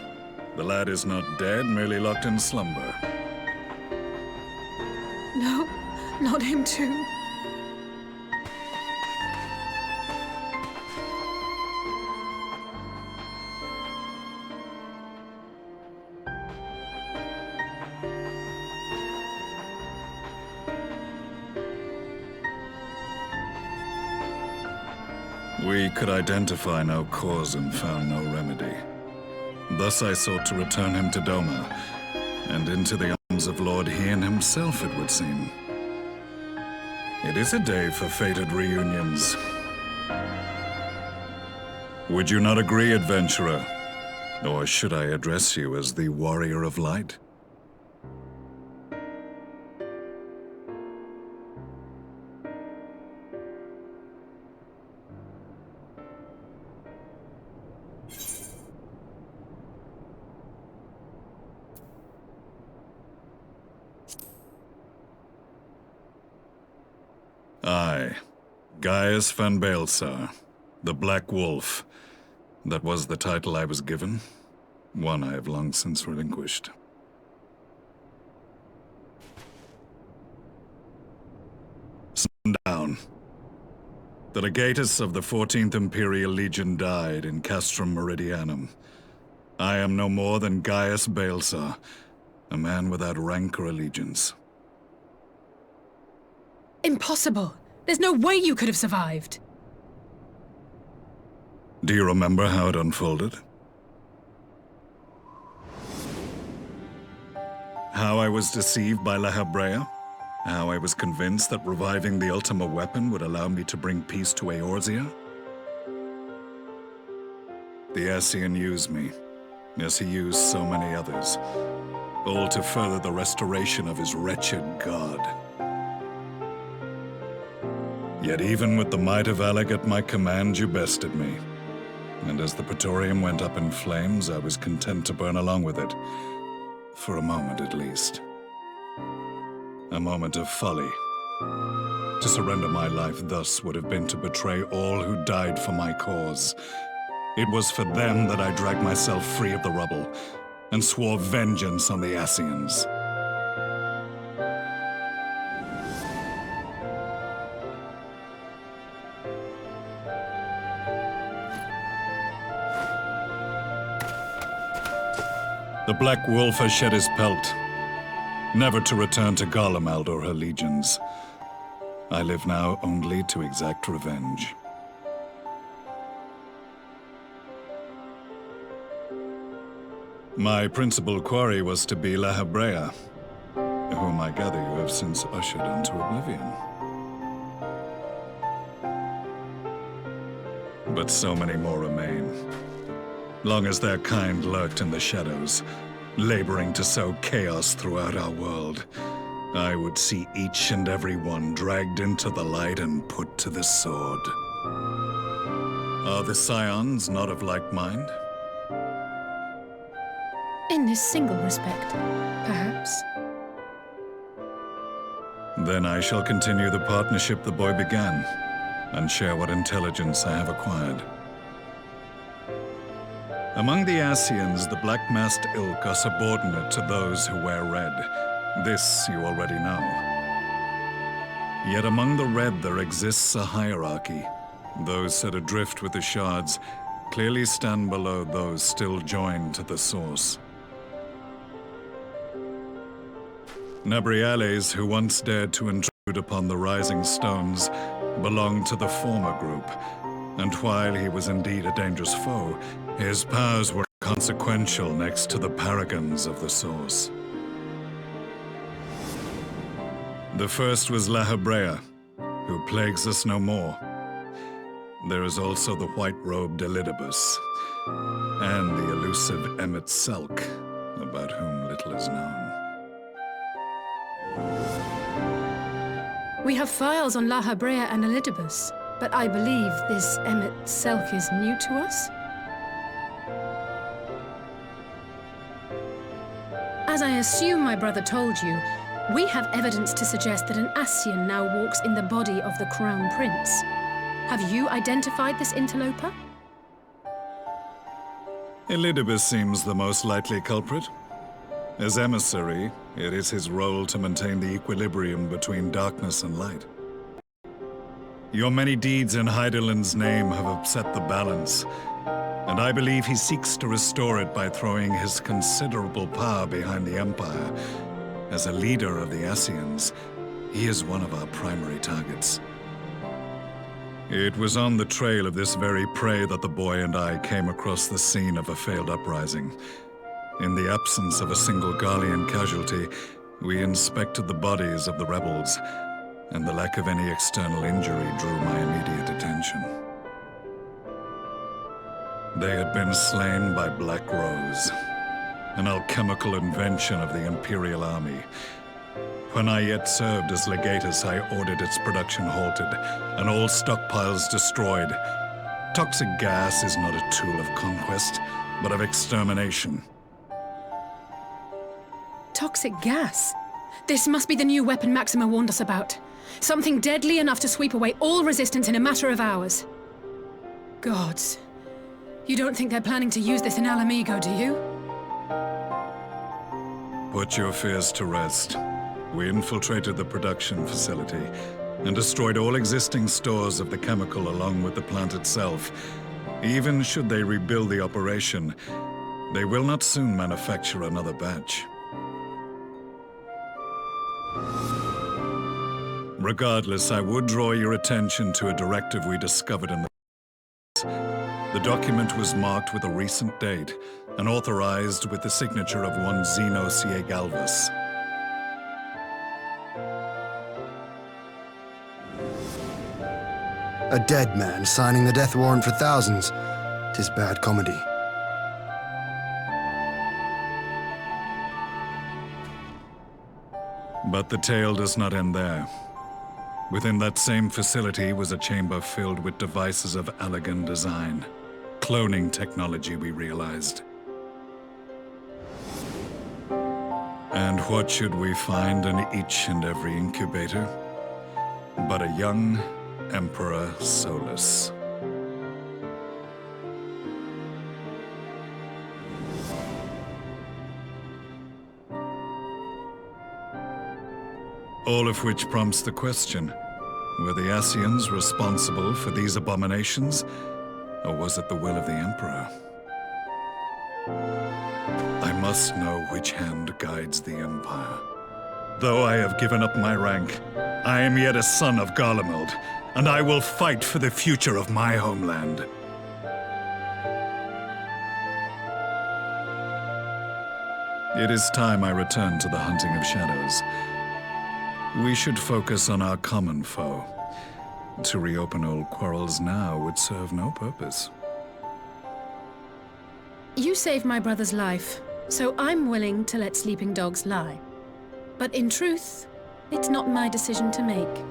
The lad is not dead, merely locked in slumber. No, not him too. We could identify no cause and found no remedy. Thus I sought to return him to Doma, and into the arms of Lord Hien himself, it would seem. It is a day for fated reunions. Would you not agree, adventurer? Or should I address you as the Warrior of Light? I, Gaius van Baelsar, the Black Wolf. That was the title I was given, one I have long since relinquished. Sundown. The legatus of the 14th Imperial Legion died in Castrum Meridianum. I am no more than Gaius Baelsar, a man without rank or allegiance. Impossible! There's no way you could have survived! Do you remember how it unfolded? How I was deceived by La Habrea? How I was convinced that reviving the Ultima weapon would allow me to bring peace to Eorzea? The Ascian used me, as he used so many others, all to further the restoration of his wretched god. Yet even with the might of Alec at my command, you bested me. And as the Praetorium went up in flames, I was content to burn along with it. For a moment, at least. A moment of folly. To surrender my life thus would have been to betray all who died for my cause. It was for them that I dragged myself free of the rubble, and swore vengeance on the Ascians. The Black Wolf has shed his pelt, never to return to Garlemald or her legions. I live now only to exact revenge. My principal quarry was to be La Habrea, whom I gather you have since ushered into oblivion. But so many more remain. Long as their kind lurked in the shadows, laboring to sow chaos throughout our world, I would see each and every one dragged into the light and put to the sword. Are the Scions not of like mind? In this single respect, perhaps. Then I shall continue the partnership the boy began, and share what intelligence I have acquired. Among the Ascians, the Black-Masked Ilk are subordinate to those who wear red. This you already know. Yet among the Red there exists a hierarchy. Those set adrift with the shards clearly stand below those still joined to the source. Nabriales, who once dared to intrude upon the Rising Stones, belonged to the former group, and while he was indeed a dangerous foe, his powers were consequential next to the paragons of the Source. The first was La Habrea, who plagues us no more. There is also the white-robed Elidibus, and the elusive Emmet Selk, about whom little is known. We have files on La Habrea and Elidibus, but I believe this Emmet Selk is new to us? As I assume my brother told you, we have evidence to suggest that an Ascian now walks in the body of the Crown Prince. Have you identified this interloper? Elidibus seems the most likely culprit. As emissary, it is his role to maintain the equilibrium between darkness and light. Your many deeds in Hydaelyn's name have upset the balance, and I believe he seeks to restore it by throwing his considerable power behind the Empire. As a leader of the Ascians, he is one of our primary targets. It was on the trail of this very prey that the boy and I came across the scene of a failed uprising. In the absence of a single Garlean casualty, we inspected the bodies of the rebels, and the lack of any external injury drew my immediate attention. They had been slain by Black Rose, an alchemical invention of the Imperial Army. When I yet served as legatus, I ordered its production halted, and all stockpiles destroyed. Toxic gas is not a tool of conquest, but of extermination. Toxic gas? This must be the new weapon Maxima warned us about. Something deadly enough to sweep away all resistance in a matter of hours. Gods. You don't think they're planning to use this in Alamigo, do you? Put your fears to rest. We infiltrated the production facility and destroyed all existing stores of the chemical along with the plant itself. Even should they rebuild the operation, they will not soon manufacture another batch. Regardless, I would draw your attention to a directive we discovered in the document was marked with a recent date and authorized with the signature of one Zeno Galvas. A dead man signing the death warrant for thousands. 'Tis bad comedy. But the tale does not end there. Within that same facility was a chamber filled with devices of elegant design. Cloning technology, we realized. And what should we find in each and every incubator? But a young Emperor Solus. All of which prompts the question, were the Ascians responsible for these abominations, or was it the will of the Emperor? I must know which hand guides the Empire. Though I have given up my rank, I am yet a son of Garlemald, and I will fight for the future of my homeland. It is time I return to the hunting of shadows. We should focus on our common foe. To reopen old quarrels now would serve no purpose. You saved my brother's life, so I'm willing to let sleeping dogs lie. But in truth, it's not my decision to make.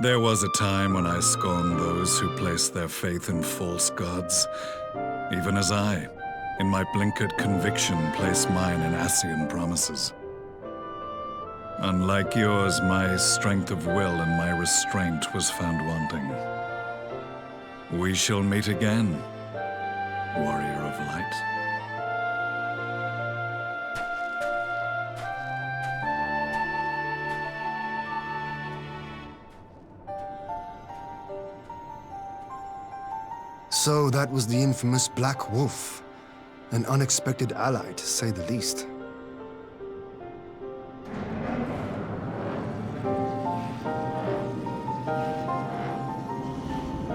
There was a time when I scorned those who placed their faith in false gods, even as I, in my blinkered conviction, placed mine in Ascian promises. Unlike yours, my strength of will and my restraint was found wanting. We shall meet again, warrior of light. So that was the infamous Black Wolf. An unexpected ally, to say the least.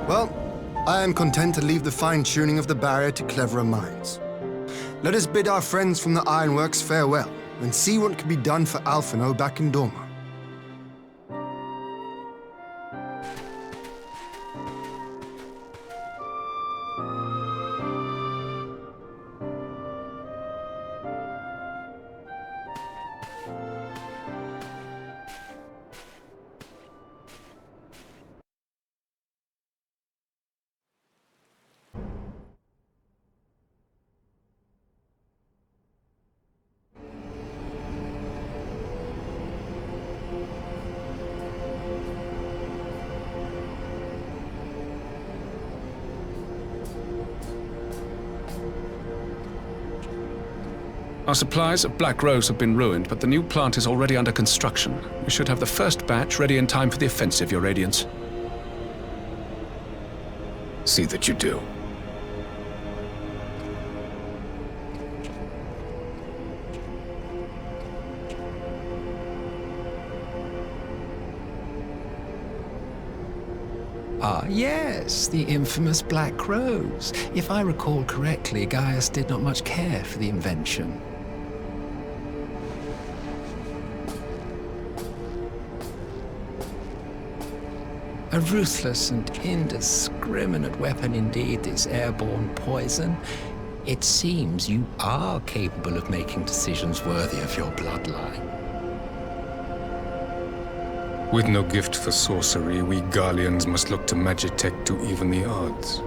Well, I am content to leave the fine-tuning of the barrier to cleverer minds. Let us bid our friends from the Ironworks farewell, and see what can be done for Alphino back in Dorma. Our supplies of Black Rose have been ruined, but the new plant is already under construction. We should have the first batch ready in time for the offensive, Your Radiance. See that you do. Ah, yes, the infamous Black Rose. If I recall correctly, Gaius did not much care for the invention. A ruthless and indiscriminate weapon indeed, this airborne poison. It seems you are capable of making decisions worthy of your bloodline. With no gift for sorcery, we Garleans must look to Magitech to even the odds.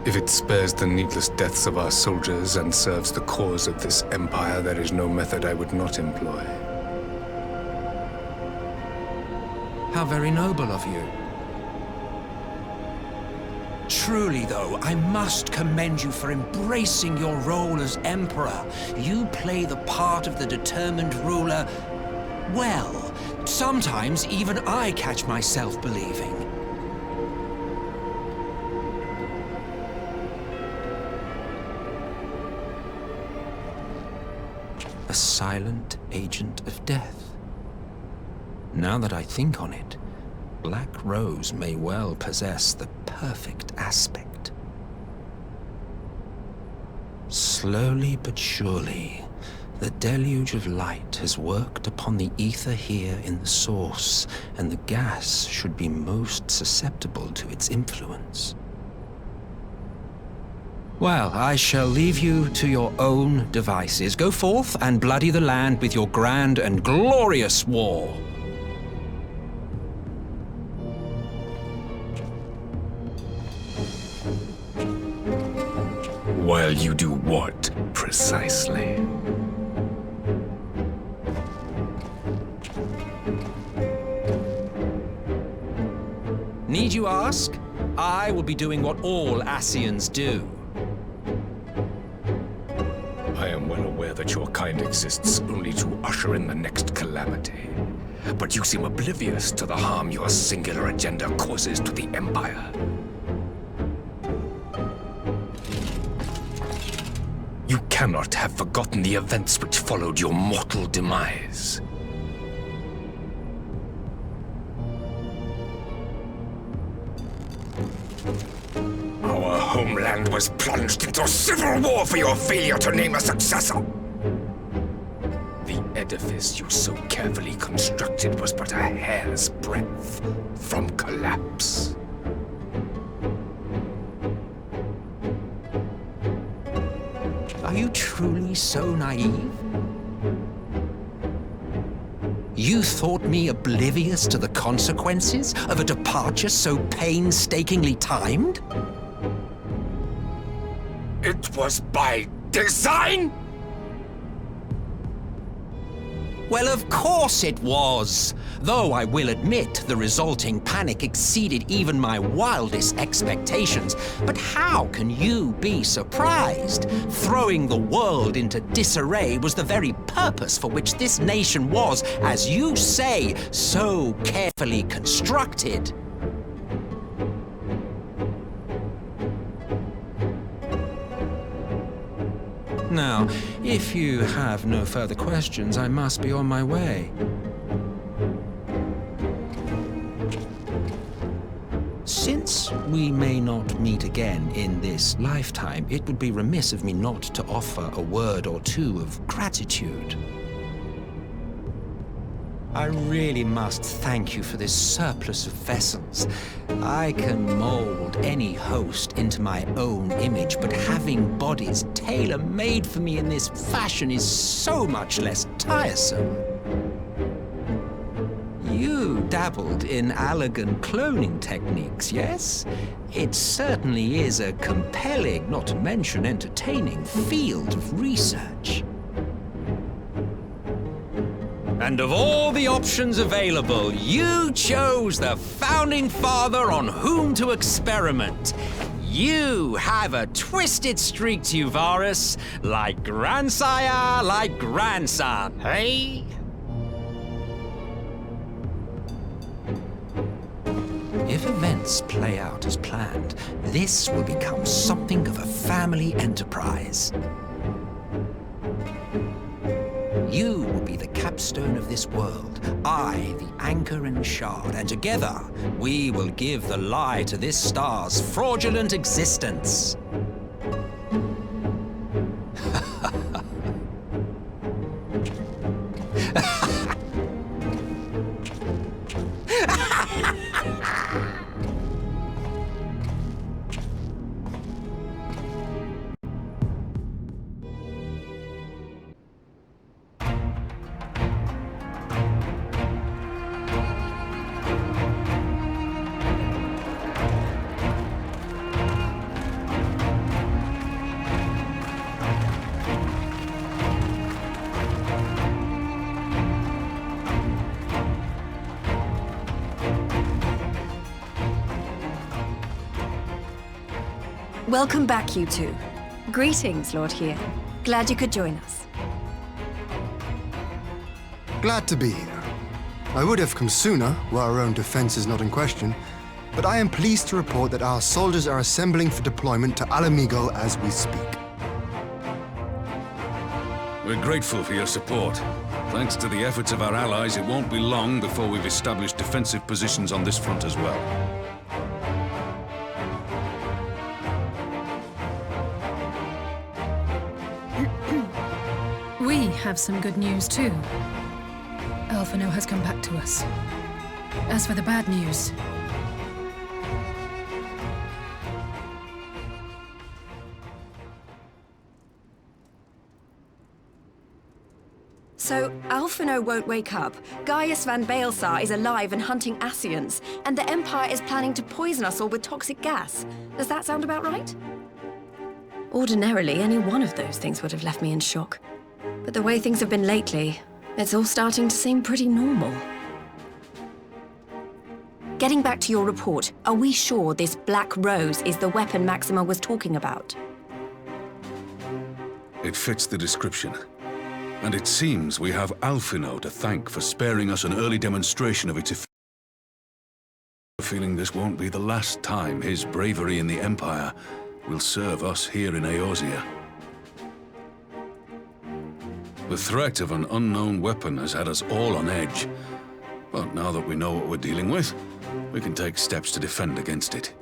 If it spares the needless deaths of our soldiers and serves the cause of this empire, there is no method I would not employ. How very noble of you. Truly, though, I must commend you for embracing your role as Emperor. You play the part of the determined ruler well. Sometimes even I catch myself believing. A silent agent of death. Now that I think on it, Black Rose may well possess the perfect aspect. Slowly but surely, the deluge of light has worked upon the ether here in the source, and the gas should be most susceptible to its influence. Well, I shall leave you to your own devices. Go forth and bloody the land with your grand and glorious war. While you do what, precisely? Need you ask? I will be doing what all Ascians do. I am well aware that your kind exists only to usher in the next calamity. But you seem oblivious to the harm your singular agenda causes to the Empire. You cannot have forgotten the events which followed your mortal demise. Our homeland was plunged into civil war for your failure to name a successor. The edifice you so carefully constructed was but a hair's breadth from collapse. Are you truly so naive? You thought me oblivious to the consequences of a departure so painstakingly timed? It was by design? Well, of course it was. Though I will admit the resulting panic exceeded even my wildest expectations. But how can you be surprised? Throwing the world into disarray was the very purpose for which this nation was, as you say, so carefully constructed. Now, if you have no further questions, I must be on my way. Since we may not meet again in this lifetime, it would be remiss of me not to offer a word or two of gratitude. I really must thank you for this surplus of vessels. I can mold any host into my own image, but having bodies tailor-made for me in this fashion is so much less tiresome. You dabbled in Allagan cloning techniques, yes? It certainly is a compelling, not to mention entertaining, field of research. And of all the options available, you chose the Founding Father on whom to experiment. You have a twisted streak to you, Varus, like grandsire, like grandson, hey? If events play out as planned, this will become something of a family enterprise. You will be the capstone of this world, I the anchor and shard, and together we will give the lie to this star's fraudulent existence. Welcome back, you two. Greetings, Lord Here. Glad you could join us. Glad to be here. I would have come sooner, while our own defense is not in question, but I am pleased to report that our soldiers are assembling for deployment to Alamigo as we speak. We're grateful for your support. Thanks to the efforts of our allies, it won't be long before we've established defensive positions on this front as well. We have some good news, too. Alphino has come back to us. As for the bad news... So, Alphino won't wake up, Gaius van Baelsar is alive and hunting Ascians, and the Empire is planning to poison us all with toxic gas. Does that sound about right? Ordinarily, any one of those things would have left me in shock. But the way things have been lately, it's all starting to seem pretty normal. Getting back to your report, are we sure this Black Rose is the weapon Maxima was talking about? It fits the description. And it seems we have Alphino to thank for sparing us an early demonstration of its effect. I have a feeling this won't be the last time his bravery in the Empire will serve us here in Eorzea. The threat of an unknown weapon has had us all on edge. But now that we know what we're dealing with, we can take steps to defend against it.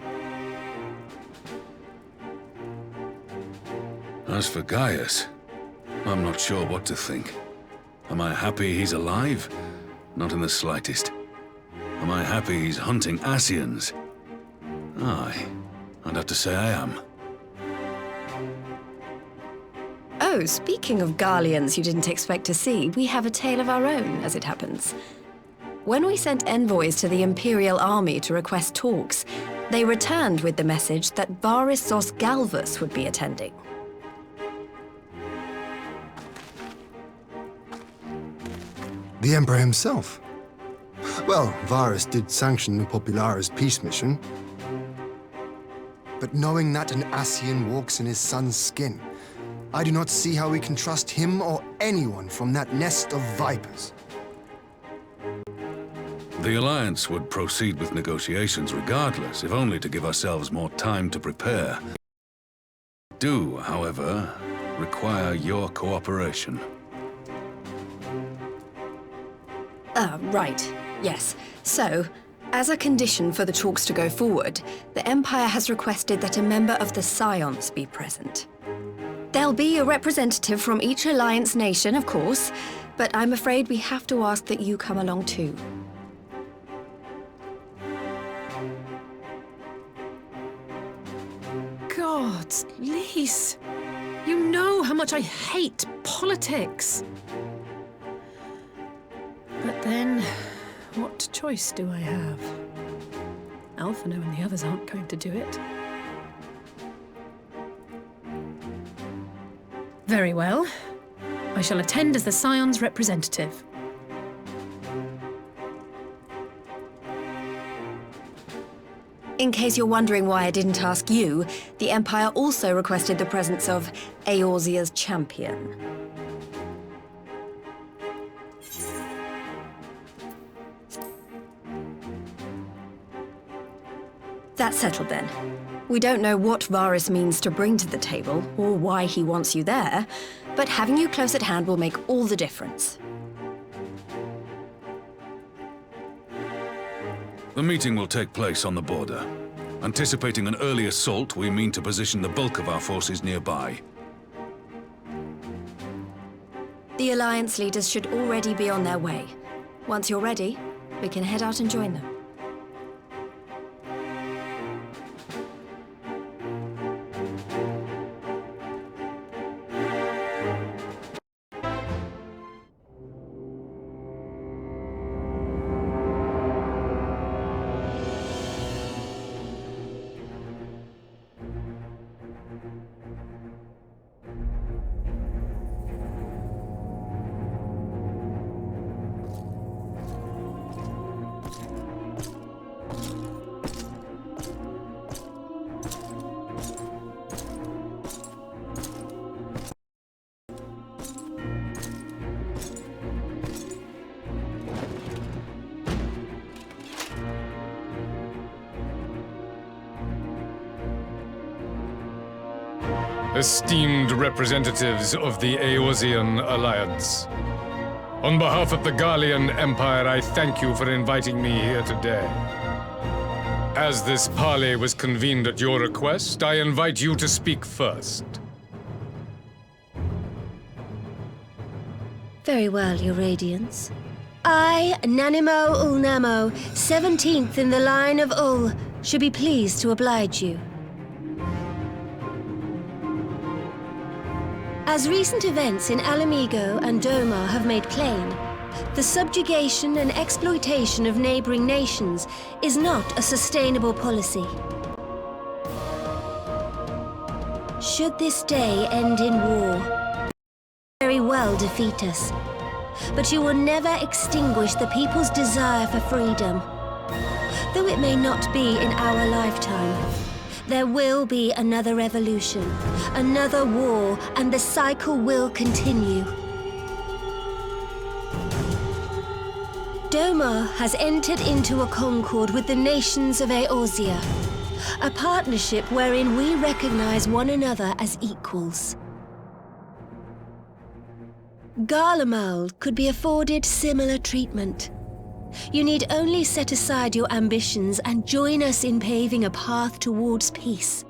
As for Gaius, I'm not sure what to think. Am I happy he's alive? Not in the slightest. Am I happy he's hunting Ascians? Aye, I'd have to say I am. Oh, speaking of Garleans you didn't expect to see, we have a tale of our own, as it happens. When we sent envoys to the Imperial Army to request talks, they returned with the message that Varus Zos Galvus would be attending. The Emperor himself. Well, Varus did sanction the Popularis peace mission. But knowing that an Ascian walks in his son's skin, I do not see how we can trust him or anyone from that nest of vipers. The Alliance would proceed with negotiations regardless, if only to give ourselves more time to prepare. Do, however, require your cooperation. Right. Yes. So, As a condition for the talks to go forward, the Empire has requested that a member of the Scions be present. There'll be a representative from each Alliance nation, of course, but I'm afraid we have to ask that you come along too. God, Lise, you know how much I hate politics. But then, what choice do I have? Alphino and the others aren't going to do it. Very well. I shall attend as the Scion's representative. In case you're wondering why I didn't ask you, the Empire also requested the presence of Eorzea's champion. That's settled then. We don't know what Varys means to bring to the table, or why he wants you there, but having you close at hand will make all the difference. The meeting will take place on the border. Anticipating an early assault, we mean to position the bulk of our forces nearby. The Alliance leaders should already be on their way. Once you're ready, we can head out and join them. Esteemed representatives of the Eorzean Alliance, on behalf of the Garlean Empire, I thank you for inviting me here today. As this parley was convened at your request, I invite you to speak first. Very well, Your Radiance. I, Nanimo Ulnamo, 17th in the line of Ul, should be pleased to oblige you. As recent events in Alamigo and Domar have made plain, the subjugation and exploitation of neighboring nations is not a sustainable policy. Should this day end in war, very well defeat us, but you will never extinguish the people's desire for freedom. Though it may not be in our lifetime, there will be another revolution, another war, and the cycle will continue. Domar has entered into a concord with the nations of Eorzea, a partnership wherein we recognize one another as equals. Garlemald could be afforded similar treatment. You need only set aside your ambitions and join us in paving a path towards peace.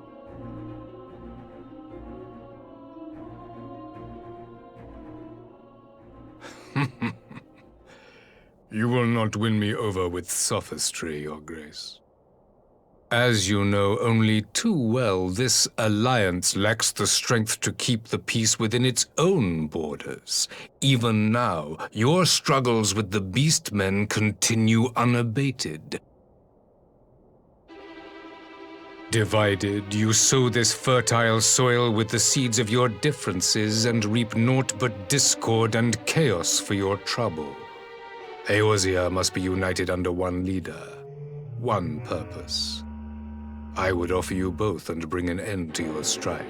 You will not win me over with sophistry, Your Grace. As you know only too well, this alliance lacks the strength to keep the peace within its own borders. Even now, your struggles with the Beastmen continue unabated. Divided, you sow this fertile soil with the seeds of your differences and reap naught but discord and chaos for your trouble. Eorzea must be united under one leader, one purpose. I would offer you both and bring an end to your strife.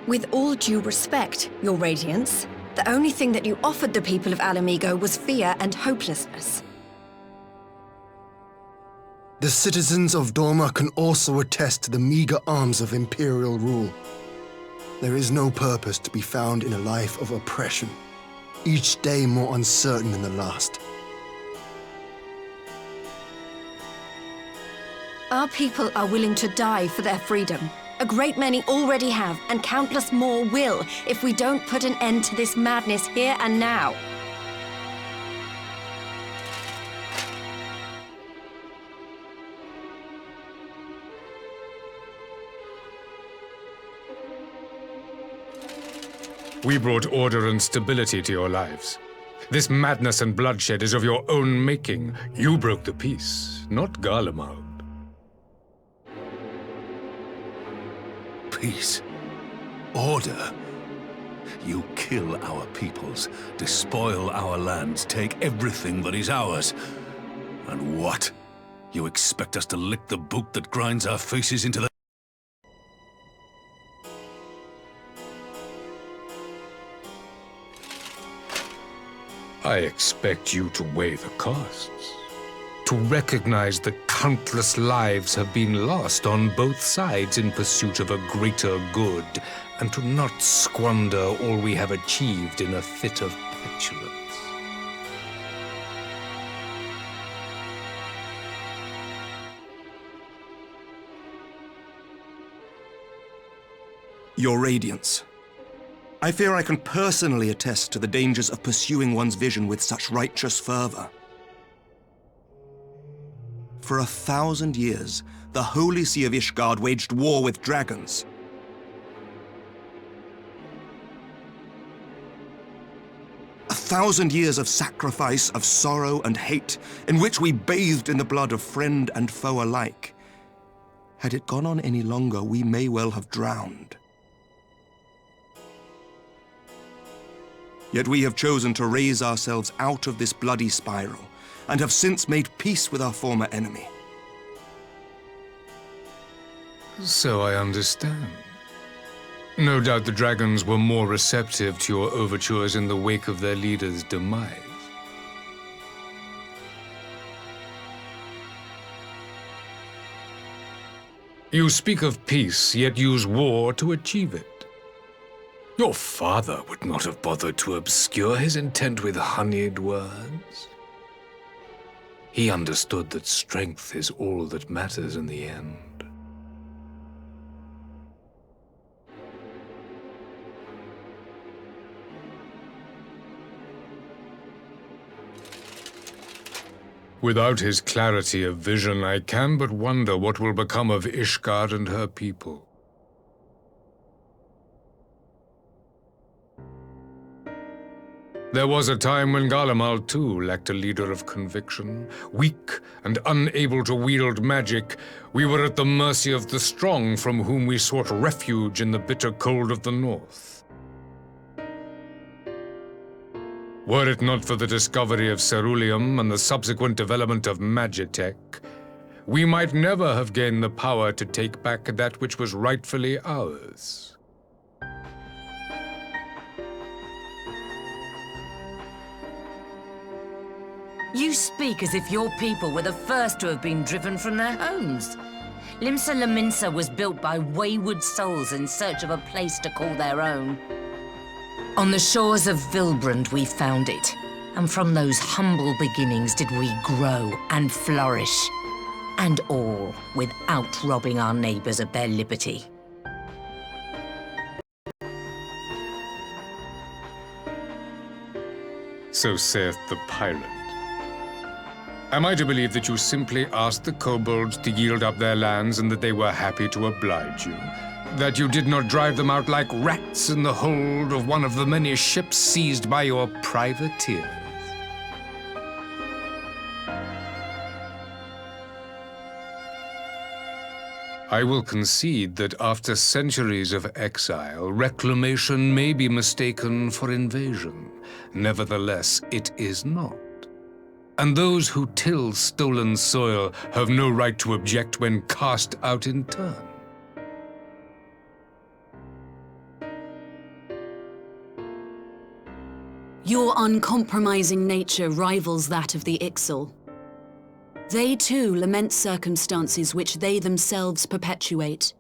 With all due respect, Your Radiance, the only thing that you offered the people of Alamigo was fear and hopelessness. The citizens of Dorma can also attest to the meager arms of imperial rule. There is no purpose to be found in a life of oppression. each day more uncertain than the last. Our people are willing to die for their freedom. A great many already have, and countless more will, if we don't put an end to this madness here and now. We brought order and stability to your lives. This madness and bloodshed is of your own making. You broke the peace, not Garlemald. Peace. Order. You kill our peoples, despoil our lands, take everything that is ours. And what? You expect us to lick the boot that grinds our faces into the... I expect you to weigh the costs. To recognize that countless lives have been lost on both sides in pursuit of a greater good, and to not squander all we have achieved in a fit of petulance. Your Radiance. I fear I can personally attest to the dangers of pursuing one's vision with such righteous fervor. For 1,000 years, the Holy See of Ishgard waged war with dragons. A 1,000 years of sacrifice, of sorrow and hate, in which we bathed in the blood of friend and foe alike. Had it gone on any longer, we may well have drowned. Yet we have chosen to raise ourselves out of this bloody spiral, and have since made peace with our former enemy. So I understand. No doubt the dragons were more receptive to your overtures in the wake of their leader's demise. You speak of peace, yet use war to achieve it. Your father would not have bothered to obscure his intent with honeyed words. He understood that strength is all that matters in the end. Without his clarity of vision, I can but wonder what will become of Ishgard and her people. There was a time when Garlemald, too, lacked a leader of conviction. Weak and unable to wield magic, we were at the mercy of the strong, from whom we sought refuge in the bitter cold of the north. Were it not for the discovery of ceruleum and the subsequent development of Magitech, we might never have gained the power to take back that which was rightfully ours. You speak as if your people were the first to have been driven from their homes. Limsa Lominsa was built by wayward souls in search of a place to call their own. On the shores of Vilbrand we found it, and from those humble beginnings did we grow and flourish. And all without robbing our neighbors of their liberty. So saith the pirate. Am I to believe that you simply asked the kobolds to yield up their lands and that they were happy to oblige you? That you did not drive them out like rats in the hold of one of the many ships seized by your privateers? I will concede that after centuries of exile, reclamation may be mistaken for invasion. Nevertheless, it is not. And those who till stolen soil have no right to object when cast out in turn. Your uncompromising nature rivals that of the Ixal. They too lament circumstances which they themselves perpetuate.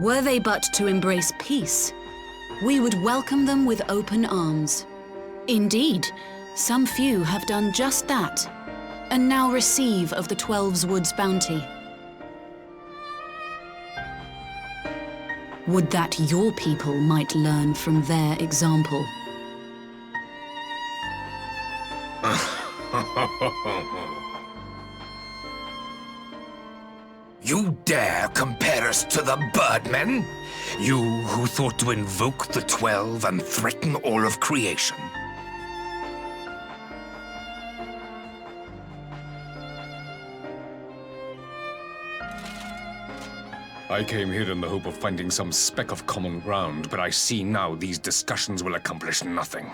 Were they but to embrace peace, we would welcome them with open arms. Indeed, some few have done just that, and now receive of the 12's Wood's bounty. Would that your people might learn from their example. You dare compare us to the Birdmen? You who thought to invoke the 12 and threaten all of creation? I came here in the hope of finding some speck of common ground, but I see now these discussions will accomplish nothing.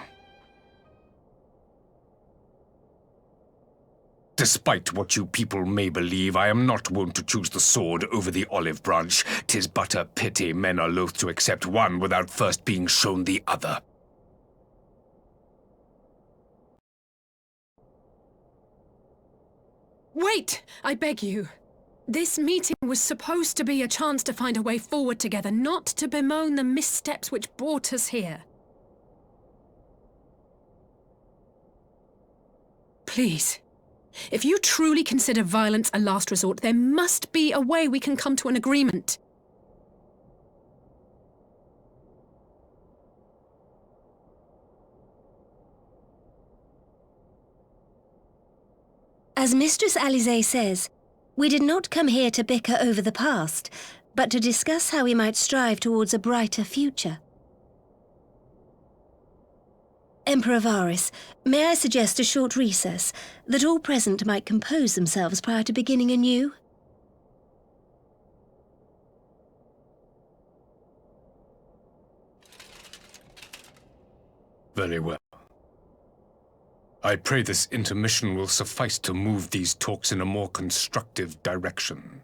Despite what you people may believe, I am not wont to choose the sword over the olive branch. 'Tis but a pity men are loath to accept one without first being shown the other. Wait! I beg you. This meeting was supposed to be a chance to find a way forward together, not to bemoan the missteps which brought us here. Please. If you truly consider violence a last resort, there must be a way we can come to an agreement. As Mistress Alisaie says, we did not come here to bicker over the past, but to discuss how we might strive towards a brighter future. Emperor Varys, may I suggest a short recess, that all present might compose themselves prior to beginning anew? Very well. I pray this intermission will suffice to move these talks in a more constructive direction.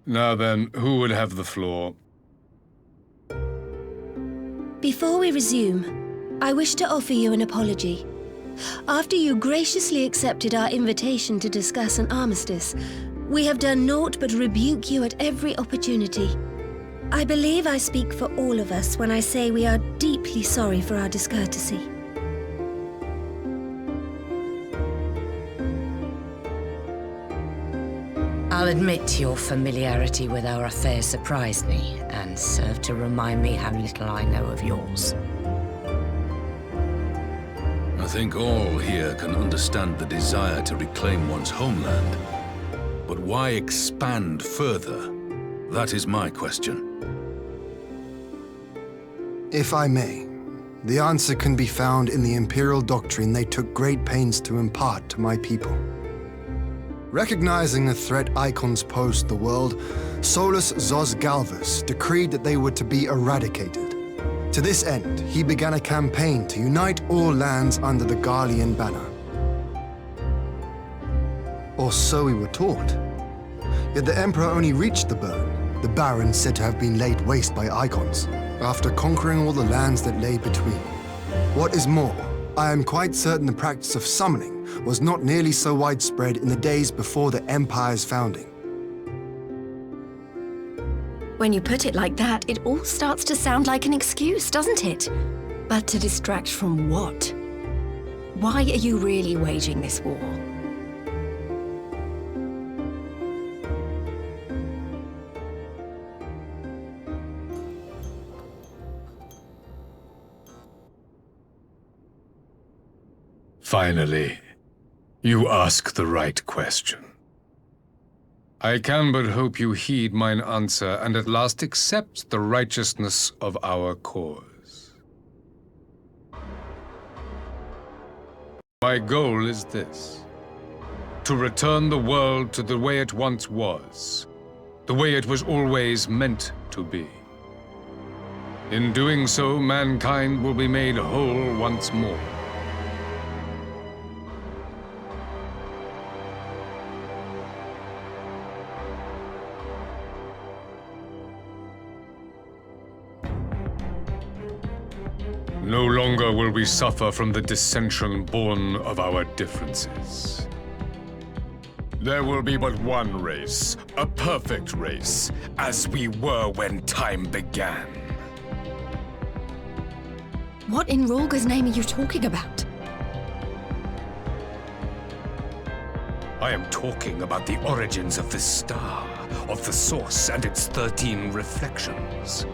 Now then, who would have the floor? Before we resume, I wish to offer you an apology. After you graciously accepted our invitation to discuss an armistice, we have done naught but rebuke you at every opportunity. I believe I speak for all of us when I say we are deeply sorry for our discourtesy. I'll admit your familiarity with our affairs surprised me, and served to remind me how little I know of yours. I think all here can understand the desire to reclaim one's homeland. But why expand further? That is my question. If I may, the answer can be found in the Imperial doctrine they took great pains to impart to my people. Recognizing the threat icons pose to the world, Solus Zos Galvus decreed that they were to be eradicated. To this end, he began a campaign to unite all lands under the Garlean banner. Or so we were taught. Yet the Emperor only reached the burn, the Baron said to have been laid waste by icons, after conquering all the lands that lay between. What is more, I am quite certain the practice of summoning was not nearly so widespread in the days before the Empire's founding. When you put it like that, it all starts to sound like an excuse, doesn't it? But to distract from what? Why are you really waging this war? Finally, you ask the right question. I can but hope you heed mine answer and at last accept the righteousness of our cause. My goal is this: to return the world to the way it once was, the way it was always meant to be. In doing so, mankind will be made whole once more. No longer will we suffer from the dissension born of our differences. There will be but one race, a perfect race, as we were when time began. What in Rolga's name are you talking about? I am talking about the origins of this star, of the source and its 13 reflections.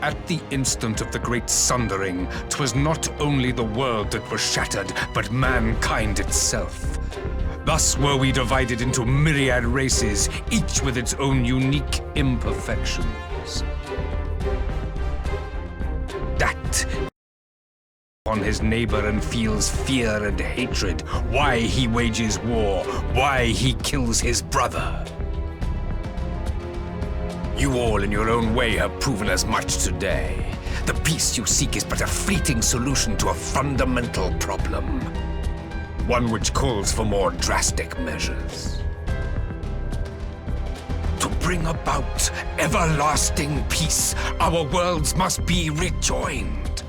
At the instant of the great sundering, 'twas not only the world that was shattered, but mankind itself. Thus were we divided into myriad races, each with its own unique imperfections. That on his neighbor and feels fear and hatred, why he wages war, why he kills his brother. You all in your own way have proven as much today. The peace you seek is but a fleeting solution to a fundamental problem. One which calls for more drastic measures. To bring about everlasting peace, our worlds must be rejoined.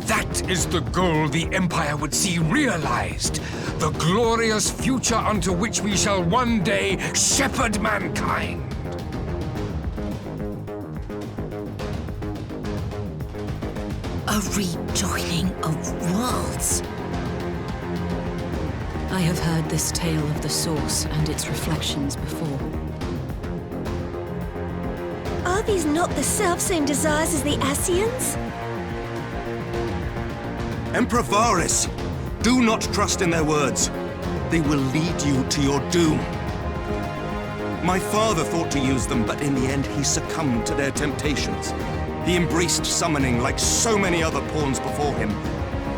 That is the goal the Empire would see realized. The glorious future unto which we shall one day shepherd mankind. A rejoining of worlds. I have heard this tale of the source and its reflections before. Are these not the self-same desires as the Ascians? Emperor Varys, do not trust in their words. They will lead you to your doom. My father thought to use them, but in the end he succumbed to their temptations. He embraced summoning like so many other pawns before him.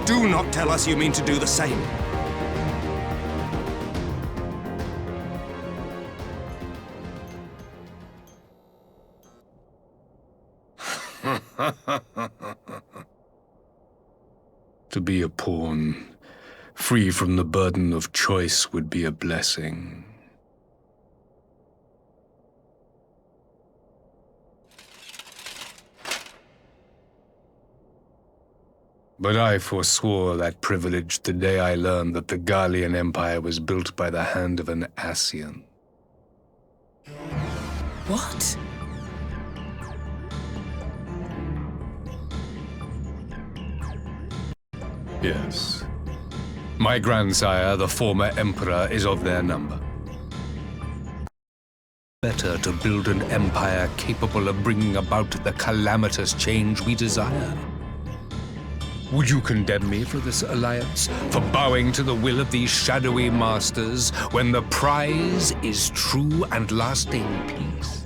Do not tell us you mean to do the same. To be a pawn, free from the burden of choice, would be a blessing. But I forswore that privilege the day I learned that the Garlean Empire was built by the hand of an Ascian. What? Yes. My grandsire, the former emperor, is of their number. Better to build an empire capable of bringing about the calamitous change we desire. Would you condemn me for this alliance? For bowing to the will of these shadowy masters, when the prize is true and lasting peace?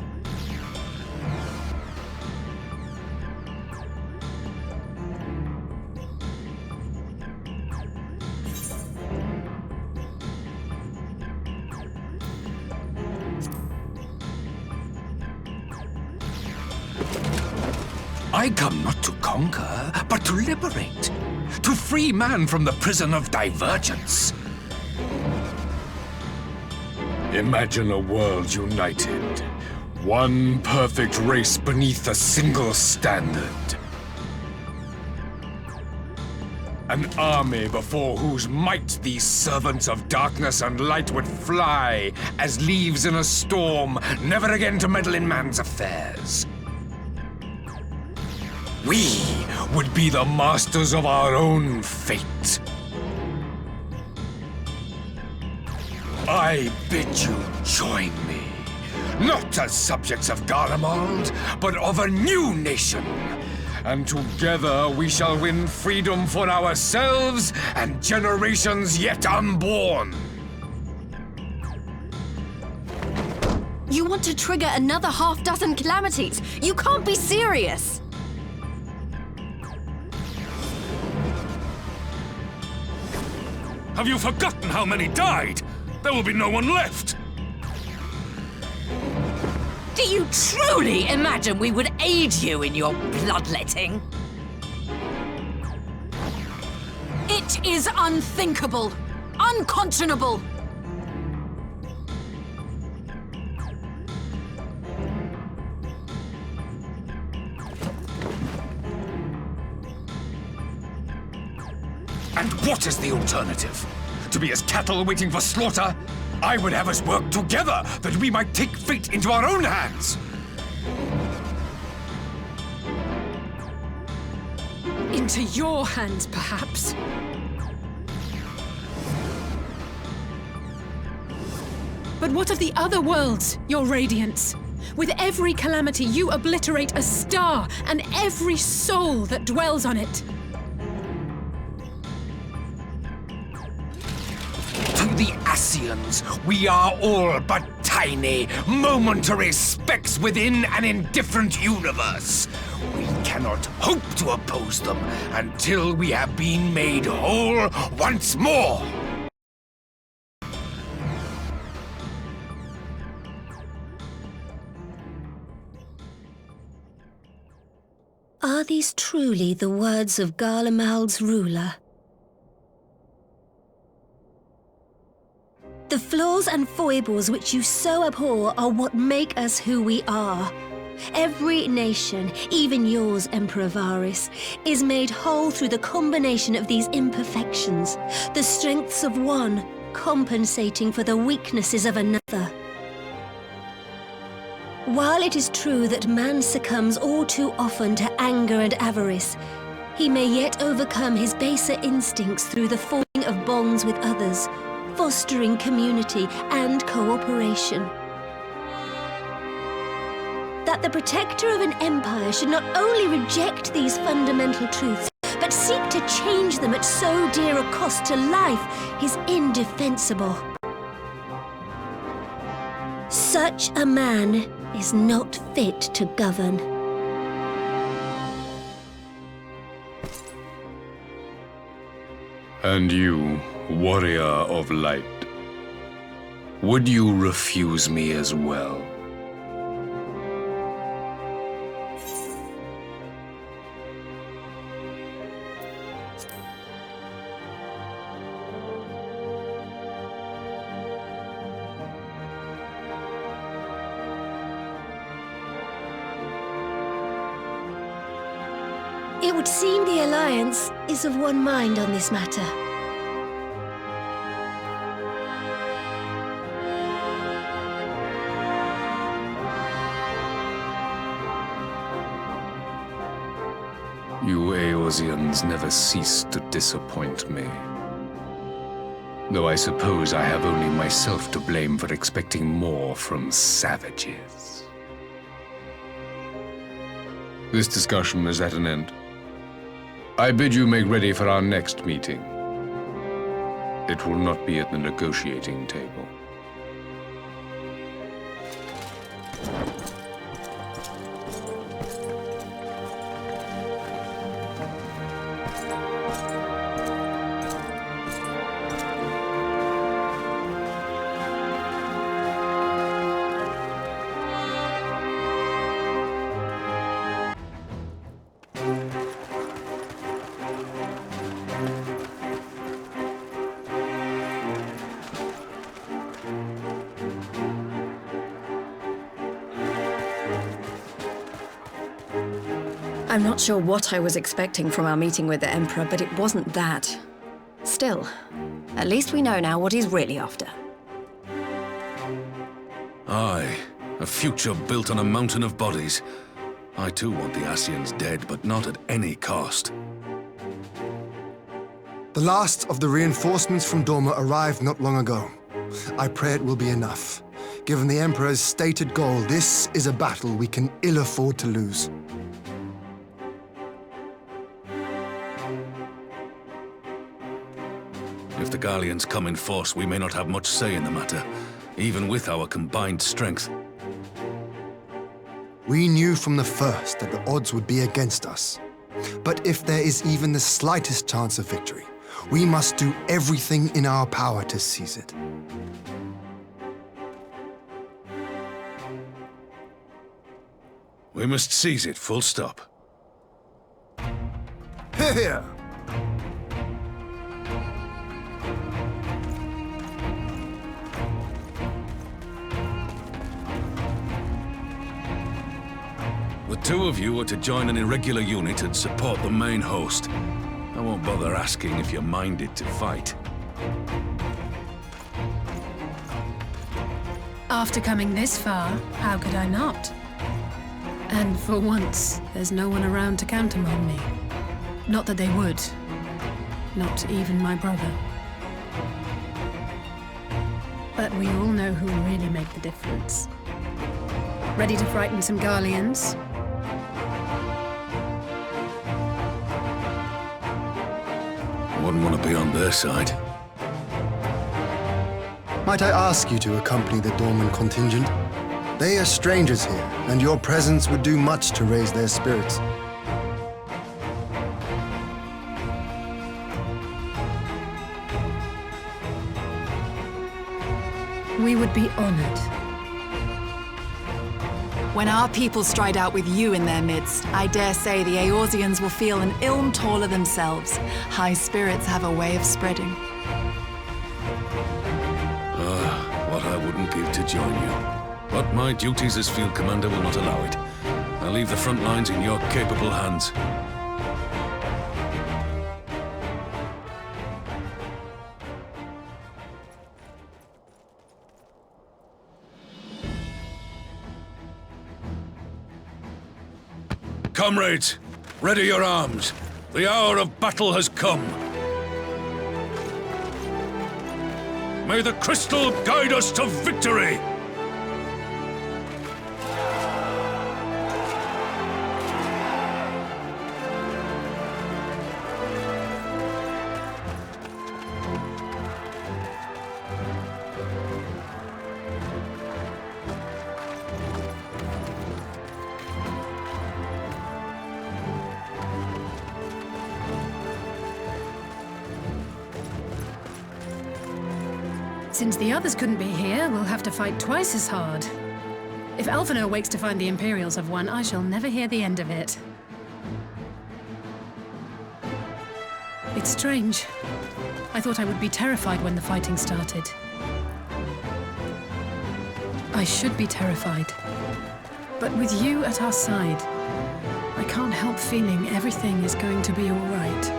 I come not to conquer, but to liberate. To free man from the prison of divergence. Imagine a world united. One perfect race beneath a single standard. An army before whose might these servants of darkness and light would fly as leaves in a storm, never again to meddle in man's affairs. We would be the masters of our own fate. I bid you join me, not as subjects of Garlemald, but of a new nation. And together we shall win freedom for ourselves and generations yet unborn. You want to trigger another half-dozen calamities? You can't be serious! Have you forgotten how many died? There will be no one left! Do you truly imagine we would aid you in your bloodletting? It is unthinkable! Unconscionable! And what is the alternative? To be as cattle waiting for slaughter? I would have us work together, that we might take fate into our own hands! Into your hands, perhaps. But what of the other worlds, your radiance? With every calamity, you obliterate a star and every soul that dwells on it. To the Ascians, we are all but tiny, momentary specks within an indifferent universe. We cannot hope to oppose them until we have been made whole once more. Are these truly the words of Garlemald's ruler? The flaws and foibles which you so abhor are what make us who we are. Every nation, even yours, Emperor Varys, is made whole through the combination of these imperfections, the strengths of one compensating for the weaknesses of another. While it is true that man succumbs all too often to anger and avarice, he may yet overcome his baser instincts through the forming of bonds with others, fostering community and cooperation. That the protector of an empire should not only reject these fundamental truths, but seek to change them at so dear a cost to life is indefensible. Such a man is not fit to govern. And you, warrior of light, would you refuse me as well? It would seem the Alliance is of one mind on this matter. You Eorzeans never cease to disappoint me. Though I suppose I have only myself to blame for expecting more from savages. This discussion is at an end. I bid you make ready for our next meeting. It will not be at the negotiating table. I'm not sure what I was expecting from our meeting with the Emperor, but it wasn't that. Still, at least we know now what he's really after. Aye, a future built on a mountain of bodies. I too want the Ascians dead, but not at any cost. The last of the reinforcements from Dorma arrived not long ago. I pray it will be enough. Given the Emperor's stated goal, this is a battle we can ill afford to lose. If the Garleans come in force, we may not have much say in the matter, even with our combined strength. We knew from the first that the odds would be against us. But if there is even the slightest chance of victory, we must do everything in our power to seize it. We must seize it, full stop. Hear, hear! The two of you are to join an irregular unit and support the main host. I won't no bother asking if you're minded to fight. After coming this far, how could I not? And for once, there's no one around to countermand me. Not that they would. Not even my brother. But we all know who really make the difference. Ready to frighten some Garleans? Wouldn't want to be on their side. Might I ask you to accompany the Dorman contingent? They are strangers here, and your presence would do much to raise their spirits. We would be honored. When our people stride out with you in their midst, I dare say the Eorzeans will feel an ilm taller themselves. High spirits have a way of spreading. What I wouldn't give to join you. But my duties as field commander will not allow it. I'll leave the front lines in your capable hands. Comrades, ready your arms. The hour of battle has come. May the crystal guide us to victory! Since the others couldn't be here, we'll have to fight twice as hard. If Alphinaud wakes to find the Imperials have won, I shall never hear the end of it. It's strange. I thought I would be terrified when the fighting started. I should be terrified. But with you at our side, I can't help feeling everything is going to be all right.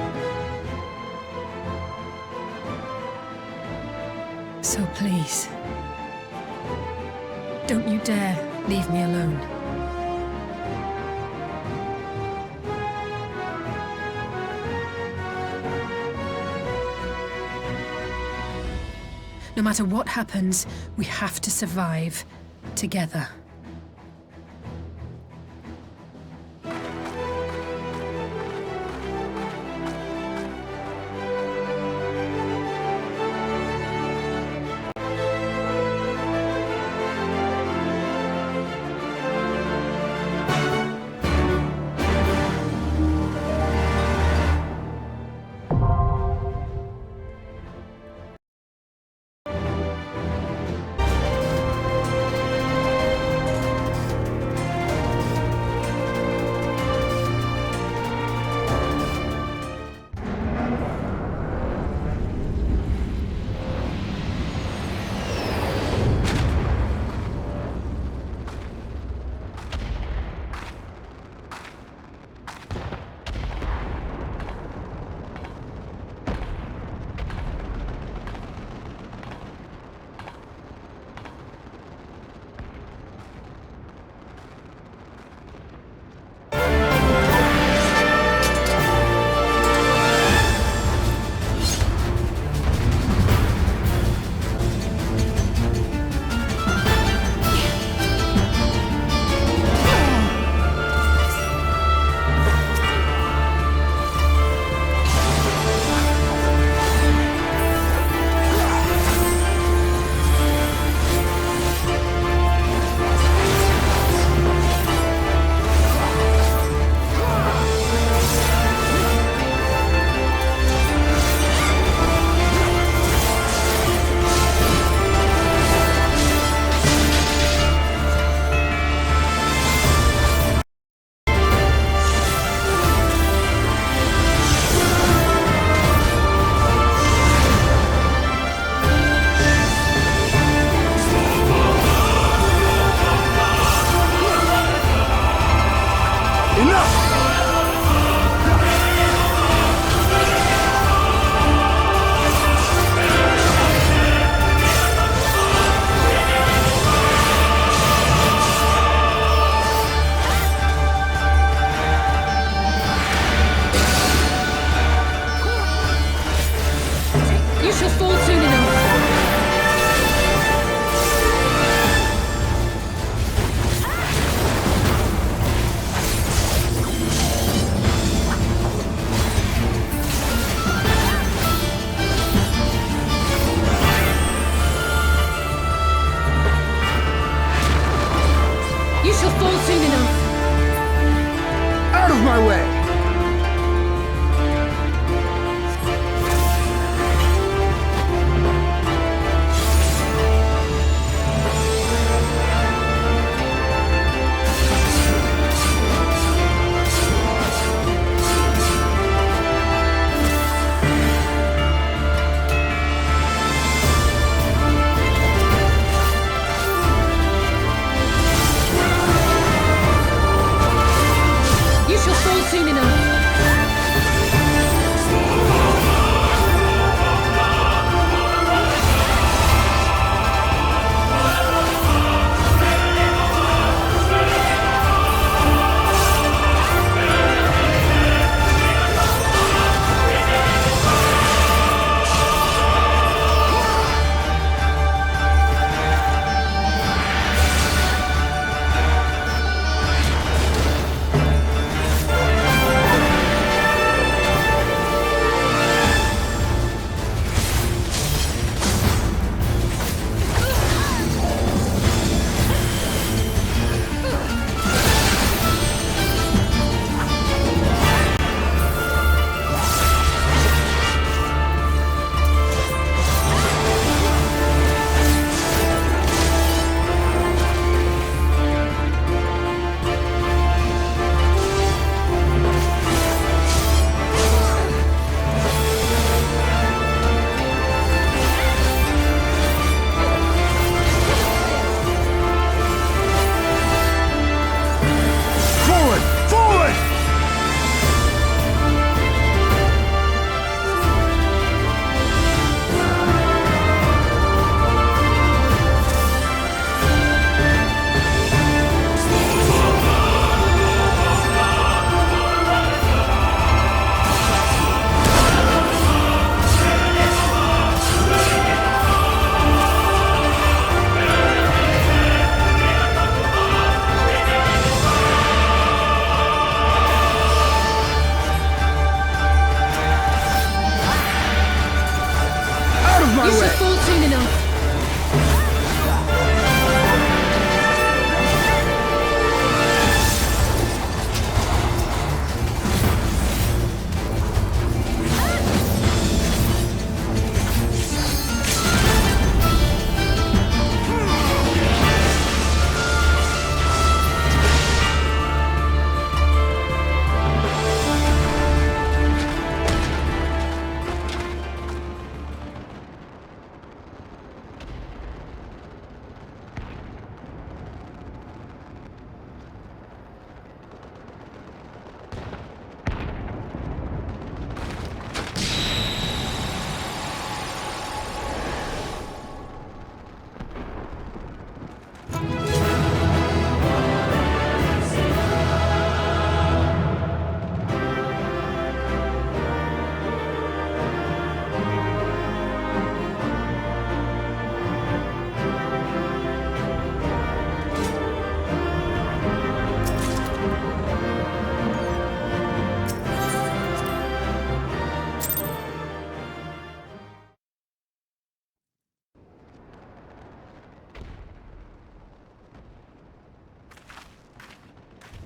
So please, don't you dare leave me alone. No matter what happens, we have to survive together. You shall fall soon enough. Out of my way! Soon enough. You shall fall soon enough.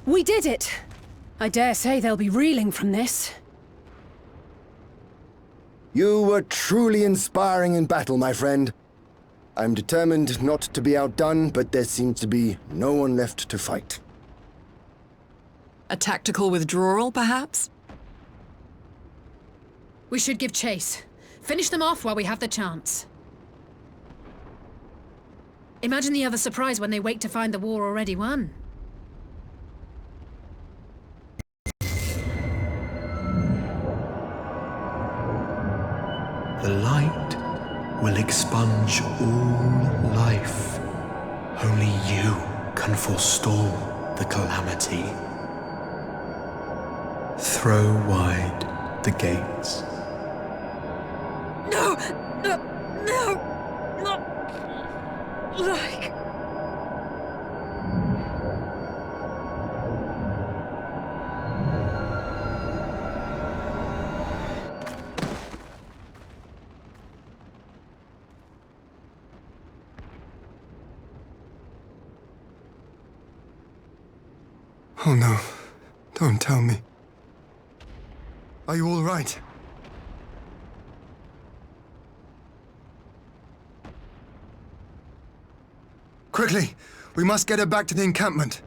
We did it! I dare say they'll be reeling from this. You were truly inspiring in battle, my friend. I'm determined not to be outdone, but there seems to be no one left to fight. A tactical withdrawal, perhaps? We should give chase. Finish them off while we have the chance. Imagine the other surprise when they wake to find the war already won. The light will expunge all life. Only you can forestall the calamity. Throw wide the gates. No! No! No! Not like... Oh no. Don't tell me. Are you all right? Quickly! We must get her back to the encampment.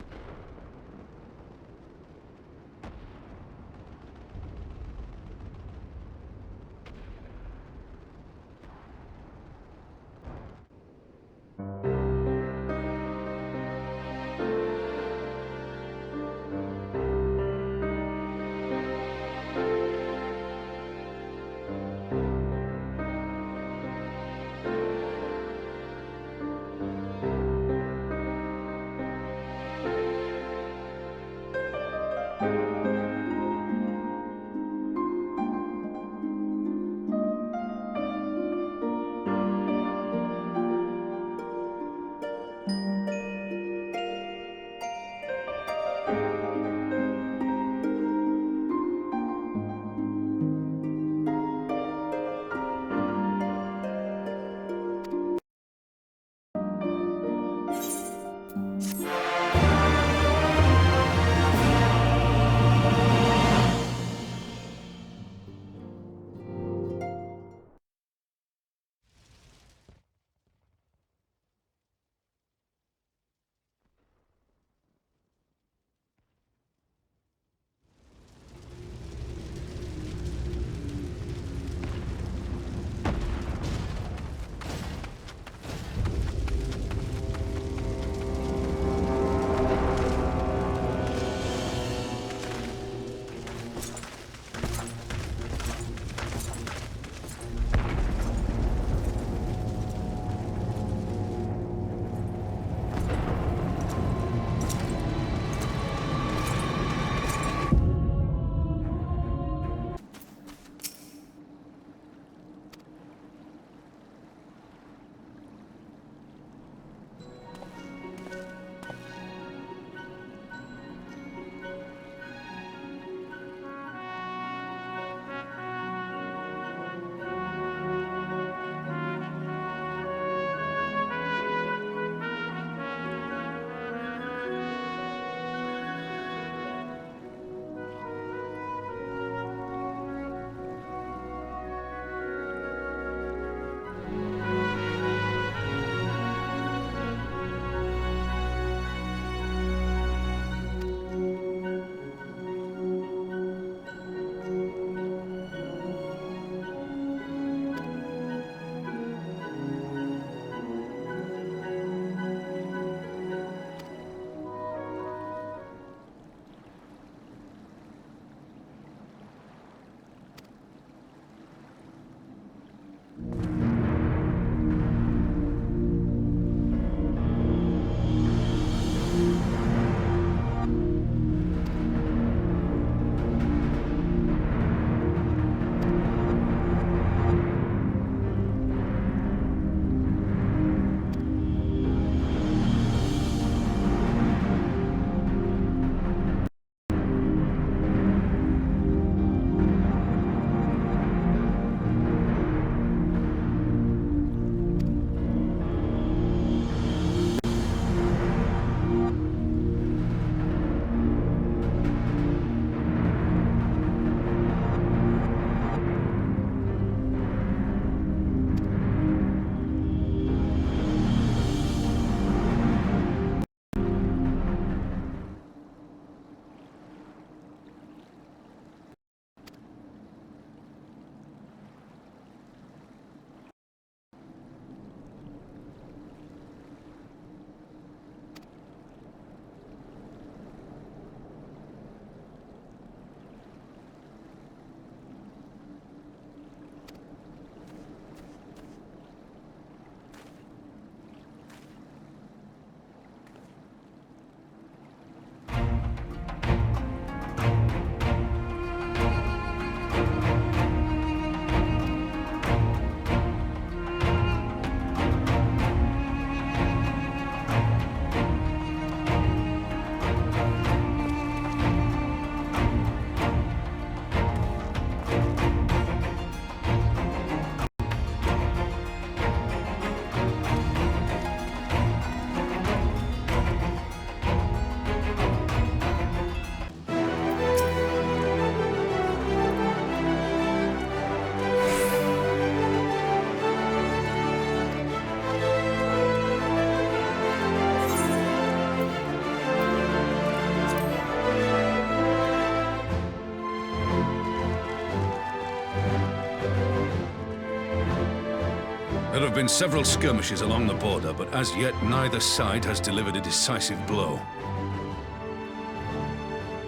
have been several skirmishes along the border, but as yet neither side has delivered a decisive blow.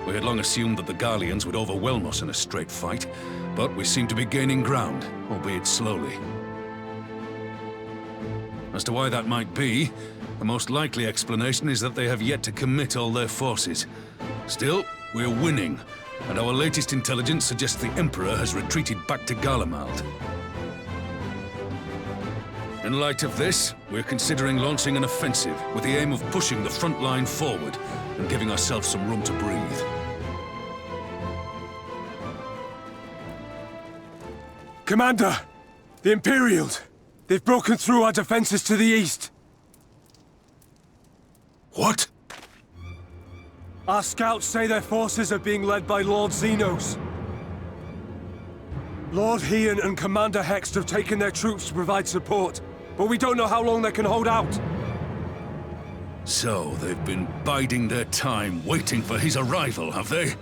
We had long assumed that the Garleans would overwhelm us in a straight fight, but we seem to be gaining ground, albeit slowly. As to why that might be, the most likely explanation is that they have yet to commit all their forces. Still, we're winning, and our latest intelligence suggests the Emperor has retreated back to Garlemald. In light of this, we're considering launching an offensive with the aim of pushing the front line forward and giving ourselves some room to breathe. Commander! The Imperials! They've broken through our defenses to the east! What? Our scouts say their forces are being led by Lord Xenos. Lord Heian and Commander Hext have taken their troops to provide support, but we don't know how long they can hold out. So, they've been biding their time, waiting for his arrival, have they?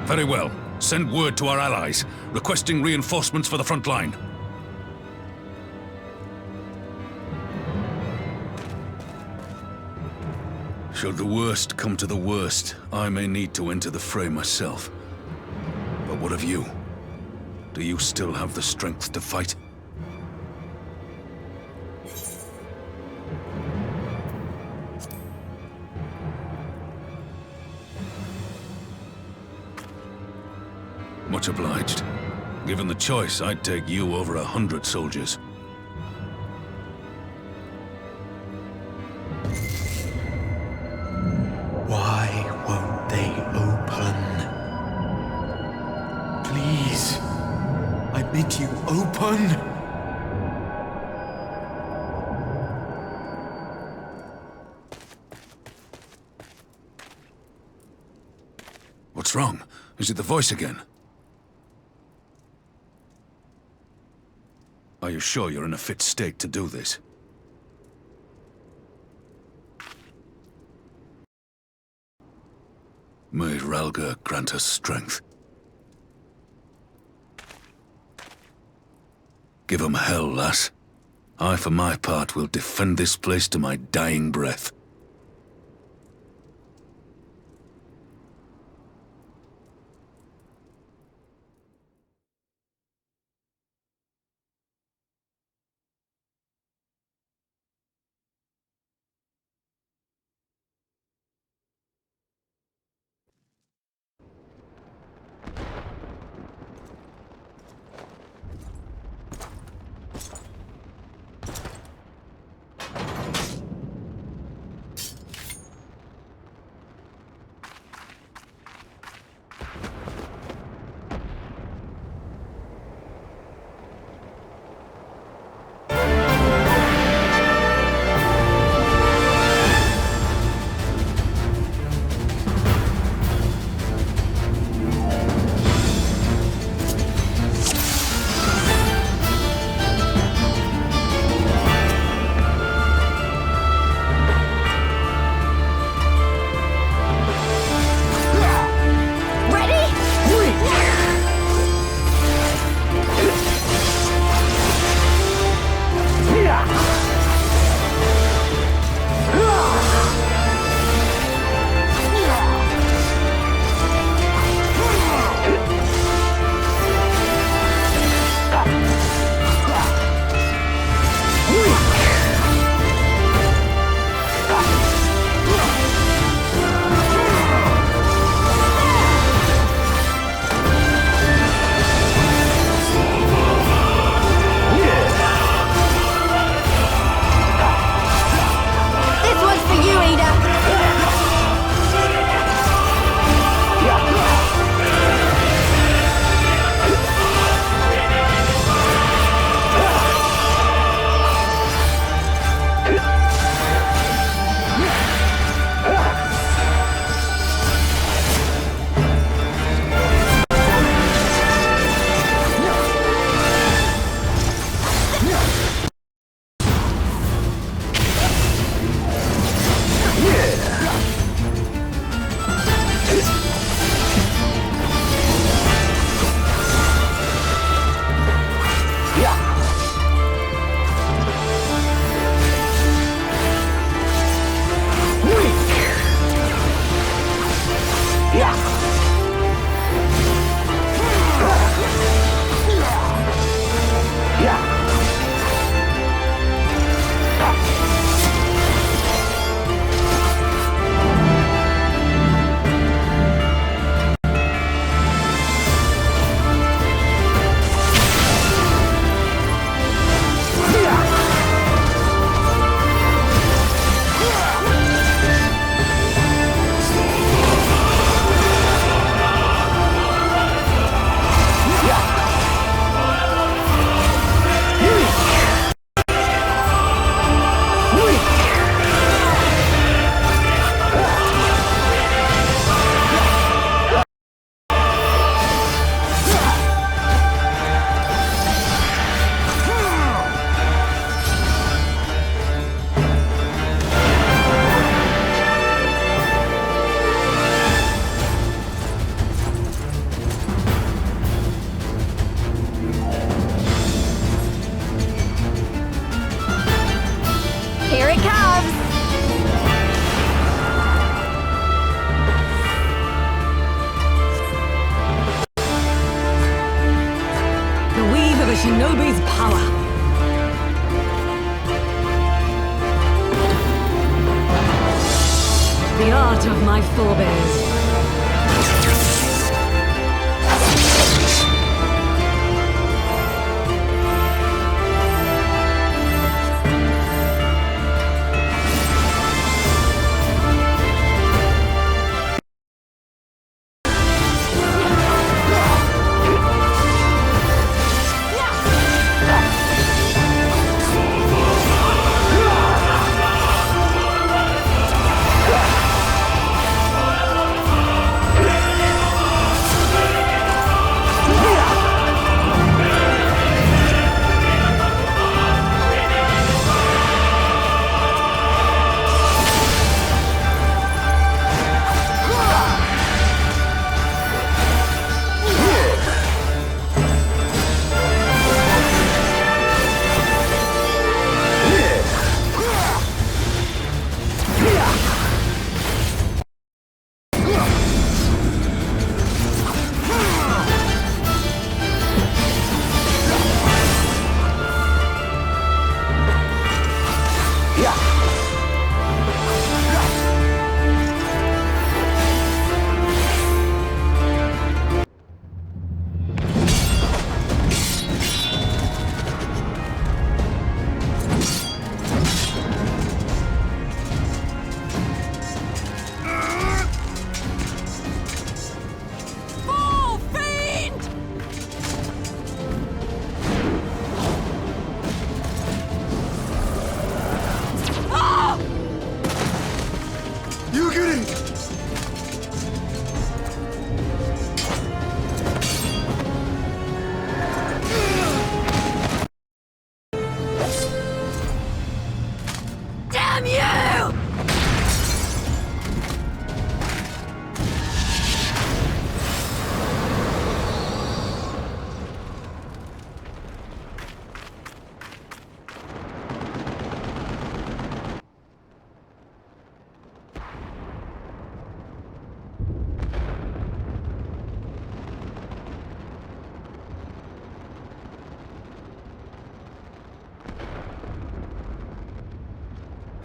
Very well. Send word to our allies, requesting reinforcements for the front line. Should the worst come to the worst, I may need to enter the fray myself. But what of you? Do you still have the strength to fight? Much obliged. Given the choice, I'd take you over 100 soldiers. Why won't they open? Please, I bid you open! What's wrong? Is it the voice again? Are you sure you're in a fit state to do this? May Ralga grant us strength. Give 'em hell, lass. I, for my part, will defend this place to my dying breath. shinobi's power. The art of my forebears.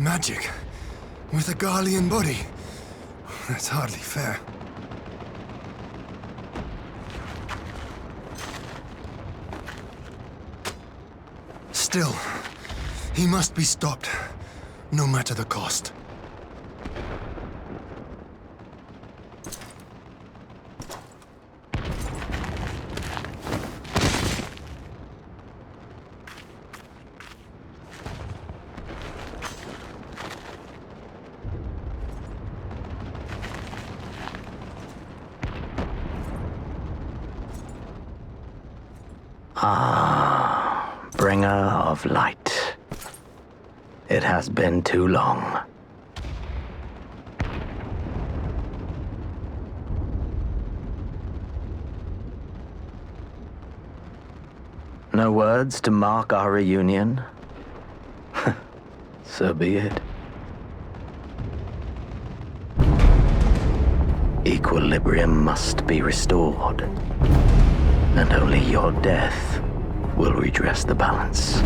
Magic with a Garlean body. That's hardly fair. Still, he must be stopped, no matter the cost. Ah, bringer of light. It has been too long. No words to mark our reunion? So be it. Equilibrium must be restored, and only your death will redress the balance.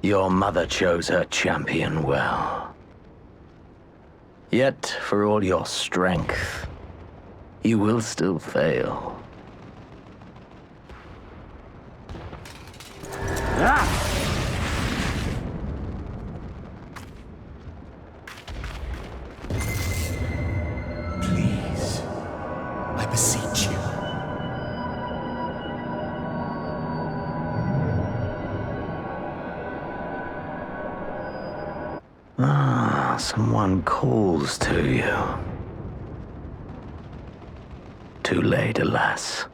Your mother chose her champion well. Yet, for all your strength, you will still fail. Please, I beseech you. Someone calls to you. Too late, alas.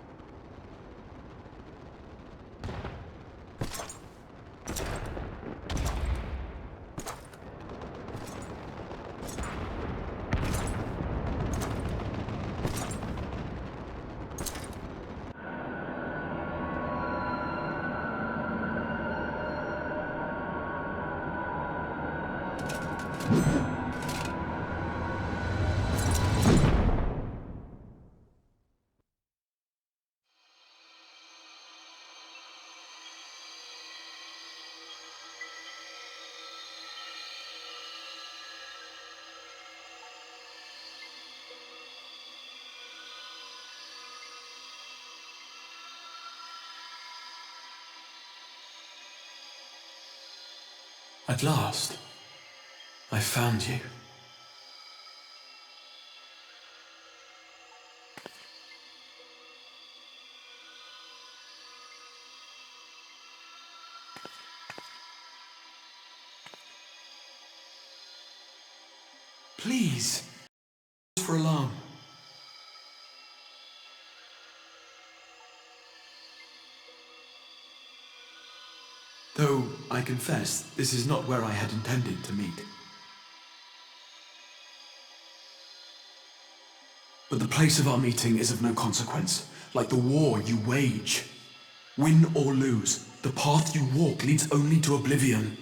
At last, I found you. Please, for alarm. Though, I confess, this is not where I had intended to meet. But the place of our meeting is of no consequence, like the war you wage. Win or lose, the path you walk leads only to oblivion.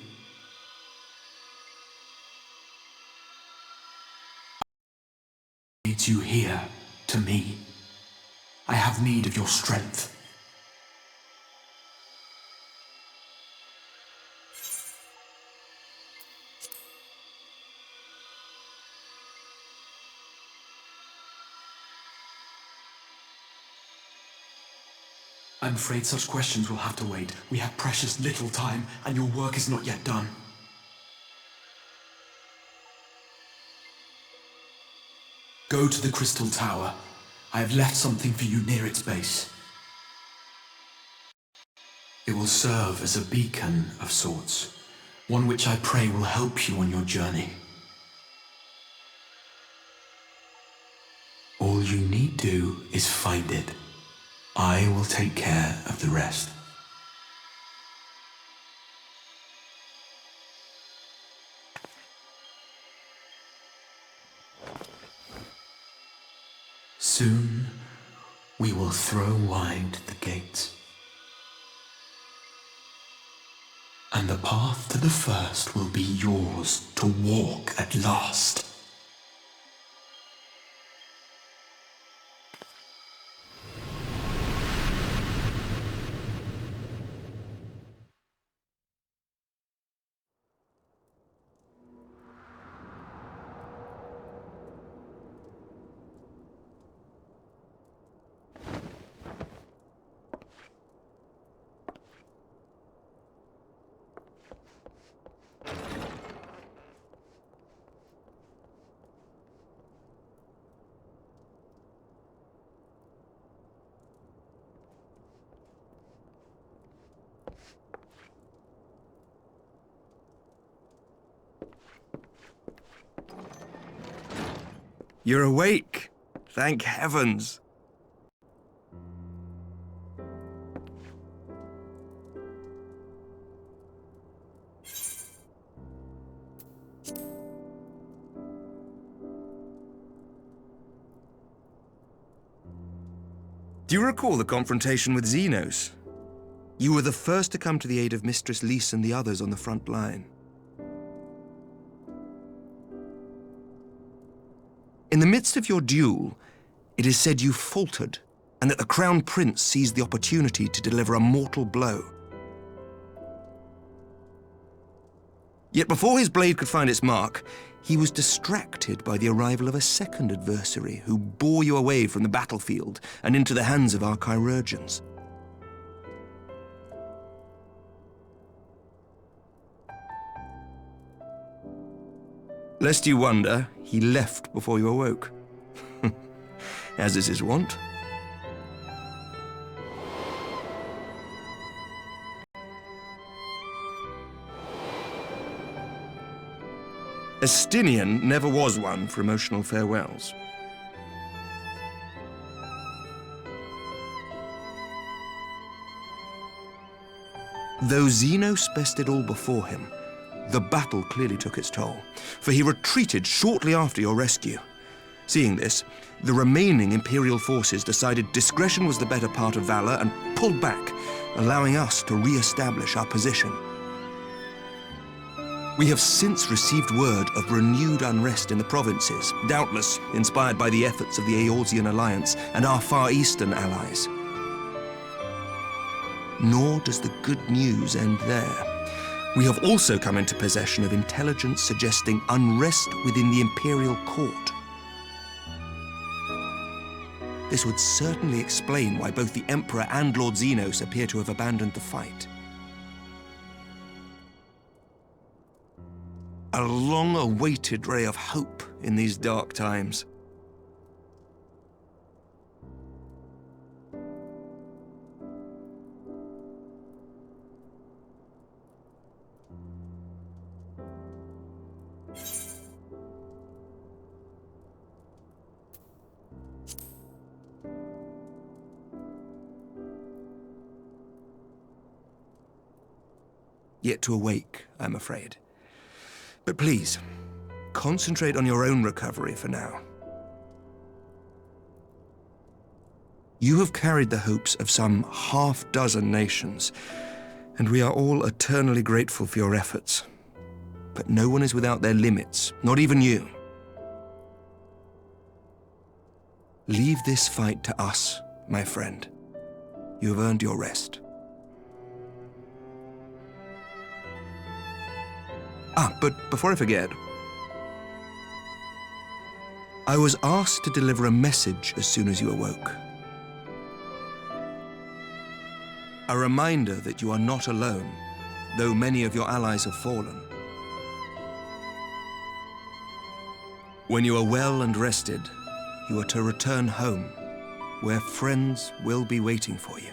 Leads you here, to me. I have need of your strength. I'm afraid such questions will have to wait. We have precious little time, and your work is not yet done. Go to the Crystal Tower. I have left something for you near its base. It will serve as a beacon of sorts, one which I pray will help you on your journey. All you need do is find it. I will take care of the rest. Soon, we will throw wide the gates. And the path to the first will be yours to walk at last. You're awake. Thank heavens. Do you recall the confrontation with Xenos? You were the first to come to the aid of Mistress Lys and the others on the front line. In the midst of your duel, it is said you faltered, and that the Crown Prince seized the opportunity to deliver a mortal blow. Yet before his blade could find its mark, he was distracted by the arrival of a second adversary who bore you away from the battlefield and into the hands of our chirurgeons. Lest you wonder, he left before you awoke. As is his wont. Estinian never was one for emotional farewells. Though Xenos bested all before him, the battle clearly took its toll, for he retreated shortly after your rescue. Seeing this, the remaining Imperial forces decided discretion was the better part of valor and pulled back, allowing us to re-establish our position. We have since received word of renewed unrest in the provinces, doubtless inspired by the efforts of the Eorzean Alliance and our Far Eastern allies. Nor does the good news end there. We have also come into possession of intelligence suggesting unrest within the Imperial Court. This would certainly explain why both the Emperor and Lord Xenos appear to have abandoned the fight. A long-awaited ray of hope in these dark times. Yet to awake, I'm afraid. But please, concentrate on your own recovery for now. You have carried the hopes of some half-dozen nations, and we are all eternally grateful for your efforts. But no one is without their limits, not even you. Leave this fight to us, my friend. You have earned your rest. But before I forget, I was asked to deliver a message as soon as you awoke. A reminder that you are not alone, though many of your allies have fallen. When you are well and rested, you are to return home, where friends will be waiting for you.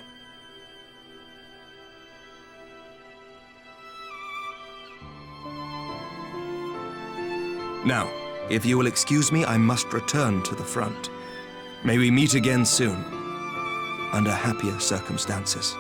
Now, if you will excuse me, I must return to the front. May we meet again soon, under happier circumstances.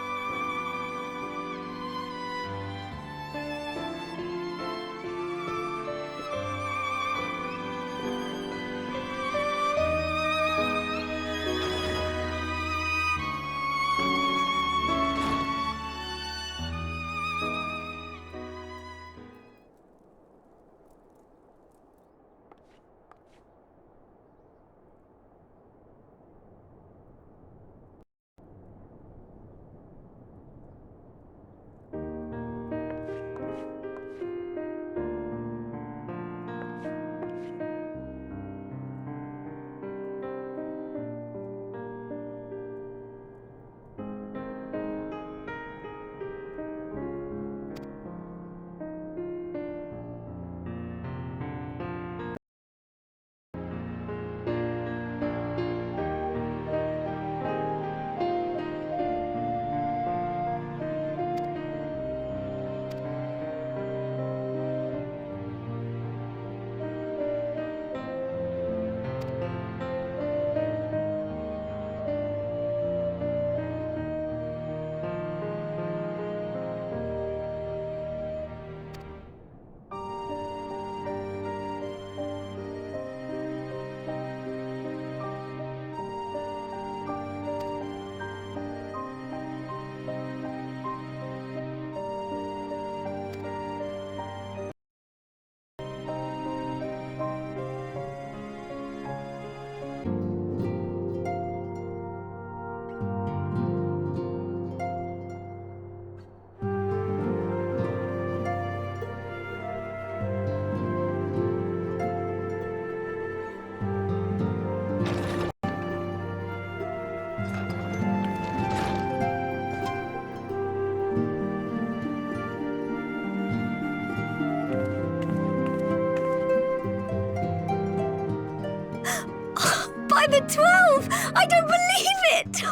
I'm at 12! I don't believe it!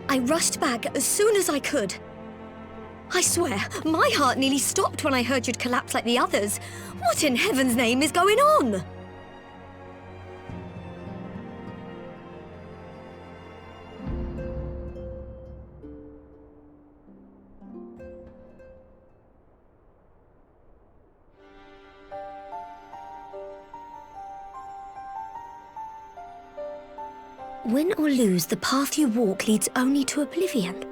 I rushed back as soon as I could. I swear, my heart nearly stopped when I heard you'd collapsed like the others. What in heaven's name is going on? Win or lose, the path you walk leads only to oblivion.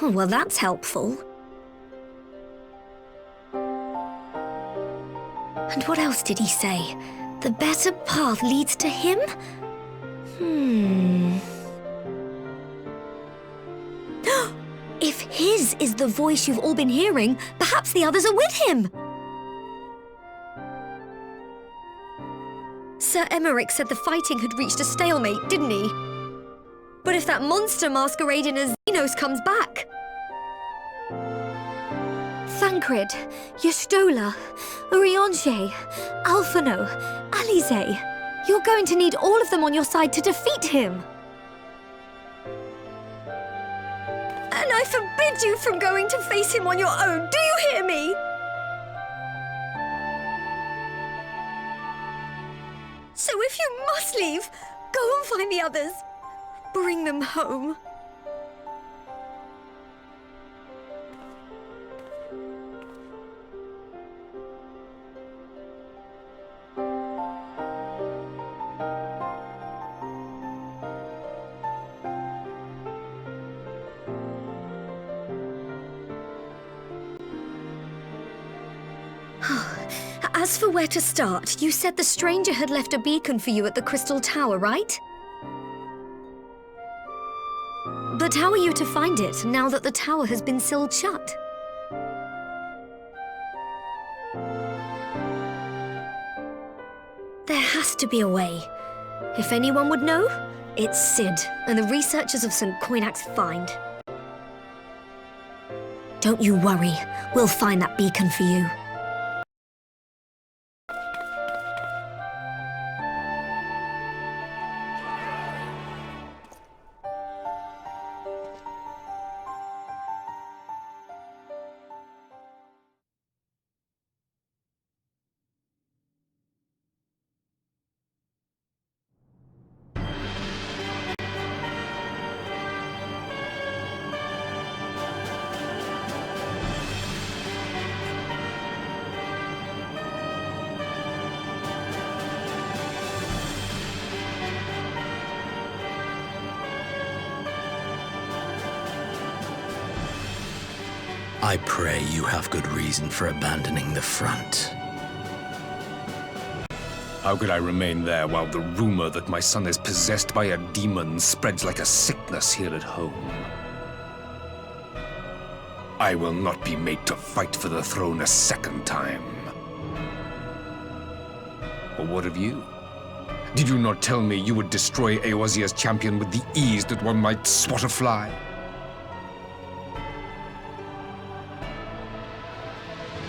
Oh, well, that's helpful. And what else did he say? The better path leads to him? If his is the voice you've all been hearing, perhaps the others are with him. Sir Emmerich said the fighting had reached a stalemate, didn't he? But if that monster masquerading as Xenos comes back... Thancred, Yestola, Urianger, Alphino, Alize. You're going to need all of them on your side to defeat him. And I forbid you from going to face him on your own, do you hear me? So if you must leave, go and find the others. Bring them home. As for where to start, you said the stranger had left a beacon for you at the Crystal Tower, right? But how are you to find it, now that the tower has been sealed shut? There has to be a way. If anyone would know, it's Sid and the researchers of St. Coinac's find. Don't you worry, we'll find that beacon for you. I pray you have good reason for abandoning the front. How could I remain there while the rumor that my son is possessed by a demon spreads like a sickness here at home? I will not be made to fight for the throne a second time. But what of you? Did you not tell me you would destroy Eorzea's champion with the ease that one might swat a fly?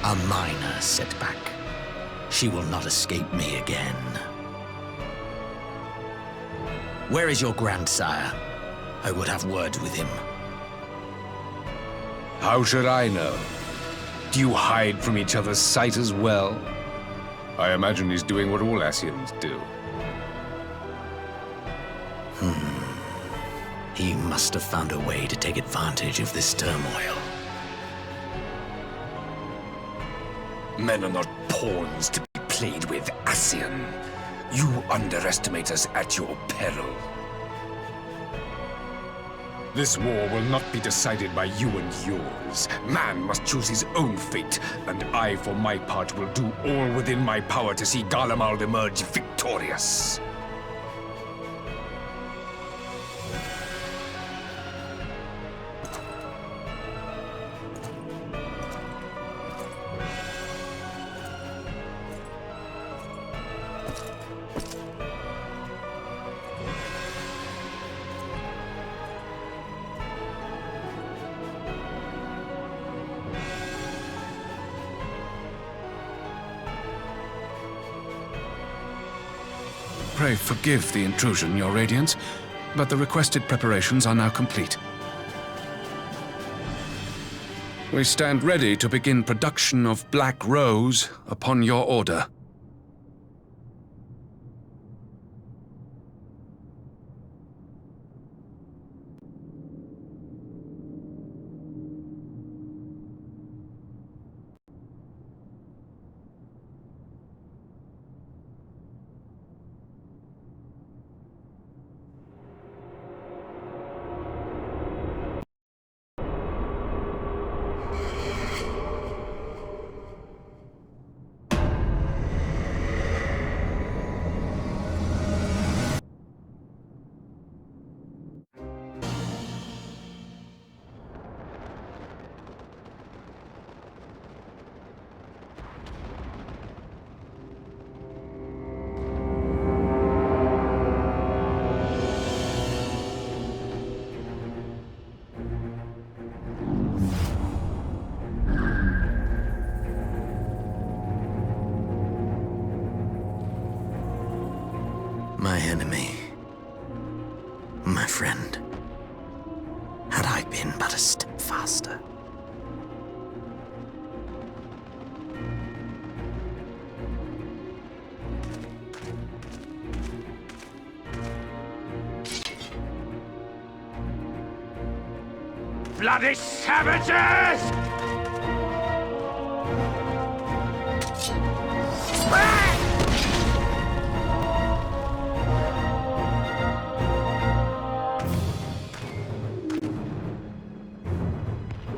A minor setback. She will not escape me again. Where is your grandsire? I would have words with him. How should I know? Do you hide from each other's sight as well? I imagine he's doing what all Ascians do. He must have found a way to take advantage of this turmoil. Men are not pawns to be played with, Ascian. You underestimate us at your peril. This war will not be decided by you and yours. Man must choose his own fate, and I, for my part, will do all within my power to see Garlemald emerge victorious. Pray forgive the intrusion, Your Radiance, but the requested preparations are now complete. We stand ready to begin production of Black Rose upon your order. My enemy, my friend, had I been but a step faster. Bloody savages!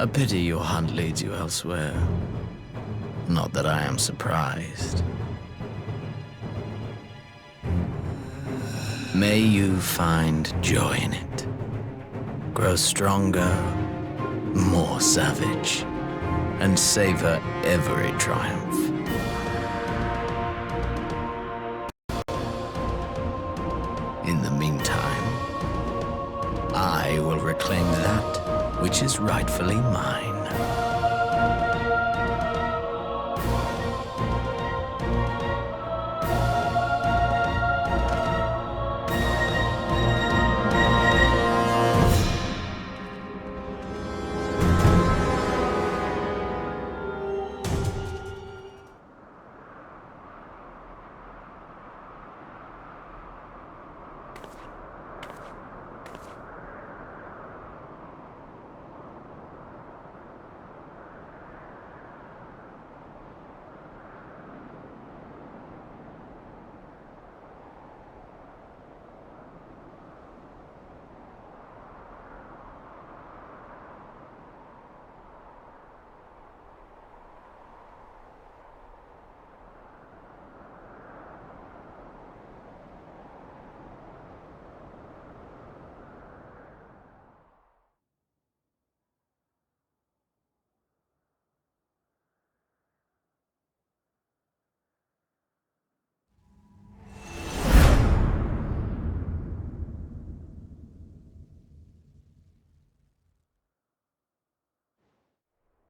A pity your hunt leads you elsewhere. Not that I am surprised. May you find joy in it. Grow stronger, more savage, and savor every triumph. In the meantime, I will reclaim that which is rightfully mine.